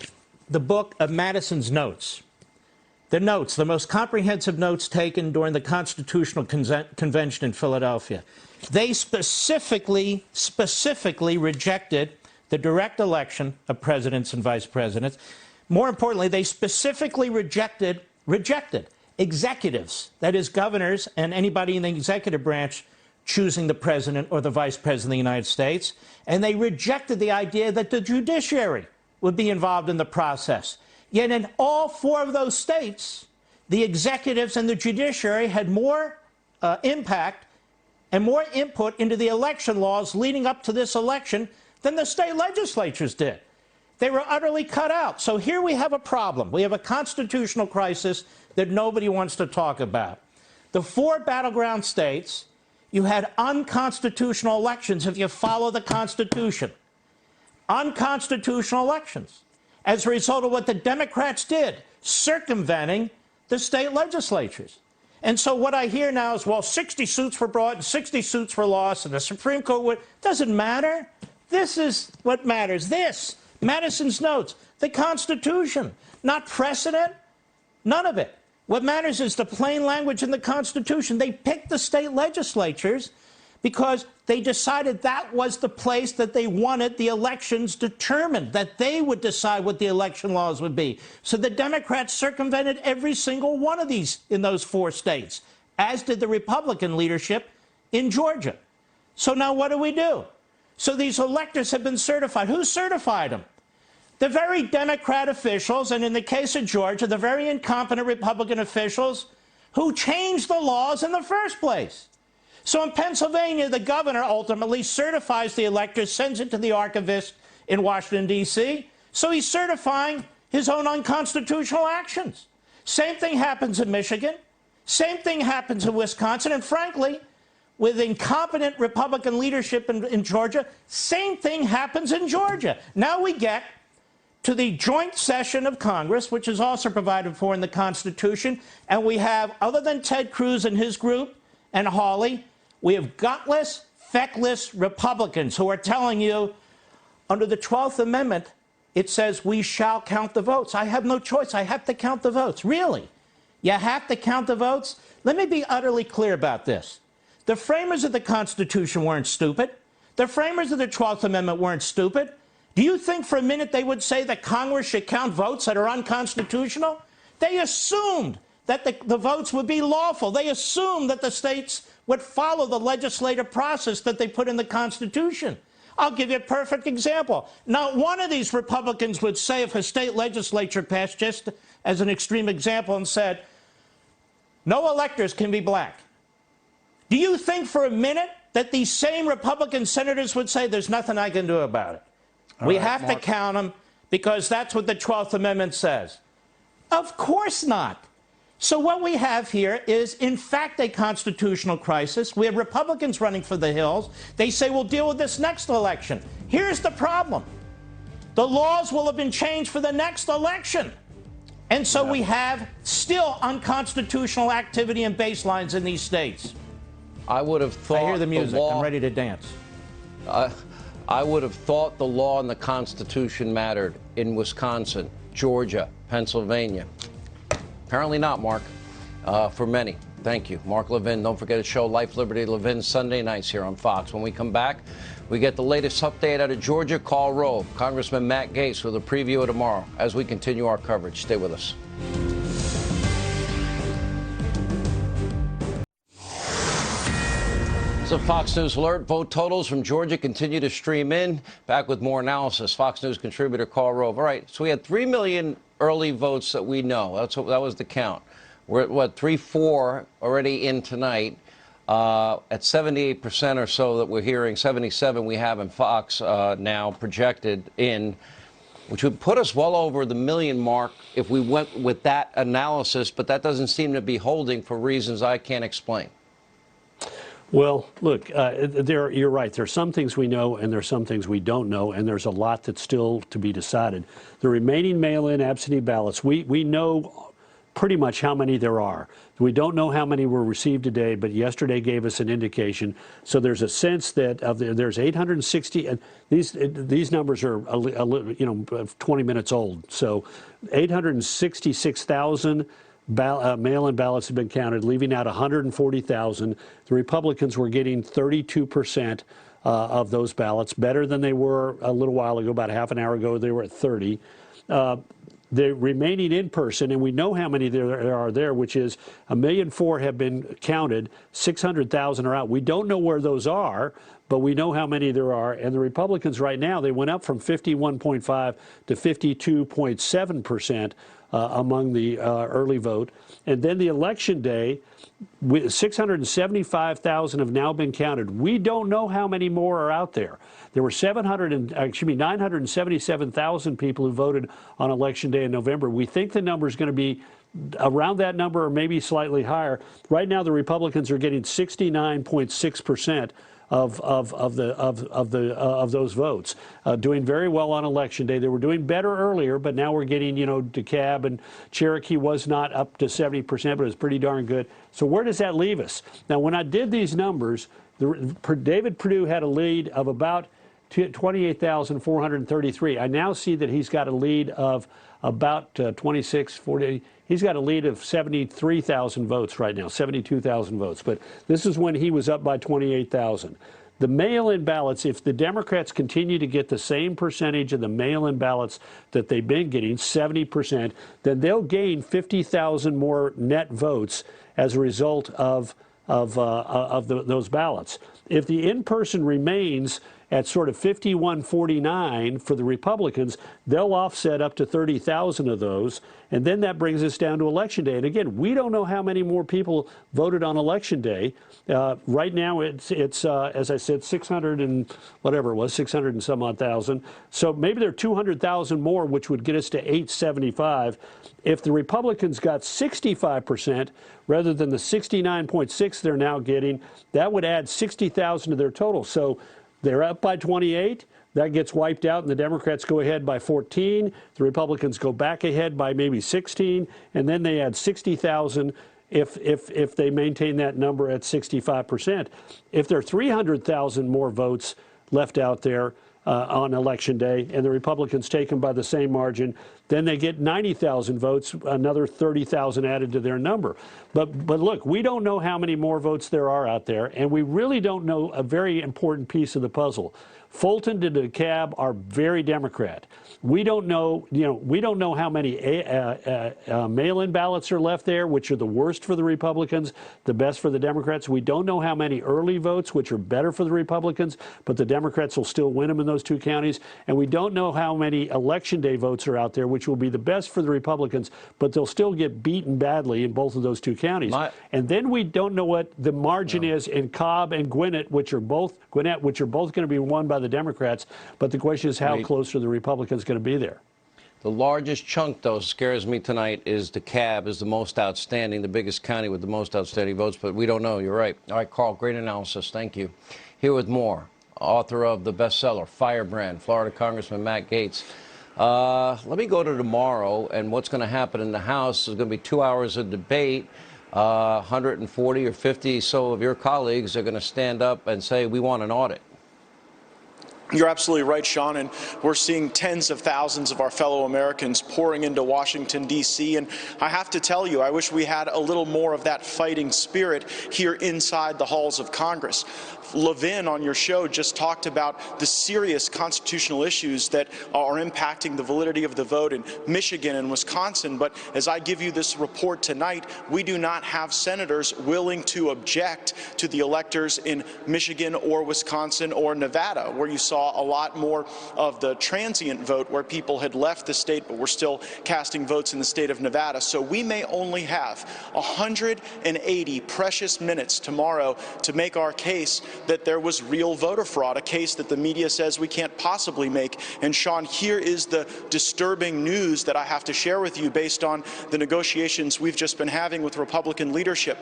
the book of Madison's notes. The notes, the most comprehensive notes taken during the Constitutional Convention in Philadelphia. They specifically rejected the direct election of presidents and vice presidents. More importantly, they specifically rejected executives, that is, governors and anybody in the executive branch choosing the president or the vice president of the United States. And they rejected the idea that the judiciary would be involved in the process. Yet in all 4 of those states, the executives and the judiciary had more impact and more input into the election laws leading up to this election than the state legislatures did. They were utterly cut out. So here we have a problem. We have a constitutional crisis that nobody wants to talk about. The 4 battleground states, you had unconstitutional elections if you follow the Constitution. Unconstitutional elections as a result of what the Democrats did, circumventing the state legislatures. And so what I hear now is, well, 60 suits were brought and 60 suits were lost, and the Supreme Court would. Doesn't matter. This is what matters. This, Madison's notes, the Constitution, not precedent, none of it. What matters is the plain language in the Constitution. They picked the state legislatures because they decided that was the place that they wanted the elections determined, that they would decide what the election laws would be. So the Democrats circumvented every single one of these in those 4 states, as did the Republican leadership in Georgia. So now what do? So these electors have been certified. Who certified them? The very Democrat officials, and in the case of Georgia, the very incompetent Republican officials who changed the laws in the first place. So in Pennsylvania, the governor ultimately certifies the electors, sends it to the archivist in Washington, D.C., so he's certifying his own unconstitutional actions. Same thing happens in Michigan. Same thing happens in Wisconsin. And frankly, with incompetent Republican leadership in Georgia, same thing happens in Georgia. Now we get to the joint session of Congress, which is also provided for in the Constitution, and we have, other than Ted Cruz and his group and Hawley, we have gutless, feckless Republicans who are telling you, under the 12th Amendment, it says we shall count the votes. I have no choice. I have to count the votes. Really? You have to count the votes? Let me be utterly clear about this. The framers of the Constitution weren't stupid. The framers of the 12th Amendment weren't stupid. Do you think for a minute they would say that Congress should count votes that are unconstitutional? They assumed that the votes would be lawful. They assumed that the states would follow the legislative process that they put in the Constitution. I'll give you a perfect example. Not one of these Republicans would say, if a state legislature passed, just as an extreme example, and said, no electors can be black. Do you think for a minute that these same Republican senators would say, there's nothing I can do about it? We have to count them because that's what the 12th Amendment says. Of course not. So what we have here is, in fact, a constitutional crisis. We have Republicans running for the hills. They say we'll deal with this next election. Here's the problem. The laws will have been changed for the next election. And so we have still unconstitutional activity and baselines in these states. I would have thought I hear the music. I'm ready to dance. I would have thought the law and the Constitution mattered in Wisconsin, Georgia, Pennsylvania. Apparently not, Mark, for many. Thank you. Mark Levin. Don't forget to show Life, Liberty, Levin Sunday nights here on Fox. When we come back, we get the latest update out of Georgia. Karl Rove, Congressman Matt Gaetz with a preview of tomorrow as we continue our coverage. Stay with us. It's a Fox News alert. Vote totals from Georgia continue to stream in. Back with more analysis. Fox News contributor Karl Rove. All right, so we had 3 million early votes that we know. That was the count. We're at, what, 3-4 already in tonight. At 78% or so that we're hearing, 77 we have in Fox now projected in, which would put us well over the million mark if we went with that analysis, but that doesn't seem to be holding for reasons I can't explain. Well, look, you're right. There's some things we know and there's some things we don't know, and there's a lot that's still to be decided. The remaining mail-in absentee ballots, we know pretty much how many there are. We don't know how many were received today, but yesterday gave us an indication. So there's a sense that there's 860, and these numbers are 20 minutes old. So 866,000 mail-in ballots have been counted, leaving out 140,000. The Republicans were getting 32% of those ballots, better than they were a little while ago. About half an hour ago, they were at 30. The remaining in person, and we know how many there are there, which is 1,000,004 have been counted, 600,000 are out. We don't know where those are, but we know how many there are. And the Republicans right now, they went up from 51.5 to 52.7% among the early vote. And then the election day, 675,000 have now been counted. We don't know how many more are out there. There were 977,000 people who voted on Election Day in November. We think the number is going to be around that number or maybe slightly higher. Right now, the Republicans are getting 69.6% of those votes, doing very well on Election Day. They were doing better earlier, but now we're getting, DeKalb and Cherokee was not up to 70%, but it was pretty darn good. So where does that leave us? Now, when I did these numbers, David Perdue had a lead of about 28,433. I now see that he's got a lead of about 26, 40. He's got a lead of 73,000 votes right now, 72,000 votes. But this is when he was up by 28,000. The mail-in ballots, if the Democrats continue to get the same percentage of the mail-in ballots that they've been getting, 70%, then they'll gain 50,000 more net votes as a result of those ballots. If the in-person remains at sort of 51-49 for the Republicans, they'll offset up to 30,000 of those, and then that brings us down to Election Day. And again, we don't know how many more people voted on Election Day. Right now, it's as I said, 600 and whatever it was, 600 and some odd thousand. So maybe there are 200,000 more, which would get us to 875. If the Republicans got 65% rather than the 69.6 they're now getting, that would add 60,000 to their total. So they're up by 28. That gets wiped out, and the Democrats go ahead by 14. The Republicans go back ahead by maybe 16, and then they add 60,000 if they maintain that number at 65%. If there are 300,000 more votes left out there on Election Day, and the Republicans take them by the same margin, then they get 90,000 votes, another 30,000 added to their number. But look, we don't know how many more votes there are out there, and we really don't know a very important piece of the puzzle. Fulton and DeKalb are very Democrat. We don't know, we don't know how many mail-in ballots are left there, which are the worst for the Republicans, the best for the Democrats. We don't know how many early votes, which are better for the Republicans, but the Democrats will still win them in those two counties. And we don't know how many Election Day votes are out there, which will be the best for the Republicans, but they'll still get beaten badly in both of those two counties. And then we don't know what the margin is in Cobb and Gwinnett, which are both going to be won by the Democrats. But the question is, how close are the Republicans going to be there? The largest chunk, though, scares me tonight is DeKalb is the most outstanding, the biggest county with the most outstanding votes, but we don't know. You're right. All right, Carl, great analysis. Thank you. Here with more, author of the bestseller, Firebrand, Florida Congressman Matt Gaetz. Let me go to tomorrow, and what's going to happen in the House is going to be 2 hours of debate. 140 or 50 so of your colleagues are going to stand up and say, we want an audit. You're absolutely right, Sean, and we're seeing tens of thousands of our fellow Americans pouring into Washington, D.C., and I have to tell you, I wish we had a little more of that fighting spirit here inside the halls of Congress. Levin on your show just talked about the serious constitutional issues that are impacting the validity of the vote in Michigan and Wisconsin, but as I give you this report tonight, we do not have senators willing to object to the electors in Michigan or Wisconsin or Nevada, where you saw a lot more of the transient vote where people had left the state but were still casting votes in the state of Nevada. So we may only have 180 precious minutes tomorrow to make our case that there was real voter fraud, a case that the media says we can't possibly make. And Sean, here is the disturbing news that I have to share with you based on the negotiations we've just been having with Republican leadership.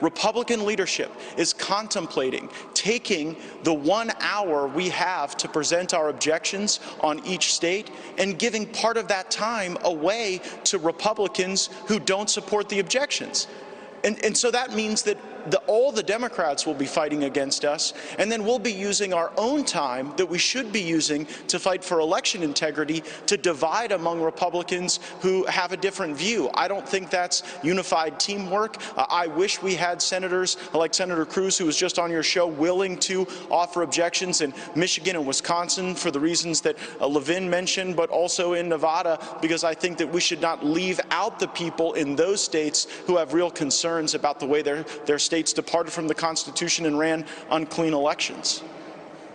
Republican leadership is contemplating taking the 1 hour we have to present our objections on each state and giving part of that time away to Republicans who don't support the objections. And so that means that all the Democrats will be fighting against us, and then we'll be using our own time that we should be using to fight for election integrity to divide among Republicans who have a different view. I don't think that's unified teamwork. I wish we had senators like Senator Cruz, who was just on your show, willing to offer objections in Michigan and Wisconsin for the reasons that Levin mentioned, but also in Nevada, because I think that we should not leave out the people in those states who have real concerns about the way their states departed from the Constitution and ran unclean elections.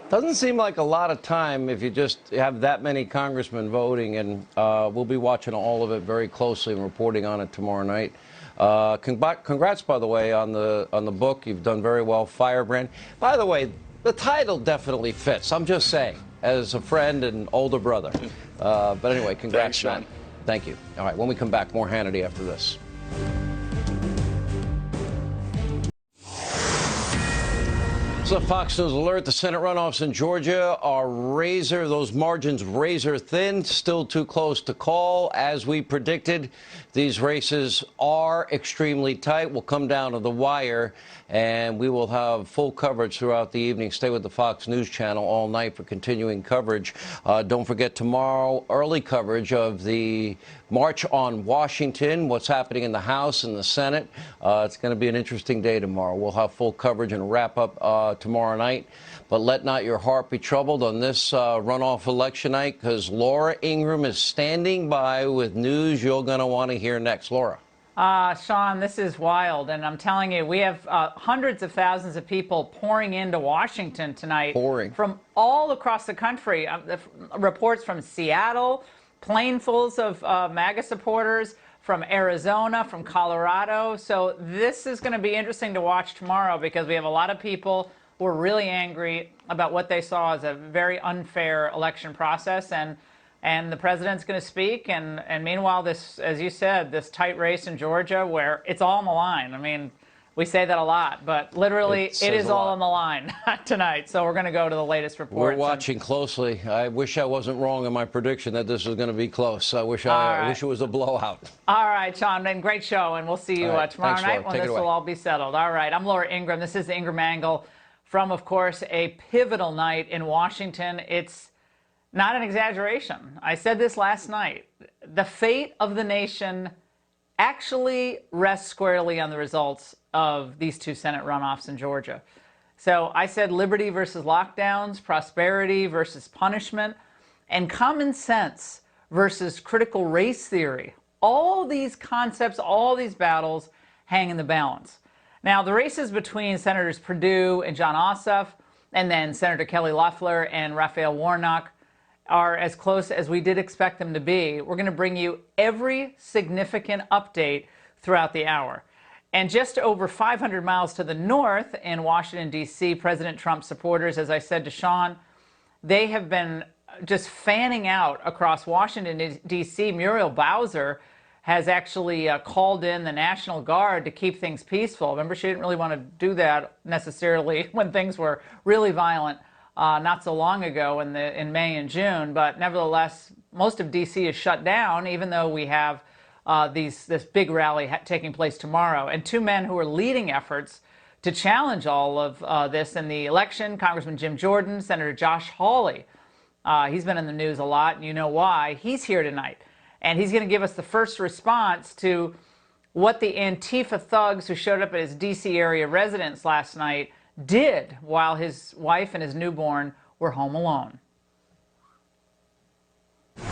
Doesn't seem like a lot of time if you just have that many congressmen voting, and we'll be watching all of it very closely and reporting on it tomorrow night. Congrats, by the way, on the book. You've done very well, Firebrand. By the way, the title definitely fits. I'm just saying, as a friend and older brother. But anyway, congrats, Thanks, Matt. Thank you. All right, when we come back, more Hannity after this. So Fox News alert, the Senate runoffs in Georgia are those margins razor thin, still too close to call. As we predicted, these races are extremely tight, will come down to the wire, and we will have full coverage throughout the evening. Stay with the Fox News channel all night for continuing coverage. Don't forget tomorrow, early coverage of the March on Washington, what's happening in the House and the Senate. It's going to be an interesting day tomorrow. We'll have full coverage and wrap up tomorrow night. But let not your heart be troubled on this runoff election night, because Laura Ingraham is standing by with news you're going to want to hear next. Laura. Sean, this is wild. And I'm telling you, we have hundreds of thousands of people pouring into Washington tonight. From all across the country. Reports from Seattle, planefuls of MAGA supporters, from Arizona, from Colorado. So this is going to be interesting to watch tomorrow, because we have a lot of people who are really angry about what they saw as a very unfair election process. And the president's going to speak. And meanwhile, this, as you said, this tight race in Georgia where it's all on the line. I mean, we say that a lot, but literally it is all on the line tonight. So we're going to go to the latest reports. We're watching closely. I wish I wasn't wrong in my prediction that this was going to be close. I wish it was a blowout. All right, Sean, and great show, and we'll see you tomorrow night when this will all be settled. All right, I'm Laura Ingraham. This is the Ingraham Angle from, of course, a pivotal night in Washington. It's not an exaggeration. I said this last night. The fate of the nation actually rests squarely on the results of these two Senate runoffs in Georgia. So I said liberty versus lockdowns, prosperity versus punishment, and common sense versus critical race theory. All these concepts, all these battles hang in the balance. Now, the races between Senators Perdue and Jon Ossoff, and then Senator Kelly Loeffler and Raphael Warnock, are as close as we did expect them to be. We're going to bring you every significant update throughout the hour. And just over 500 miles to the north in Washington, D.C., President Trump supporters, as I said to Sean, they have been just fanning out across Washington, D.C. Muriel Bowser has actually called in the National Guard to keep things peaceful. Remember, she didn't really want to do that necessarily when things were really violent not so long ago in May and June. But nevertheless, most of D.C. is shut down, even though we have this big rally taking place tomorrow. And two men who are leading efforts to challenge all of this in the election, Congressman Jim Jordan, Senator Josh Hawley. He's been in the news a lot, and you know why. He's here tonight. And he's going to give us the first response to what the Antifa thugs who showed up at his D.C. area residence last night did while his wife and his newborn were home alone.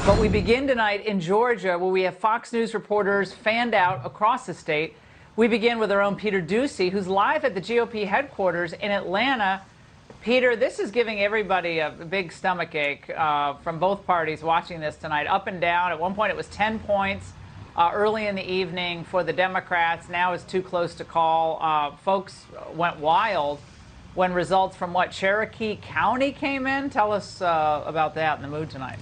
But we begin tonight in Georgia, where we have Fox News reporters fanned out across the state. We begin with our own Peter Ducey, who's live at the GOP headquarters in Atlanta. Peter, this is giving everybody a big stomach ache from both parties watching this tonight, up and down. At one point, it was 10 points early in the evening for the Democrats. Now it's too close to call. Folks went wild when results from Cherokee County came in. Tell us about that and the mood tonight.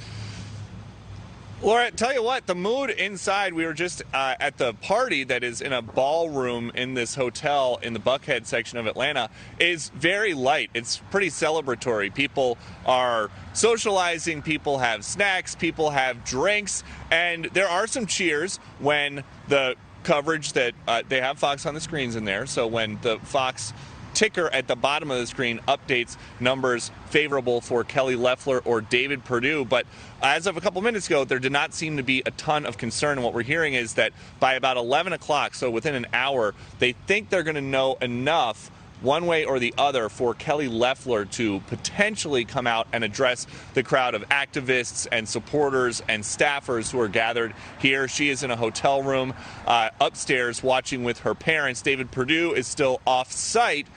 Laura, tell you what, the mood inside, we were just at the party that is in a ballroom in this hotel in the Buckhead section of Atlanta, is very light. It's pretty celebratory. People are socializing, people have snacks, people have drinks, and there are some cheers when the coverage that they have Fox on the screens in there. So when the Fox ticker at the bottom of the screen updates numbers favorable for Kelly Loeffler or David Perdue. But as of a couple minutes ago, there did not seem to be a ton of concern. And what we're hearing is that by about 11 o'clock, so within an hour, they think they're going to know enough one way or the other for Kelly Loeffler to potentially come out and address the crowd of activists and supporters and staffers who are gathered here. She is in a hotel room upstairs watching with her parents. David Perdue is still off-site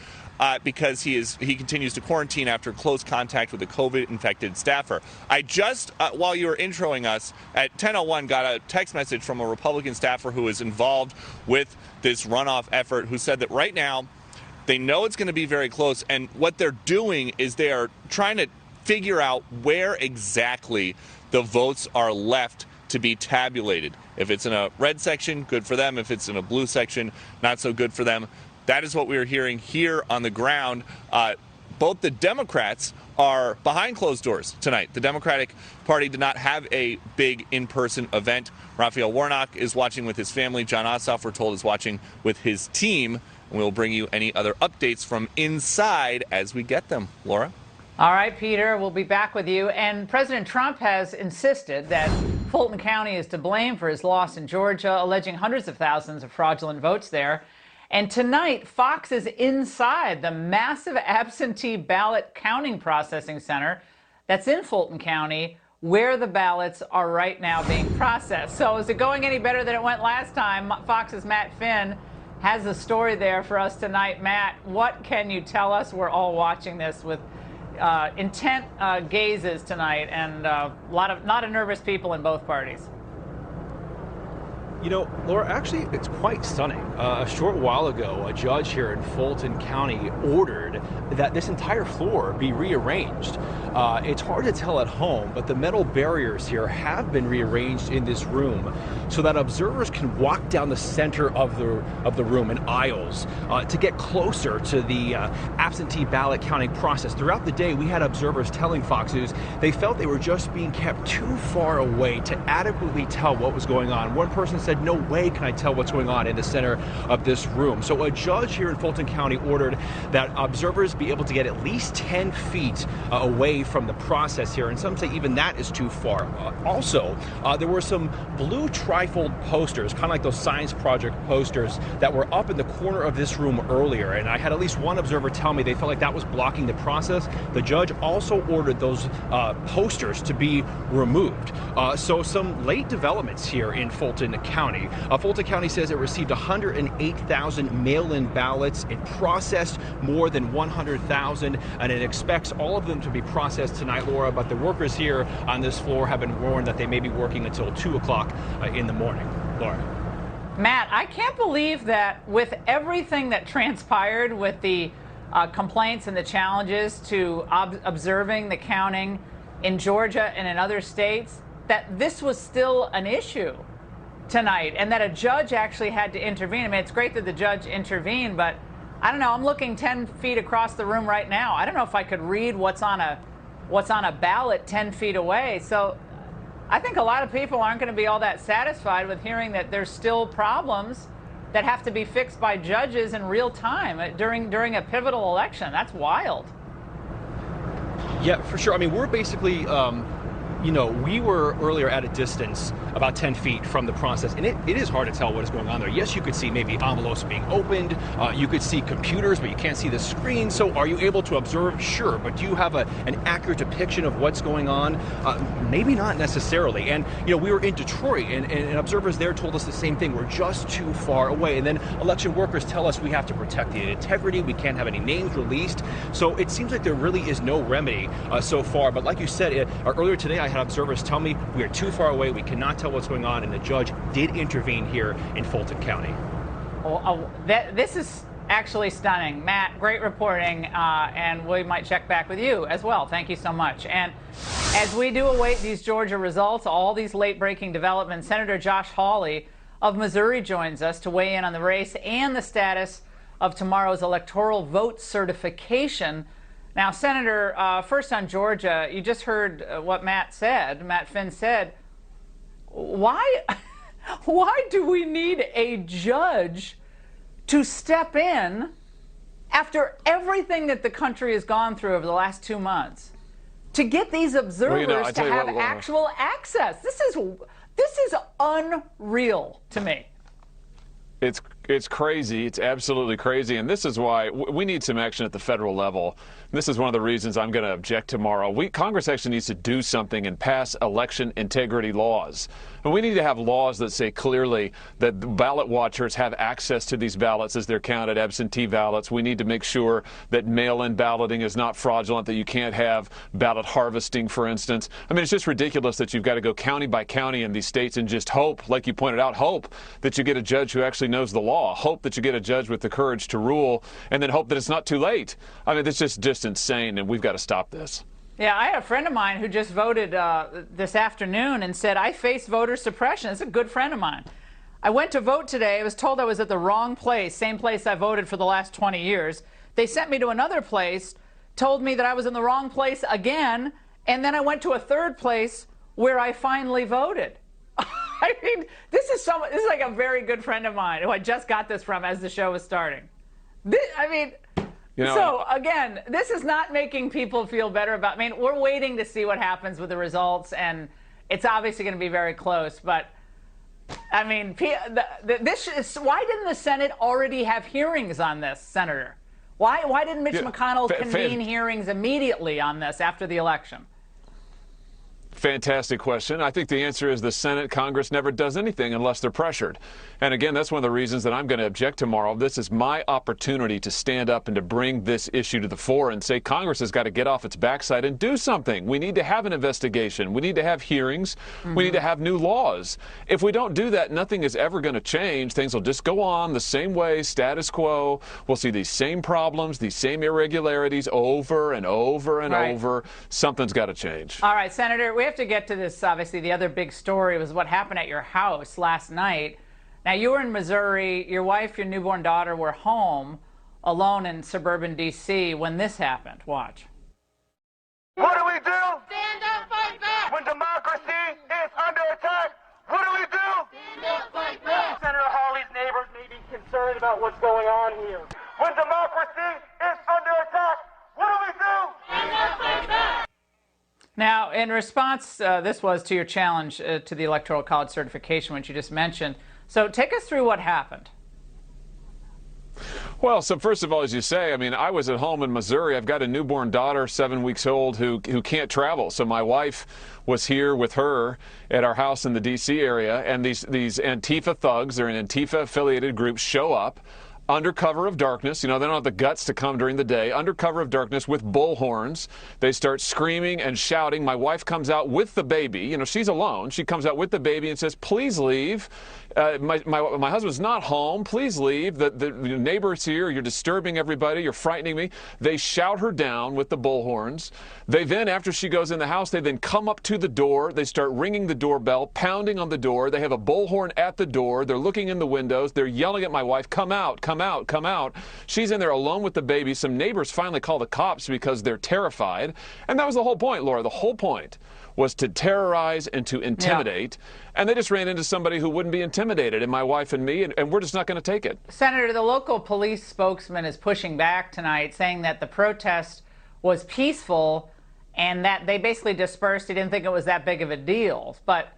because he continues to quarantine after close contact with a COVID-infected staffer. I just, while you were introing us, at 10:01 got a text message from a Republican staffer who is involved with this runoff effort, who said that right now they know it's going to be very close, and what they're doing is they are trying to figure out where exactly the votes are left to be tabulated. If it's in a red section, good for them. If it's in a blue section, not so good for them. That is what we are hearing here on the ground. both the Democrats are behind closed doors tonight. The Democratic Party did not have a big in-person event. Raphael Warnock is watching with his family. John Ossoff, we're told, is watching with his team. And we'll bring you any other updates from inside as we get them. Laura? All right, Peter, we'll be back with you. And President Trump has insisted that Fulton County is to blame for his loss in Georgia, alleging hundreds of thousands of fraudulent votes there. And tonight, Fox is inside the massive absentee ballot counting processing center that's in Fulton County, where the ballots are right now being processed. So is it going any better than it went last time? Fox's Matt Finn has a story there for us tonight. Matt, what can you tell us? We're all watching this with intent gazes tonight, and a lot of nervous people in both parties. You know, Laura, actually, it's quite stunning. A short while ago, a judge here in Fulton County ordered that this entire floor be rearranged. It's hard to tell at home, but the metal barriers here have been rearranged in this room so that observers can walk down the center of the room in aisles to get closer to the absentee ballot counting process. Throughout the day, we had observers telling Fox News they felt they were just being kept too far away to adequately tell what was going on. One person said, "No way can I tell what's going on in the center of this room." So a judge here in Fulton County ordered that observers be able to get at least 10 feet away from the process here, and some say even that is too far. Also, there were some blue trifold posters, kind of like those science project posters, that were up in the corner of this room earlier, and I had at least one observer tell me they felt like that was blocking the process. The judge also ordered those posters to be removed. So some late developments here in Fulton County. Fulton County says it received 108,000 mail-in ballots. It processed more than 100,000, and it expects all of them to be processed tonight, Laura, but the workers here on this floor have been warned that they may be working until 2 o'clock in the morning. Laura. Matt, I can't believe that with everything that transpired with the complaints and the challenges to observing the counting in Georgia and in other states, that this was still an issue tonight and that a judge actually had to intervene. I mean, it's great that the judge intervened, but I don't know, I'm looking 10 feet across the room right now. I don't know if I could read what's on a ballot 10 feet away. So I think a lot of people aren't going to be all that satisfied with hearing that there's still problems that have to be fixed by judges in real time during a pivotal election. That's wild. Yeah, for sure. I mean, we're basically we were earlier at a distance about 10 feet from the process, and it is hard to tell what is going on there. Yes, you could see maybe envelopes being opened. You could see computers, but you can't see the screen. So are you able to observe? Sure. But do you have an accurate depiction of what's going on? Maybe not necessarily. And, we were in Detroit, and observers there told us the same thing. We're just too far away. And then election workers tell us we have to protect the integrity. We can't have any names released. So it seems like there really is no remedy so far. But like you said, earlier today, I had observers tell me we are too far away, we cannot tell what's going on, and the judge did intervene here in Fulton County. This is actually stunning. Matt, great reporting, and we might check back with you as well. Thank you so much. And as we do await these Georgia results, all these late-breaking developments, Senator Josh Hawley of Missouri joins us to weigh in on the race and the status of tomorrow's electoral vote certification. Now, Senator, first on Georgia, you just heard what Matt Finn said. Why do we need a judge to step in after everything that the country has gone through over the last 2 months to get these observers to have actual access? This is unreal to me. It's crazy. It's absolutely crazy. And this is why we need some action at the federal level. This is one of the reasons I'm going to object tomorrow. Congress actually needs to do something and pass election integrity laws. And we need to have laws that say clearly that the ballot watchers have access to these ballots as they're counted, absentee ballots. We need to make sure that mail-in balloting is not fraudulent, that you can't have ballot harvesting, for instance. I mean, it's just ridiculous that you've got to go county by county in these states and just hope, like you pointed out, hope that you get a judge who actually knows the law, hope that you get a judge with the courage to rule, and then hope that it's not too late. I mean, it's just insane, and we've got to stop this. Yeah, I had a friend of mine who just voted this afternoon and said, I face voter suppression. It's a good friend of mine. I went to vote today. I was told I was at the wrong place, same place I voted for the last 20 years. They sent me to another place told me that I was in the wrong place again, and then I went to a third place where I finally voted. I mean, this is like a very good friend of mine who I just got this from as the show was starting. So again, this is not making people feel better about. I mean, we're waiting to see what happens with the results, and it's obviously going to be very close. But I mean, why didn't the Senate already have hearings on this, Senator? Why didn't Mitch McConnell convene hearings immediately on this after the election? Fantastic question. I think the answer is the Senate, Congress never does anything unless they're pressured. And again, that's one of the reasons that I'm going to object tomorrow. This is my opportunity to stand up and to bring this issue to the fore and say Congress has got to get off its backside and do something. We need to have an investigation. We need to have hearings. We need to have new laws. If we don't do that, nothing is ever going to change. Things will just go on the same way, status quo. We'll see these same problems, these same irregularities over and over and over. Something's got to change. All right, Senator, we have to get to this. Obviously, the other big story was what happened at your house last night. Now, you were in Missouri. Your wife, your newborn daughter were home alone in suburban D.C. when this happened. Watch. What do we do? Stand up, fight back. When democracy is under attack, what do we do? Stand up, fight back. Senator Hawley's neighbors may be concerned about what's going on here. When democracy is under attack, what do we do? Stand up, fight back. Now, in response, this was to your challenge to the Electoral College certification, which you just mentioned. So take us through what happened. Well, so first of all, as you say, I mean, I was at home in Missouri. I've got a newborn daughter, 7 weeks old, who can't travel. So my wife was here with her at our house in the D.C. area, and these Antifa thugs, they're an Antifa-affiliated group, show up under cover of darkness. You know, they don't have the guts to come during the day. Under cover of darkness with bullhorns. They start screaming and shouting. My wife comes out with the baby. You know, she's alone. She comes out with the baby and says, please leave. My husband's not home. Please leave. The neighbor's here. You're disturbing everybody. You're frightening me. They shout her down with the bullhorns. They then, after she goes in the house, they then come up to the door. They start ringing the doorbell, pounding on the door. They have a bullhorn at the door. They're looking in the windows. They're yelling at my wife, come out, come out, come out. She's in there alone with the baby. Some neighbors finally call the cops because they're terrified. And that was the whole point, Laura. The whole point was to terrorize and to intimidate. And they just ran into somebody who wouldn't be intimidated, and my wife and me, and we're just not going to take it. Senator, the local police spokesman is pushing back tonight, saying that the protest was peaceful and that they basically dispersed. He didn't think it was that big of a deal. But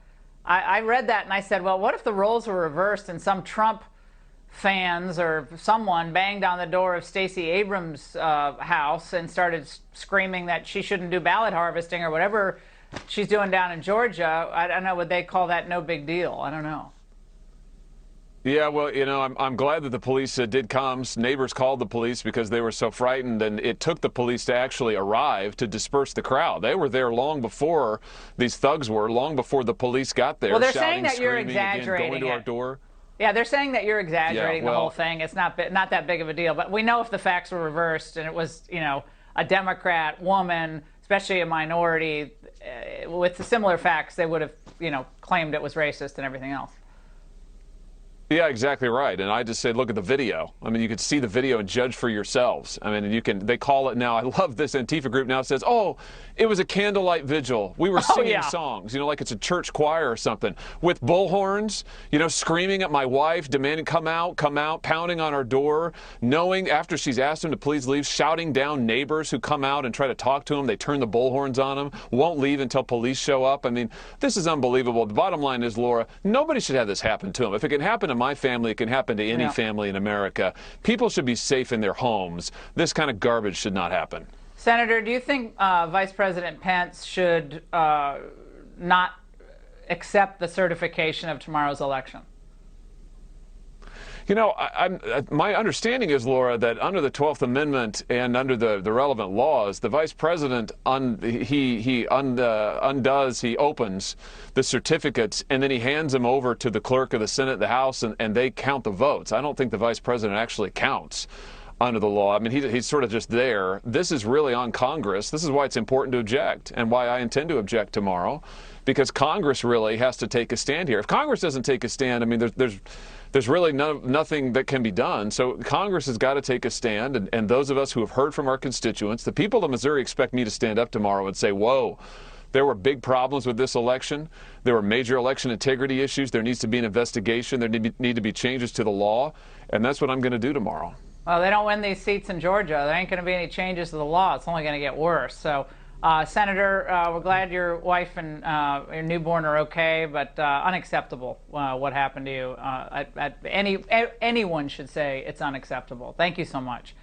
I read that and I said, well, what if the roles were reversed and some Trump fans or someone banged on the door of Stacey Abrams' house and started screaming that she shouldn't do ballot harvesting or whatever she's doing down in Georgia? I don't know, would they call that no big deal? I don't know. Yeah, well, you know, I'm glad that the police did come. Neighbors called the police because they were so frightened, and it took the police to actually arrive to disperse the crowd. They were there long before these thugs were, long before the police got there. Well, they're shouting, saying that you're exaggerating going to our door. Yeah, they're saying that you're exaggerating the whole thing. It's not that big of a deal. But we know if the facts were reversed and it was, you know, a Democrat woman, especially a minority, with the similar facts, they would have, you know, claimed it was racist and everything else. Yeah, exactly right. And I just say, look at the video. I mean, you can see the video and judge for yourselves. I mean, they call it now. I love this Antifa group now. It says, oh, it was a candlelight vigil. We were singing songs, you know, like it's a church choir or something, with bullhorns, you know, screaming at my wife, demanding, come out, pounding on our door, knowing after she's asked them to please leave, shouting down neighbors who come out and try to talk to them. They turn the bullhorns on them, won't leave until police show up. I mean, this is unbelievable. The bottom line is, Laura, nobody should have this happen to them. If it can happen to my family, it can happen to any family in America. People should be safe in their homes. This kind of garbage should not happen. Senator, do you think Vice President Pence should not accept the certification of tomorrow's election? You know, my understanding is, Laura, that under the 12th Amendment and under the relevant laws, the vice president, he opens the certificates, and then he hands them over to the clerk of the Senate, the House, and they count the votes. I don't think the vice president actually counts. under the law. I mean, he's sort of just there. This is really on Congress. This is why it's important to object and why I intend to object tomorrow, because Congress really has to take a stand here. If Congress doesn't take a stand, I mean, there's really nothing that can be done. So Congress has got to take a stand, and those of us who have heard from our constituents, the people of Missouri expect me to stand up tomorrow and say, whoa, there were big problems with this election. There were major election integrity issues. There needs to be an investigation. There need to be changes to the law, and that's what I'm going to do tomorrow. Well, they don't win these seats in Georgia. There ain't going to be any changes to the law. It's only going to get worse. So, Senator, we're glad your wife and your newborn are okay, but unacceptable what happened to you. Anyone should say it's unacceptable. Thank you so much.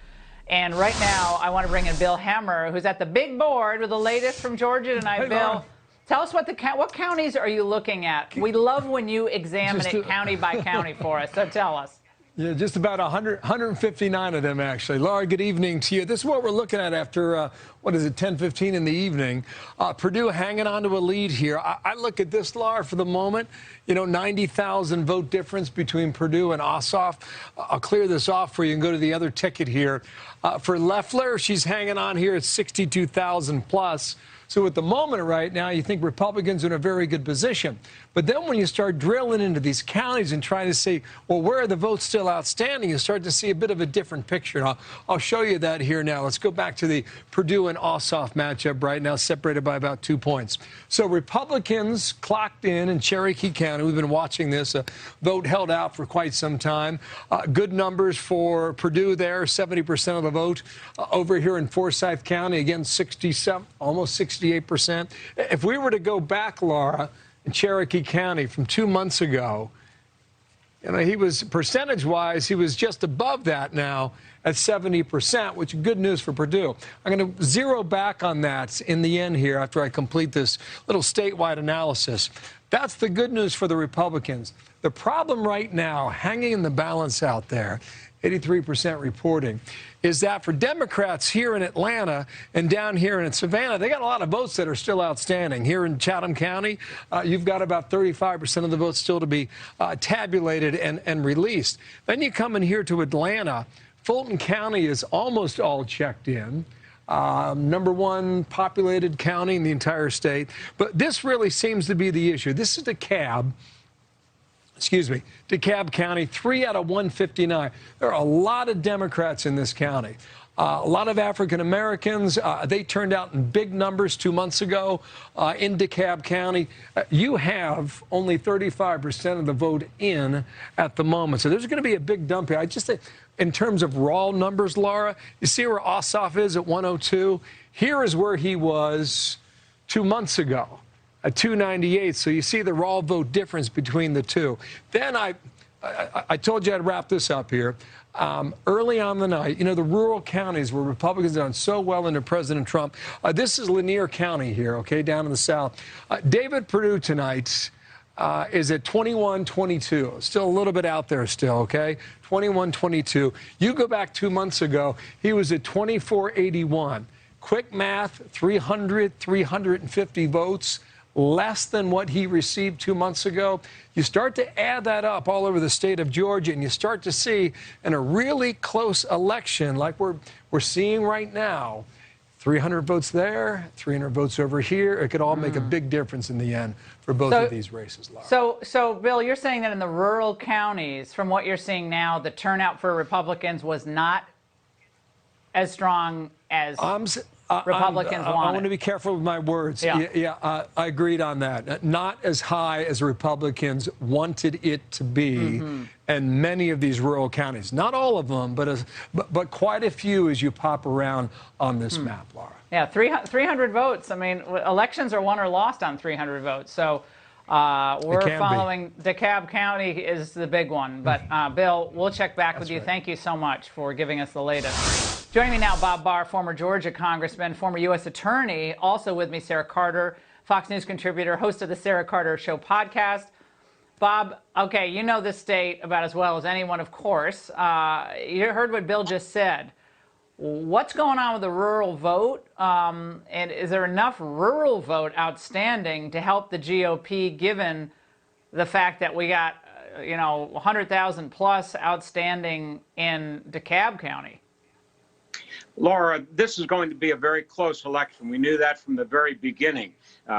And right now, I want to bring in Bill Hemmer, who's at the big board with the latest from Georgia tonight. Hey, Bill, Laura, tell us what counties are you looking at? We love when you examine it county by county for us, so tell us. Yeah, just about 159 of them, actually. Laura, good evening to you. This is what we're looking at after, 10:15 in the evening. Purdue hanging on to a lead here. I look at this, Laura, for the moment. 90,000 vote difference between Purdue and Ossoff. I'll clear this off for you and go to the other ticket here. For Loefller, she's hanging on here at 62,000 plus. So at the moment right now, you think Republicans are in a very good position. But then when you start drilling into these counties and trying to see, well, where are the votes still outstanding, you start to see a bit of a different picture. And I'll show you that here now. Let's go back to the Purdue and Ossoff matchup right now, separated by about 2 points. So Republicans clocked in Cherokee County. We've been watching this. A vote held out for quite some time. Good numbers for Purdue there, 70% of the vote. Over here in Forsyth County, again, 67, almost 68%. If we were to go back, Laura, in Cherokee County from 2 months ago, he was, percentage-wise, he was just above that now at 70%, which is good news for Purdue. I'm going to zero back on that in the end here after I complete this little statewide analysis. That's the good news for the Republicans. The problem right now, hanging in the balance out there, 83% reporting, is that for Democrats here in Atlanta and down here in Savannah, they got a lot of votes that are still outstanding. Here in Chatham County, you've got about 35% of the votes still to be tabulated and released. Then you come in here to Atlanta. Fulton County is almost all checked in. #1 populated county in the entire state. But this really seems to be the issue. This is DeKalb. DeKalb County, 3 out of 159. There are a lot of Democrats in this county. A lot of African Americans. They turned out in big numbers 2 months ago in DeKalb County. You have only 35% of the vote in at the moment. So there's going to be a big dump here. I just think in terms of raw numbers, Laura, you see where Ossoff is at 102? Here is where he was 2 months ago. At 298, so you see the raw vote difference between the two. Then I told you I'd wrap this up here. Early on the night, the rural counties where Republicans have done so well under President Trump. This is Lanier County here, okay, down in the south. David Perdue tonight is at 21-22. Still a little bit out there still, okay? 21-22. You go back 2 months ago, he was at 24-81. Quick math, 350 votes. Less than what he received 2 months ago. You start to add that up all over the state of Georgia, and you start to see in a really close election like we're seeing right now, 300 votes there, 300 votes over here. It could all make a big difference in the end for both of these races, Laura. So, Bill, you're saying that in the rural counties, from what you're seeing now, the turnout for Republicans was not as strong as Republicans wanted. I want to be careful with my words. I agreed on that. Not as high as Republicans wanted it to be in many of these rural counties. Not all of them, but quite a few as you pop around on this map, Laura. Yeah, 300 votes. I mean, elections are won or lost on 300 votes. So we're following DeKalb County is the big one. But, Bill, we'll check back with you. Right. Thank you so much for giving us the latest. Joining me now, Bob Barr, former Georgia congressman, former U.S. attorney. Also with me, Sarah Carter, Fox News contributor, host of the Sarah Carter Show podcast. Bob, okay, you know this state about as well as anyone, of course. You heard what Bill just said. What's going on with the rural vote? And is there enough rural vote outstanding to help the GOP, given the fact that we got, 100,000 plus outstanding in DeKalb County? Laura, this is going to be a very close election. We knew that from the very beginning.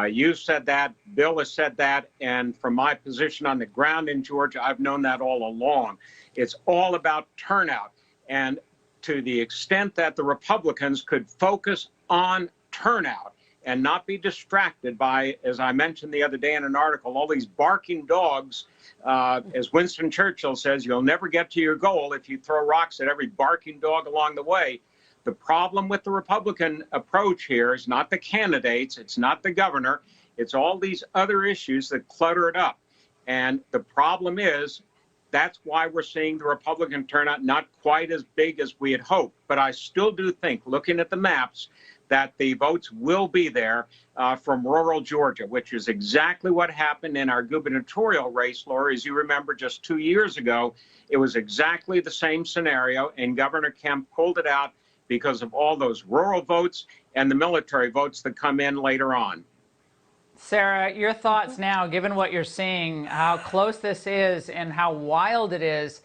You said that, Bill has said that, and from my position on the ground in Georgia, I've known that all along. It's all about turnout. And to the extent that the Republicans could focus on turnout and not be distracted by, as I mentioned the other day in an article, all these barking dogs. As Winston Churchill says, you'll never get to your goal if you throw rocks at every barking dog along the way. The problem with the Republican approach here is not the candidates, it's not the governor, it's all these other issues that clutter it up. And the problem is, that's why we're seeing the Republican turnout not quite as big as we had hoped. But I still do think, looking at the maps, that the votes will be there from rural Georgia, which is exactly what happened in our gubernatorial race, Laura. As you remember, just 2 years ago, it was exactly the same scenario, and Governor Kemp pulled it out because of all those rural votes and the military votes that come in later on. Sarah, your thoughts now, given what you're seeing, how close this is and how wild it is,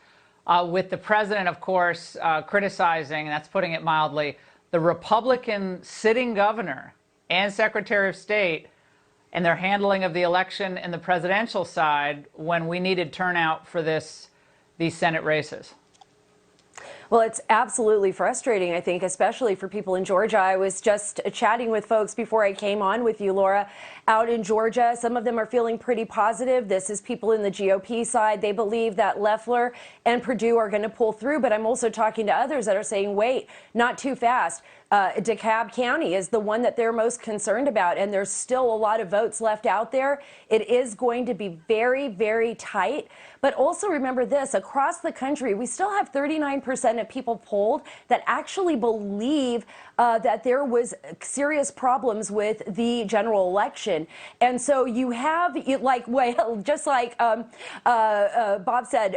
with the president, of course, criticizing, and that's putting it mildly, the Republican sitting governor and Secretary of State and their handling of the election and the presidential side when we needed turnout for these Senate races. Well, it's absolutely frustrating, I think, especially for people in Georgia. I was just chatting with folks before I came on with you, Laura, out in Georgia. Some of them are feeling pretty positive. This is people in the GOP side. They believe that Loefller and Perdue are going to pull through. But I'm also talking to others that are saying, wait, not too fast. DeKalb County is the one that they're most concerned about, and there's still a lot of votes left out there. It is going to be very, very tight. But also remember this, across the country, we still have 39% of people polled that actually believe that there was serious problems with the general election. And so you have, just like Bob said,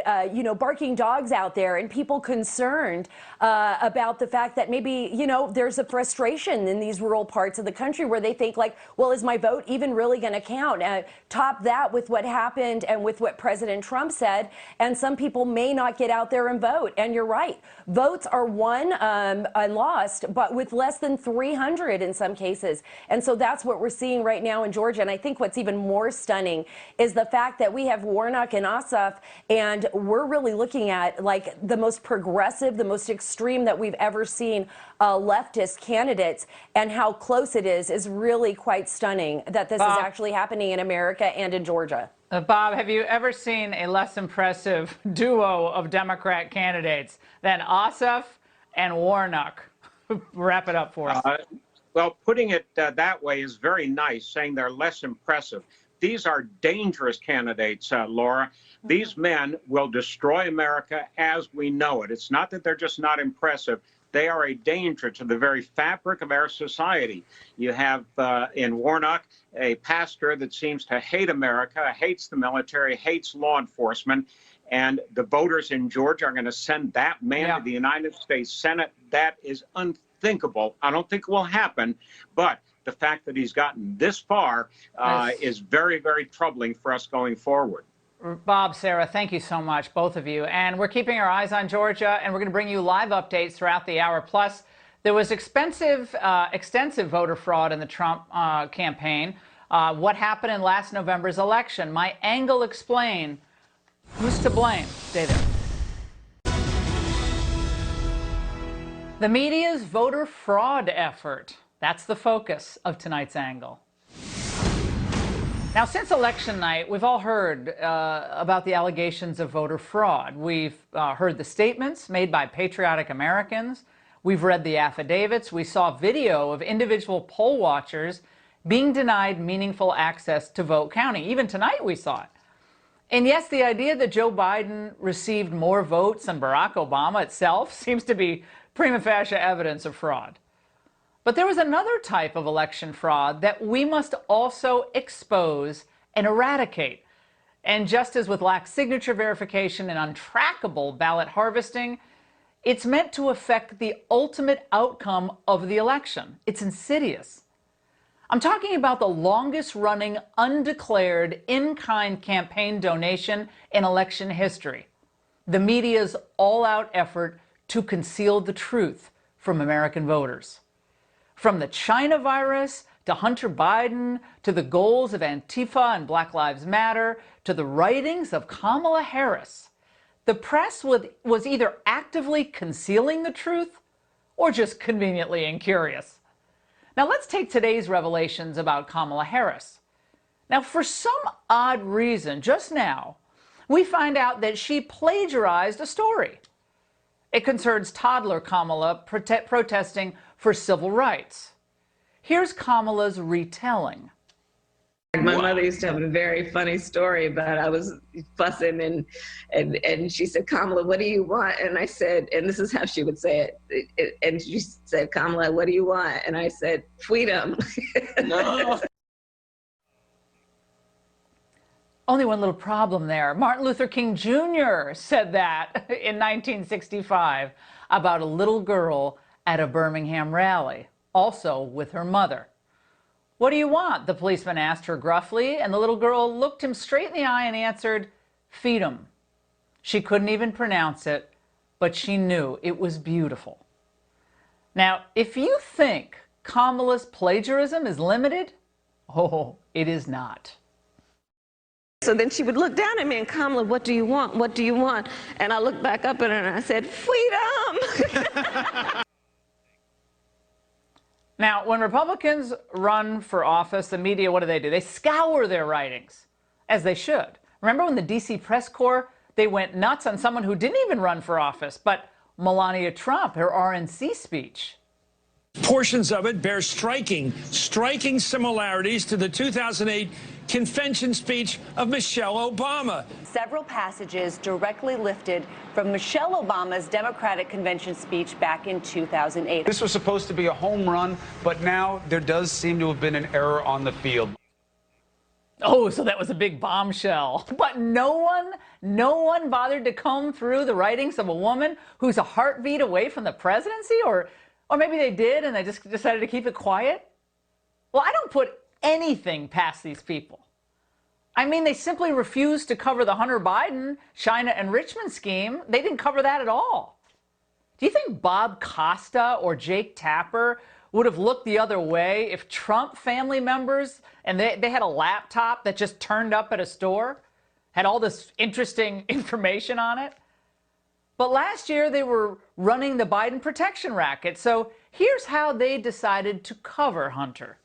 barking dogs out there and people concerned about the fact that maybe, there's a frustration in these rural parts of the country where they think like, well, is my vote even really going to count? Top that with what happened and with what President Trump said, and some people may not get out there and vote. And you're right, votes are won and lost, but with less than 300 in some cases. And so that's what we're seeing right now in Georgia. And I think what's even more stunning is the fact that we have Warnock and Ossoff, and we're really looking at like the most progressive, the most extreme that we've ever seen leftist candidates, and how close it is really quite stunning that this is actually happening in America and in Georgia. Bob, have you ever seen a less impressive duo of Democrat candidates than Ossoff and Warnock? Wrap it up for us. Well, putting it that way is very nice, saying they're less impressive. These are dangerous candidates, Laura. These men will destroy America as we know it. It's not that they're just not impressive. They are a danger to the very fabric of our society. You have in Warnock a pastor that seems to hate America, hates the military, hates law enforcement, and the voters in Georgia are going to send that man to the United States Senate. That is unthinkable. I don't think it will happen, but the fact that he's gotten this far is very, very troubling for us going forward. Bob, Sarah, thank you so much, both of you. And we're keeping our eyes on Georgia, and we're going to bring you live updates throughout the hour. Plus, there was extensive voter fraud in the Trump campaign. What happened in last November's election? My angle explain. Who's to blame? Stay there. The media's voter fraud effort. That's the focus of tonight's angle. Now, since election night, we've all heard about the allegations of voter fraud. We've heard the statements made by patriotic Americans. We've read the affidavits. We saw video of individual poll watchers being denied meaningful access to vote counting. Even tonight we saw it. And yes, the idea that Joe Biden received more votes than Barack Obama itself seems to be prima facie evidence of fraud. But there was another type of election fraud that we must also expose and eradicate. And just as with lax signature verification and untrackable ballot harvesting, it's meant to affect the ultimate outcome of the election. It's insidious. I'm talking about the longest-running undeclared in-kind campaign donation in election history. The media's all-out effort to conceal the truth from American voters. From the China virus to Hunter Biden to the goals of Antifa and Black Lives Matter to the writings of Kamala Harris, the press was either actively concealing the truth or just conveniently incurious. Now let's take today's revelations about Kamala Harris. Now, for some odd reason, just now, we find out that she plagiarized a story. It concerns toddler Kamala protesting for civil rights. Here's Kamala's retelling. My mother used to have a very funny story about I was fussing and she said, Kamala, what do you want? And I said, and this is how she would say it. And she said, Kamala, what do you want? And I said, freedom. No. Only one little problem there. Martin Luther King Jr. said that in 1965 about a little girl at a Birmingham rally, also with her mother. What do you want? The policeman asked her gruffly, and the little girl looked him straight in the eye and answered, feed 'em. She couldn't even pronounce it, but she knew it was beautiful. Now, if you think Kamala's plagiarism is limited, oh, it is not. So then she would look down at me and, Kamala, what do you want? What do you want? And I looked back up at her and I said, freedom. Now, when Republicans run for office, the media, what do? They scour their writings, as they should. Remember when the D.C. press corps, they went nuts on someone who didn't even run for office, but Melania Trump, her RNC speech. Portions of it bear striking similarities to the 2008 convention speech of Michelle Obama. Several passages directly lifted from Michelle Obama's Democratic convention speech back in 2008. This was supposed to be a home run, but now there does seem to have been an error on the field. Oh, so that was a big bombshell. But no one bothered to comb through the writings of a woman who's a heartbeat away from the presidency? Or maybe they did and they just decided to keep it quiet? Well, I don't put anything past these people. I mean, they simply refused to cover the Hunter Biden, China enrichment scheme. They didn't cover that at all. Do you think Bob Costa or Jake Tapper would have looked the other way if Trump family members, and they had a laptop that just turned up at a store, had all this interesting information on it? But last year they were running the Biden protection racket. So here's how they decided to cover Hunter.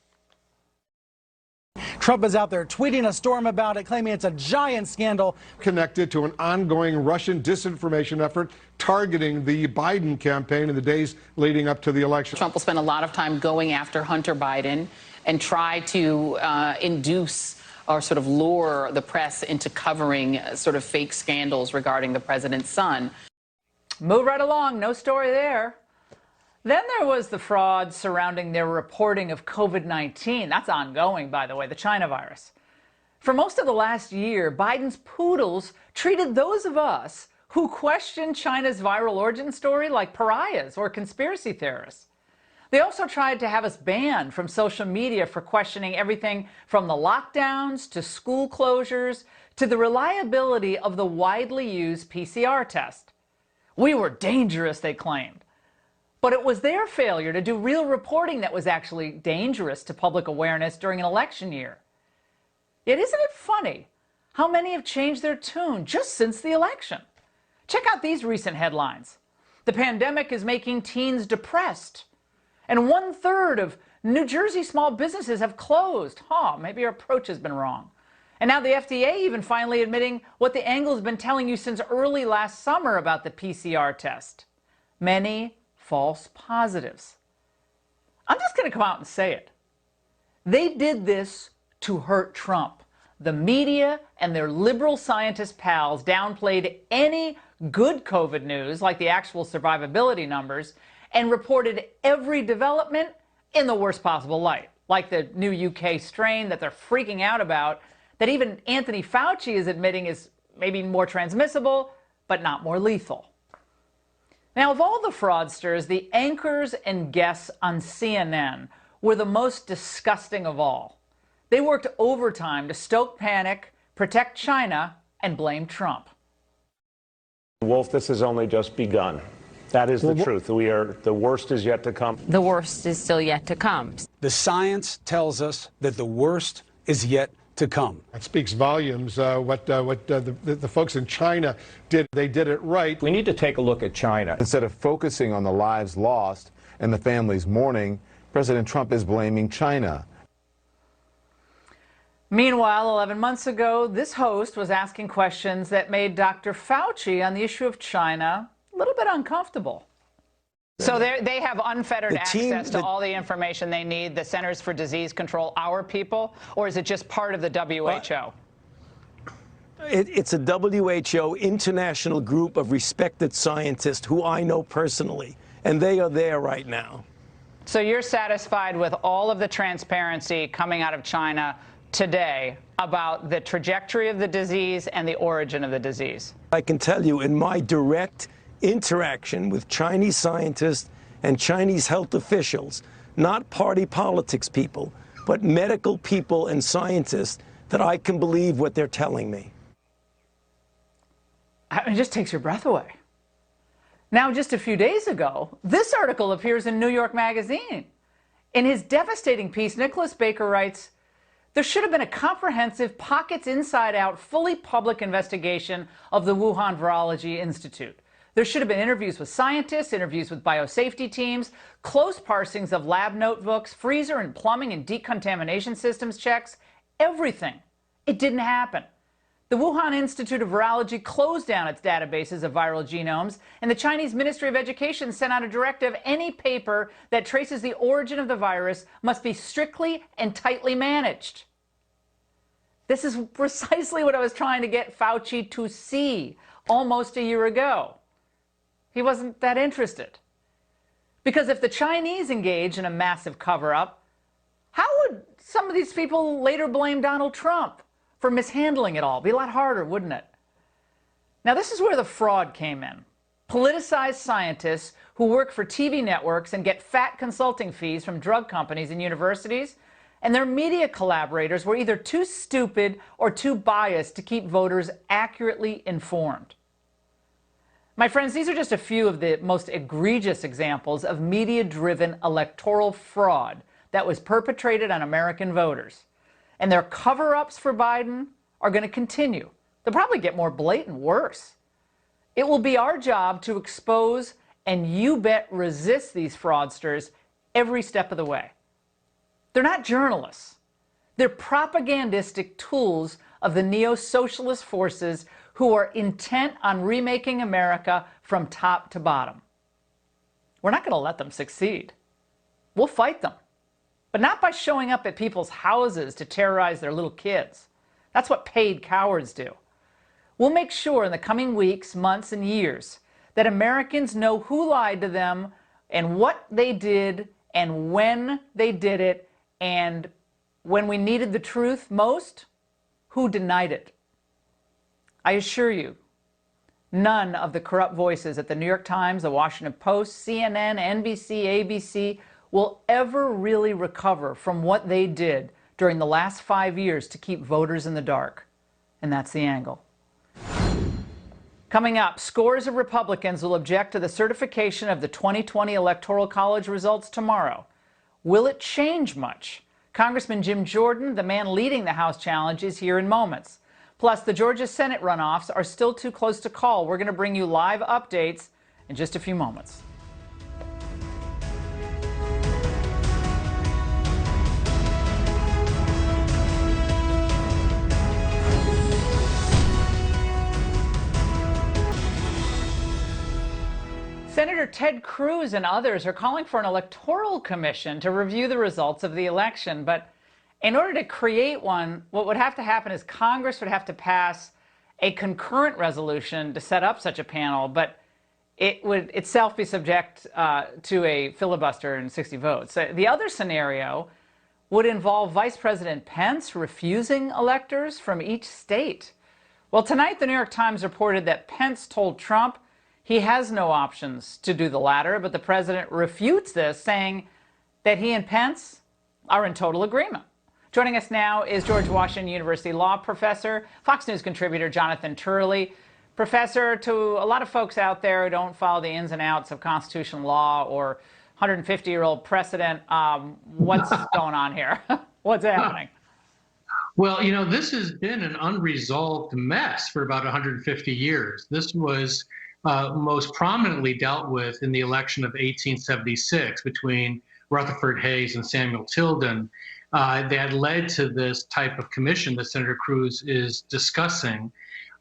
Trump is out there tweeting a storm about it, claiming it's a giant scandal. Connected to an ongoing Russian disinformation effort targeting the Biden campaign in the days leading up to the election. Trump will spend a lot of time going after Hunter Biden and try to induce or sort of lure the press into covering sort of fake scandals regarding the president's son. Move right along, no story there. Then there was the fraud surrounding their reporting of COVID-19. That's ongoing, by the way, the China virus. For most of the last year, Biden's poodles treated those of us who questioned China's viral origin story like pariahs or conspiracy theorists. They also tried to have us banned from social media for questioning everything from the lockdowns to school closures to the reliability of the widely used PCR test. We were dangerous, they claimed. But it was their failure to do real reporting that was actually dangerous to public awareness during an election year. Yet isn't it funny how many have changed their tune just since the election? Check out these recent headlines. The pandemic is making teens depressed, and 1/3 of New Jersey small businesses have closed. Maybe our approach has been wrong. And now the FDA even finally admitting what the angle's been telling you since early last summer about the PCR test. Many false positives. I'm just going to come out and say it. They did this to hurt Trump. The media and their liberal scientist pals downplayed any good COVID news, like the actual survivability numbers, and reported every development in the worst possible light, like the new UK strain that they're freaking out about, that even Anthony Fauci is admitting is maybe more transmissible, but not more lethal. Now, of all the fraudsters, the anchors and guests on CNN were the most disgusting of all. They worked overtime to stoke panic, protect China, and blame Trump. Wolf, this has only just begun. That is the truth. The worst is yet to come. The worst is still yet to come. The science tells us that the worst is yet to come. That speaks volumes. What the folks in China did, they did it right. We need to take a look at China. Instead of focusing on the lives lost and the families mourning, President Trump is blaming China. Meanwhile, 11 months ago, this host was asking questions that made Dr. Fauci on the issue of China a little bit uncomfortable. So they have unfettered access to all the information they need, the Centers for Disease Control, our people, or is it just part of the WHO? It's a WHO international group of respected scientists who I know personally, and they are there right now. So you're satisfied with all of the transparency coming out of China today about the trajectory of the disease and the origin of the disease? I can tell you in my direct interaction with Chinese scientists and Chinese health officials, not party politics people, but medical people and scientists, that I can believe what they're telling me. It just takes your breath away. Now, just a few days ago, this article appears in New York Magazine. In his devastating piece, Nicholas Baker writes, "There should have been a comprehensive, pockets inside out, fully public investigation of the Wuhan Virology Institute. There should have been interviews with scientists, interviews with biosafety teams, close parsings of lab notebooks, freezer and plumbing and decontamination systems checks, everything. It didn't happen. The Wuhan Institute of Virology closed down its databases of viral genomes, and the Chinese Ministry of Education sent out a directive: any paper that traces the origin of the virus must be strictly and tightly managed." This is precisely what I was trying to get Fauci to see almost a year ago. He wasn't that interested. Because if the Chinese engage in a massive cover-up, how would some of these people later blame Donald Trump for mishandling it all? It'd be a lot harder, wouldn't it? Now, this is where the fraud came in. Politicized scientists who work for TV networks and get fat consulting fees from drug companies and universities, and their media collaborators were either too stupid or too biased to keep voters accurately informed. My friends, these are just a few of the most egregious examples of media-driven electoral fraud that was perpetrated on American voters. And their cover-ups for Biden are going to continue. They'll probably get more blatant worse. It will be our job to expose and, you bet, resist these fraudsters every step of the way. They're not journalists. They're propagandistic tools of the neo-socialist forces who are intent on remaking America from top to bottom. We're not going to let them succeed. We'll fight them, but not by showing up at people's houses to terrorize their little kids. That's what paid cowards do. We'll make sure in the coming weeks, months, and years that Americans know who lied to them and what they did and when they did it, and when we needed the truth most, who denied it. I assure you, none of the corrupt voices at the New York Times, the Washington Post, CNN, NBC, ABC will ever really recover from what they did during the last 5 years to keep voters in the dark. And that's the angle. Coming up, scores of Republicans will object to the certification of the 2020 Electoral College results tomorrow. Will it change much? Congressman Jim Jordan, the man leading the House challenge, is here in moments. Plus, the Georgia Senate runoffs are still too close to call. We're going to bring you live updates in just a few moments. Senator Ted Cruz and others are calling for an electoral commission to review the results of the election. But in order to create one, what would have to happen is Congress would have to pass a concurrent resolution to set up such a panel, but it would itself be subject to a filibuster and 60 votes. The other scenario would involve Vice President Pence refusing electors from each state. Well, tonight the New York Times reported that Pence told Trump he has no options to do the latter, but the president refutes this, saying that he and Pence are in total agreement. Joining us now is George Washington University law professor, Fox News contributor Jonathan Turley. Professor, to a lot of folks out there who don't follow the ins and outs of constitutional law or 150-year-old precedent, what's going on here? What's happening? Well, you know, this has been an unresolved mess for about 150 years. This was most prominently dealt with in the election of 1876 between Rutherford Hayes and Samuel Tilden. That led to this type of commission that Senator Cruz is discussing.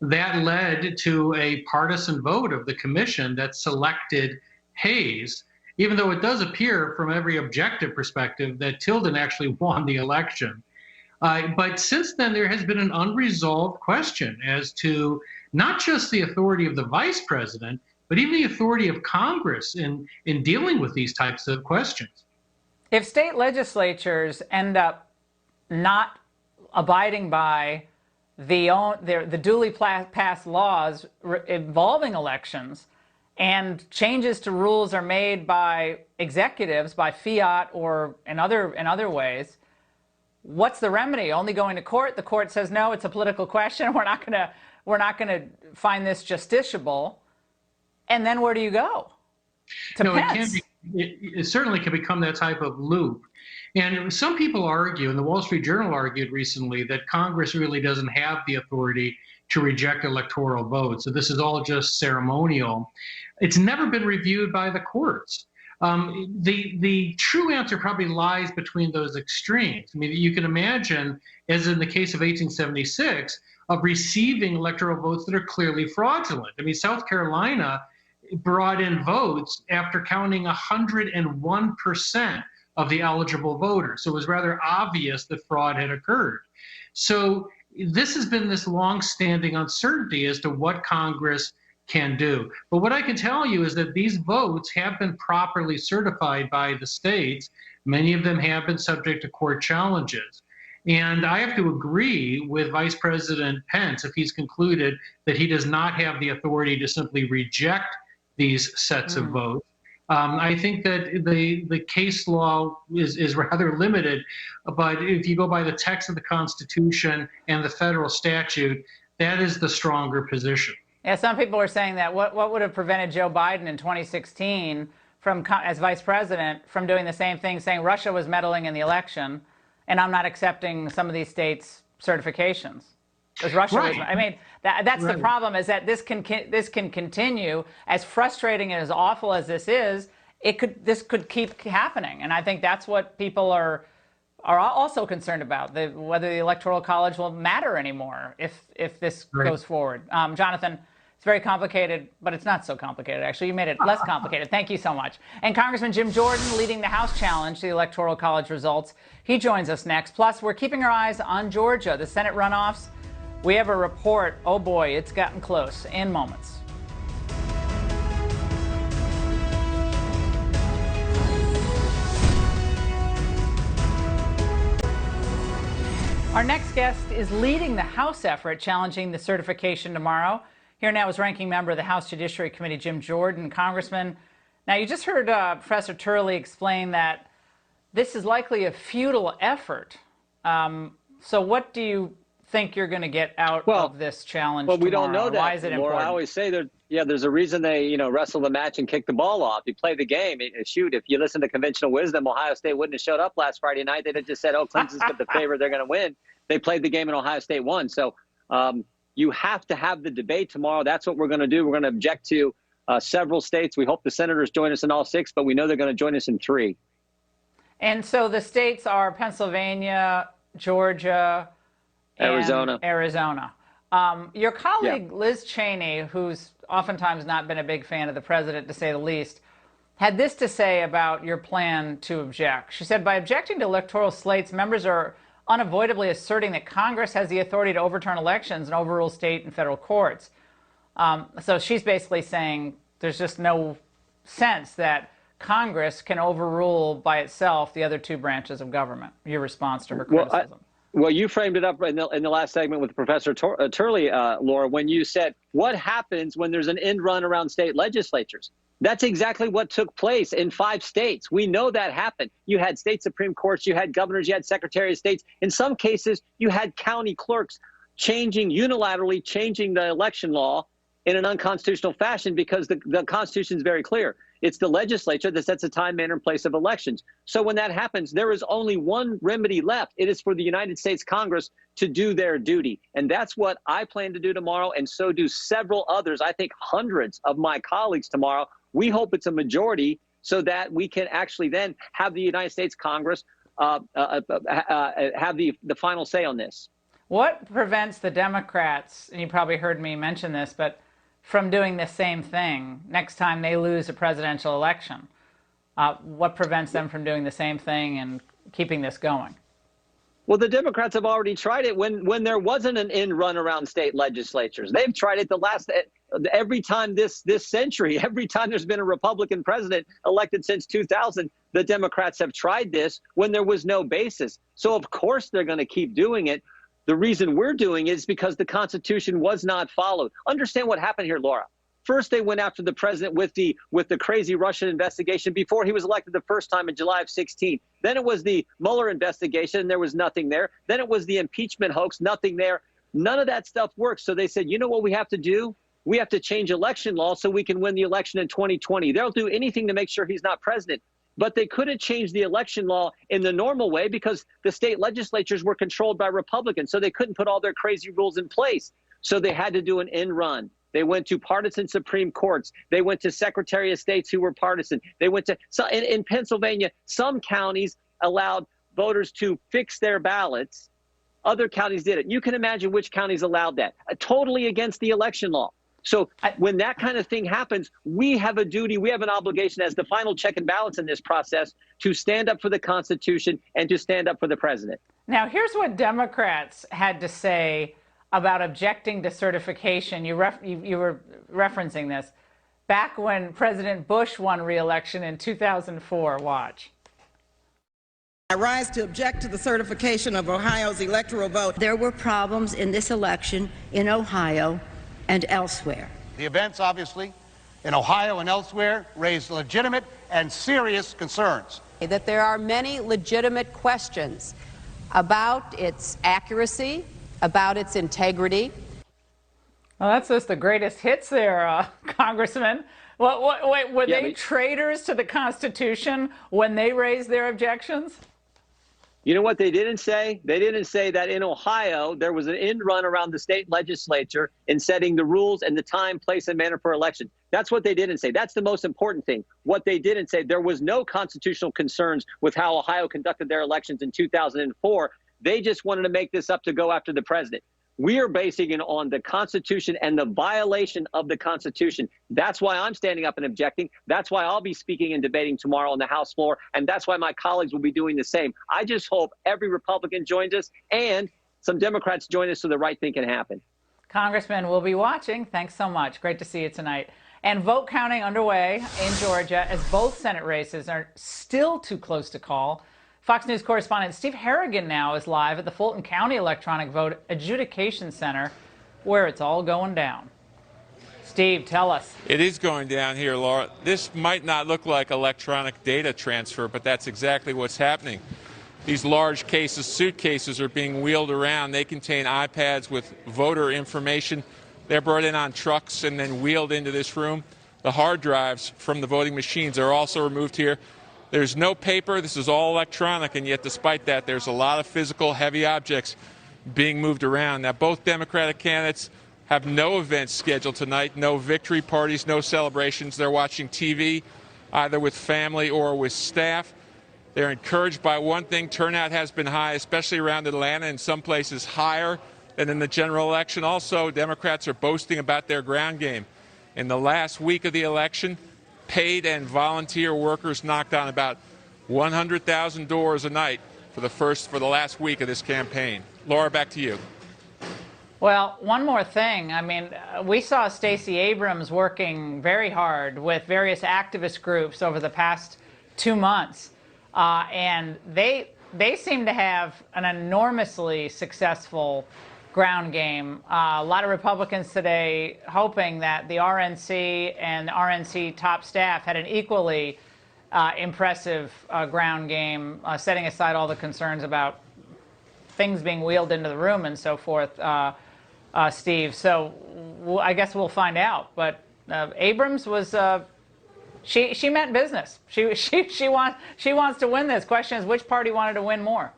That led to a partisan vote of the commission that selected Hayes, even though it does appear from every objective perspective that Tilden actually won the election. But since then, there has been an unresolved question as to not just the authority of the vice president, but even the authority of Congress in dealing with these types of questions. If state legislatures end up not abiding by the duly passed laws involving elections, and changes to rules are made by executives, by fiat or in other ways, what's the remedy? Only going to court? The court says no, it's a political question. We're not gonna find this justiciable. And then where do you go? It certainly can become that type of loop. And some people argue, and the Wall Street Journal argued recently, that Congress really doesn't have the authority to reject electoral votes. So this is all just ceremonial. It's never been reviewed by the courts. The true answer probably lies between those extremes. I mean, you can imagine, as in the case of 1876, of receiving electoral votes that are clearly fraudulent. I mean, South Carolina brought in votes after counting 101% of the eligible voters. So it was rather obvious that fraud had occurred. So this has been this long-standing uncertainty as to what Congress can do. But what I can tell you is that these votes have been properly certified by the states. Many of them have been subject to court challenges. And I have to agree with Vice President Pence if he's concluded that he does not have the authority to simply reject these sets of votes. I think that the case law is rather limited, but if you go by the text of the Constitution and the federal statute, that is the stronger position. Yeah, some people are saying that what would have prevented Joe Biden in 2016 from, as vice president, from doing the same thing, saying Russia was meddling in the election, and I'm not accepting some of these states' certifications. Because Russia was, I mean, that's the problem, is that this can continue. As frustrating and as awful as this is, this could keep happening. And I think that's what people are also concerned about, whether the Electoral College will matter anymore if this goes forward. Jonathan, it's very complicated, but it's not so complicated, actually. You made it less complicated. Thank you so much. And Congressman Jim Jordan leading the House challenge to the Electoral College results. He joins us next. Plus, we're keeping our eyes on Georgia, the Senate runoffs. We have a report. Oh boy, it's gotten close in moments. Our next guest is leading the House effort challenging the certification tomorrow. Here now is Ranking Member of the House Judiciary Committee, Jim Jordan. Congressman, now you just heard Professor Turley explain that this is likely a futile effort. So what do you think you're going to get out of this challenge tomorrow? We don't know that. Why is it important? I always say that, there's a reason they, wrestle the match and kick the ball off. You play the game. Shoot, if you listen to conventional wisdom, Ohio State wouldn't have showed up last Friday night. They'd have just said, oh, Clemson's got the favorite, they're going to win. They played the game and Ohio State won. So you have to have the debate tomorrow. That's what we're going to do. We're going to object to several states. We hope the senators join us in all 6, but we know they're going to join us in 3. And so the states are Pennsylvania, Georgia, Arizona. Your colleague, Liz Cheney, who's oftentimes not been a big fan of the president, to say the least, had this to say about your plan to object. She said, by objecting to electoral slates, members are unavoidably asserting that Congress has the authority to overturn elections and overrule state and federal courts. So she's basically saying there's just no sense that Congress can overrule by itself the other 2 branches of government. Your response to her criticism. Well, you framed it up in the last segment with Professor Turley, Laura, when you said, what happens when there's an end run around state legislatures? That's exactly what took place in 5 states. We know that happened. You had state Supreme Courts, you had governors, you had Secretary of States. In some cases, you had county clerks unilaterally changing the election law in an unconstitutional fashion because the Constitution is very clear. It's the legislature that sets the time, manner, and place of elections. So when that happens, there is only one remedy left. It is for the United States Congress to do their duty. And that's what I plan to do tomorrow, and so do several others, I think hundreds of my colleagues tomorrow. We hope it's a majority so that we can actually then have the United States Congress have the final say on this. What prevents the Democrats, and you probably heard me mention this, but from doing the same thing next time they lose a presidential election? What prevents them from doing the same thing and keeping this going? Well, the Democrats have already tried it when there wasn't an end run around state legislatures. They've tried it every time this century, every time there's been a Republican president elected since 2000, the Democrats have tried this when there was no basis. So of course they're going to keep doing it. The reason we're doing it is because the Constitution was not followed. Understand what happened here, Laura. First, they went after the president with the crazy Russian investigation before he was elected the first time in July of 2016. Then it was the Mueller investigation, and there was nothing there. Then it was the impeachment hoax, nothing there. None of that stuff works. So they said, you know what we have to do? We have to change election law so we can win the election in 2020. They'll do anything to make sure he's not president. But they couldn't change the election law in the normal way because the state legislatures were controlled by Republicans. So they couldn't put all their crazy rules in place. So they had to do an end run. They went to partisan Supreme Courts. They went to Secretary of States who were partisan. They went to in Pennsylvania, some counties allowed voters to fix their ballots. Other counties did it. You can imagine which counties allowed that. Totally against the election law. So when that kind of thing happens, we have a duty, we have an obligation as the final check and balance in this process to stand up for the Constitution and to stand up for the president. Now, here's what Democrats had to say about objecting to certification. You were referencing this. Back when President Bush won re-election in 2004, watch. I rise to object to the certification of Ohio's electoral vote. There were problems in this election in Ohio and elsewhere. The events, obviously, in Ohio and elsewhere raise legitimate and serious concerns. That there are many legitimate questions about its accuracy, about its integrity. Well, that's just the greatest hits there, Congressman. Wait, were they traitors to the Constitution when they raised their objections? You know what they didn't say? They didn't say that in Ohio, there was an end run around the state legislature in setting the rules and the time, place, and manner for election. That's what they didn't say. That's the most important thing. What they didn't say, there was no constitutional concerns with how Ohio conducted their elections in 2004. They just wanted to make this up to go after the president. We are basing it on the Constitution and the violation of the Constitution. That's why I'm standing up and objecting. That's why I'll be speaking and debating tomorrow on the House floor. And that's why my colleagues will be doing the same. I just hope every Republican joins us and some Democrats join us so the right thing can happen. Congressman, we'll be watching. Thanks so much. Great to see you tonight. And vote counting underway in Georgia as both Senate races are still too close to call. Fox News correspondent Steve Harrigan now is live at the Fulton County Electronic Vote Adjudication Center, where it's all going down. Steve, tell us. It is going down here, Laura. This might not look like electronic data transfer, but that's exactly what's happening. These large suitcases are being wheeled around. They contain iPads with voter information. They're brought in on trucks and then wheeled into this room. The hard drives from the voting machines are also removed here. There's no paper. This is all electronic, and yet despite that, there's a lot of physical, heavy objects being moved around. Now, both Democratic candidates have no events scheduled tonight, no victory parties, no celebrations. They're watching TV, either with family or with staff. They're encouraged by one thing. Turnout has been high, especially around Atlanta, in some places higher than in the general election. Also, Democrats are boasting about their ground game. In the last week of the election, paid and volunteer workers knocked on about 100,000 doors a night for the last week of this campaign. Laura, back to you. Well, one more thing. I mean, we saw Stacey Abrams working very hard with various activist groups over the past 2 months, and they seem to have an enormously successful ground game. A lot of Republicans today hoping that the RNC and the RNC top staff had an equally impressive ground game, setting aside all the concerns about things being wheeled into the room and so forth, Steve. So I guess we'll find out. But Abrams was she meant business. She wants to win this. Question is, which party wanted to win more?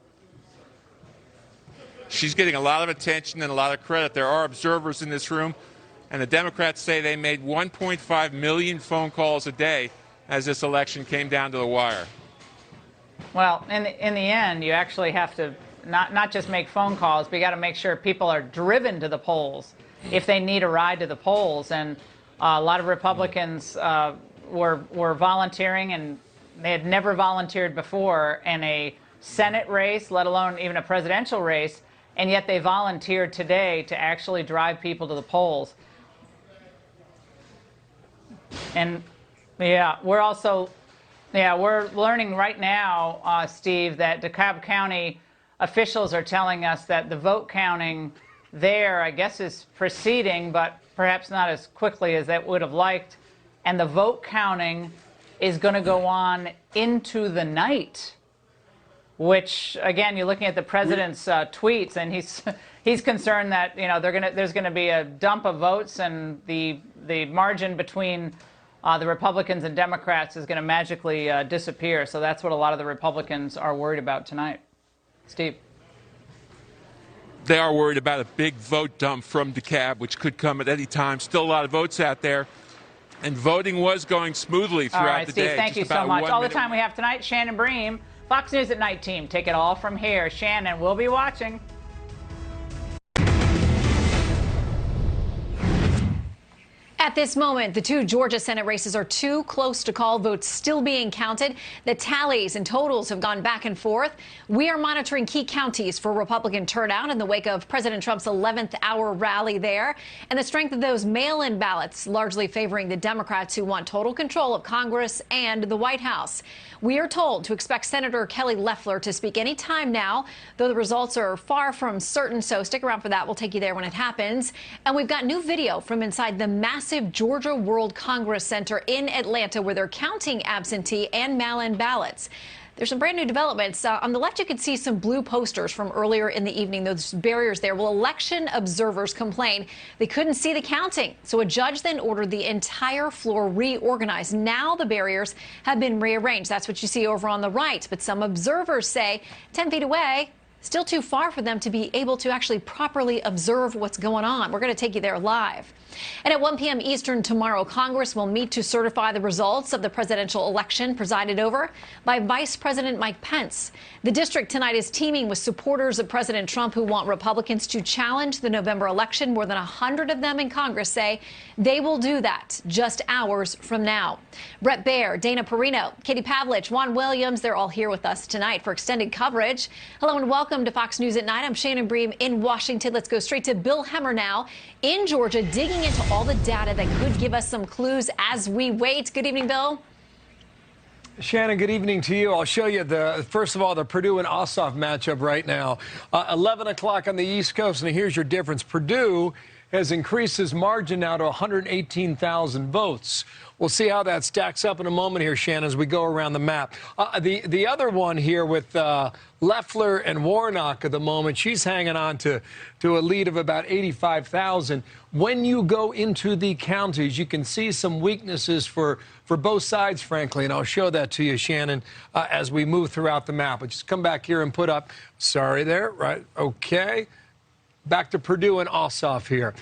She's getting a lot of attention and a lot of credit. There are observers in this room, and the Democrats say they made 1.5 million phone calls a day as this election came down to the wire. Well, in the end, you actually have to not just make phone calls, but you got to make sure people are driven to the polls if they need a ride to the polls. And a lot of Republicans were volunteering, and they had never volunteered before in a Senate race, let alone even a presidential race, and yet they volunteered today to actually drive people to the polls. And yeah, we're learning right now, Steve, that DeKalb County officials are telling us that the vote counting there, I guess, is proceeding, but perhaps not as quickly as they would have liked. And the vote counting is going to go on into the night, which, again, you're looking at the president's tweets, and he's concerned that, you know, there's going to be a dump of votes, and the margin between the Republicans and Democrats is going to magically disappear. So that's what a lot of the Republicans are worried about tonight. Steve. They are worried about a big vote dump from DeKalb, which could come at any time. Still a lot of votes out there. And voting was going smoothly throughout the day. Steve, thank you so much. All the time we have tonight, Shannon Bream, Fox News at Night team. Take it all from here. Shannon, we'll be watching. At this moment, the two Georgia Senate races are too close to call. Votes still being counted. The tallies and totals have gone back and forth. We are monitoring key counties for Republican turnout in the wake of President Trump's 11th hour rally there, and the strength of those mail-in ballots largely favoring the Democrats who want total control of Congress and the White House. We are told to expect Senator Kelly Loeffler to speak any time now, though the results are far from certain, so stick around for that. We'll take you there when it happens. And we've got new video from inside the massive Georgia World Congress Center in Atlanta, where they're counting absentee and mail-in ballots. There's some brand new developments. On the left, you can see some blue posters from earlier in the evening. Those barriers there. Well, election observers complained they couldn't see the counting. So a judge then ordered the entire floor reorganized. Now the barriers have been rearranged. That's what you see over on the right. But some observers say 10 feet away, still too far for them to be able to actually properly observe what's going on. We're going to take you there live. And at 1 p.m. Eastern tomorrow, Congress will meet to certify the results of the presidential election presided over by Vice President Mike Pence. The district tonight is teeming with supporters of President Trump who want Republicans to challenge the November election. More than 100 of them in Congress say they will do that just hours from now. Brett Baer, Dana Perino, Katie Pavlich, Juan Williams, they're all here with us tonight for extended coverage. Hello and welcome to Fox News at Night. I'm Shannon Bream in Washington. Let's go straight to Bill Hemmer now in Georgia, digging into all the data that could give us some clues as we wait. Good evening, Bill. Shannon, good evening to you. I'll show you first of all, the Purdue and Ossoff matchup right now. 11 o'clock on the East Coast, and here's your difference. Purdue has increased his margin now to 118,000 votes. We'll see how that stacks up in a moment here, Shannon, as we go around the map. The other one here with Loefller and Warnock at the moment, she's hanging on to a lead of about 85,000. When you go into the counties, you can see some weaknesses for both sides, frankly, and I'll show that to you, Shannon, as we move throughout the map. But just come back here and put up, sorry there, right, okay. Back to Purdue and Ossoff here.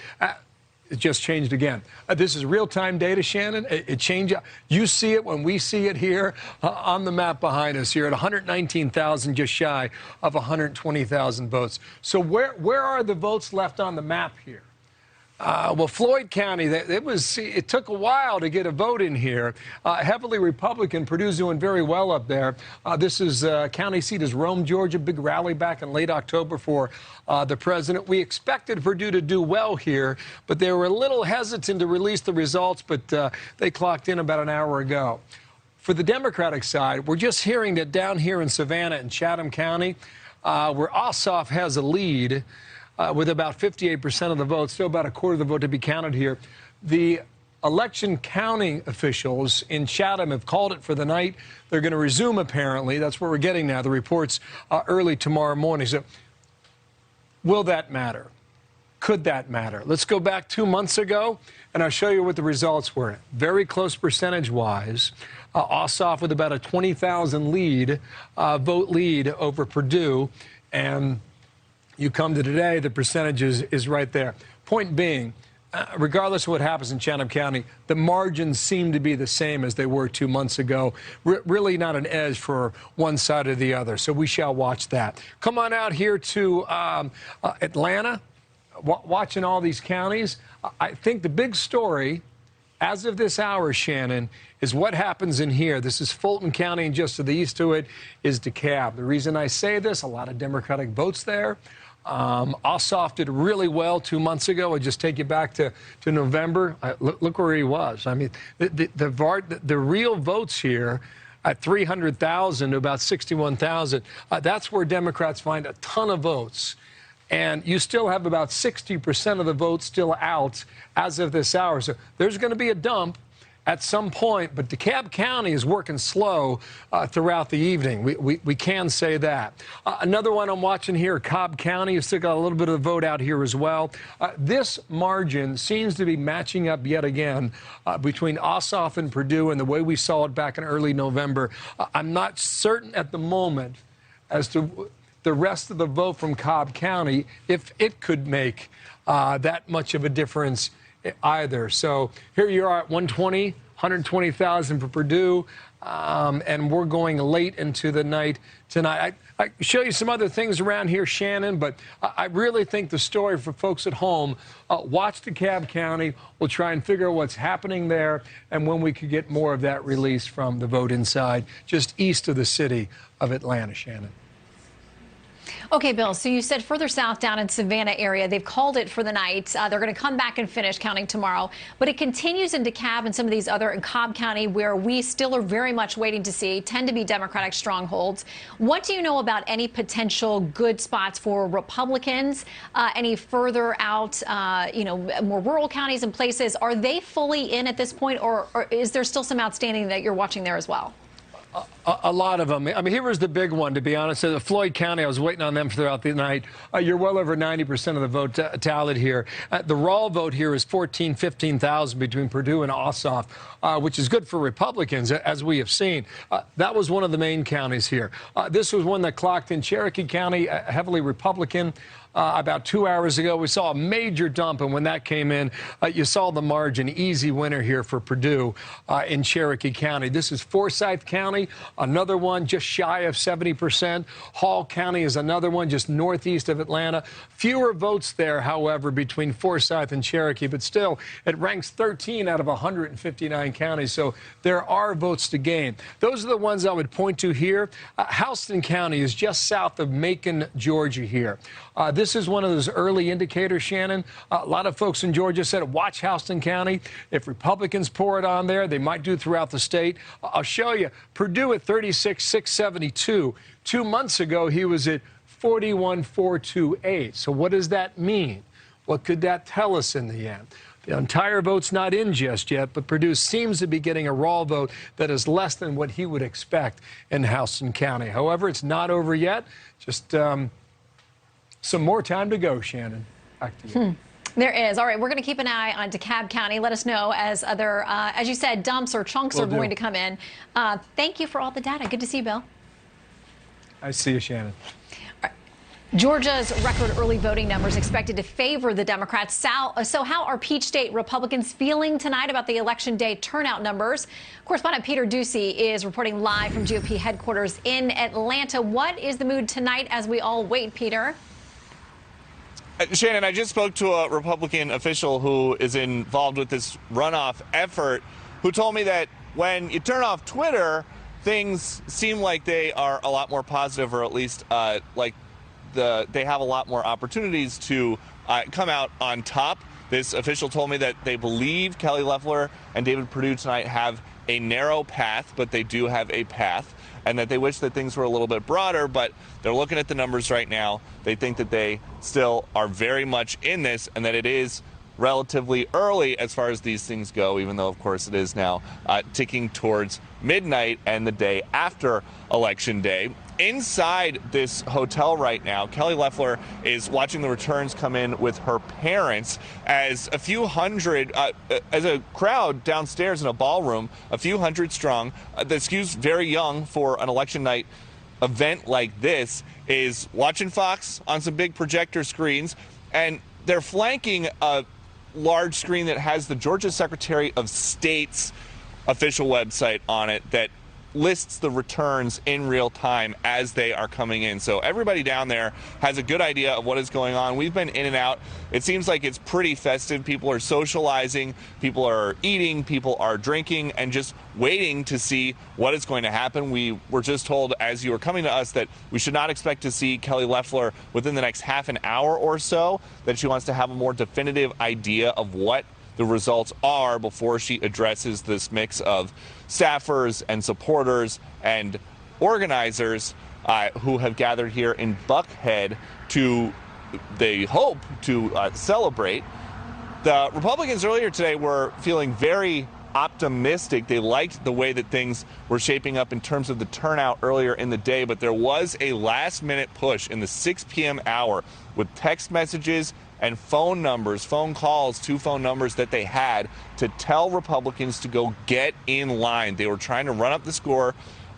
It just changed again. This is real-time data, Shannon. It changed. You see it when we see it here on the map behind us here at 119,000, just shy of 120,000 votes. So where are the votes left on the map here? Well, Floyd County, it took a while to get a vote in here. Heavily Republican, Purdue's doing very well up there. This is county seat is Rome, Georgia. Big rally back in late October for the president. We expected Purdue to do well here, but they were a little hesitant to release the results, but they clocked in about an hour ago. For the Democratic side, we're just hearing that down here in Savannah and Chatham County, where Ossoff has a lead, with about 58% of the votes, still about a quarter of the vote to be counted here. The election counting officials in Chatham have called it for the night. They're going to resume, apparently. That's what we're getting now, the reports early tomorrow morning. So will that matter? could that matter? Let's go back 2 months ago, and I'll show you what the results were. Very close percentage-wise. Ossoff with about a 20,000 vote lead over Perdue, and you come to today, the percentage is right there. Point being, regardless of what happens in Chatham County, the margins seem to be the same as they were 2 months ago. Really not an edge for one side or the other, so we shall watch that. Come on out here to Atlanta, watching all these counties. I think the big story, as of this hour, Shannon, is what happens in here. This is Fulton County, and just to the east of it is DeKalb. The reason I say this, a lot of Democratic votes there. Ossoff did really well 2 months ago. I just take you back to November. Look where he was. I mean, the real votes here at 300,000 to about 61,000, that's where Democrats find a ton of votes. And you still have about 60% of the votes still out as of this hour. So there's going to be a dump at some point, but DeKalb County is working slow throughout the evening. We can say that. Another one I'm watching here, Cobb County, has still got a little bit of the vote out here as well. This margin seems to be matching up yet again between Ossoff and Perdue and the way we saw it back in early November. I'm not certain at the moment as to the rest of the vote from Cobb County, if it could make that much of a difference either. So here you are at 120,000 for Perdue, and we're going late into the night tonight. I show you some other things around here, Shannon, but I really think the story for folks at home, watch DeKalb County. We'll try and figure out what's happening there and when we could get more of that release from the vote inside, just east of the city of Atlanta, Shannon. Okay, Bill, so you said further south down in Savannah area, they've called it for the night. They're going to come back and finish counting tomorrow. But it continues in DeKalb and some of these other in Cobb County where we still are very much waiting to see, tend to be Democratic strongholds. What do you know about any potential good spots for Republicans? Any further out, more rural counties and places? Are they fully in at this point, or is there still some outstanding that you're watching there as well? A lot of them. I mean, here was the big one, to be honest. So Floyd County, I was waiting on them throughout the night. You're well over 90% of the vote tallied here. The raw vote here is 15,000 between Perdue and Ossoff, which is good for Republicans, as we have seen. That was one of the main counties here. This was one that clocked in Cherokee County, heavily Republican. About 2 hours ago, we saw a major dump, and when that came in, you saw the margin. Easy winner here for Perdue in Cherokee County. This is Forsyth County, another one just shy of 70%. Hall County is another one just northeast of Atlanta. Fewer votes there, however, between Forsyth and Cherokee, but still, it ranks 13 out of 159 counties, so there are votes to gain. Those are the ones I would point to here. Houston County is just south of Macon, Georgia here. This is one of those early indicators, Shannon. A lot of folks in Georgia said, watch Houston County. If Republicans pour it on there, they might do throughout the state. I'll show you. Perdue at 36,672. 2 months ago, he was at 41,428. So what does that mean? What could that tell us in the end? The entire vote's not in just yet, but Perdue seems to be getting a raw vote that is less than what he would expect in Houston County. However, it's not over yet. Just some more time to go, Shannon. Back to you. There is. All right, we're going to keep an eye on DeKalb County. Let us know as other, as you said, dumps or chunks are going to come in. Thank you for all the data. Good to see you, Bill. I see you, Shannon. Georgia's record early voting numbers expected to favor the Democrats. So how are Peach State Republicans feeling tonight about the Election Day turnout numbers? Correspondent Peter Ducey is reporting live from GOP headquarters in Atlanta. What is the mood tonight as we all wait, Peter? Shannon, I just spoke to a Republican official who is involved with this runoff effort, who told me that when you turn off Twitter, things seem like they are a lot more positive, or at least they have a lot more opportunities to come out on top. This official told me that they believe Kelly Loeffler and David Perdue tonight have a narrow path, but they do have a path, and that they wish that things were a little bit broader, but they're looking at the numbers right now. They think that they still are very much in this, and that it is relatively early as far as these things go, even though, of course, it is now ticking towards midnight and the day after Election Day. inside this hotel right now. Kelly Loeffler is watching the returns come in with her parents as a few hundred, as a crowd downstairs in a ballroom, a few hundred strong, that skews very young for an election night event like this, is watching Fox on some big projector screens, and they're flanking a large screen that has the Georgia Secretary of State's official website on it that lists the returns in real time as they are coming in. So everybody down there has a good idea of what is going on. We've been in and out. It seems like it's pretty festive. People are socializing, people are eating, people are drinking, and just waiting to see what is going to happen. We were just told as you were coming to us that we should not expect to see Kelly Loeffler within the next half an hour or so, that she wants to have a more definitive idea of what the results are before she addresses this mix of staffers and supporters and organizers who have gathered here in Buckhead to, they hope, to celebrate. The Republicans earlier today were feeling very optimistic. They liked the way that things were shaping up in terms of the turnout earlier in the day, but there was a last-minute push in the 6 p.m. hour with text messages and phone numbers, phone calls to phone numbers that they had to tell Republicans to go get in line. They were trying to run up the score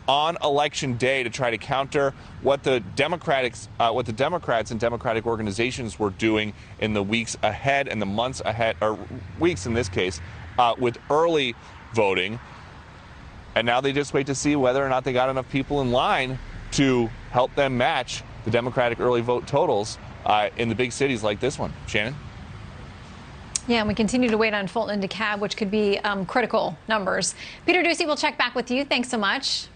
on Election Day to try to counter what the Democrats and Democratic organizations were doing in the weeks ahead and the months ahead, or weeks in this case, with early voting. And now they just wait to see whether or not they got enough people in line to help them match the Democratic early vote totals in the big cities like this one. Shannon? Yeah, and we continue to wait on Fulton and DeKalb, which could be critical numbers. Peter Doocy, we'll check back with you. Thanks so much.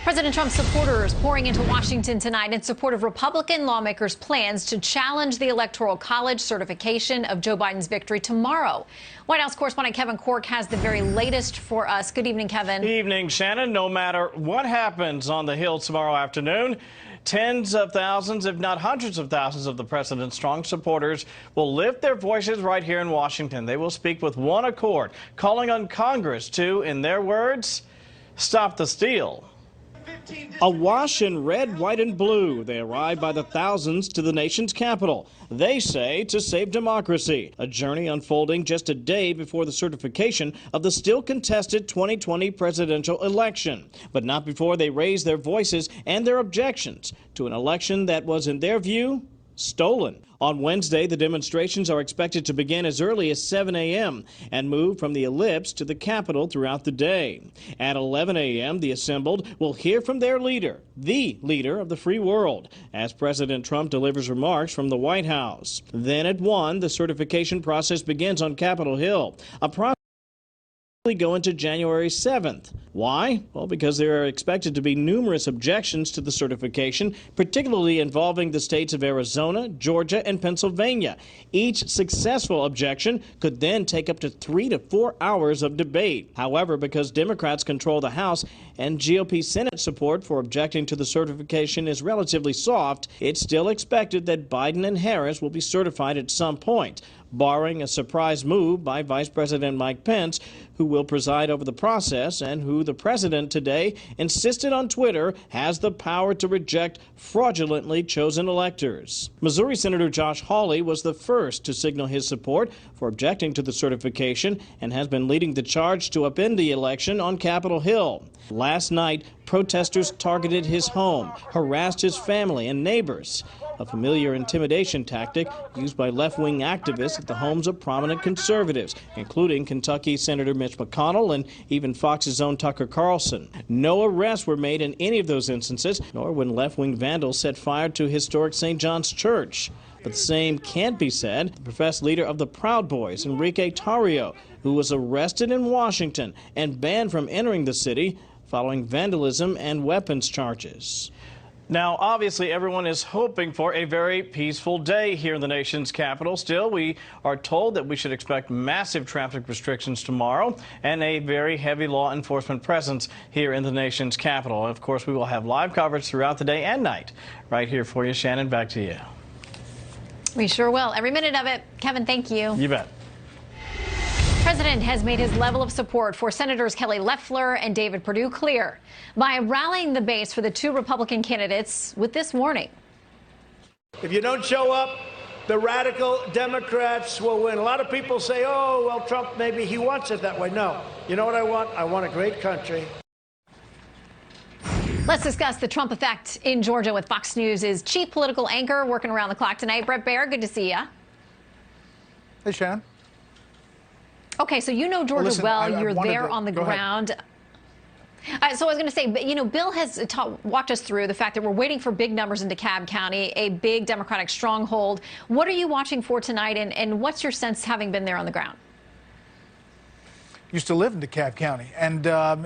President Trump's supporters pouring into Washington tonight in support of Republican lawmakers' plans to challenge the Electoral College certification of Joe Biden's victory tomorrow. White House correspondent Kevin Corke has the very latest for us. Good evening, Kevin. Good evening, Shannon. No matter what happens on the Hill tomorrow afternoon, tens of thousands, if not hundreds of thousands of the president's strong supporters will lift their voices right here in Washington. They will speak with one accord, calling on Congress to, in their words, stop the steal. Awash in red, white, and blue, they arrive by the thousands to the nation's capital. They say to save democracy, a journey unfolding just a day before the certification of the still contested 2020 presidential election, but not before they raise their voices and their objections to an election that was, in their view, stolen. On Wednesday, the demonstrations are expected to begin as early as 7 a.m. and move from the Ellipse to the Capitol throughout the day. At 11 a.m., the assembled will hear from their leader, the leader of the free world, as President Trump delivers remarks from the White House. Then at 1, the certification process begins on Capitol Hill, a process go into January 7th. Why? Well, because there are expected to be numerous objections to the certification, particularly involving the states of Arizona, Georgia, and Pennsylvania. Each successful objection could then take up to 3 to 4 hours of debate. However, because Democrats control the House and GOP Senate support for objecting to the certification is relatively soft, it's still expected that Biden and Harris will be certified at some point, barring a surprise move by Vice President Mike Pence, who will preside over the process and who the president today insisted on Twitter has the power to reject fraudulently chosen electors. Missouri Senator Josh Hawley was the first to signal his support for objecting to the certification and has been leading the charge to upend the election on Capitol Hill. Last night, protesters targeted his home, harassed his family and neighbors, a familiar intimidation tactic used by left-wing activists at the homes of prominent conservatives, including Kentucky Senator Mitch McConnell and even Fox's own Tucker Carlson. No arrests were made in any of those instances, nor when left-wing vandals set fire to historic St. John's Church. But the same can't be said. The professed leader of the Proud Boys, Enrique Tarrio, who was arrested in Washington and banned from entering the city following vandalism and weapons charges. Now, obviously, everyone is hoping for a very peaceful day here in the nation's capital. Still, we are told that we should expect massive traffic restrictions tomorrow and a very heavy law enforcement presence here in the nation's capital. And of course, we will have live coverage throughout the day and night right here for you. Shannon, back to you. We sure will. Every minute of it. Kevin, thank you. You bet. president has made his level of support for Senators Kelly Loeffler and David Perdue clear by rallying the base for the two Republican candidates with this warning. If you don't show up, the radical Democrats will win. A lot of people say, oh, well, Trump, maybe he wants it that way. No. You know what I want? I want a great country. Let's discuss the Trump effect in Georgia with Fox News' chief political anchor working around the clock tonight. Brett Baer, good to see you. Hey, Shannon. Okay, so you know Georgia well. You're there on the ground. So I was going to say, you know, Bill has walked us through the fact that we're waiting for big numbers in DeKalb County, a big Democratic stronghold. What are you watching for tonight, and what's your sense having been there on the ground? Used to live in DeKalb County, and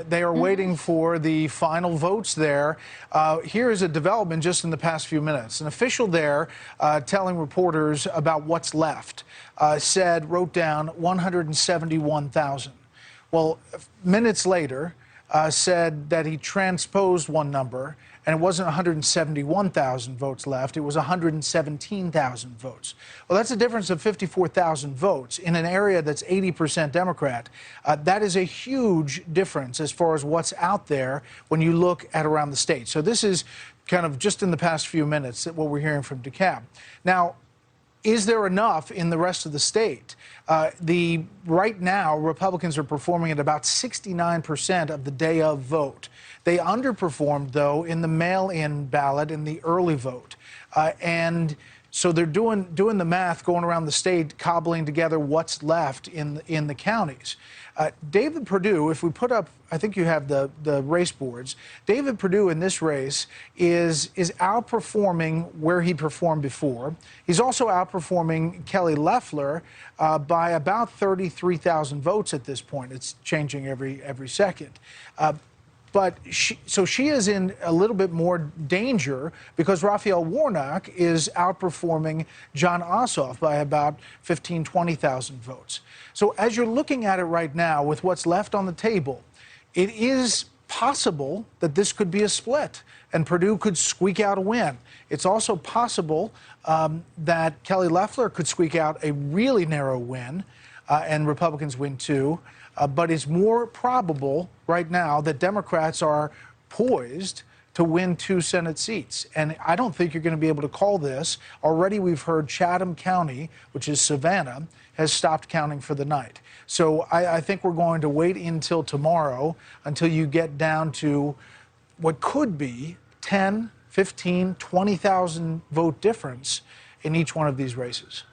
they are waiting for the final votes there. Here is a development just in the past few minutes. An official there telling reporters about what's left wrote down 171,000. Well, minutes later, said that he transposed one number, and it wasn't 171,000 votes left, it was 117,000 votes. Well, that's a difference of 54,000 votes in an area that's 80% Democrat. That is a huge difference as far as what's out there when you look at around the state. So this is kind of just in the past few minutes what we're hearing from DeKalb. Now, is there enough in the rest of the state? Right now, Republicans are performing at about 69% of the day of vote. They underperformed, though, in the mail-in ballot in the early vote. And so they're doing the math, going around the state, cobbling together what's left in the counties. David Perdue, if we put up, I think you have the race boards, David Perdue in this race is outperforming where he performed before. He's also outperforming Kelly Loeffler by about 33,000 votes at this point. It's changing every second. But she is in a little bit more danger because Raphael Warnock is outperforming Jon Ossoff by about 15,000, 20,000 votes. So as you're looking at it right now with what's left on the table, it is possible that this could be a split and Perdue could squeak out a win. It's also possible that Kelly Loeffler could squeak out a really narrow win and Republicans win too. But it's more probable right now that Democrats are poised to win 2 Senate seats. And I don't think you're going to be able to call this. Already we've heard Chatham County, which is Savannah, has stopped counting for the night. So I think we're going to wait until tomorrow until you get down to what could be 10, 15, 20,000 vote difference in each one of these races.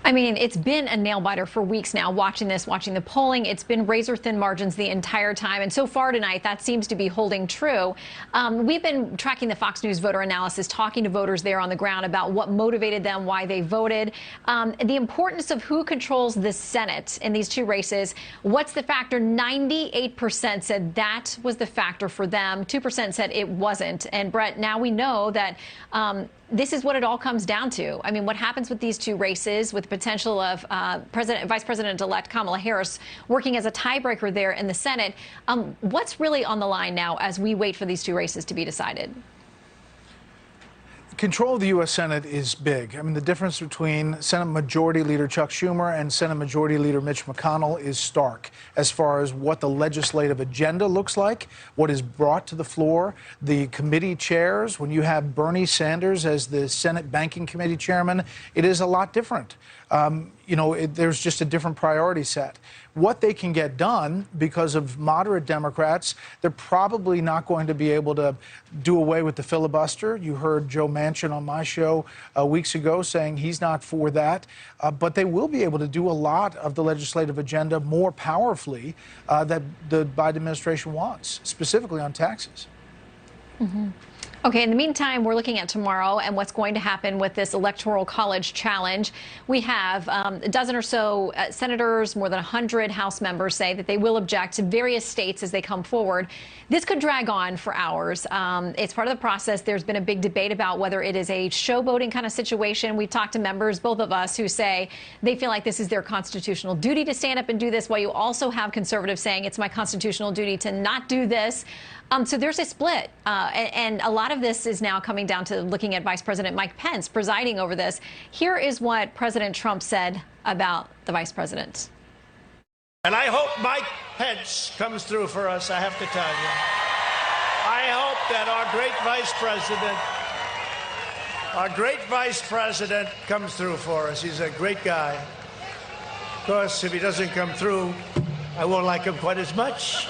I mean, it's been a nail-biter for weeks now, watching the polling. It's been razor-thin margins the entire time. And so far tonight, that seems to be holding true. We've been tracking the Fox News voter analysis, talking to voters there on the ground about what motivated them, why they voted, the importance of who controls the Senate in these two races. What's the factor? 98% said that was the factor for them. 2% said it wasn't. And, Brett, now we know that this is what it all comes down to. I mean, what happens with these two races, with the potential of Vice President-elect Kamala Harris working as a tiebreaker there in the Senate, what's really on the line now as we wait for these two races to be decided? Control of the U.S. Senate is big. I mean, the difference between Senate Majority Leader Chuck Schumer and Senate Majority Leader Mitch McConnell is stark as far as what the legislative agenda looks like, what is brought to the floor, the committee chairs. When you have Bernie Sanders as the Senate Banking Committee chairman, it is a lot different. You know, there's just a different priority set. What they can get done, because of moderate Democrats, they're probably not going to be able to do away with the filibuster. You heard Joe Manchin on my show weeks ago saying he's not for that. But they will be able to do a lot of the legislative agenda more powerfully that the Biden administration wants, specifically on taxes. Mm-hmm. Okay, in the meantime, we're looking at tomorrow and what's going to happen with this Electoral College challenge. We have a dozen or so senators, more than 100 House members say that they will object to various states as they come forward. This could drag on for hours. It's part of the process. There's been a big debate about whether it is a showboating kind of situation. We've talked to members, both of us, who say they feel like this is their constitutional duty to stand up and do this, while you also have conservatives saying it's my constitutional duty to not do this. So there's a split, and a lot of this is now coming down to looking at Vice President Mike Pence presiding over this. Here is what President Trump said about the vice president. And I hope Mike Pence comes through for us, I have to tell you. I hope that our great vice president comes through for us. He's a great guy. Of course, if he doesn't come through, I won't like him quite as much.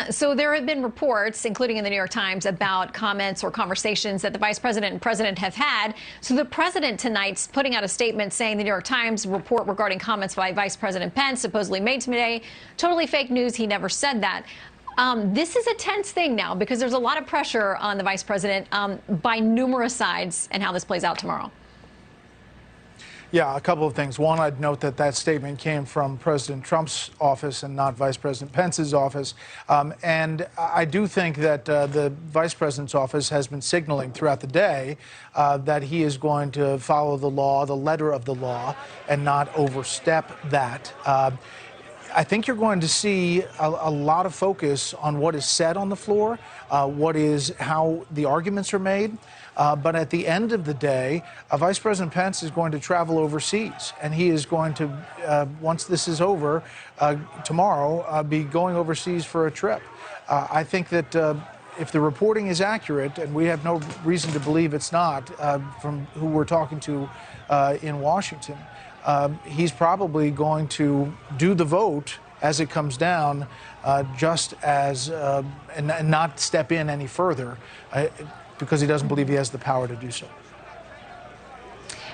So there have been reports, including in the New York Times, about comments or conversations that the vice president and president have had. So the president tonight's putting out a statement saying the New York Times report regarding comments by Vice President Pence supposedly made today, totally fake news. He never said that. This is a tense thing now because there's a lot of pressure on the vice president by numerous sides and how this plays out tomorrow. Yeah, a couple of things. One, I'd note that that statement came from President Trump's office and not Vice President Pence's office. And I do think that the Vice President's office has been signaling throughout the day that he is going to follow the law, the letter of the law, and not overstep that. I think you're going to see a lot of focus on what is said on the floor, how the arguments are made. But at the end of the day, Vice President Pence is going to travel overseas, and he is going to, once this is over, tomorrow, be going overseas for a trip. I think that if the reporting is accurate, and we have no reason to believe it's not, from who we're talking to in Washington, he's probably going to do the vote as it comes down, just as, and not step in any further. Because he doesn't believe he has the power to do so.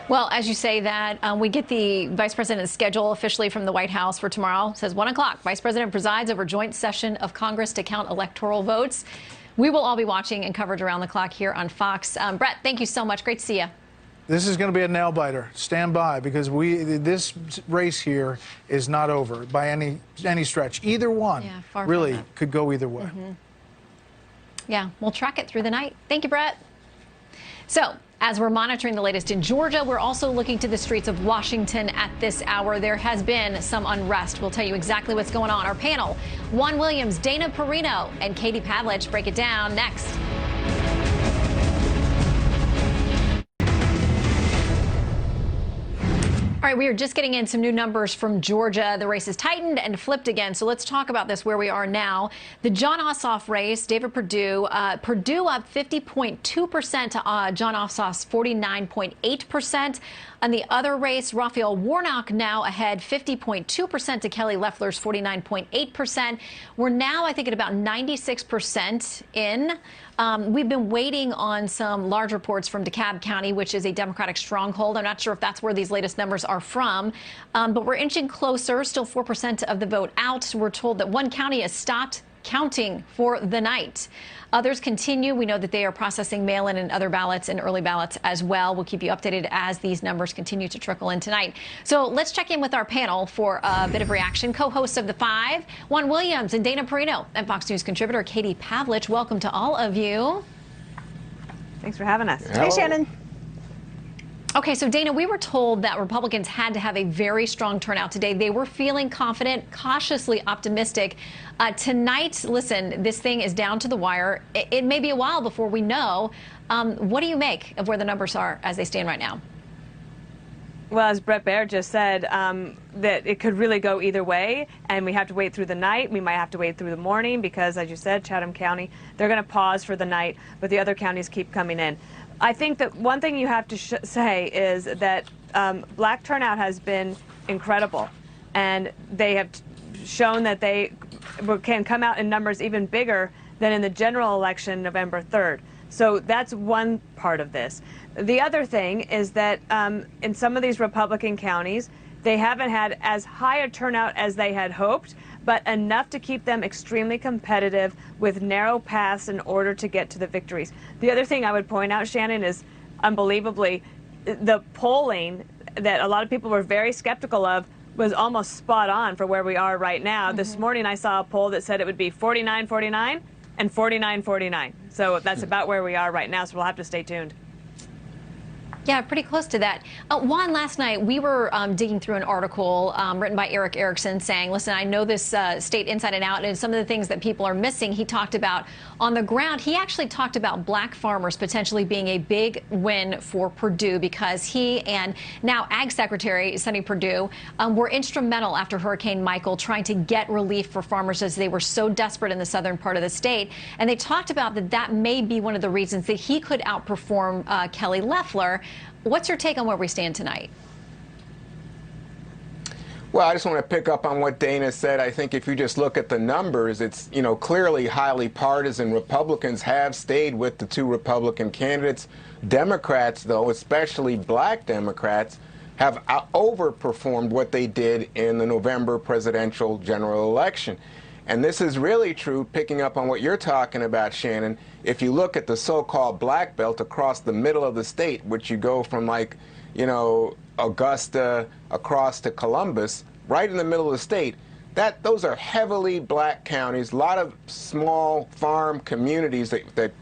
Well, as you say that, we get the vice president's schedule officially from the White House for tomorrow. It says 1 o'clock. Vice president presides over joint session of Congress to count electoral votes. We will all be watching and coverage around the clock here on Fox. Brett, thank you so much. Great to see you. This is going to be a nail biter. Stand by, because this race here is not over by any stretch. Either one really could go either way. Yeah, we'll track it through the night. Thank you, Brett. So, as we're monitoring the latest in Georgia, we're also looking to the streets of Washington at this hour. There has been some unrest. We'll tell you exactly what's going on. Our panel, Juan Williams, Dana Perino, and Katie Pavlich break it down next. All right, we are just getting in some new numbers from Georgia. The race has tightened and flipped again. So let's talk about this, where we are now. The Jon Ossoff race, David Perdue. Perdue up 50.2% to Jon Ossoff's 49.8%. On the other race, Raphael Warnock now ahead 50.2% to Kelly Loeffler's 49.8%. We're now, I think, at about 96% in. We've been waiting on some large reports from DeKalb County, which is a Democratic stronghold. I'm not sure if that's where these latest numbers are from, but we're inching closer, still 4% of the vote out. We're told that one county has stopped counting for the night. Others continue. We know that they are processing mail-in and other ballots and early ballots as well. We'll keep you updated as these numbers continue to trickle in tonight. So let's check in with our panel for a bit of reaction. Co-hosts of The Five, Juan Williams and Dana Perino, and Fox News contributor Katie Pavlich. Welcome to all of you. Thanks for having us. Hello. Hey, Shannon. Okay, so Dana, we were told that Republicans had to have a very strong turnout today. They were feeling confident, cautiously optimistic. Tonight, listen, this thing is down to the wire. It may be a while before we know. What do you make of where the numbers are as they stand right now? Well, as Brett Baird just said, that it could really go either way, and we have to wait through the night. We might have to wait through the morning because, as you said, Chatham County, they're going to pause for the night, but the other counties keep coming in. I think that one thing you have to say is that black turnout has been incredible, and they have shown that they can come out in numbers even bigger than in the general election November 3rd. So that's one part of this. The other thing is that in some of these Republican counties, they haven't had as high a turnout as they had hoped, but enough to keep them extremely competitive with narrow paths in order to get to the victories. The other thing I would point out, Shannon, is unbelievably, the polling that a lot of people were very skeptical of was almost spot on for where we are right now. This morning I saw a poll that said it would be 49-49 and 49-49. So that's about where we are right now, so we'll have to stay tuned. Yeah, pretty close to that. Juan, last night we were digging through an article written by Eric Erickson saying, listen, I know this state inside and out, and some of the things that people are missing. He talked about on the ground. He actually talked about black farmers potentially being a big win for Perdue because he and now Ag Secretary Sonny Perdue were instrumental after Hurricane Michael trying to get relief for farmers as they were so desperate in the southern part of the state. And they talked about that may be one of the reasons that he could outperform Kelly Loeffler. What's your take on where we stand tonight? Well, I just want to pick up on what Dana said. I think if you just look at the numbers, it's, clearly highly partisan. Republicans have stayed with the two Republican candidates. Democrats, though, especially black Democrats, have overperformed what they did in the November presidential general election. And this is really true, picking up on what you're talking about, Shannon. If you look at the so-called black belt across the middle of the state, which you go from Augusta across to Columbus, right in the middle of the state, those are heavily black counties, a lot of small farm communities that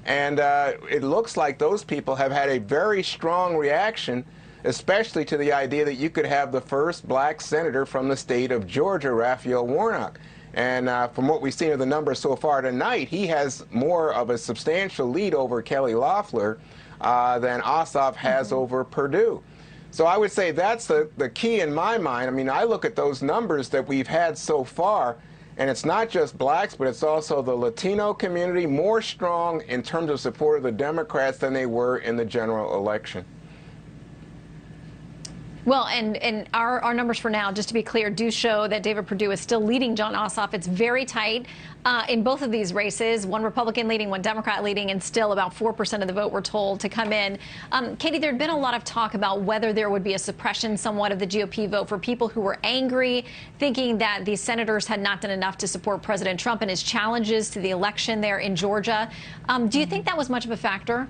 and it looks like those people have had a very strong reaction, especially to the idea that you could have the first black senator from the state of Georgia, Raphael Warnock. And from what we've seen of the numbers so far tonight, he has more of a substantial lead over Kelly Loeffler than Ossoff has over Perdue. So I would say that's the key in my mind. I mean, I look at those numbers that we've had so far, and it's not just blacks, but it's also the Latino community more strong in terms of support of the Democrats than they were in the general election. Well, and our numbers for now, just to be clear, do show that David Perdue is still leading Jon Ossoff. It's very tight in both of these races, one Republican leading, one Democrat leading, and still about 4% of the vote we're told to come in. Katie, there had been a lot of talk about whether there would be a suppression somewhat of the GOP vote for people who were angry, thinking that these senators had not done enough to support President Trump and his challenges to the election there in Georgia. Do you think that was much of a factor?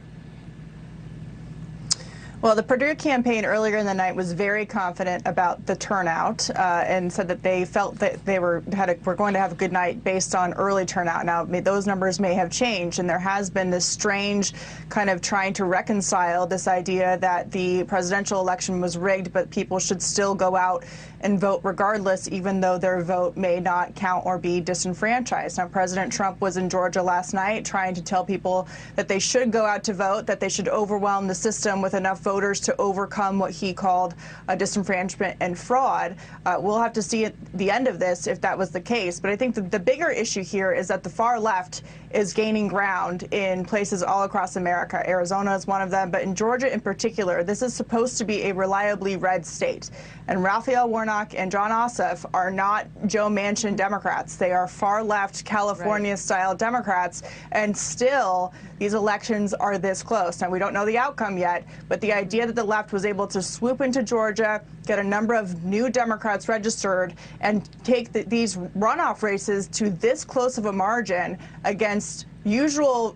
Well, the Perdue campaign earlier in the night was very confident about the turnout and said that they felt that they were going to have a good night based on early turnout. Now, those numbers may have changed, and there has been this strange kind of trying to reconcile this idea that the presidential election was rigged, but people should still go out and vote regardless, even though their vote may not count or be disenfranchised. Now, President Trump was in Georgia last night trying to tell people that they should go out to vote, that they should overwhelm the system with enough voters to overcome what he called disenfranchisement and fraud. We'll have to see at the end of this if that was the case. But I think the bigger issue here is that the far left is gaining ground in places all across America. Arizona is one of them, but in Georgia in particular, this is supposed to be a reliably red state. And Raphael Warnock and Jon Ossoff are not Joe Manchin Democrats. They are far left California-style Democrats, and still these elections are this close. Now, we don't know the outcome yet, but the idea that the left was able to swoop into Georgia, get a number of new Democrats registered, and take these runoff races to this close of a margin against usual,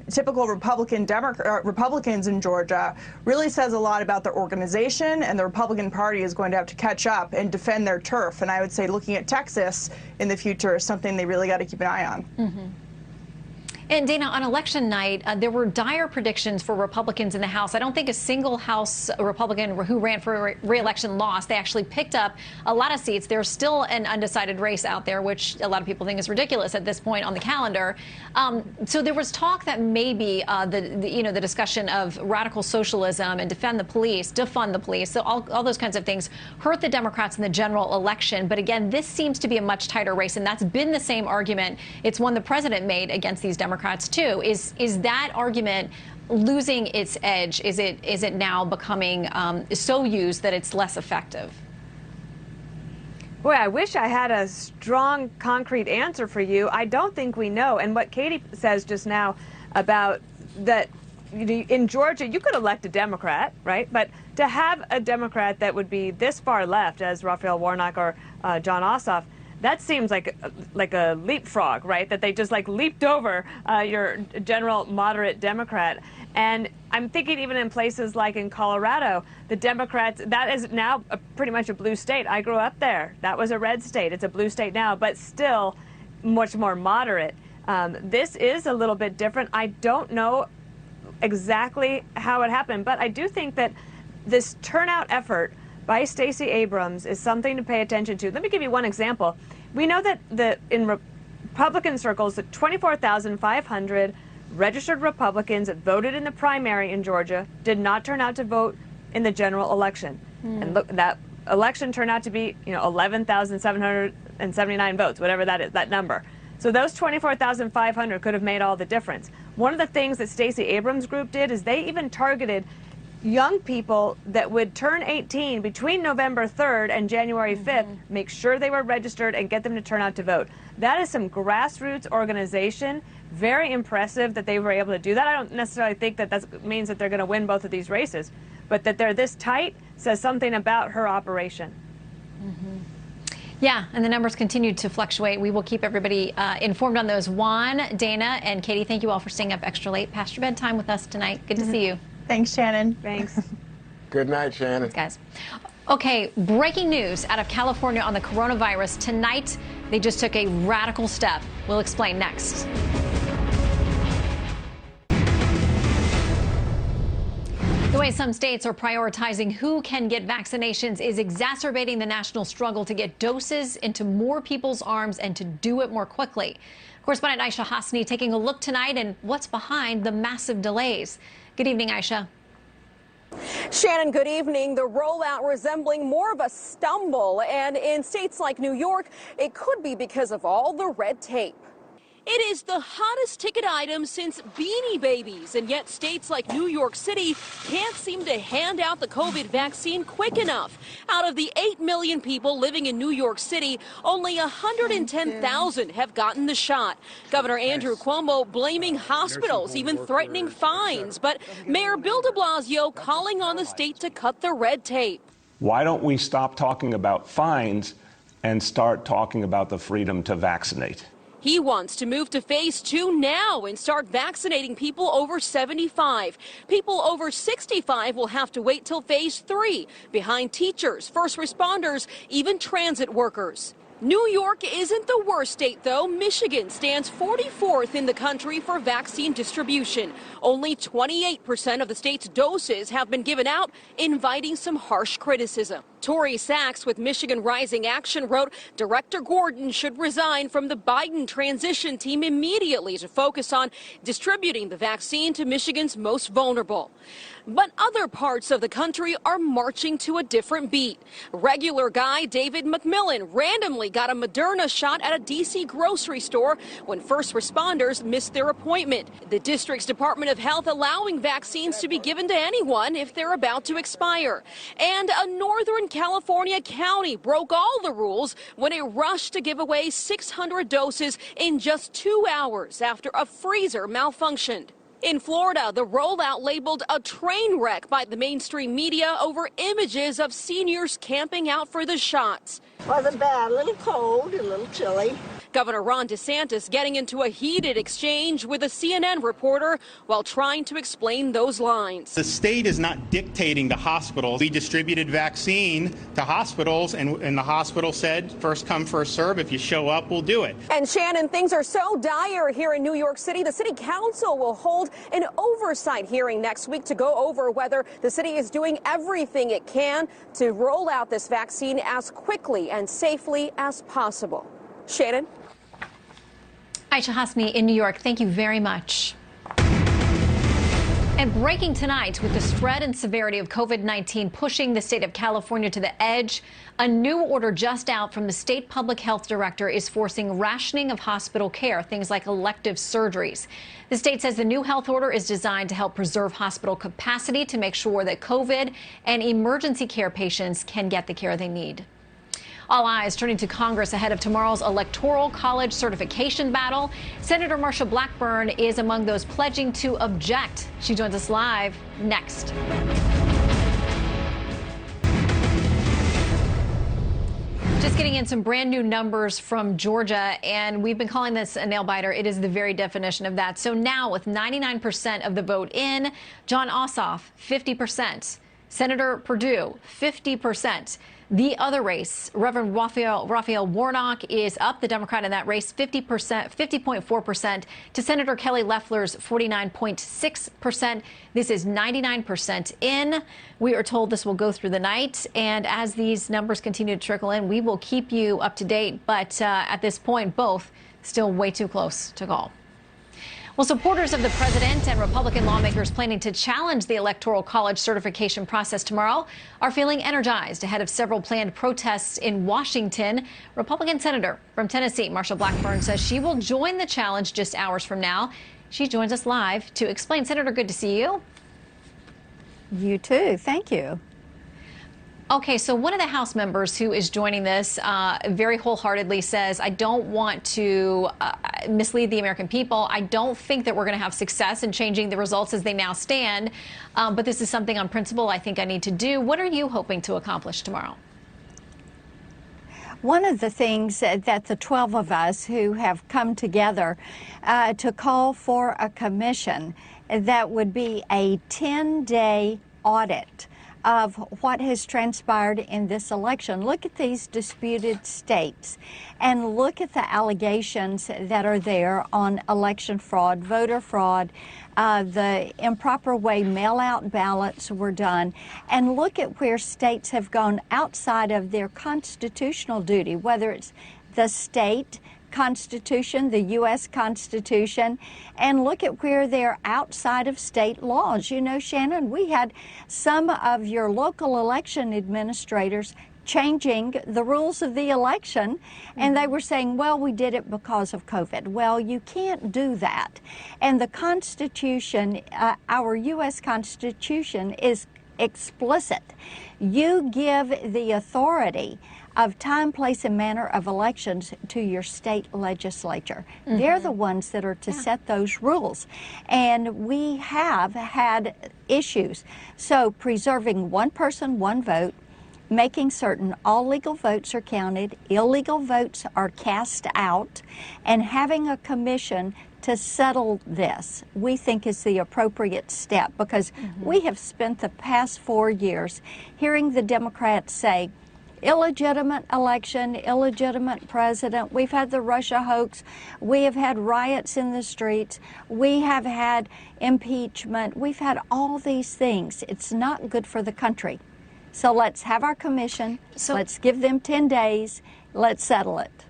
typical Republicans in Georgia really says a lot about their organization, and the Republican Party is going to have to catch up and defend their turf. And I would say looking at Texas in the future is something they really got to keep an eye on. Mm-hmm. And Dana, on election night, there were dire predictions for Republicans in the House. I don't think a single House Republican who ran for re-election lost. They actually picked up a lot of seats. There's still an undecided race out there, which a lot of people think is ridiculous at this point on the calendar. So there was talk that maybe the discussion of radical socialism and defund the police, so all those kinds of things hurt the Democrats in the general election. But again, this seems to be a much tighter race, and that's been the same argument. It's one the president made against these Democrats too. Is that argument losing its edge? Is it now becoming so used that it's less effective? Boy, I wish I had a strong, concrete answer for you. I don't think we know. And what Katie says just now about that, in Georgia, you could elect a Democrat, right? But to have a Democrat that would be this far left as Raphael Warnock or Jon Ossoff, that seems like a leapfrog, right? That they just leaped over your general moderate Democrat. And I'm thinking even in places like in Colorado, the Democrats, that is now pretty much a blue state. I grew up there. That was a red state. It's a blue state now, but still much more moderate. This is a little bit different. I don't know exactly how it happened. But I do think that this turnout effort by Stacey Abrams is something to pay attention to. Let me give you one example. We know that in Republican circles, that 24,500 registered Republicans that voted in the primary in Georgia did not turn out to vote in the general election. And look, that election turned out to be, 11,779 votes, whatever that is, that number. So those 24,500 could have made all the difference. One of the things that Stacey Abrams' group did is they even targeted young people that would turn 18 between November 3rd and January 5th, make sure they were registered and get them to turn out to vote. That is some grassroots organization. Very impressive that they were able to do that. I don't necessarily think that that means that they're going to win both of these races, but that they're this tight says something about her operation. Yeah, and the numbers continue to fluctuate. We will keep everybody informed on those. Juan, Dana, and Katie, thank you all for staying up extra late past your bedtime with us tonight. Good to see you. Thanks, Shannon. Thanks. Good night, Shannon. Guys. Okay, breaking news out of California on the coronavirus. Tonight, they just took a radical step. We'll explain next. The way some states are prioritizing who can get vaccinations is exacerbating the national struggle to get doses into more people's arms and to do it more quickly. Correspondent Aisha Hasni taking a look tonight and what's behind the massive delays. Good evening, Aisha. Shannon, good evening. The rollout resembling more of a stumble, and in states like New York, it could be because of all the red tape. It is the hottest ticket item since Beanie Babies, and yet states like New York City can't seem to hand out the COVID vaccine quick enough. Out of the 8 million people living in New York City, only 110,000 have gotten the shot. Governor Andrew Cuomo blaming hospitals, even threatening fines, but Mayor Bill de Blasio calling on the state to cut the red tape. Why don't we stop talking about fines and start talking about the freedom to vaccinate? He wants to move to phase 2 now and start vaccinating people over 75. People over 65 will have to wait till phase 3, behind teachers, first responders, even transit workers. New York isn't the worst state, though. Michigan stands 44th in the country for vaccine distribution. Only 28% of the state's doses have been given out, inviting some harsh criticism. Tori Sachs with Michigan Rising Action wrote Director Gordon should resign from the Biden transition team immediately to focus on distributing the vaccine to Michigan's most vulnerable. But other parts of the country are marching to a different beat. Regular guy David McMillan randomly got a Moderna shot at a D.C. grocery store when first responders missed their appointment. The district's Department of Health allowing vaccines to be given to anyone if they're about to expire. And a Northern California county broke all the rules when it rushed to give away 600 doses in just 2 hours after a freezer malfunctioned. In Florida, the rollout labeled a train wreck by the mainstream media over images of seniors camping out for the shots. Wasn't bad, a little cold, a little chilly. Governor Ron DeSantis getting into a heated exchange with a CNN reporter while trying to explain those lines. The state is not dictating to hospitals. We distributed vaccine to hospitals, and the hospital said, first come, first serve. If you show up, we'll do it. And Shannon, things are so dire here in New York City. The city council will hold an oversight hearing next week to go over whether the city is doing everything it can to roll out this vaccine as quickly and safely as possible. Shannon? Aisha Hasni in New York, thank you very much. And breaking tonight, with the spread and severity of COVID-19 pushing the state of California to the edge, a new order just out from the state public health director is forcing rationing of hospital care, things like elective surgeries. The state says the new health order is designed to help preserve hospital capacity to make sure that COVID and emergency care patients can get the care they need. All eyes turning to Congress ahead of tomorrow's Electoral College certification battle. Senator Marsha Blackburn is among those pledging to object. She joins us live next. Just getting in some brand new numbers from Georgia, and we've been calling this a nail biter. It is the very definition of that. So now, with 99% of the vote in, Jon Ossoff, 50%. Senator Perdue, 50%. The other race, Reverend Raphael Warnock is up, the Democrat in that race, 50.4% to Senator Kelly Loeffler's 49.6%. This is 99% in. We are told this will go through the night, and as these numbers continue to trickle in, we will keep you up to date. But at this point, both still way too close to call. Well, supporters of the president and Republican lawmakers planning to challenge the Electoral College certification process tomorrow are feeling energized ahead of several planned protests in Washington. Republican Senator from Tennessee, Marsha Blackburn, says she will join the challenge just hours from now. She joins us live to explain. Senator, good to see you. You too. Thank you. Okay, so one of the House members who is joining this very wholeheartedly says, I don't want to mislead the American people. I don't think that we're going to have success in changing the results as they now stand. But this is something on principle I think I need to do. What are you hoping to accomplish tomorrow? One of the things that the 12 of us who have come together to call for a commission that would be a 10-day audit of what has transpired in this election. Look at these disputed states and look at the allegations that are there on election fraud, voter fraud, the improper way mail-out ballots were done, and look at where states have gone outside of their constitutional duty, whether it's the state Constitution, the U.S. Constitution, and look at where they're outside of state laws. You know, Shannon, we had some of your local election administrators changing the rules of the election, and they were saying, well, we did it because of COVID. Well, you can't do that. And the Constitution, our U.S. Constitution, is explicit. You give the authority of time, place, and manner of elections to your state legislature. Mm-hmm. They're the ones that are to set those rules. And we have had issues. So preserving one person, one vote, making certain all legal votes are counted, illegal votes are cast out, and having a commission to settle this, we think is the appropriate step, because we have spent the past 4 years hearing the Democrats say, illegitimate election, illegitimate president. We've had the Russia hoax. We have had riots in the streets. We have had impeachment. We've had all these things. It's not good for the country. So let's have our commission. Let's give them 10 days. Let's settle it.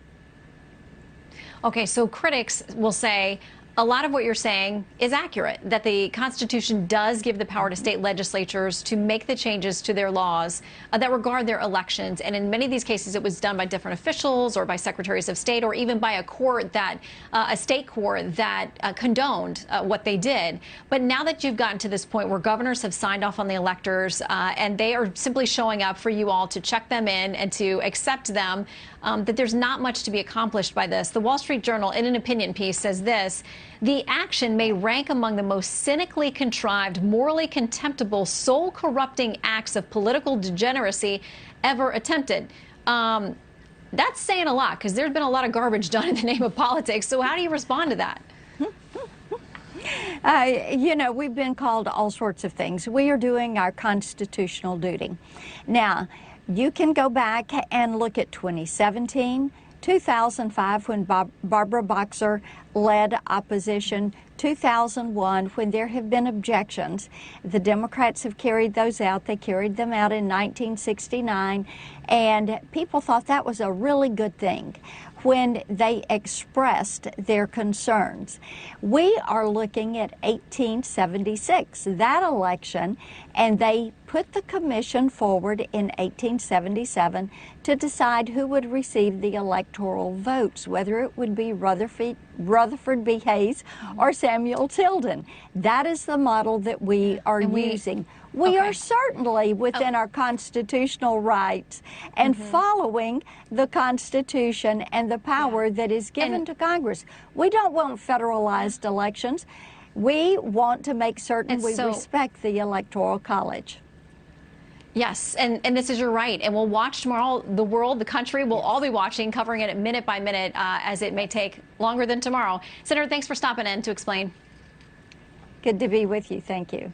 Okay, so critics will say a lot of what you're saying is accurate, that the Constitution does give the power to state legislatures to make the changes to their laws that regard their elections. And in many of these cases, it was done by different officials or by secretaries of state or even by a court that, a state court that condoned what they did. But now that you've gotten to this point where governors have signed off on the electors and they are simply showing up for you all to check them in and to accept them, that there's not much to be accomplished by this. The Wall Street Journal, in an opinion piece, says this: the action may rank among the most cynically contrived, morally contemptible, soul-corrupting acts of political degeneracy ever attempted. That's saying a lot, because there's been a lot of garbage done in the name of politics. So how do you respond to that? You know, we've been called all sorts of things. We are doing our constitutional duty. Now, you can go back and look at 2017, 2005, when Barbara Boxer led opposition, 2001, when there have been objections. The Democrats have carried those out. They carried them out in 1969, and people thought that was a really good thing when they expressed their concerns. We are looking at 1876, that election, and they put the commission forward in 1877 to decide who would receive the electoral votes, whether it would be Rutherford B. Hayes or Samuel Tilden. That is the model that we are using. We are certainly within our constitutional rights and following the Constitution and the power that is given to Congress. We don't want federalized elections. We want to make certain we respect the Electoral College. Yes, and this is your right. And we'll watch tomorrow. The world, the country, will all be watching, covering it minute by minute, as it may take longer than tomorrow. Senator, thanks for stopping in to explain. Good to be with you. Thank you.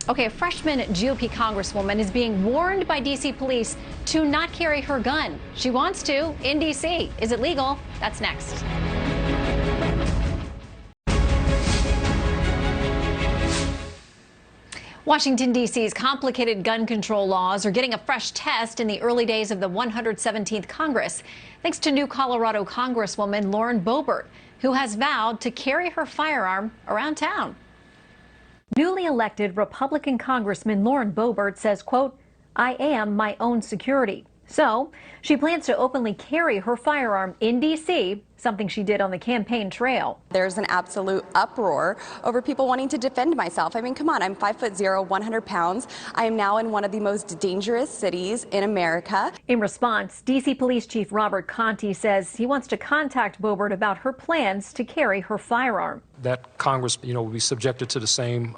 Okay, a freshman GOP congresswoman is being warned by D.C. police to not carry her gun. She wants to in D.C. Is it legal? That's next. Washington, D.C.'s complicated gun control laws are getting a fresh test in the early days of the 117th Congress, thanks to new Colorado Congresswoman Lauren Boebert, who has vowed to carry her firearm around town. Newly elected Republican Congressman Lauren Boebert says, quote, "I am my own security." So she plans to openly carry her firearm in D.C., something she did on the campaign trail. There's an absolute uproar over people wanting to defend myself. I mean, come on, I'm 5'0", 100 pounds. I am now in one of the most dangerous cities in America. In response, D.C. Police Chief Robert Conti says he wants to contact Boebert about her plans to carry her firearm. That Congress, will be subjected to the same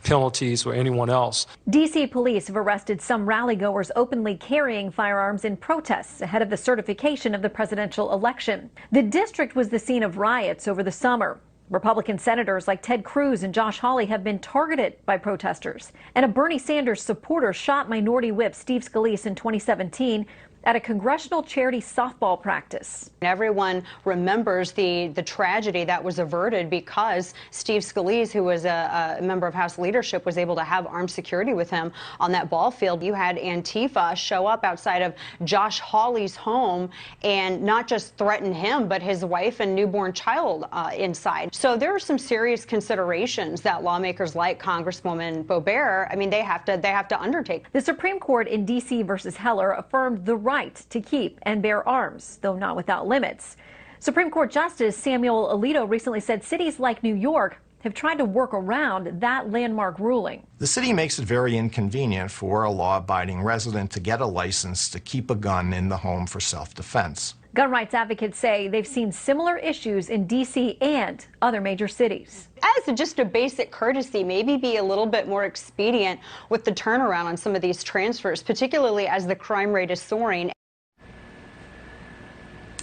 penalties for anyone else. D.C. police have arrested some rally-goers openly carrying firearms in protests ahead of the certification of the presidential election. The district was the scene of riots over the summer. Republican senators like Ted Cruz and Josh Hawley have been targeted by protesters. And a Bernie Sanders supporter shot Minority Whip Steve Scalise in 2017 at a congressional charity softball practice. Everyone remembers the tragedy that was averted because Steve Scalise, who was a member of House leadership, was able to have armed security with him on that ball field. You had Antifa show up outside of Josh Hawley's home and not just threaten him, but his wife and newborn child inside. So there are some serious considerations that lawmakers like Congresswoman Boebert, I mean, they have to undertake. The Supreme Court in D.C. versus Heller affirmed the right to keep and bear arms, though not without limits. Supreme Court Justice Samuel Alito recently said cities like New York have tried to work around that landmark ruling. The city makes it very inconvenient for a law-abiding resident to get a license to keep a gun in the home for self-defense. Gun rights advocates say they've seen similar issues in D.C. and other major cities. As just a basic courtesy, maybe be a little bit more expedient with the turnaround on some of these transfers, particularly as the crime rate is soaring.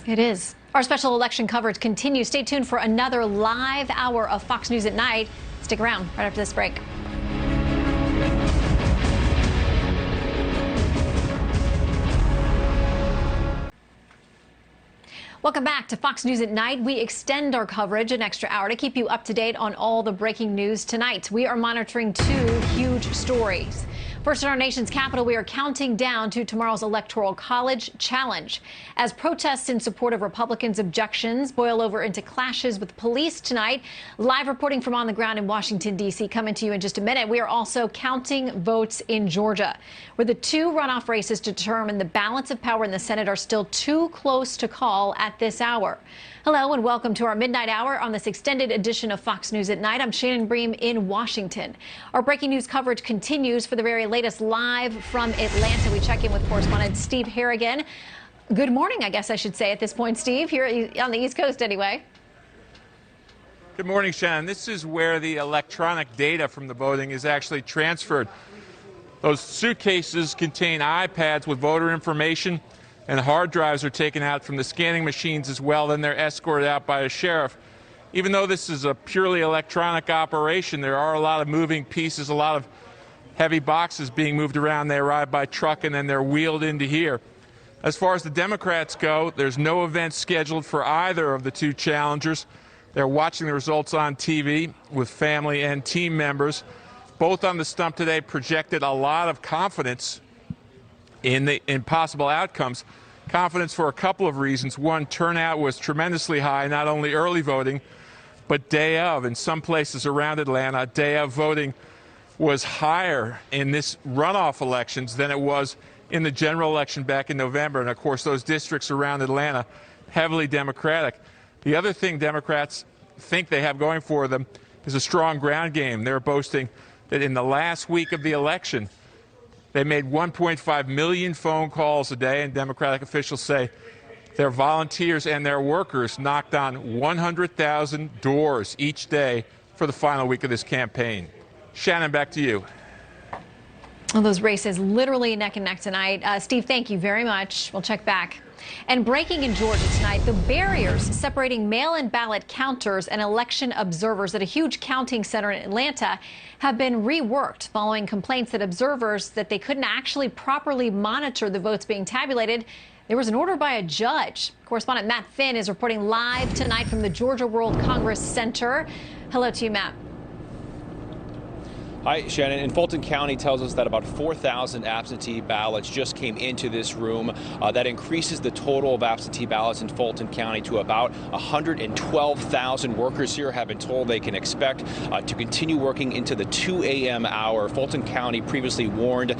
It is. Our special election coverage continues. Stay tuned for another live hour of Fox News at Night. Stick around right after this break. Welcome back to Fox News at Night. We extend our coverage an extra hour to keep you up to date on all the breaking news tonight. We are monitoring two huge stories. First, in our nation's capital, we are counting down to tomorrow's Electoral College challenge. As protests in support of Republicans' objections boil over into clashes with police tonight, live reporting from on the ground in Washington, D.C. coming to you in just a minute. We are also counting votes in Georgia, where the two runoff races to determine the balance of power in the Senate are still too close to call at this hour. Hello and welcome to our midnight hour on this extended edition of Fox News at Night. I'm Shannon Bream in Washington. Our breaking news coverage continues. For the very latest live from Atlanta, we check in with correspondent Steve Harrigan. Good morning, I guess I should say at this point, Steve, here on the East Coast anyway. Good morning, Shannon. This is where the electronic data from the voting is actually transferred. Those suitcases contain iPads with voter information, and hard drives are taken out from the scanning machines as well. Then they're escorted out by a sheriff. Even though this is a purely electronic operation, there are a lot of moving pieces, a lot of heavy boxes being moved around. They arrive by truck and then they're wheeled into here. As far as the Democrats go, there's no event scheduled for either of the two challengers. They're watching the results on TV with family and team members. Both on the stump today projected a lot of confidence in possible outcomes. Confidence for a couple of reasons. One, turnout was tremendously high, not only early voting, but day of. In some places around Atlanta, day of voting was higher in this runoff elections than it was in the general election back in November. And of course, those districts around Atlanta, heavily Democratic. The other thing Democrats think they have going for them is a strong ground game. They're boasting that in the last week of the election, they made 1.5 million phone calls a day, and Democratic officials say their volunteers and their workers knocked on 100,000 doors each day for the final week of this campaign. Shannon, back to you. Well, those races literally neck and neck tonight. Steve, thank you very much. We'll check back. And breaking in Georgia tonight, the barriers separating mail-in ballot counters and election observers at a huge counting center in Atlanta have been reworked following complaints that observers that they couldn't actually properly monitor the votes being tabulated. There was an order by a judge. Correspondent Matt Finn is reporting live tonight from the Georgia World Congress Center. Hello to you, Matt. Hi, Shannon. And Fulton County tells us that about 4,000 absentee ballots just came into this room. That increases the total of absentee ballots in Fulton County to about 112,000. Workers here have been told they can expect to continue working into the 2 a.m. hour. Fulton County previously warned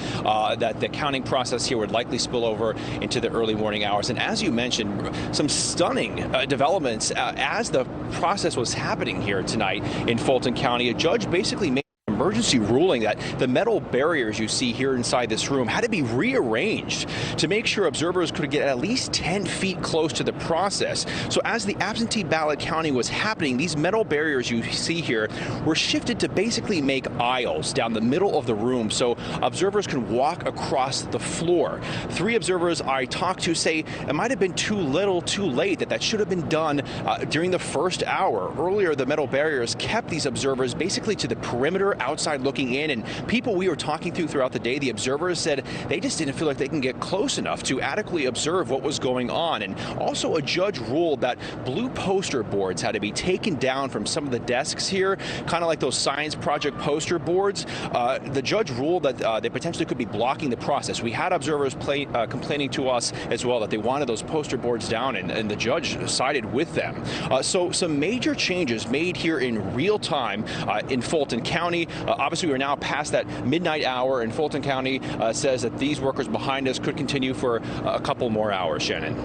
that the counting process here would likely spill over into the early morning hours. And as you mentioned, some stunning developments as the process was happening here tonight in Fulton County. A judge basically made emergency ruling that the metal barriers you see here inside this room had to be rearranged to make sure observers could get at least 10 feet close to the process. So as the absentee ballot counting was happening, these metal barriers you see here were shifted to basically make aisles down the middle of the room so observers can walk across the floor. 3 observers I talked to say it might have been too little too late, that should have been done during the first hour. Earlier, the metal barriers kept these observers basically to the perimeter outside looking in, and people we were talking to throughout the day, the observers said they just didn't feel like they can get close enough to adequately observe what was going on. And also a judge ruled that blue poster boards had to be taken down from some of the desks here, kind of like those science project poster boards. The judge ruled that they potentially could be blocking the process. We had observers complaining to us as well that they wanted those poster boards down, and the judge sided with them. So some major changes made here in real time in Fulton County. Obviously, we're now past that midnight hour, and Fulton County says that these workers behind us could continue for a couple more hours, Shannon.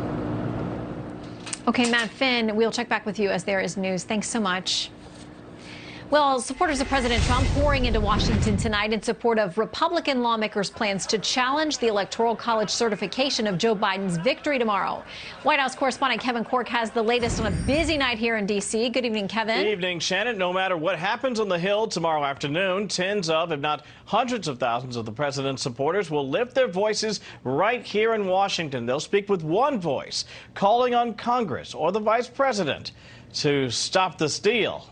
Okay, Matt Finn, we'll check back with you as there is news. Thanks so much. Well, supporters of President Trump pouring into Washington tonight in support of Republican lawmakers' plans to challenge the Electoral College certification of Joe Biden's victory tomorrow. White House correspondent Kevin Corke has the latest on a busy night here in D.C. Good evening, Kevin. Good evening, Shannon. No matter what happens on the Hill tomorrow afternoon, tens of, if not hundreds of thousands of the president's supporters will lift their voices right here in Washington. They'll speak with one voice, calling on Congress or the vice president to stop the steal.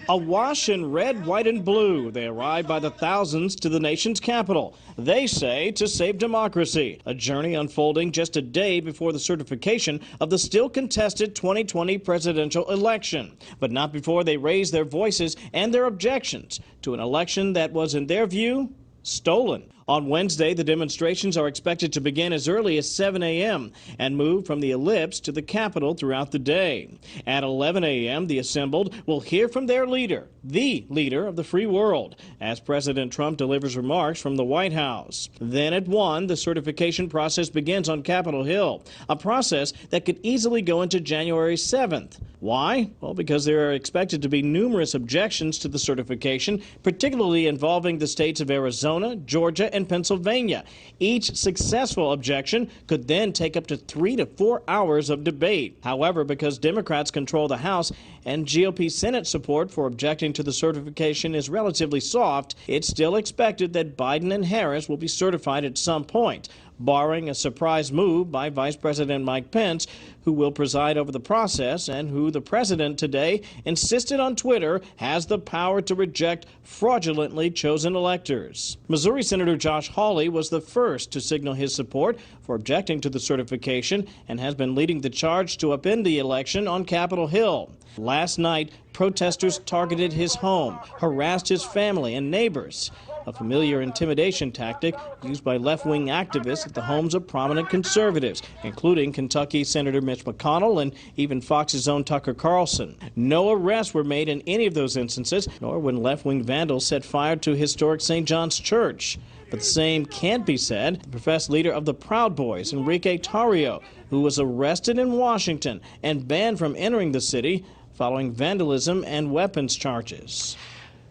Awash in red, white, and blue, they arrive by the thousands to the nation's capital. They say to save democracy, a journey unfolding just a day before the certification of the still contested 2020 presidential election. But not before they raise their voices and their objections to an election that was, in their view, stolen. On Wednesday, the demonstrations are expected to begin as early as 7 a.m. and move from the Ellipse to the Capitol throughout the day. At 11 a.m., the assembled will hear from their leader, the leader of the free world, as President Trump delivers remarks from the White House. Then at 1, the certification process begins on Capitol Hill, a process that could easily go into January 7th. Why? Well, because there are expected to be numerous objections to the certification, particularly involving the states of Arizona, Georgia, and Pennsylvania. Each successful objection could then take up to 3 to 4 hours of debate. However, because Democrats control the House and GOP Senate support for objecting to the certification is relatively soft, it's still expected that Biden and Harris will be certified at some point, barring a surprise move by Vice President Mike Pence, who will preside over the process and who the president today insisted on Twitter has the power to reject fraudulently chosen electors. Missouri Senator Josh Hawley was the first to signal his support for objecting to the certification and has been leading the charge to upend the election on Capitol Hill. Last night, protesters targeted his home, harassed his family and neighbors, a familiar intimidation tactic used by left-wing activists at the homes of prominent conservatives, including Kentucky Senator Mitch McConnell and even Fox's own Tucker Carlson. No arrests were made in any of those instances, nor when left-wing vandals set fire to historic St. John's Church. But the same can't be said the professed leader of the Proud Boys, Enrique Tarrio, who was arrested in Washington and banned from entering the city following vandalism and weapons charges.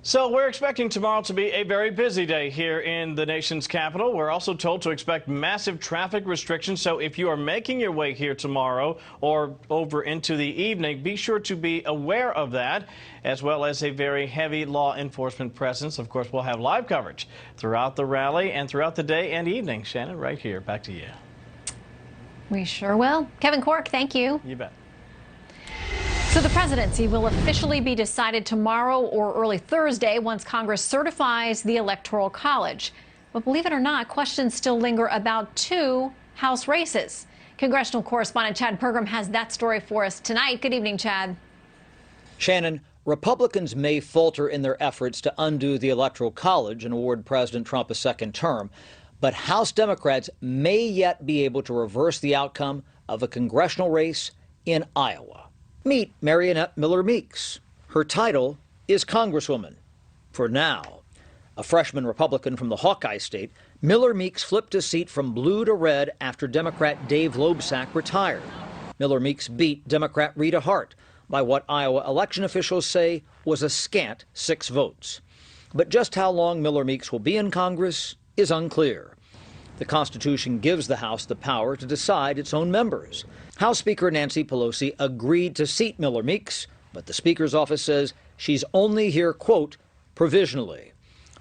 So we're expecting tomorrow to be a very busy day here in the nation's capital. We're also told to expect massive traffic restrictions. So if you are making your way here tomorrow or over into the evening, be sure to be aware of that, as well as a very heavy law enforcement presence. Of course, we'll have live coverage throughout the rally and throughout the day and evening. Shannon, right here. Back to you. We sure will. Kevin Cork, thank you. You bet. So the presidency will officially be decided tomorrow or early Thursday once Congress certifies the Electoral College. But believe it or not, questions still linger about 2 House races. Congressional correspondent Chad Pergram has that story for us tonight. Good evening, Chad. Shannon, Republicans may falter in their efforts to undo the Electoral College and award President Trump a second term, but House Democrats may yet be able to reverse the outcome of a congressional race in Iowa. Meet Marionette Miller Meeks. Her title is Congresswoman. For now. A freshman Republican from the Hawkeye State, Miller Meeks flipped a seat from blue to red after Democrat Dave Loebsack retired. Miller Meeks beat Democrat Rita Hart by what Iowa election officials say was a scant 6 votes. But just how long Miller Meeks will be in Congress is unclear. The Constitution gives the House the power to decide its own members. House Speaker Nancy Pelosi agreed to seat Miller Meeks, but the Speaker's office says she's only here, quote, provisionally.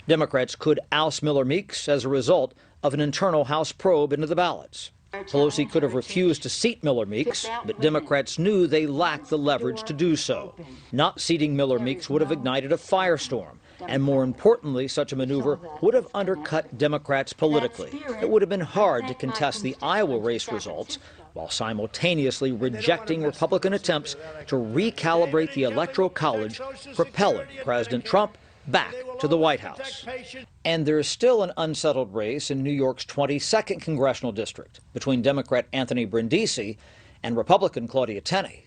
Democrats could oust Miller Meeks as a result of an internal House probe into the ballots. Pelosi could have refused to seat Miller Meeks, but Democrats knew they lacked the leverage to do so. Not seating Miller Meeks would have ignited a firestorm, and more importantly, such a maneuver would have undercut Democrats politically. It would have been hard to contest the Iowa race results while simultaneously rejecting Republican attempts to recalibrate the Electoral College, propelling President Trump back to the White House. And there's still an unsettled race in New York's 22nd congressional district between Democrat Anthony Brindisi and Republican Claudia Tenney.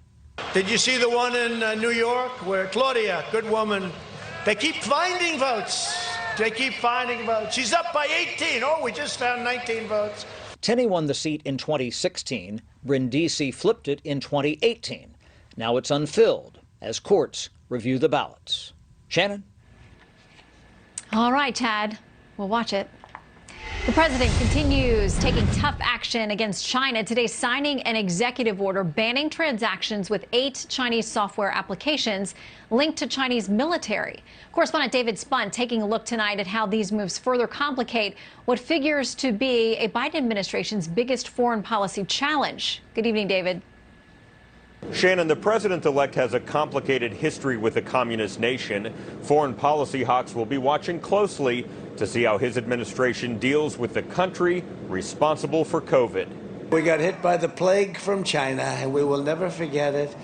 Did you see the one in New York where Claudia, good woman, they keep finding votes. They keep finding votes. She's up by 18. Oh, we just found 19 votes. Tenney won the seat in 2016. Brindisi flipped it in 2018. Now it's unfilled as courts review the ballots. Shannon? All right, Chad. We'll watch it. The president continues taking tough action against China today, signing an executive order banning transactions with 8 Chinese software applications linked to Chinese military. Correspondent David Spunt taking a look tonight at how these moves further complicate what figures to be a Biden administration's biggest foreign policy challenge. Good evening, David. Shannon, the president-elect has a complicated history with a communist nation. Foreign policy hawks will be watching closely to see how his administration deals with the country responsible for COVID. We got hit by the plague from China, and we will never forget it.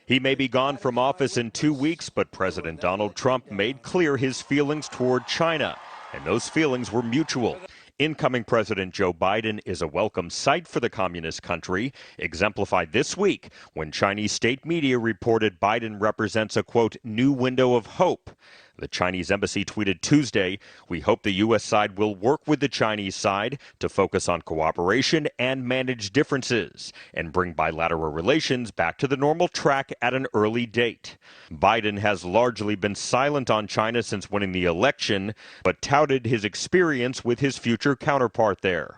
He may be gone from office in 2 weeks, but President Donald Trump made clear his feelings toward China, and those feelings were mutual. Incoming President Joe Biden is a welcome sight for the communist country, exemplified this week when Chinese state media reported Biden represents a, quote, new window of hope. The Chinese embassy tweeted Tuesday, "We hope the U.S. side will work with the Chinese side to focus on cooperation and manage differences and bring bilateral relations back to the normal track at an early date." Biden has largely been silent on China since winning the election, but touted his experience with his future counterpart there.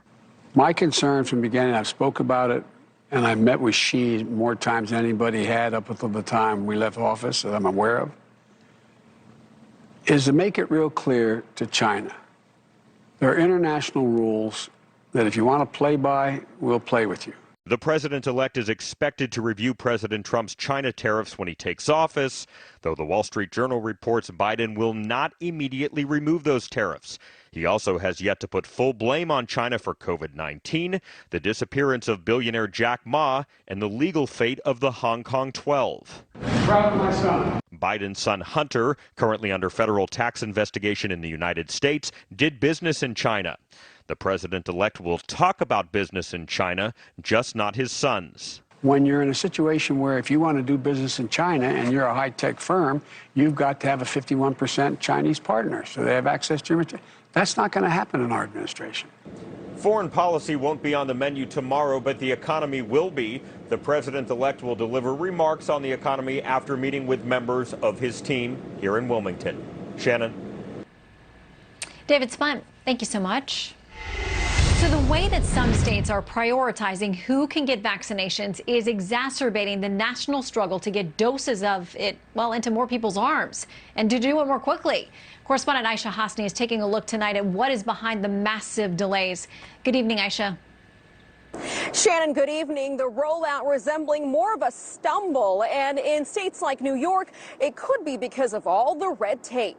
My concern from the beginning, I've spoke about it, and I met with Xi more times than anybody had up until the time we left office that I'm aware of, is to make it real clear to China. There are international rules that if you want to play by, we'll play with you. The president-elect is expected to review President Trump's China tariffs when he takes office, though the Wall Street Journal reports Biden will not immediately remove those tariffs. He also has yet to put full blame on China for COVID-19, the disappearance of billionaire Jack Ma, and the legal fate of the Hong Kong 12. Proud of my son. Biden's son Hunter, currently under federal tax investigation in the United States, did business in China. The president-elect will talk about business in China, just not his son's. When you're in a situation where if you want to do business in China and you're a high-tech firm, you've got to have a 51% Chinese partner, so they have access to your material. That's not going to happen in our administration. Foreign policy won't be on the menu tomorrow, but the economy will be. The president-elect will deliver remarks on the economy after meeting with members of his team here in Wilmington. Shannon. David Spunt, thank you so much. So the way that some states are prioritizing who can get vaccinations is exacerbating the national struggle to get doses of it, well, into more people's arms and to do it more quickly. Correspondent Aisha Hasni is taking a look tonight at what is behind the massive delays. Good evening, Aisha. Shannon, good evening. The rollout resembling more of a stumble, and in states like New York, it could be because of all the red tape.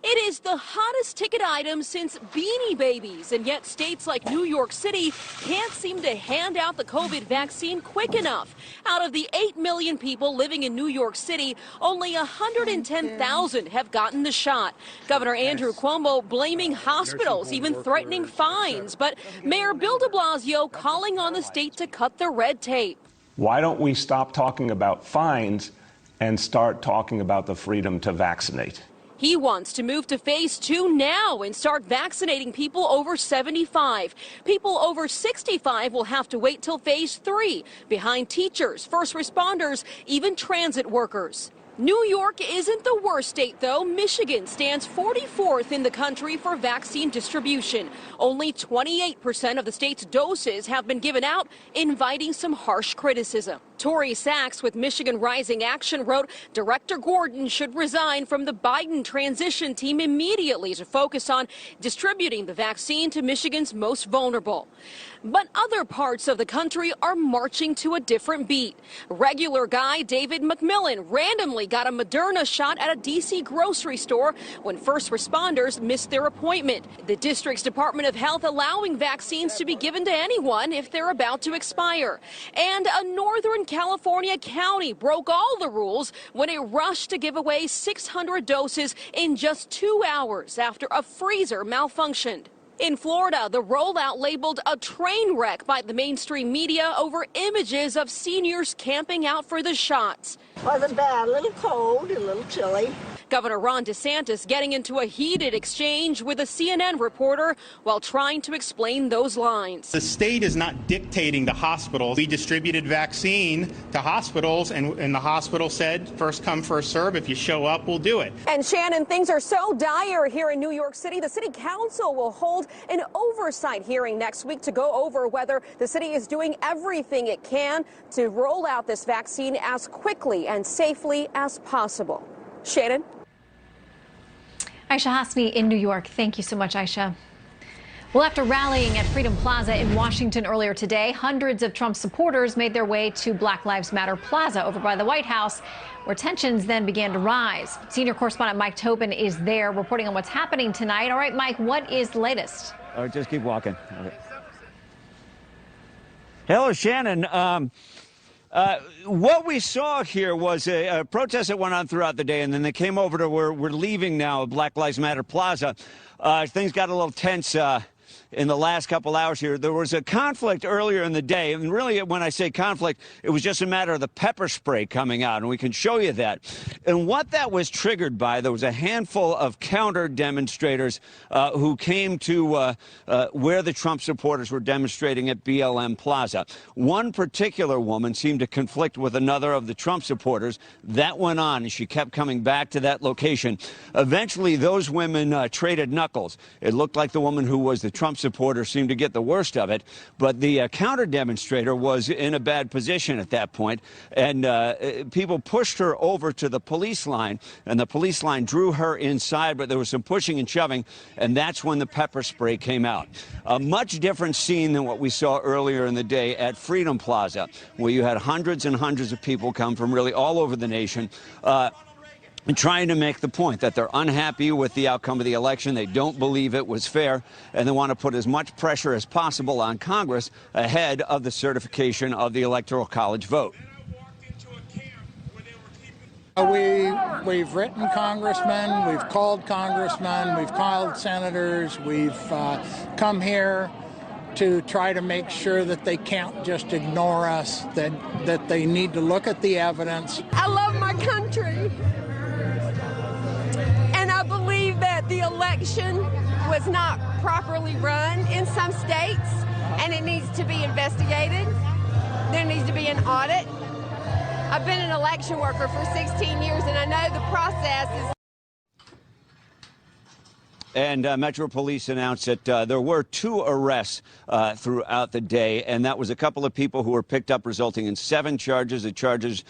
It is the hottest ticket item since Beanie Babies, and yet states like New York City can't seem to hand out the COVID vaccine quick enough. Out of the 8 million people living in New York City, only 110,000 have gotten the shot. Governor Andrew Cuomo blaming hospitals, even threatening fines. But Mayor Bill de Blasio calling on the state to cut the red tape. Why don't we stop talking about fines and start talking about the freedom to vaccinate? He wants to move to phase 2 now and start vaccinating people over 75. People over 65 will have to wait till phase 3, behind teachers, first responders, even transit workers. New York isn't the worst state, though. Michigan stands 44th in the country for vaccine distribution. Only 28% of the state's doses have been given out, inviting some harsh criticism. Tori Sachs with Michigan Rising Action wrote, Director Gordon should resign from the Biden transition team immediately to focus on distributing the vaccine to Michigan's most vulnerable. But other parts of the country are marching to a different beat. Regular guy David McMillan randomly got a Moderna shot at a D.C. grocery store when first responders missed their appointment. The district's Department of Health allowing vaccines to be given to anyone if they're about to expire. And a Northern California county broke all the rules when it rushed to give away 600 doses in just 2 hours after a freezer malfunctioned. In Florida, the rollout labeled a train wreck by the mainstream media over images of seniors camping out for the shots. Wasn't bad, a little cold, a little chilly. Governor Ron DeSantis getting into a heated exchange with a CNN reporter while trying to explain those lines. The state is not dictating to hospitals. We distributed vaccine to hospitals, and the hospital said, first come, first serve. If you show up, we'll do it. And Shannon, things are so dire here in New York City. The city council will hold an oversight hearing next week to go over whether the city is doing everything it can to roll out this vaccine as quickly and safely as possible. Shannon? Aisha Hasmi in New York. Thank you so much, Aisha. Well, after rallying at Freedom Plaza in Washington earlier today, hundreds of Trump supporters made their way to Black Lives Matter Plaza over by the White House, where tensions then began to rise. Senior correspondent Mike Tobin is there reporting on what's happening tonight. All right, Mike, what is the latest? Just keep walking. Okay. Hello, Shannon. What we saw here was a protest that went on throughout the day, and then they came over to where we're leaving now, Black Lives Matter Plaza. Things got a little tense in the last couple hours here. There was a conflict earlier in the day, and really when I say conflict, it was just a matter of the pepper spray coming out, and we can show you that. And what that was triggered by, there was a handful of counter demonstrators who came to where the Trump supporters were demonstrating at BLM Plaza. One particular woman seemed to conflict with another of the Trump supporters. That went on, and she kept coming back to that location. Eventually, those women traded knuckles. It looked like the woman who was the Trump supporter seemed to get the worst of it, but the counter demonstrator was in a bad position at that point, and people pushed her over to the police line, and the police line drew her inside, but there was some pushing and shoving, and that's when the pepper spray came out. A much different scene than what we saw earlier in the day at Freedom Plaza, where you had hundreds and hundreds of people come from really all over the nation, and trying to make the point that they're unhappy with the outcome of the election. They don't believe it was fair, and they want to put as much pressure as possible on Congress ahead of the certification of the Electoral College vote. We've written congressmen, we've called congressmen, we've called senators, we've come here to try to make sure that they can't just ignore us, that they need to look at the evidence. I love my country. And I believe that the election was not properly run in some states, and it needs to be investigated. There needs to be an audit. I've been an election worker for 16 years, and I know the process is. And Metro Police announced that there were 2 arrests throughout the day, and that was a couple of people who were picked up, resulting in 7 charges. The charges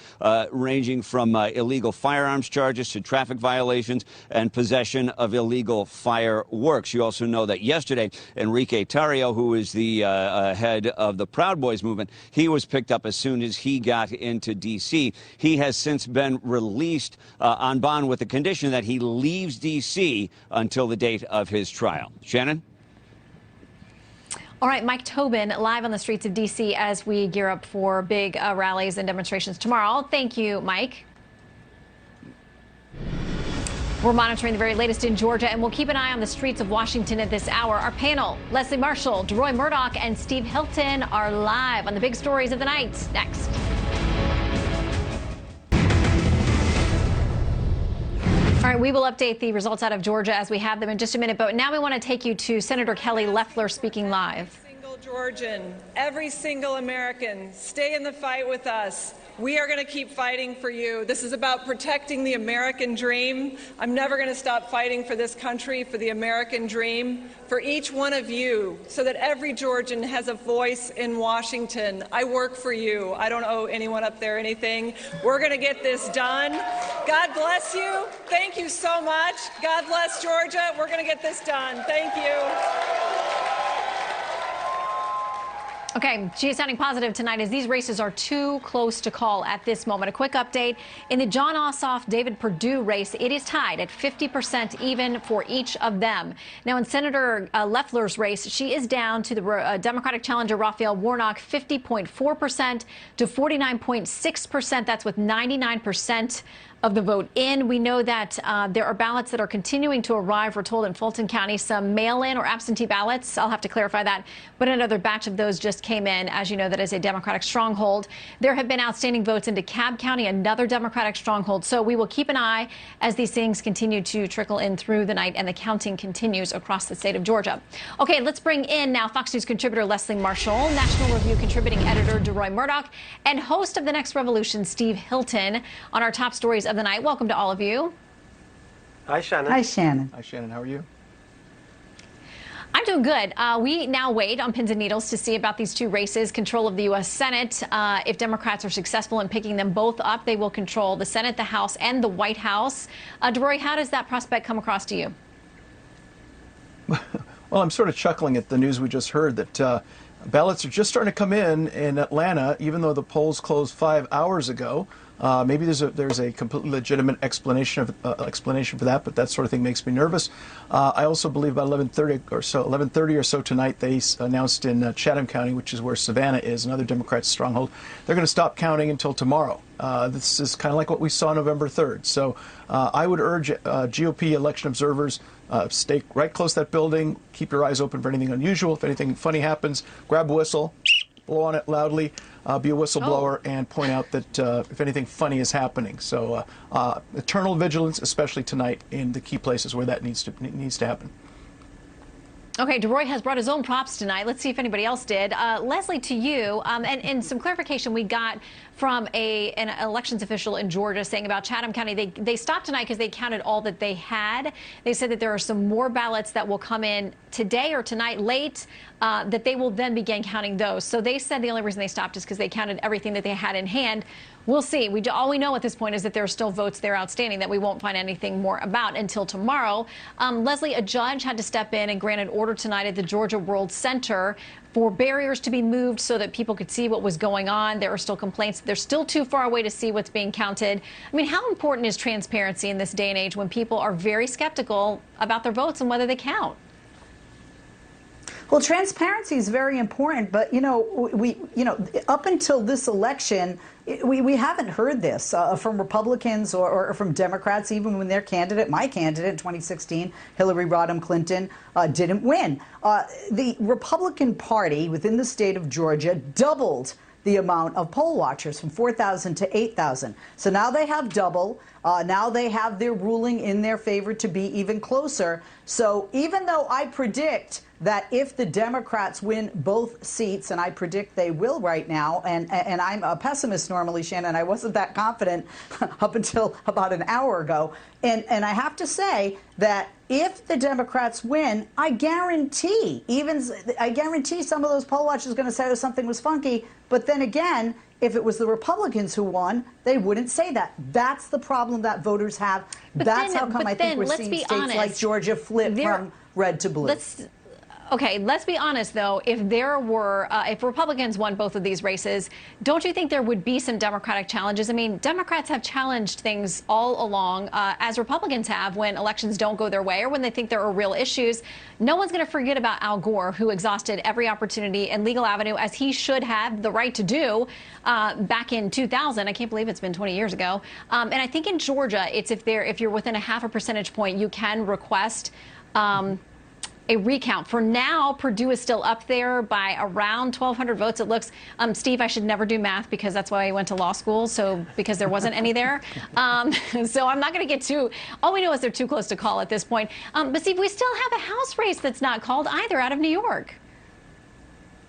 ranging from illegal firearms charges to traffic violations and possession of illegal fireworks. You also know that yesterday, Enrique Tarrio, who is the head of the Proud Boys movement, he was picked up as soon as he got into D.C. He has since been released on bond with the condition that he leaves D.C. until the date of his trial. Shannon? All right, Mike Tobin live on the streets of D.C. as we gear up for big rallies and demonstrations tomorrow. Thank you, Mike. We're monitoring the very latest in Georgia, and we'll keep an eye on the streets of Washington at this hour. Our panel, Leslie Marshall, DeRoy Murdoch, and Steve Hilton are live on the big stories of the night. Next. All right, we will update the results out of Georgia as we have them in just a minute, but now we want to take you to Senator Kelly Loeffler speaking live. Every single Georgian, every single American, stay in the fight with us. We are going to keep fighting for you. This is about protecting the American dream. I'm never going to stop fighting for this country, for the American dream, for each one of you, so that every Georgian has a voice in Washington. I work for you. I don't owe anyone up there anything. We're going to get this done. God bless you. Thank you so much. God bless Georgia. We're going to get this done. Thank you. Okay, she is sounding positive tonight as these races are too close to call at this moment. A quick update. In the Jon Ossoff-David Perdue race, it is tied at 50% even for each of them. Now, in Senator Loeffler's race, she is down to the Democratic challenger Raphael Warnock, 50.4% to 49.6%. That's with 99% of the vote in. We know that there are ballots that are continuing to arrive. We're told in Fulton County, some mail-in or absentee ballots. I'll have to clarify that. But another batch of those just came in. As you know, that is a Democratic stronghold. There have been outstanding votes into Cobb County, another Democratic stronghold. So we will keep an eye as these things continue to trickle in through the night and the counting continues across the state of Georgia. Okay, let's bring in now Fox News contributor Leslie Marshall, National Review contributing editor DeRoy Murdoch, and host of The Next Revolution, Steve Hilton, on our top stories of the night. Welcome to all of you. Hi, Shannon. Hi, Shannon. Hi, Shannon. How are you? I'm doing good. We now wait on pins and needles to see about these 2 races, control of the U.S. Senate. If Democrats are successful in picking them both up, they will control the Senate, the House, and the White House. DeRoy, how does that prospect come across to you? Well, I'm sort of chuckling at the news we just heard that ballots are just starting to come in Atlanta, even though the polls closed 5 hours ago. Maybe there's a completely legitimate explanation for that, but that sort of thing makes me nervous. I also believe about 11:30 or so tonight, they announced in Chatham County, which is where Savannah is, another Democrat stronghold, they're going to stop counting until tomorrow. This is kind of like what we saw November 3rd. So I would urge GOP election observers, stay right close to that building, keep your eyes open for anything unusual. If anything funny happens, grab a whistle, blow on it loudly, be a whistleblower, and point out that if anything funny is happening. So eternal vigilance, especially tonight in the key places where that needs to happen. Okay, DeRoy has brought his own props tonight. Let's see if anybody else did. Leslie, to you, and some clarification we got from an elections official in Georgia saying about Chatham County. They stopped tonight because they counted all that they had. They said that there are some more ballots that will come in today or tonight late, that they will then begin counting those. So they said the only reason they stopped is because they counted everything that they had in hand. We'll see. All we know at this point is that there are still votes there outstanding that we won't find anything more about until tomorrow. Leslie, a judge had to step in and grant an order tonight at the Georgia World Center for barriers to be moved so that people could see what was going on. There are still complaints. They're still too far away to see what's being counted. I mean, how important is transparency in this day and age when people are very skeptical about their votes and whether they count? Well, transparency is very important, but up until this election, we haven't heard this from Republicans or from Democrats, even when their candidate, my candidate in 2016, Hillary Rodham Clinton, didn't win. The Republican Party within the state of Georgia doubled the amount of poll watchers from 4,000 to 8,000. So now they have double. Now they have their ruling in their favor to be even closer. So even though I predict that if the Democrats win both seats, and I predict they will right now, and I'm a pessimist normally, Shannon, I wasn't that confident up until about an hour ago, and I have to say that if the Democrats win, I guarantee some of those poll watchers are going to say something was funky, but then again, if it was the Republicans who won, they wouldn't say that. That's the problem that voters have. That's how come I think we're seeing states like Georgia flip from red to blue. Okay, let's be honest, though. If Republicans won both of these races, don't you think there would be some Democratic challenges? I mean, Democrats have challenged things all along, as Republicans have, when elections don't go their way or when they think there are real issues. No one's going to forget about Al Gore, who exhausted every opportunity and legal avenue, as he should have the right to do, back in 2000. I can't believe it's been 20 years ago. And I think in Georgia, it's if you're within a half a percentage point, you can request a recount. For now, Purdue is still up there by around 1,200 votes. It looks, Steve, I should never do math because that's why I went to law school. So because there wasn't any there. So I'm not going to get too, all we know is they're too close to call at this point. But Steve, we still have a House race that's not called either out of New York.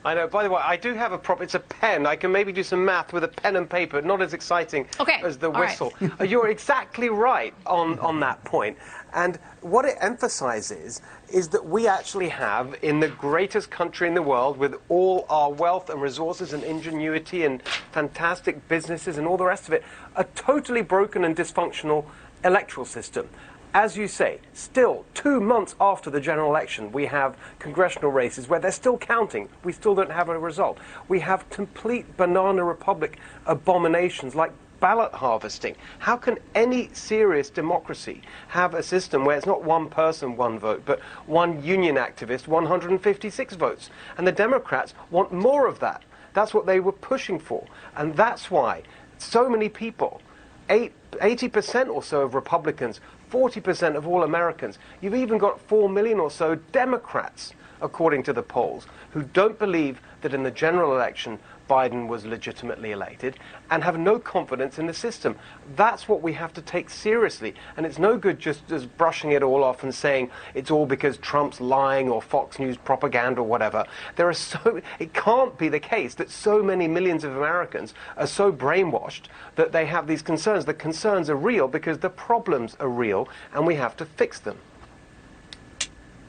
I know. By the way, I do have a prop. It's a pen. I can maybe do some math with a pen and paper. Not as exciting as the whistle. Right. You're exactly right on that point. And what it emphasizes is that we actually have, in the greatest country in the world, with all our wealth and resources and ingenuity and fantastic businesses and all the rest of it, a totally broken and dysfunctional electoral system. As you say, still 2 months after the general election, we have congressional races where they're still counting. We still don't have a result. We have complete banana republic abominations like ballot harvesting. How can any serious democracy have a system where it's not one person, one vote, but one union activist, 156 votes? And the Democrats want more of that. That's what they were pushing for. And that's why so many people, 80% or so of Republicans, 40% of all Americans, you've even got 4 million or so Democrats, according to the polls, who don't believe that in the general election Biden was legitimately elected and have no confidence in the system. That's what we have to take seriously. And it's no good just brushing it all off and saying it's all because Trump's lying or Fox News propaganda or whatever. It can't be the case that so many millions of Americans are so brainwashed that they have these concerns. The concerns are real because the problems are real and we have to fix them.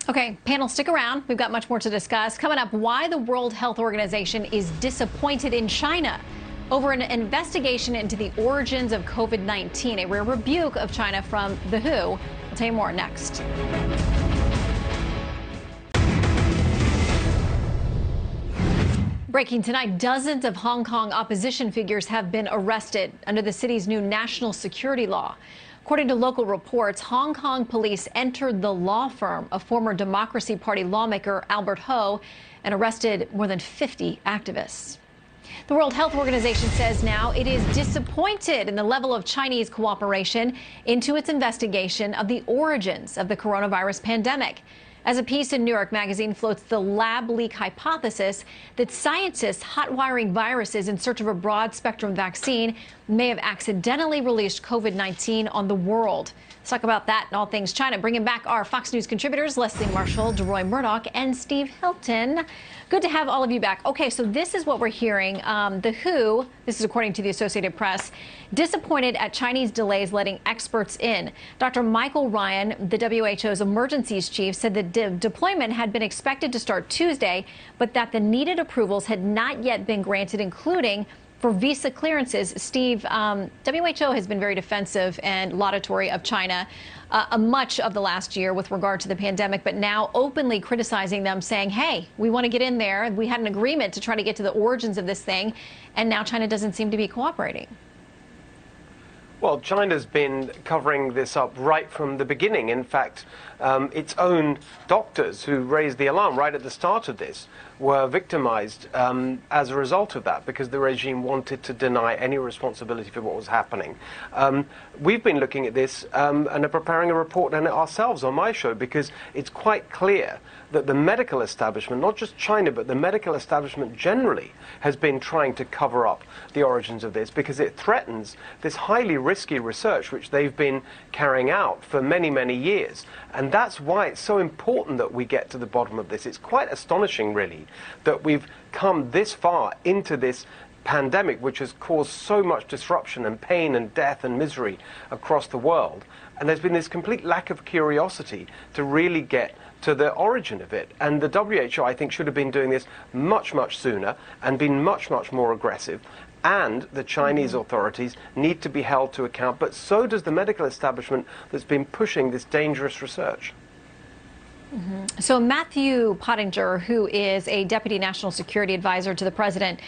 Okay, panel, stick around. We've got much more to discuss. Coming up, why the World Health Organization is disappointed in China over an investigation into the origins of COVID-19, a rare rebuke of China from the WHO. We'll tell you more next. Breaking tonight, dozens of Hong Kong opposition figures have been arrested under the city's new national security law. According to local reports, Hong Kong police entered the law firm of former Democracy Party lawmaker Albert Ho and arrested more than 50 activists. The World Health Organization says now it is disappointed in the level of Chinese cooperation into its investigation of the origins of the coronavirus pandemic. As a piece in New York Magazine floats the lab leak hypothesis that scientists hot-wiring viruses in search of a broad-spectrum vaccine may have accidentally released COVID-19 on the world. Let's talk about that and all things China. Bringing back our Fox News contributors, Leslie Marshall, DeRoy Murdoch, and Steve Hilton. Good to have all of you back. Okay, so this is what we're hearing. The WHO, this is according to the Associated Press, disappointed at Chinese delays letting experts in. Dr. Michael Ryan, the WHO's emergencies chief, said that deployment had been expected to start Tuesday, but that the needed approvals had not yet been granted, including for visa clearances. Steve, WHO has been very defensive and laudatory of China much of the last year with regard to the pandemic, but now openly criticizing them, saying, hey, we want to get in there. We had an agreement to try to get to the origins of this thing, and now China doesn't seem to be cooperating. Well, China's been covering this up right from the beginning. In fact, its own doctors who raised the alarm right at the start of this were victimized as a result of that, because the regime wanted to deny any responsibility for what was happening. We've been looking at this and are preparing a report on it ourselves on my show, because it's quite clear that the medical establishment, not just China, but the medical establishment generally, has been trying to cover up the origins of this, because it threatens this highly risky research which they've been carrying out for many, many years. And that's why it's so important that we get to the bottom of this. It's quite astonishing, really, that we've come this far into this pandemic, which has caused so much disruption and pain and death and misery across the world. And there's been this complete lack of curiosity to really get to the origin of it. And the WHO, I think, should have been doing this much, much sooner and been much, much more aggressive. And the Chinese authorities need to be held to account, but so does the medical establishment that's been pushing this dangerous research. So Matthew Pottinger, who is a deputy national security advisor to the president,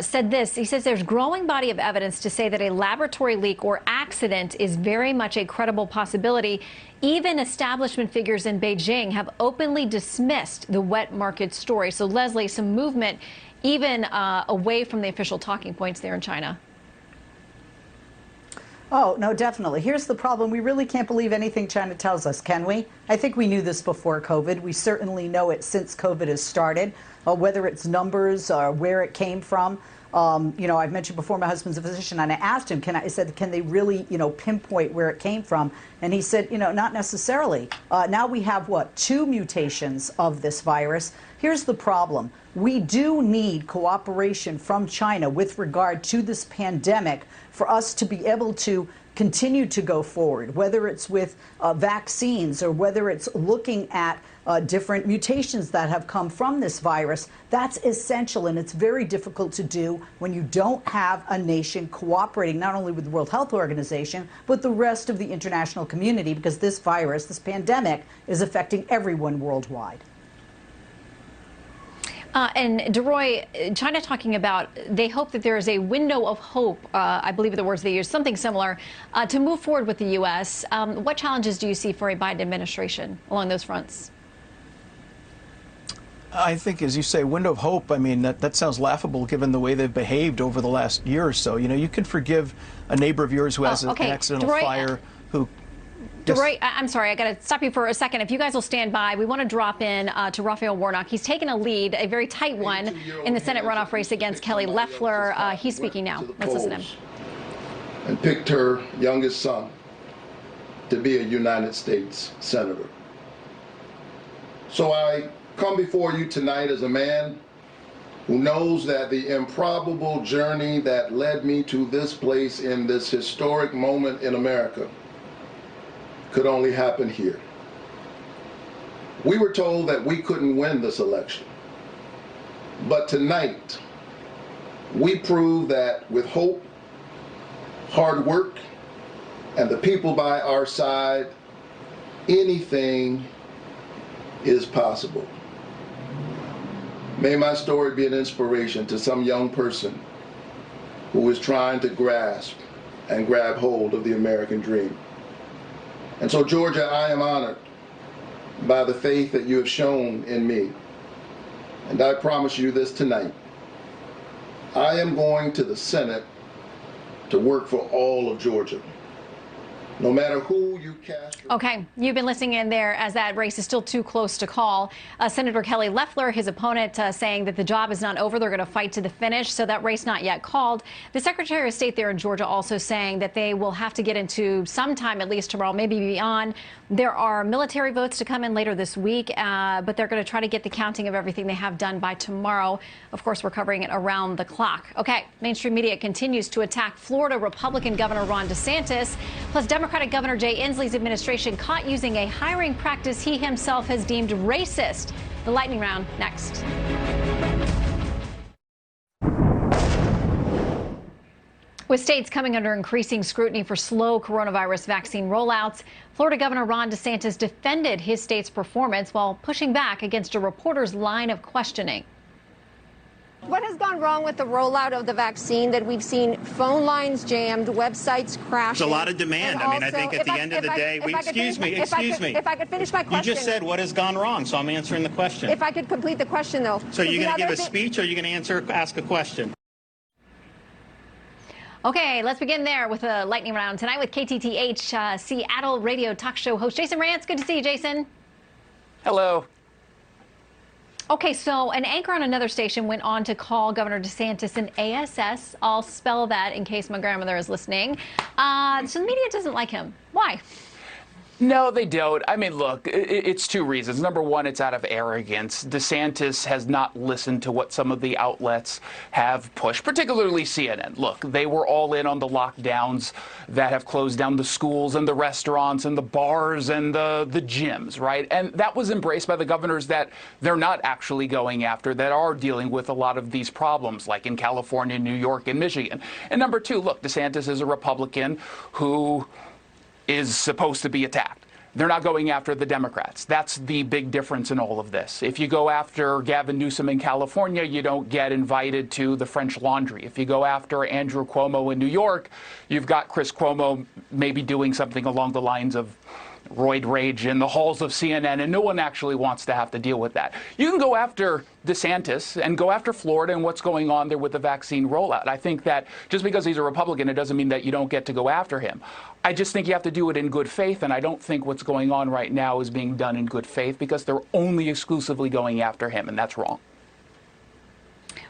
said this. He says there's growing body of evidence to say that a laboratory leak or accident is very much a credible possibility. Even establishment figures in Beijing have openly dismissed the wet market story. So, Leslie, some movement even away from the official talking points there in China. Oh, no, definitely. Here's the problem. We really can't believe anything China tells us, can we? I think we knew this before COVID. We certainly know it since COVID has started, whether it's numbers or where it came from. You know, I've mentioned before my husband's a physician, and I asked him, I said, can they really, pinpoint where it came from? And he said, not necessarily. Now we have, 2 mutations of this virus. Here's the problem. We do need cooperation from China with regard to this pandemic for us to be able to continue to go forward, whether it's with vaccines or whether it's looking at different mutations that have come from this virus. That's essential, and it's very difficult to do when you don't have a nation cooperating not only with the World Health Organization, but the rest of the international community, because this virus, this pandemic, is affecting everyone worldwide. And DeRoy, China talking about they hope that there is a window of hope, I believe are the words they use, something similar, to move forward with the U.S. What challenges do you see for a Biden administration along those fronts? I think, as you say, window of hope, I mean, that sounds laughable given the way they've behaved over the last year or so. You can forgive a neighbor of yours who has an accidental fire who... DeRoy, I'm sorry, I got to stop you for a second. If you guys will stand by, we want to drop in to Raphael Warnock. He's taken a lead, a very tight one, in the Senate runoff race against Kelly Loeffler. He's speaking now. Let's listen to him. And picked her youngest son to be a United States Senator. So I come before you tonight as a man who knows that the improbable journey that led me to this place in this historic moment in America could only happen here. We were told that we couldn't win this election. But tonight, we prove that with hope, hard work, and the people by our side, anything is possible. May my story be an inspiration to some young person who is trying to grasp and grab hold of the American dream. And so, Georgia, I am honored by the faith that you have shown in me. And I promise you this tonight. I am going to the Senate to work for all of Georgia. No matter who you cast. Okay, you've been listening in there as that race is still too close to call. Senator Kelly Loeffler, his opponent, saying that the job is not over. They're going to fight to the finish. So that race not yet called. The Secretary of State there in Georgia also saying that they will have to get into sometime, at least tomorrow, maybe beyond. There are military votes to come in later this week, but they're going to try to get the counting of everything they have done by tomorrow. Of course, we're covering it around the clock. Okay, mainstream media continues to attack Florida Republican Governor Ron DeSantis, plus Democratic Governor Jay Inslee's administration caught using a hiring practice he himself has deemed racist. The lightning round next. With states coming under increasing scrutiny for slow coronavirus vaccine rollouts, Florida Governor Ron DeSantis defended his state's performance while pushing back against a reporter's line of questioning. What has gone wrong with the rollout of the vaccine that we've seen phone lines jammed, websites crashing? There's a lot of demand. I mean, I think at the end of the day, excuse me. If I could finish my question. You just said what has gone wrong, so I'm answering the question. If I could complete the question, though. So you're going to give a speech or you're going to ask a question? Okay, let's begin there with a lightning round tonight with KTTH Seattle radio talk show host Jason Rantz. Good to see you, Jason. Hello. Okay, so an anchor on another station went on to call Governor DeSantis an ASS. I'll spell that in case my grandmother is listening. So the media doesn't like him. Why? No, they don't. I mean, look, it's two reasons. Number one, it's out of arrogance. DeSantis has not listened to what some of the outlets have pushed, particularly CNN. Look, they were all in on the lockdowns that have closed down the schools and the restaurants and the bars and the gyms, right? And that was embraced by the governors that they're not actually going after, that are dealing with a lot of these problems, like in California, New York, and Michigan. And number two, look, DeSantis is a Republican who is supposed to be attacked. They're not going after the Democrats. That's the big difference in all of this. If you go after Gavin Newsom in California, you don't get invited to the French Laundry. If you go after Andrew Cuomo in New York, you've got Chris Cuomo maybe doing something along the lines of roid rage in the halls of CNN, and no one actually wants to have to deal with that. You can go after DeSantis and go after Florida and what's going on there with the vaccine rollout. I think that just because he's a Republican, it doesn't mean that you don't get to go after him. I just think you have to do it in good faith, and I don't think what's going on right now is being done in good faith because they're only exclusively going after him, and that's wrong.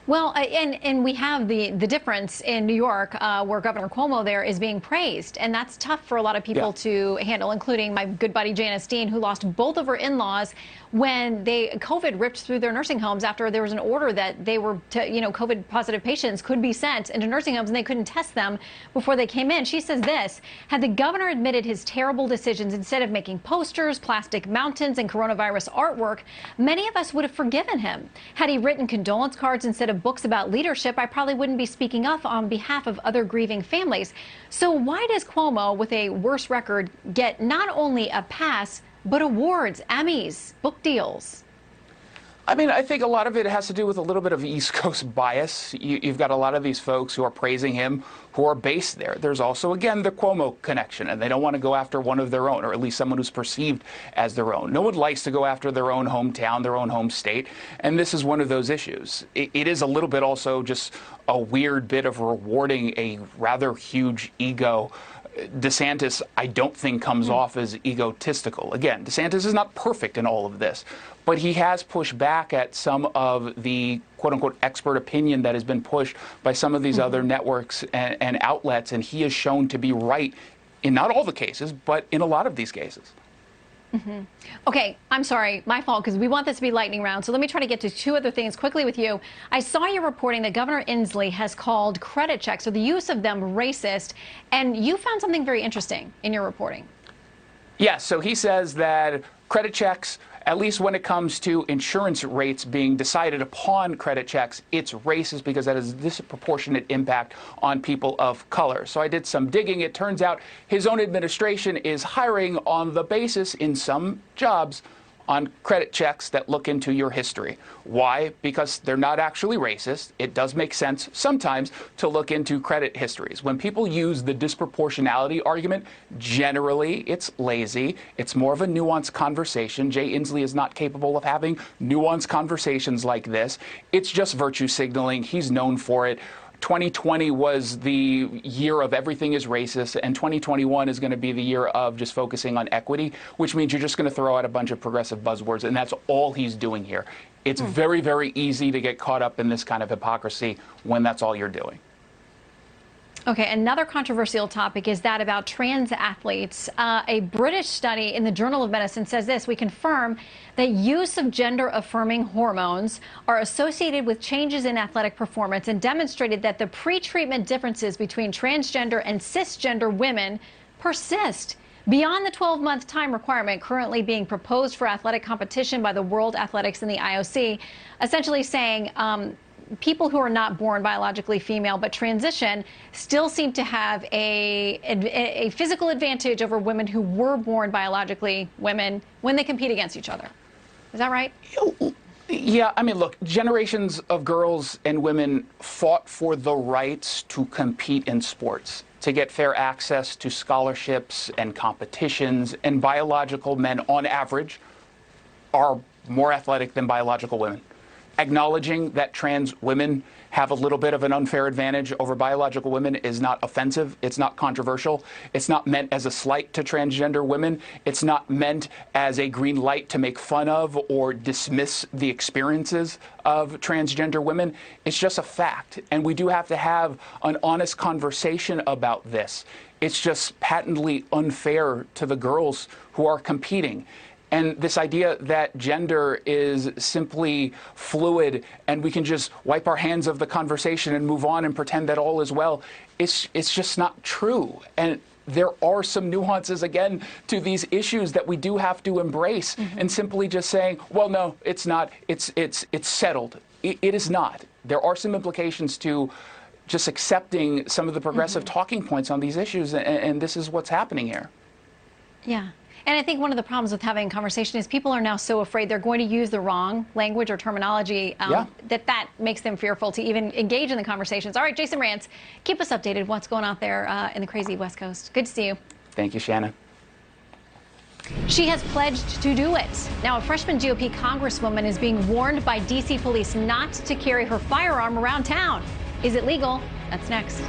Well, and we have the difference in New York where Governor Cuomo there is being praised. And that's tough for a lot of people to handle, including my good buddy Janice Dean, who lost both of her in-laws when COVID ripped through their nursing homes after there was an order that they were, COVID positive patients could be sent into nursing homes and they couldn't test them before they came in. She says this: had the governor admitted his terrible decisions instead of making posters, plastic mountains, and coronavirus artwork, many of us would have forgiven him. Had he written condolence cards instead of books about leadership, I probably wouldn't be speaking up on behalf of other grieving families. So why does Cuomo, with a worse record, get not only a pass, but awards, Emmys, book deals? I mean, I think a lot of it has to do with a little bit of East Coast bias. You've got a lot of these folks who are praising him who are based there. There's also, again, the Cuomo connection, and they don't want to go after one of their own, or at least someone who's perceived as their own. No one likes to go after their own hometown, their own home state, and this is one of those issues. It is a little bit also just a weird bit of rewarding a rather huge ego. DeSantis, I don't think, comes off as egotistical. Again, DeSantis is not perfect in all of this, but he has pushed back at some of the quote-unquote expert opinion that has been pushed by some of these other networks and outlets, and he is shown to be right in not all the cases, but in a lot of these cases. Okay, I'm sorry, my fault, because we want this to be lightning round. So let me try to get to two other things quickly with you. I saw you reporting that Governor Inslee has called credit checks, or the use of them, racist, and you found something very interesting in your reporting. Yes, so he says that credit checks, at least when it comes to insurance rates being decided upon credit checks, it's racist because that has a disproportionate impact on people of color. So I did some digging. It turns out his own administration is hiring on the basis in some jobs on credit checks that look into your history. Why? Because they're not actually racist. It does make sense sometimes to look into credit histories. When people use the disproportionality argument, generally it's lazy. It's more of a nuanced conversation. Jay Inslee is not capable of having nuanced conversations like this. It's just virtue signaling. He's known for it. 2020 was the year of everything is racist, and 2021 is going to be the year of just focusing on equity, which means you're just going to throw out a bunch of progressive buzzwords, and that's all he's doing here. It's very, very easy to get caught up in this kind of hypocrisy when that's all you're doing. Okay, another controversial topic is that about trans athletes. A British study in the Journal of Medicine says this: we confirm that use of gender-affirming hormones are associated with changes in athletic performance, and demonstrated that the pre-treatment differences between transgender and cisgender women persist beyond the 12-month time requirement currently being proposed for athletic competition by the World Athletics and the IOC, essentially saying people who are not born biologically female but transition still seem to have a physical advantage over women who were born biologically women when they compete against each other. Is that right? Yeah, I mean, look, generations of girls and women fought for the rights to compete in sports, to get fair access to scholarships and competitions, and biological men, on average, are more athletic than biological women. Acknowledging that trans women have a little bit of an unfair advantage over biological women is not offensive. It's not controversial. It's not meant as a slight to transgender women. It's not meant as a green light to make fun of or dismiss the experiences of transgender women. It's just a fact. And we do have to have an honest conversation about this. It's just patently unfair to the girls who are competing. And this idea that gender is simply fluid and we can just wipe our hands of the conversation and move on and pretend that all is well, it's just not true. And there are some nuances, again, to these issues that we do have to embrace. And simply just saying, well, no, it's not, it's settled. It is not. There are some implications to just accepting some of the progressive talking points on these issues, and this is what's happening here. Yeah. And I think one of the problems with having a conversation is people are now so afraid they're going to use the wrong language or terminology that makes them fearful to even engage in the conversations. All right, Jason Rantz, keep us updated what's going on there in the crazy West Coast. Good to see you. Thank you, Shannon. She has pledged to do it. Now, a freshman GOP congresswoman is being warned by D.C. police not to carry her firearm around town. Is it legal? That's next.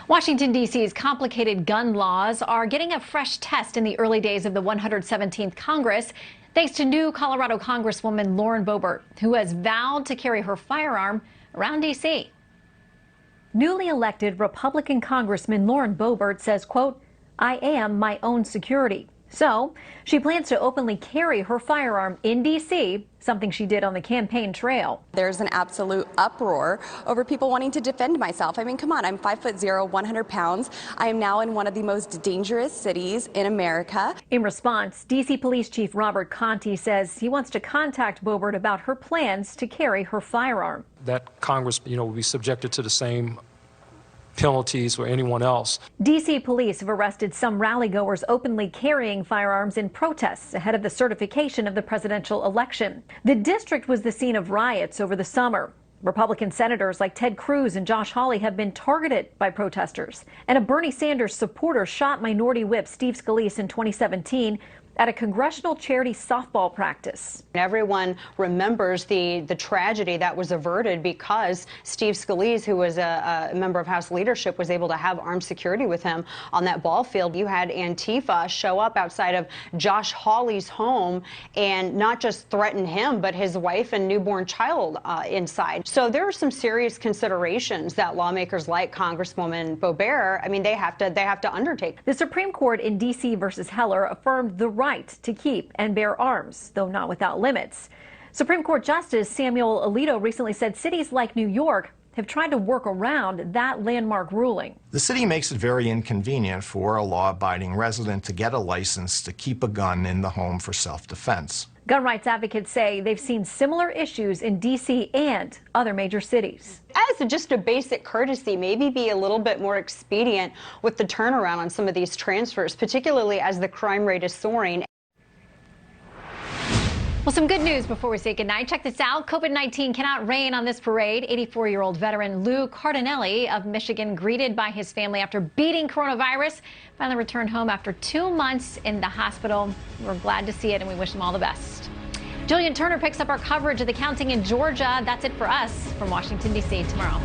Washington, D.C.'s complicated gun laws are getting a fresh test in the early days of the 117th Congress, thanks to new Colorado Congresswoman Lauren Boebert, who has vowed to carry her firearm around D.C. Newly elected Republican Congressman Lauren Boebert says, quote, "I am my own security." So she plans to openly carry her firearm in D.C., something she did on the campaign trail. There's an absolute uproar over people wanting to defend myself. I mean, come on, I'm 5'0", 100 pounds. I am now in one of the most dangerous cities in America. In response, D.C. Police Chief Robert Conti says he wants to contact Boebert about her plans to carry her firearm. That Congress, will be subjected to the same penalties or anyone else. D.C. police have arrested some rally-goers openly carrying firearms in protests ahead of the certification of the presidential election. The district was the scene of riots over the summer. Republican senators like Ted Cruz and Josh Hawley have been targeted by protesters. And a Bernie Sanders supporter shot Minority Whip Steve Scalise in 2017 at a congressional charity softball practice. Everyone remembers the tragedy that was averted because Steve Scalise, who was a member of House leadership, was able to have armed security with him on that ball field. You had Antifa show up outside of Josh Hawley's home and not just threaten him, but his wife and newborn child inside. So there are some serious considerations that lawmakers like Congresswoman Boebert, I mean, they have to undertake. The Supreme Court in D.C. versus Heller affirmed the right to keep and bear arms, though not without limits. Supreme Court Justice Samuel Alito recently said cities like New York have tried to work around that landmark ruling. The city makes it very inconvenient for a law-abiding resident to get a license to keep a gun in the home for self-defense. Gun rights advocates say they've seen similar issues in D.C. and other major cities. As just a basic courtesy, maybe be a little bit more expedient with the turnaround on some of these transfers, particularly as the crime rate is soaring. Well, some good news before we say goodnight. Check this out. COVID-19 cannot reign on this parade. 84-year-old veteran Lou Cardinelli of Michigan, greeted by his family after beating coronavirus, finally returned home after 2 months in the hospital. We're glad to see it, and we wish him all the best. Jillian Turner picks up our coverage of the counting in Georgia. That's it for us from Washington, D.C. tomorrow.